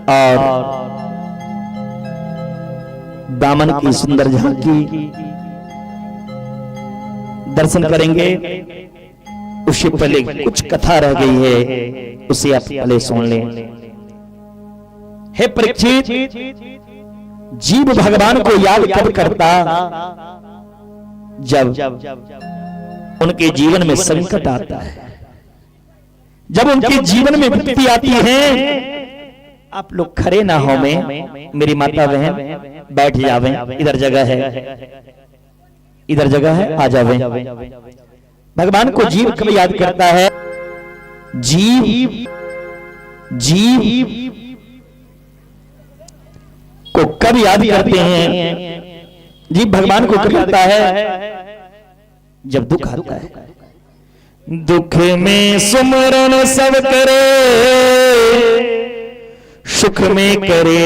और वामन की सुंदर झांकी दर्शन करेंगे। उससे पहले कुछ कथा रह गई है, उसे आप पहले सुन लें। हे परीक्षित, जीव भगवान को याद कब करता? जब उनके जीवन में संकट आता है, जब उनके जीवन में विपत्ति आती है। आप लोग खड़े ना हो में, मेरी माता बहन बैठ जावे, इधर जगह है, इधर जगह है, आ जावे। भगवान को जीव कब याद करता है? जीव को कब याद करते हैं? जीव भगवान को कब करता है? जब दुख आता है। दुख में सुमरन सब करे, सुख में करे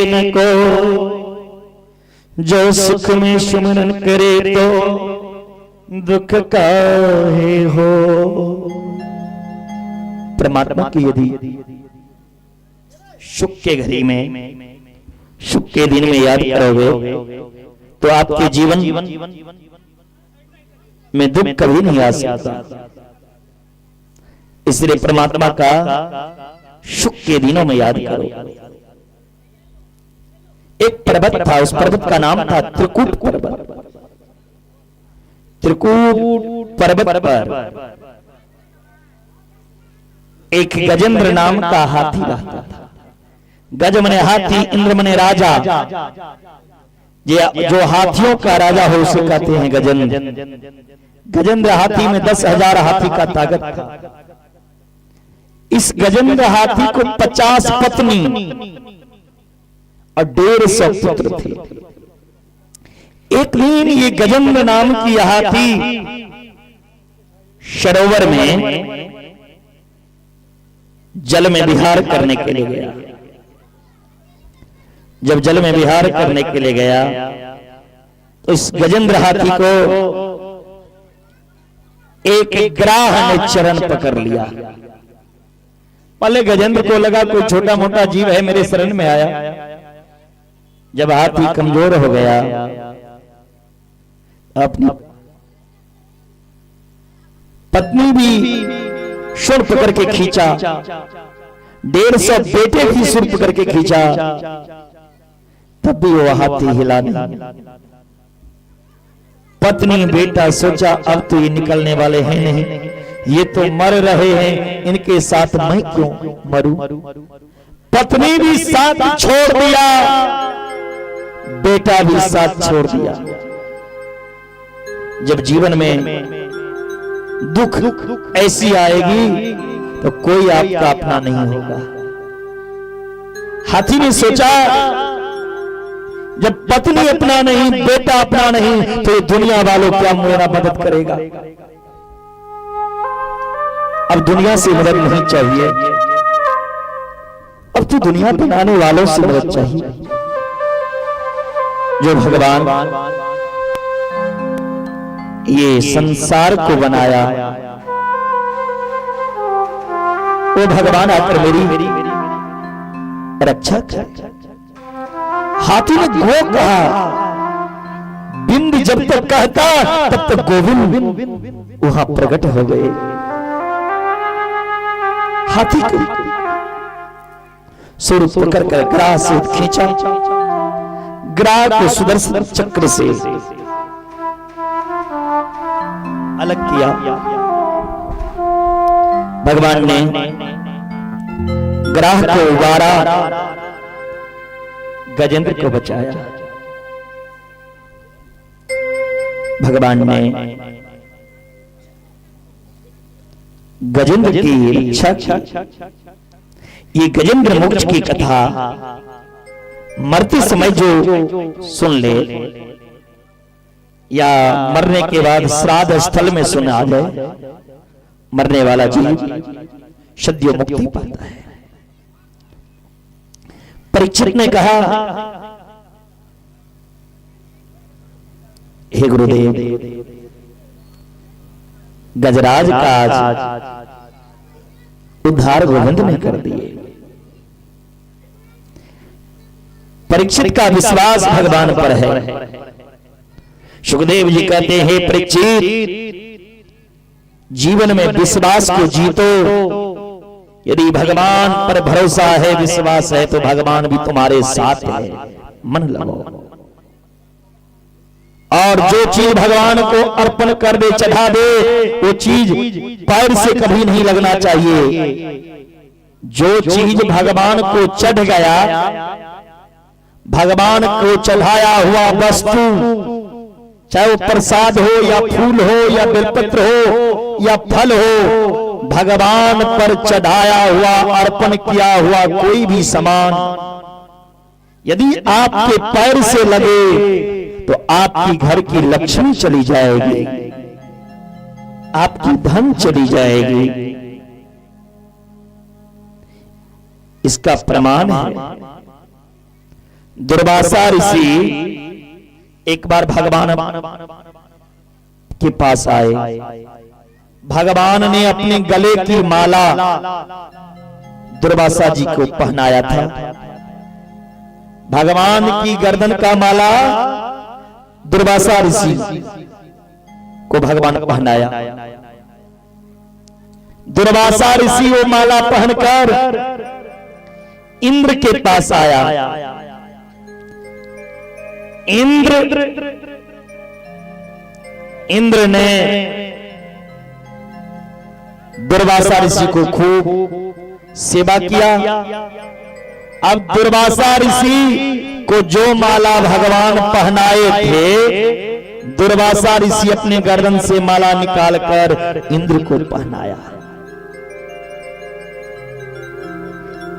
न को। जो सुख में सुमरन करे तो दुख काहे हो। परमात्मा की यदि सुख के घड़ी में, सुख के दिन में याद करोगे तो आपके जीवन में दुख कभी नहीं आ सकता। इसलिए परमात्मा का सुख के दिनों में याद करो। एक पर्वत था, उस पर्वत का नाम था त्रिकूट पर्वत। त्रिकूट पर्वत पर एक गजेंद्र नाम का हाथी रहता था। गज मने हाथी, इंद्र मने राजा। जो हाथियों का राजा हो उसे कहते हैं गजेंद्र। गजेंद्र हाथी में 10,000 हाथी का ताकत था। इस गजेंद्र हाथी को 50 पत्नी और 150 पुत्र थे। एक दिन ये गजेंद्र नाम की हाथी सरोवर में जल में विहार करने के लिए गया। जब जल में विहार करने के लिए गया तो इस गजेंद्र हाथी को एक ग्राह ने चरण पकड़ लिया। पहले गजेंद्र को लगा कोई छोटा मोटा जीव है मेरे शरण में आया। जब हाथी कमजोर हो गया, अपनी पत्नी भी सुर पकड़ के खींचा, 150 बेटे भी सुर पकड़ के खींचा, तब भी वो हाथी हिला नहीं। पत्नी बेटा सोचा अब तो ये निकलने वाले हैं नहीं, ये तो मर रहे हैं, इनके साथ मैं क्यों मरूं। पत्नी भी साथ छोड़ दिया, बेटा भी साथ छोड़ दिया। जब जीवन में दुख ऐसी आएगी तो कोई आपका अपना नहीं होगा। हाथी ने सोचा जब पत्नी अपना नहीं, बेटा अपना नहीं, तो ये दुनिया वालों क्या मेरा मदद करेगा। अब दुनिया से मदद नहीं चाहिए, अब तो दुनिया बनाने वालों से मदद चाहिए। जो भगवान ये संसार को बनाया, वो भगवान आकर मेरी रक्षा कर। हाथी ने गो कहा, बिंद जब तक कहता तब तक गोविंद वहां प्रकट हो गए। हाथी को सुर पकड़ कर ग्राह से खींचा, ग्राह को सुदर्शन चक्र से अलग किया। भगवान ने ग्राह को उबारा, गजेंद्र को बचाया। भगवान ने गजेंद्र की रक्षा की। ये गजेंद्र मोक्ष की कथा मरते समय जो सुन ले या मरने के बाद श्राद्ध स्थल में सुना जाए, मरने वाला जीव सद्यो मुक्ति पाता है। परीक्षित ने कहा, हे गुरुदेव, गजराज का आज उद्धार गोविंद ने कर दिए। परीक्षित का विश्वास भगवान पर है। सुखदेव जी कहते हैं, परीक्षित जीवन में विश्वास को जीतो। यदि भगवान पर भरोसा है, विश्वास है, तो भगवान भी तुम्हारे साथ है। मन लगाओ और जो चीज भगवान को अर्पण कर दे, चढ़ा दे, वो चीज पैर से कभी नहीं लगना चाहिए। जो चीज भगवान को चढ़ गया, भगवान को चढ़ाया हुआ वस्तु, चाहे वो प्रसाद हो या फूल हो या बेलपत्र हो या फल हो, भगवान पर चढ़ाया हुआ, अर्पण किया हुआ कोई भी सामान यदि आपके पैर से लगे तो आपकी घर की लक्ष्मी चली जाएगी, आपकी धन चली जाएगी। इसका प्रमाण है, दुर्वासा ऋषि एक बार भगवान के पास आए। भगवान ने अपने गले की माला दुर्वासा जी को पहनाया था। भगवान की गर्दन का माला दुर्वासा ऋषि को भगवान पहनाया। दुर्वासा ऋषि वो माला पहनकर इंद्र के पास आया। इंद्र ने दुर्वासा ऋषि को खूब सेवा किया। अब दुर्वासा ऋषि को जो माला भगवान पहनाए थे, दुर्वासा ऋषि अपने गर्दन से माला निकालकर इंद्र को पहनाया।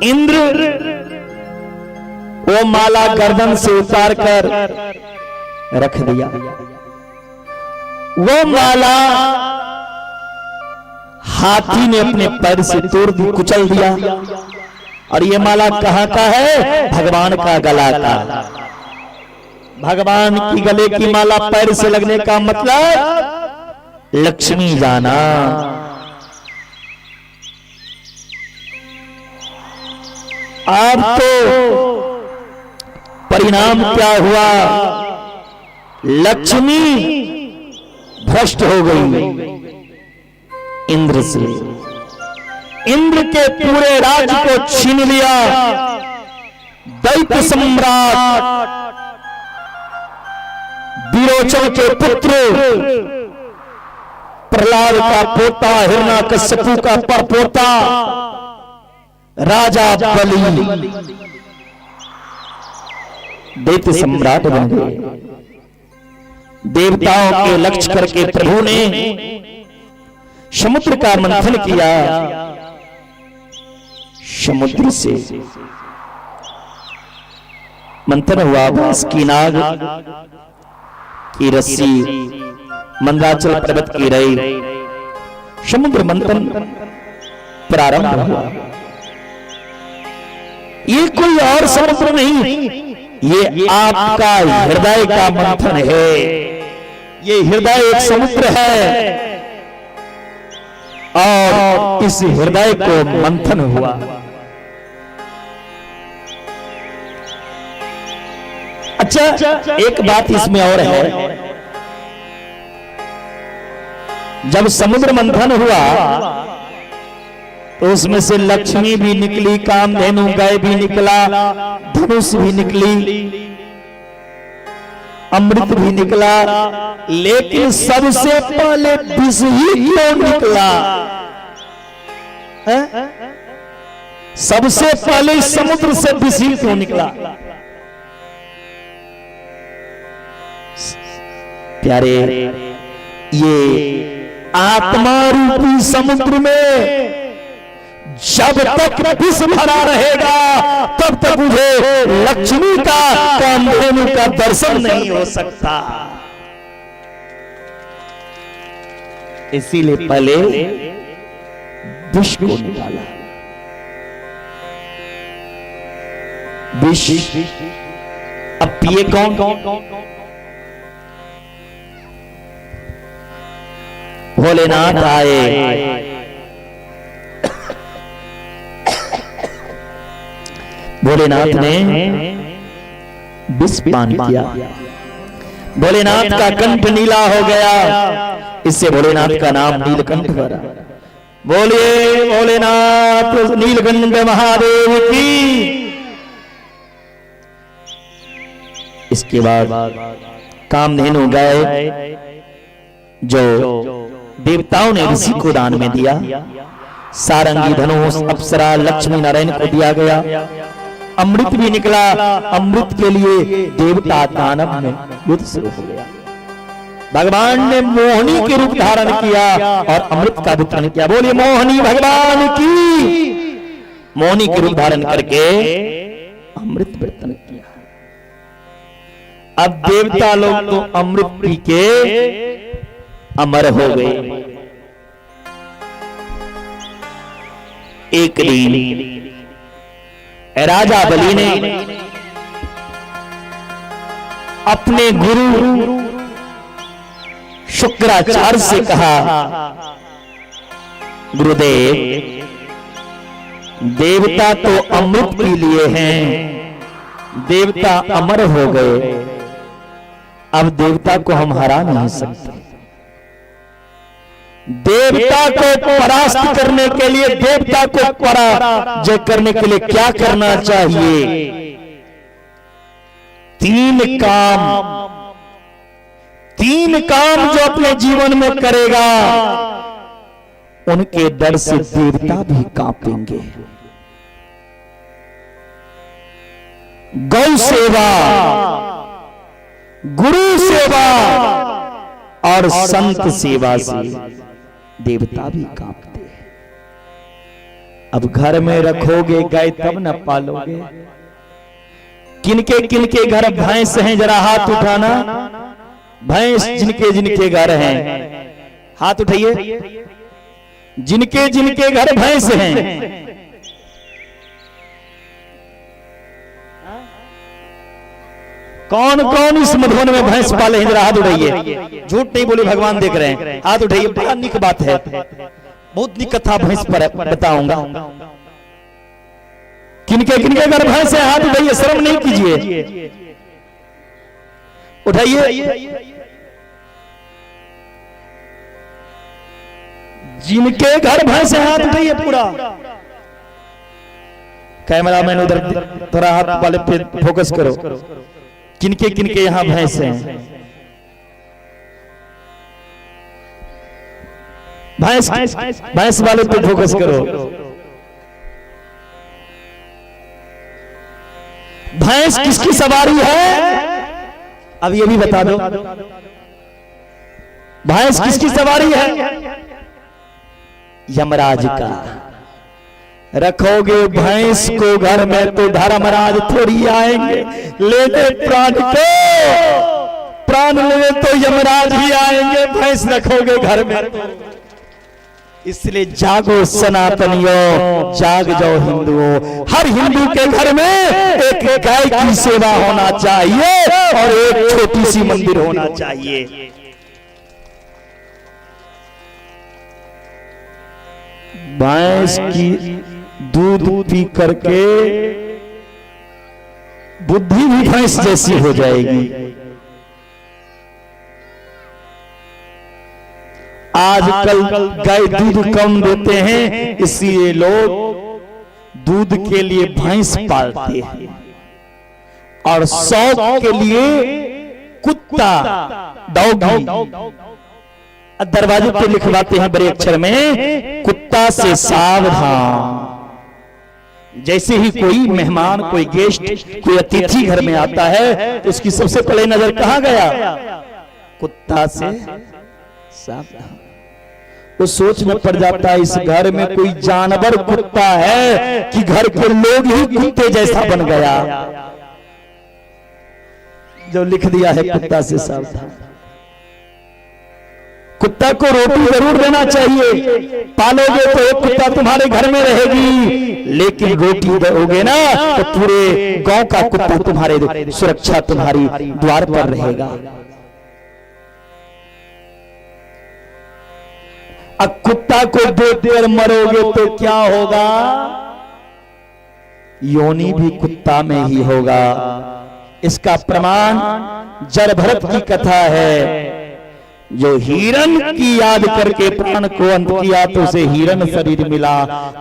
इंद्र वो माला गर्दन से उतार कर रख दिया। वो माला हाथी ने अपने पैर से तोड़ दी, कुचल दिया। और ये माला कहाँ का है? भगवान का गला का। भगवान की गले की माला पैर से लगने का मतलब लक्ष्मी जाना। अब तो परिणाम क्या हुआ? लक्ष्मी भ्रष्ट हो गई इंद्र से। इंद्र के पूरे राज्य को छीन लिया। दैत्य सम्राट विरोचन के पुत्र प्रहलाद का पोता, हिरण्याकश्यपु का परपोता राजा बलि दैत्य सम्राट बन गए। देवताओं के लक्ष्य करके प्रभु ने समुद्र का मंथन किया। समुद्र से मंथन हुआ। बांसुरी नाग की रस्सी मंदराचल पर्वत की रही। समुद्र मंथन प्रारंभ हुआ। ये कोई और समुद्र नहीं, ये आपका हृदय का मंथन है। ये हृदय एक समुद्र है और इस हृदय को मंथन हुआ। अच्छा, एक बात इसमें और है। जब समुद्र मंथन हुआ तो उसमें से लक्ष्मी भी निकली, कामधेनु गाय भी निकला, धनुष भी निकली, अमृत भी निकला। लेकिन सबसे पहले विष ही क्यों निकला? सबसे पहले समुद्र से विष ही क्यों निकला? प्यारे, ये आत्मा रूपी समुद्र में जब तक विष भरा रहेगा तब तक मुझे लक्ष्मी का, कामधेनु का दर्शन नहीं हो सकता। इसीलिए पहले विष को निकाला। विष अब पिए कौन? भोलेनाथ आए। भोलेनाथ ने विष पान किया। भोलेनाथ का कंठ नीला हो गया। इससे भोलेनाथ का नाम नीलकंठ पड़ा। बोलिए भोलेनाथ नीलकंठ महादेव की। इसके बाद कामधेनु गाय जो देवताओं ने ऋषि को दान में दिया, सारंगी, धनुष, अप्सरा, लक्ष्मी नारायण को दिया गया। अमृत भी निकला। अमृत के लिए देवता दानव में युद्ध शुरू हो गया। भगवान ने मोहिनी के रूप धारण किया और अमृत का वितरण किया। बोलिए मोहिनी भगवान की। मोहिनी के रूप धारण करके अमृत वितरण किया। अब देवता लोग तो अमृत पी के अमर हो गए। एक दिन राजा बलि ने अपने गुरु शुक्राचार्य से कहा, गुरुदेव, देवता तो अमृत पी लिए हैं, देवता अमर हो गए, अब देवता को हम हरा नहीं सकते। देवता को परास्त करने के लिए, देवता को पराजय करने के लिए क्या करना चाहिए? 3 काम जो अपने जीवन में करेगा उनके डर से देवता भी कांपेंगे। गौ सेवा, गुरु सेवा और संत सेवा से देवता भी कांपते हैं। अब घर में रखोगे गाय तब न पालोगे। किनके घर भैंस हैं, जरा हाथ उठाना। भैंस जिनके घर हैं हाथ उठाइए। जिनके जिनके घर भैंस हैं, कौन कौन इस मधुबन में भैंस पाले हैं? जरा हाथ उठाइए, झूठ नहीं बोले, भगवान देख रहे हैं। हाथ उठाइए, बड़ा निक बात है, बहुत निक कथा भैंस पर बताऊंगा। किनके किनके घर भैंस है? हाथ उठाइए, शर्म नहीं कीजिए, उठाइए। जिनके घर भैंस है हाथ उठाइए पूरा। कैमरामैन उधर थोड़ा हाथ वाले पे फोकस करो। किनके किनके यहां भैंस हैं? भैंस वाले पे फोकस करो। भैंस किसकी सवारी है? अब ये भी बता दो, भैंस किसकी सवारी है? यमराज का। रखोगे भैंस को घर में तो धर्मराज थोड़ी आएंगे लेने प्राण को, प्राण लेने तो यमराज ही आएंगे। भैंस रखोगे घर में, इसलिए जागो सनातनियों, जाग जाओ हिंदुओं। हर हिंदू के घर में एक गाय की सेवा होना चाहिए और एक छोटी सी मंदिर होना चाहिए। भैंस की दूध पी करके बुद्धि भी भैंस जैसी हो जाएगी। आजकल गाय दूध कम देते हैं, इसलिए लोग दूध के लिए भैंस पालते हैं और शौक के लिए कुत्ता, डॉगी दरवाजे पे लिखवाते हैं बड़े अक्षर में, कुत्ता से सावधान। जैसे ही कोई मेहमान, कोई गेस्ट, कोई अतिथि घर में आता है तो उसकी सबसे पहले नजर कहां गया? कुत्ता से सावधान। वो सोच में पड़ जाता है इस घर में कोई जानवर कुत्ता है कि घर के लोग ही कुत्ते जैसा बन गया। जो लिख दिया है कुत्ता से सावधान। कुत्ता को रोटी जरूर देना चाहिए, पालोगे तो एक कुत्ता तुम्हारे घर में रहेगी, लेकिन रोटी दोगे ना तो पूरे गांव का कुत्ता तुम्हारे सुरक्षा तुम्हारी द्वार पर रहेगा। अब कुत्ता को देकर मरोगे तो क्या होगा? योनि भी कुत्ता में ही होगा। इसका प्रमाण जरभरत की कथा है। जो हिरण की याद करके प्राण को अंत किया तो उसे हिरण शरीर मिला।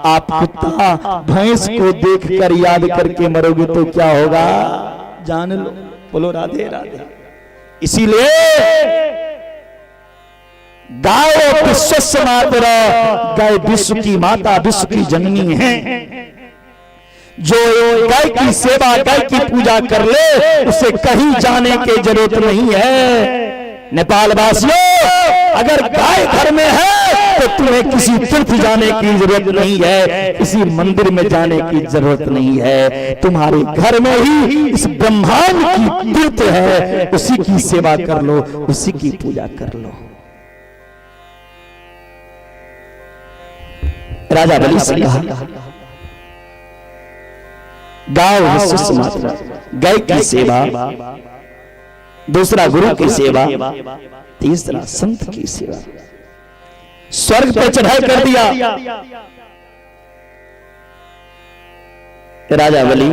आप कुत्ता भैंस को देखकर याद करके मरोगे तो क्या होगा? जान लो। बोलो राधे राधे। इसीलिए गाय विश्व मातरा, गाय विश्व की माता, विश्व की जननी है। जो गाय की सेवा, गाय की पूजा कर ले, उसे कहीं जाने की जरूरत नहीं है। नेपाल वासियों, अगर गाय घर में है तो तुम्हें किसी तीर्थ जाने की जरूरत नहीं है, किसी मंदिर में जाने की जरूरत नहीं है। तुम्हारे घर में ही इस ब्रह्मांड की तीर्थ है, उसी की सेवा कर लो, उसी की पूजा कर लो। राजा बलि से कहा, गाय विश्व माता, गाय की सेवा, दूसरा गुरु की सेवा, तीसरा संत की सेवा। स्वर्ग पे चढ़ाई कर दिया राजा बलि।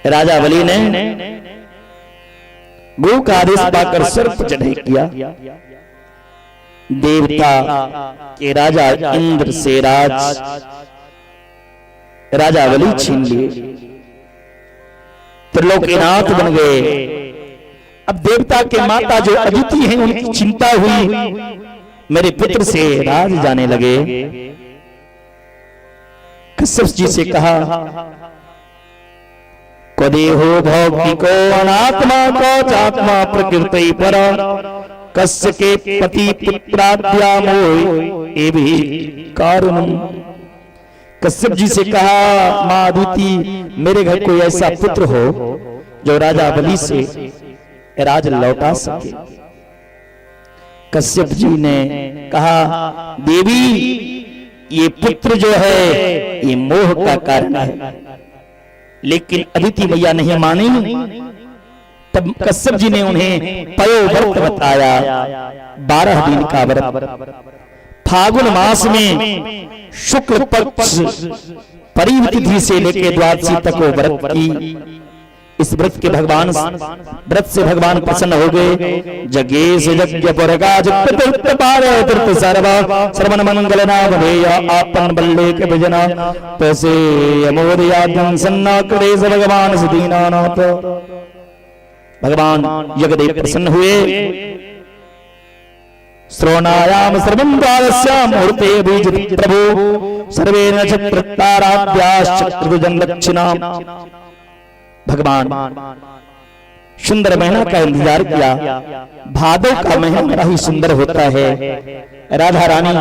राजा बलि ने गुरु का आदेश पाकर स्वर्ग पर चढ़ाई किया। देवता के राजा इंद्र से राजा बलि छीन लिए, त्रिलोकीनाथ बन गए। अब देवता के माता जो अदिति हैं उनकी चिंता हुई, मेरे पुत्र से राज जाने लगे। कश्यप जी से कहा, कदेहो भौतिको अनात्मा को चात्मा प्रकृति पर, कस्य के पति पुत्राद्या मोह ए भी कारुणम। कश्यप जी से कहा, मां अदिति, मेरे घर कोई ऐसा पुत्र हो जो राजा बलि से राज लौटा सके। कश्यप जी ने कहा, देवी ये पुत्र जो है ये मोह का कारण है। लेकिन अदिति मैया नहीं मानी। तब कश्यप जी ने उन्हें पयो व्रत बताया, 12 दिन का व्रत। फागुन मास में शुक्ल पक्ष परिव तिथि से लेकर द्वादशी तक वो व्रत की। इस व्रत के भगवान व्रत से भगवान प्रसन्न हो गए। जगेश यज्ञ पुरगाज प्रतीर्थ पारे तीर्थ सर्व श्रवण मंगल नाम भेया आपन बल्ले के भजना तसे अमोदयाद्यं सन्ना क्लेश भगवान दीनानाथ। भगवान यज्ञदेव प्रसन्न हुए। श्रवणायाम सर्वं द्वारस्य मुहूर्ते बीज प्रभु सर्वे नक्षत्र ताराभ्याश्चक्रदुजं दक्षिणाम। भगवान सुंदर महीना का इंतजार किया। भादो का महीना बड़ा ही सुंदर होता है। राधा रानी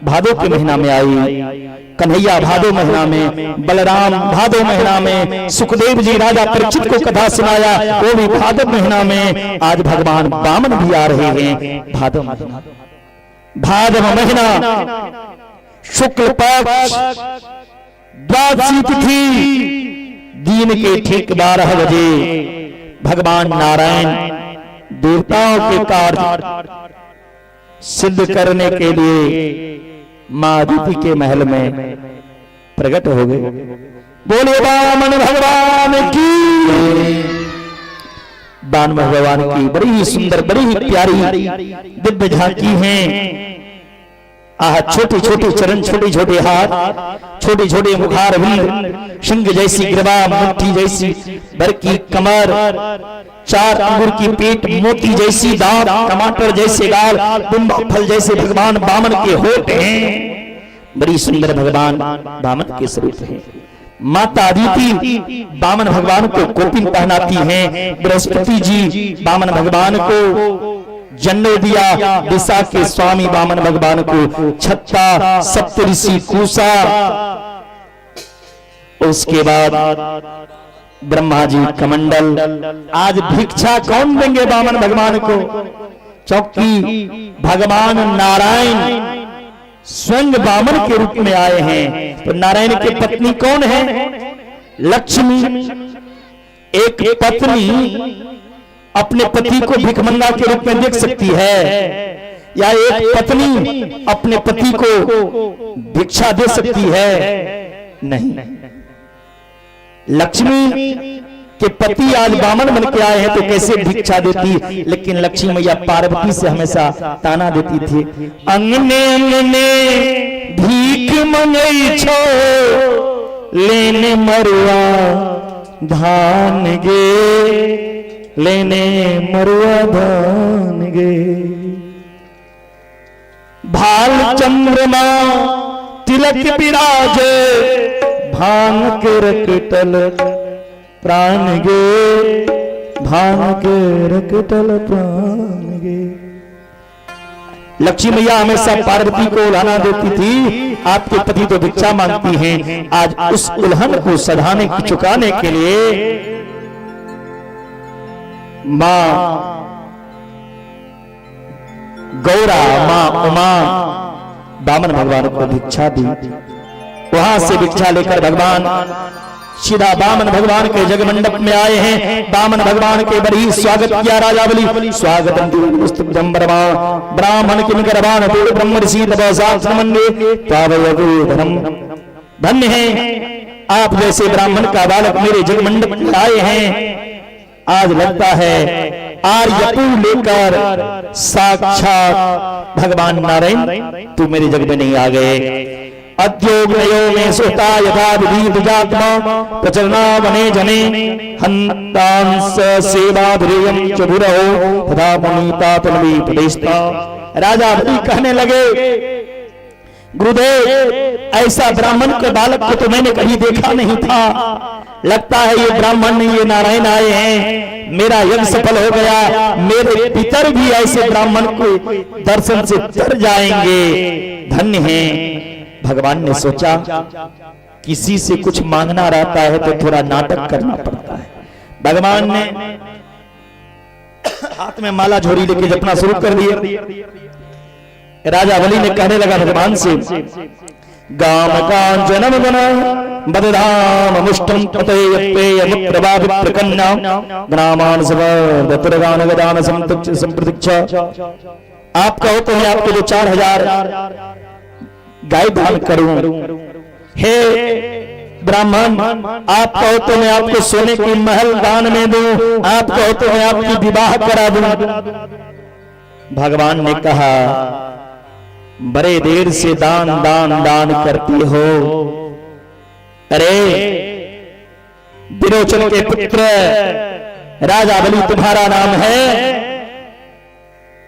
भादो के महीना में आई, कन्हैया भादो महीना में, बलराम भादो महीना में, सुखदेव जी राजा परीक्षित को कथा सुनाया वो भी भादो महीना में। आज भगवान वामन भी आ रहे हैं भादो महीना। भादो महीना शुक्ल पक्ष द्वादशी तिथि दिन के ठीक 12 बजे भगवान नारायण देवताओं के कार्य सिद्ध करने के लिए मां अदिति के महल में प्रकट हो गए। बोले वामन भगवान की। वामन भगवान की बड़ी ही सुंदर, बड़ी ही प्यारी दिव्य झांकी है। छोटे छोटे चरण, छोटे छोटे हाथ, छोटे छोटे मुखार बिंद, सिंह जैसी ग्रीवा, मुट्ठी जैसी बर की कमर, 4 अंगुर की पेट, मोती जैसी दांत, टमाटर जैसे गाल, दुम्बा फल जैसे भगवान वामन के होठ हैं। बड़ी सुंदर भगवान वामन के स्वरूप हैं। माता अदिति वामन भगवान को कोपिन पहनाती हैं। बृहस्पति जी वामन भगवान को जन्म दिया। दिशा के स्वामी वामन भगवान को छत्ता, सप्तऋषि कूसा। उसके बाद ब्रह्मा जी कमंडल। आज भिक्षा कौन देंगे वामन भगवान को? चौकी भगवान नारायण स्वयं वामन के रूप में आए हैं। तो नारायण की पत्नी कौन है? लक्ष्मी। एक पत्नी अपने पति को भिखमंगा के रूप में देख सकती है, या एक पत्नी अपने पति को भिक्षा दे सकती है? नहीं। लक्ष्मी के पति आज वामन बन के आए हैं तो कैसे भिक्षा देती? लेकिन लक्ष्मी मैया पार्वती से हमेशा ताना देती थी, अंगने अंगने भीख मंगई छो लेने मरुआ धान गे, लेने मरुआ धान गे। भाल चंद्रमा तिलक विराजे भांग के रकटल प्राण गे, भांग के रकटल प्राण गे। लक्ष्मी मैया हमेशा पार्वती को उल्हाना देती थी, आपके पति तो भिक्षा मांगती हैं। आज उस उल्हन को सधाने की चुकाने के लिए मां गौरा, मां उमा वामन भगवान को भिक्षा दी। वहां से भिक्षा लेकर भगवान सीधा वामन भगवान के जगमंडप में आए हैं। वामन भगवान के बड़ी स्वागत किया राजा बलि। स्वागतम ब्राह्मण किम करवान ब्रह्म ऋषि धन्य है आप जैसे ब्राह्मण का बालक मेरे जगमंडप में आए हैं। आज लगता है आर्यपु लेकर साक्षात भगवान नारायण तू मेरे जग में नहीं आ गए। अद्योगयो में सोता यथा विधि दुजात्मा प्रचलना वने जने हंतांस सेवा ध्रेयम चबुरहो तथा मुनीता तन्वी प्रदेशता। राजा बलि कहने लगे, गुरुदेव ऐसा ब्राह्मण के बालक को तो मैंने कभी देखा नहीं था। लगता है ये ब्राह्मण नहीं, ये नारायण आए हैं। मेरा यज्ञ सफल हो गया। मेरे पितर भी ऐसे ब्राह्मण को दर्शन से तर जाएंगे। धन्य हैं। भगवान ने सोचा किसी से कुछ मांगना रहता है तो थोड़ा नाटक करना पड़ता है। भगवान ने हाथ में माला झोरी लेके जपना शुरू कर दिए। राजा बलि ने कहने लगा भगवान से, गाम कांचनम गुण बदधाम मुष्टम ततेय प्रभाव प्रकन्ना ग्रामान सवदतरगान गदान संप्रतीक्षा। आप कहो तो मैं आपको जो 4000 गाय दान करूं। हे ब्राह्मण, आप कहो तो मैं आपको सोने की महल दान में दूं। आप कहो तो मैं आपकी विवाह करा दूं। भगवान ने कहा, बड़े देर से दान दान दान करती हो। अरे विरोचन के पुत्र राजा बलि तुम्हारा नाम है।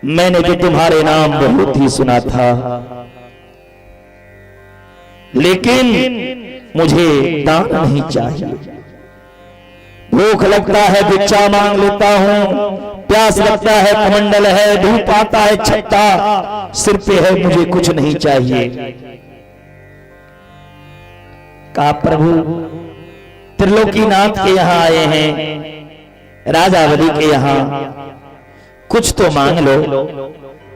मैंने तो तुम्हारे नाम बहुत ही सुना था, लेकिन मुझे दान नहीं चाहिए। भूख लगता है भिक्षा मांग लेता हूं, प्यास लगता है कमंडल है, धूप आता है छत्ता सिर पे है, मुझे कुछ नहीं चाहिए। कहा, प्रभु त्रिलोकीनाथ के यहां आए हैं, राजा बलि के यहां, कुछ तो मांग लो।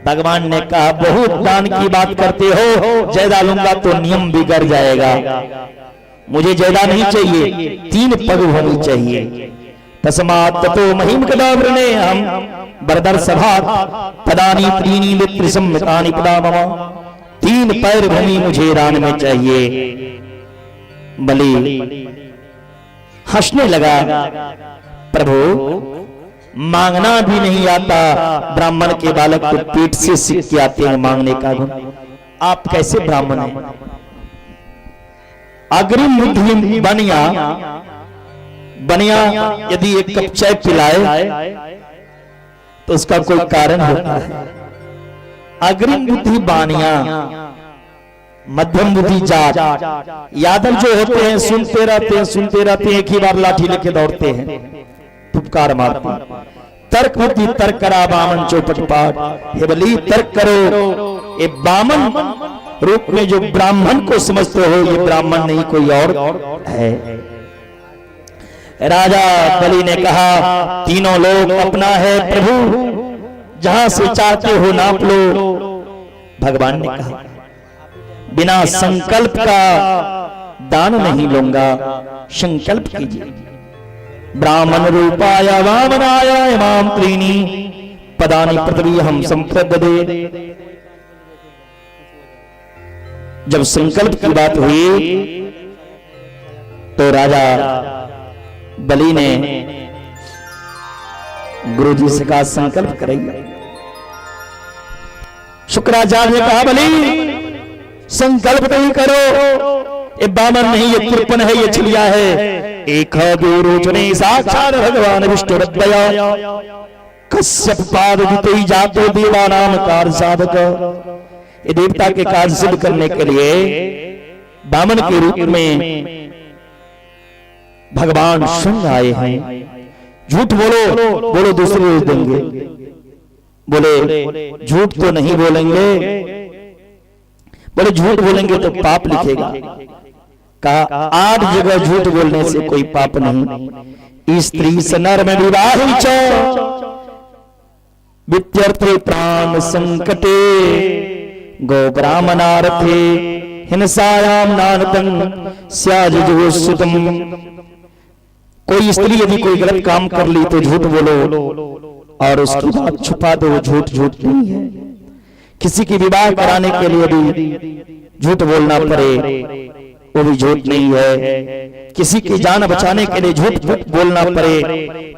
भगवान ने कहा, बहुत दान की बात करते हो, ज्यादा लूंगा तो नियम बिगड़ जाएगा। मुझे ज्यादा नहीं चाहिए, 3 पग भूमि चाहिए। तस्मात् ततो महिम कदावृणे हम बरदर सभा पदानी त्रीणी लित्र सम्मितानि पदा मम। 3 पैर भूमि मुझे रान में चाहिए। बलि हंसने लगा, प्रभु मांगना भी नहीं आता, ब्राह्मण के बालक को पीठ से सीख के आते हैं मांगने का गुण। आप कैसे ब्राह्मण हैं? अग्रिम बुद्धि बनिया यदि एक कप चाय पिलाए तो उसका कोई कारण होता है। अग्रिम बुद्धि बानिया, मध्यम बुद्धि जाट, यादव जो होते हैं सुनते रहते हैं, एक ही बार लाठी लेके दौड़ते हैं, फुफकार मारते हैं। तर्क बुद्धि तर्क करा बामन चौपट पाठ। हे बलि तर्क करो, ये बामन रूप में जो ब्राह्मण को समझते हो, ये ब्राह्मण नहीं कोई और है। राजा बलि ने कहा, तीनों लोग अपना है प्रभु, जहां से चाहते हो नाप लो। भगवान ने कहा, बिना संकल्प का दान नहीं लूंगा, संकल्प कीजिए। ब्राह्मण रूपाय वामनाय इमाम त्रीणी पदानि पृथ्वी हम संप्रददे। जब संकल्प की बात हुई तो राजा बलि ने गुरुजी से कहा, संकल्प करेंगे। शुक्राचार्य ने कहा, बलि संकल्प नहीं करो, ये बामन नहीं, ये कृपण है, ये छलिया है। एक रोचने साक्षात भगवान विष्णु रद्दया कश्यप पाद दिते जातो देवानाम कार्य साधक। ये देवता के कार्य सिद्ध करने के लिए बामन के रूप में भगवान स्वयं आए हैं। झूठ बोलो दूसरे रोज देंगे। बोले झूठ तो नहीं बोलेंगे, बोले झूठ बोलेंगे तो पाप लिखेगा। कहा, 8 जगह झूठ बोलने से कोई पाप नहीं। स्त्री से नर में विवाह वित्यर्थे प्राण संकटे गो ब्राह्मणार्थे हिंसायाम नानतं स्याजुषुतम। कोई स्त्री यदि कोई गलत काम कर ली तो झूठ बोलो और उसकी बात छुपा दो, झूठ नहीं है। किसी की विवाह कराने के लिए भी झूठ बोलना पड़े, वो भी झूठ नहीं है। किसी की जान बचाने के लिए झूठ बोलना पड़े,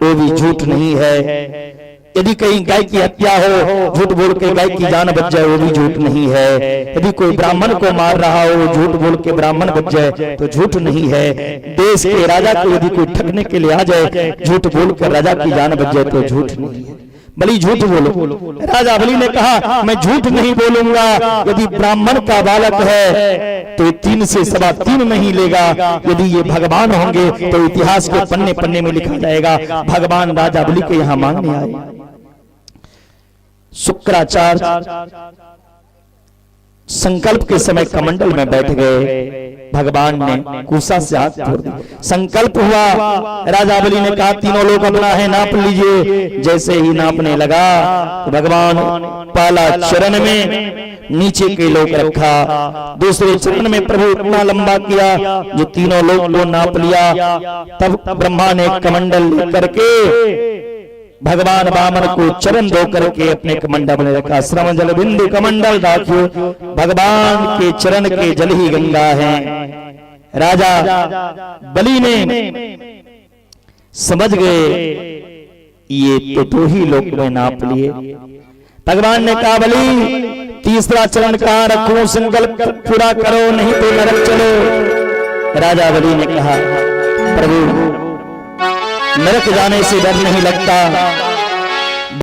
वो भी झूठ नहीं है। यदि कहीं गाय की हत्या हो, झूठ बोल के गाय की जान बच जाए, वो भी झूठ नहीं है। यदि कोई ब्राह्मण को मार रहा हो, झूठ बोल के ब्राह्मण बच जाए तो झूठ नहीं है। देश के राजा को यदि कोई ठगने के लिए आ जाए, झूठ बोल कर राजा की जान बच जाए तो झूठ नहीं है। बलि झूठ बोलो। राजा बलि ने कहा, मैं झूठ नहीं बोलूंगा। यदि ब्राह्मण का बालक है तो 3 से 3.25 नहीं लेगा। यदि ये भगवान होंगे तो इतिहास के पन्ने पन्ने में लिखा जाएगा, भगवान राजा बलि के यहां मांगने आए। शुक्राचार्य संकल्प के समय कमंडल में बैठ गए। भगवान ने कुशा से हाथ छोड़ दिया। संकल्प हुआ, राजा बलि ने कहा तीनों लोग अपना है नाप लीजिए। जैसे ही नापने लगा तो भगवान पहला चरण में नीचे के लोग रखा, दूसरे चरण में प्रभु इतना लंबा किया जो तीनों लोग को नाप लिया। तब ब्रह्मा ने कमंडल लेकर के भगवान वामन को चरण धो करके अपने कमंडल में रखा। श्रम जल बिंदु कमंडल दाखियो, भगवान के चरण के जल ही गंगा है। राजा बलि ने समझ गए ये तो दो ही लोक में नाप लिए। भगवान ने कहा बलि तीसरा चरण कहां रखूं, संकल्प पूरा करो नहीं तो नरक चलो। राजा बलि ने कहा प्रभु नरक जाने से डर नहीं लगता,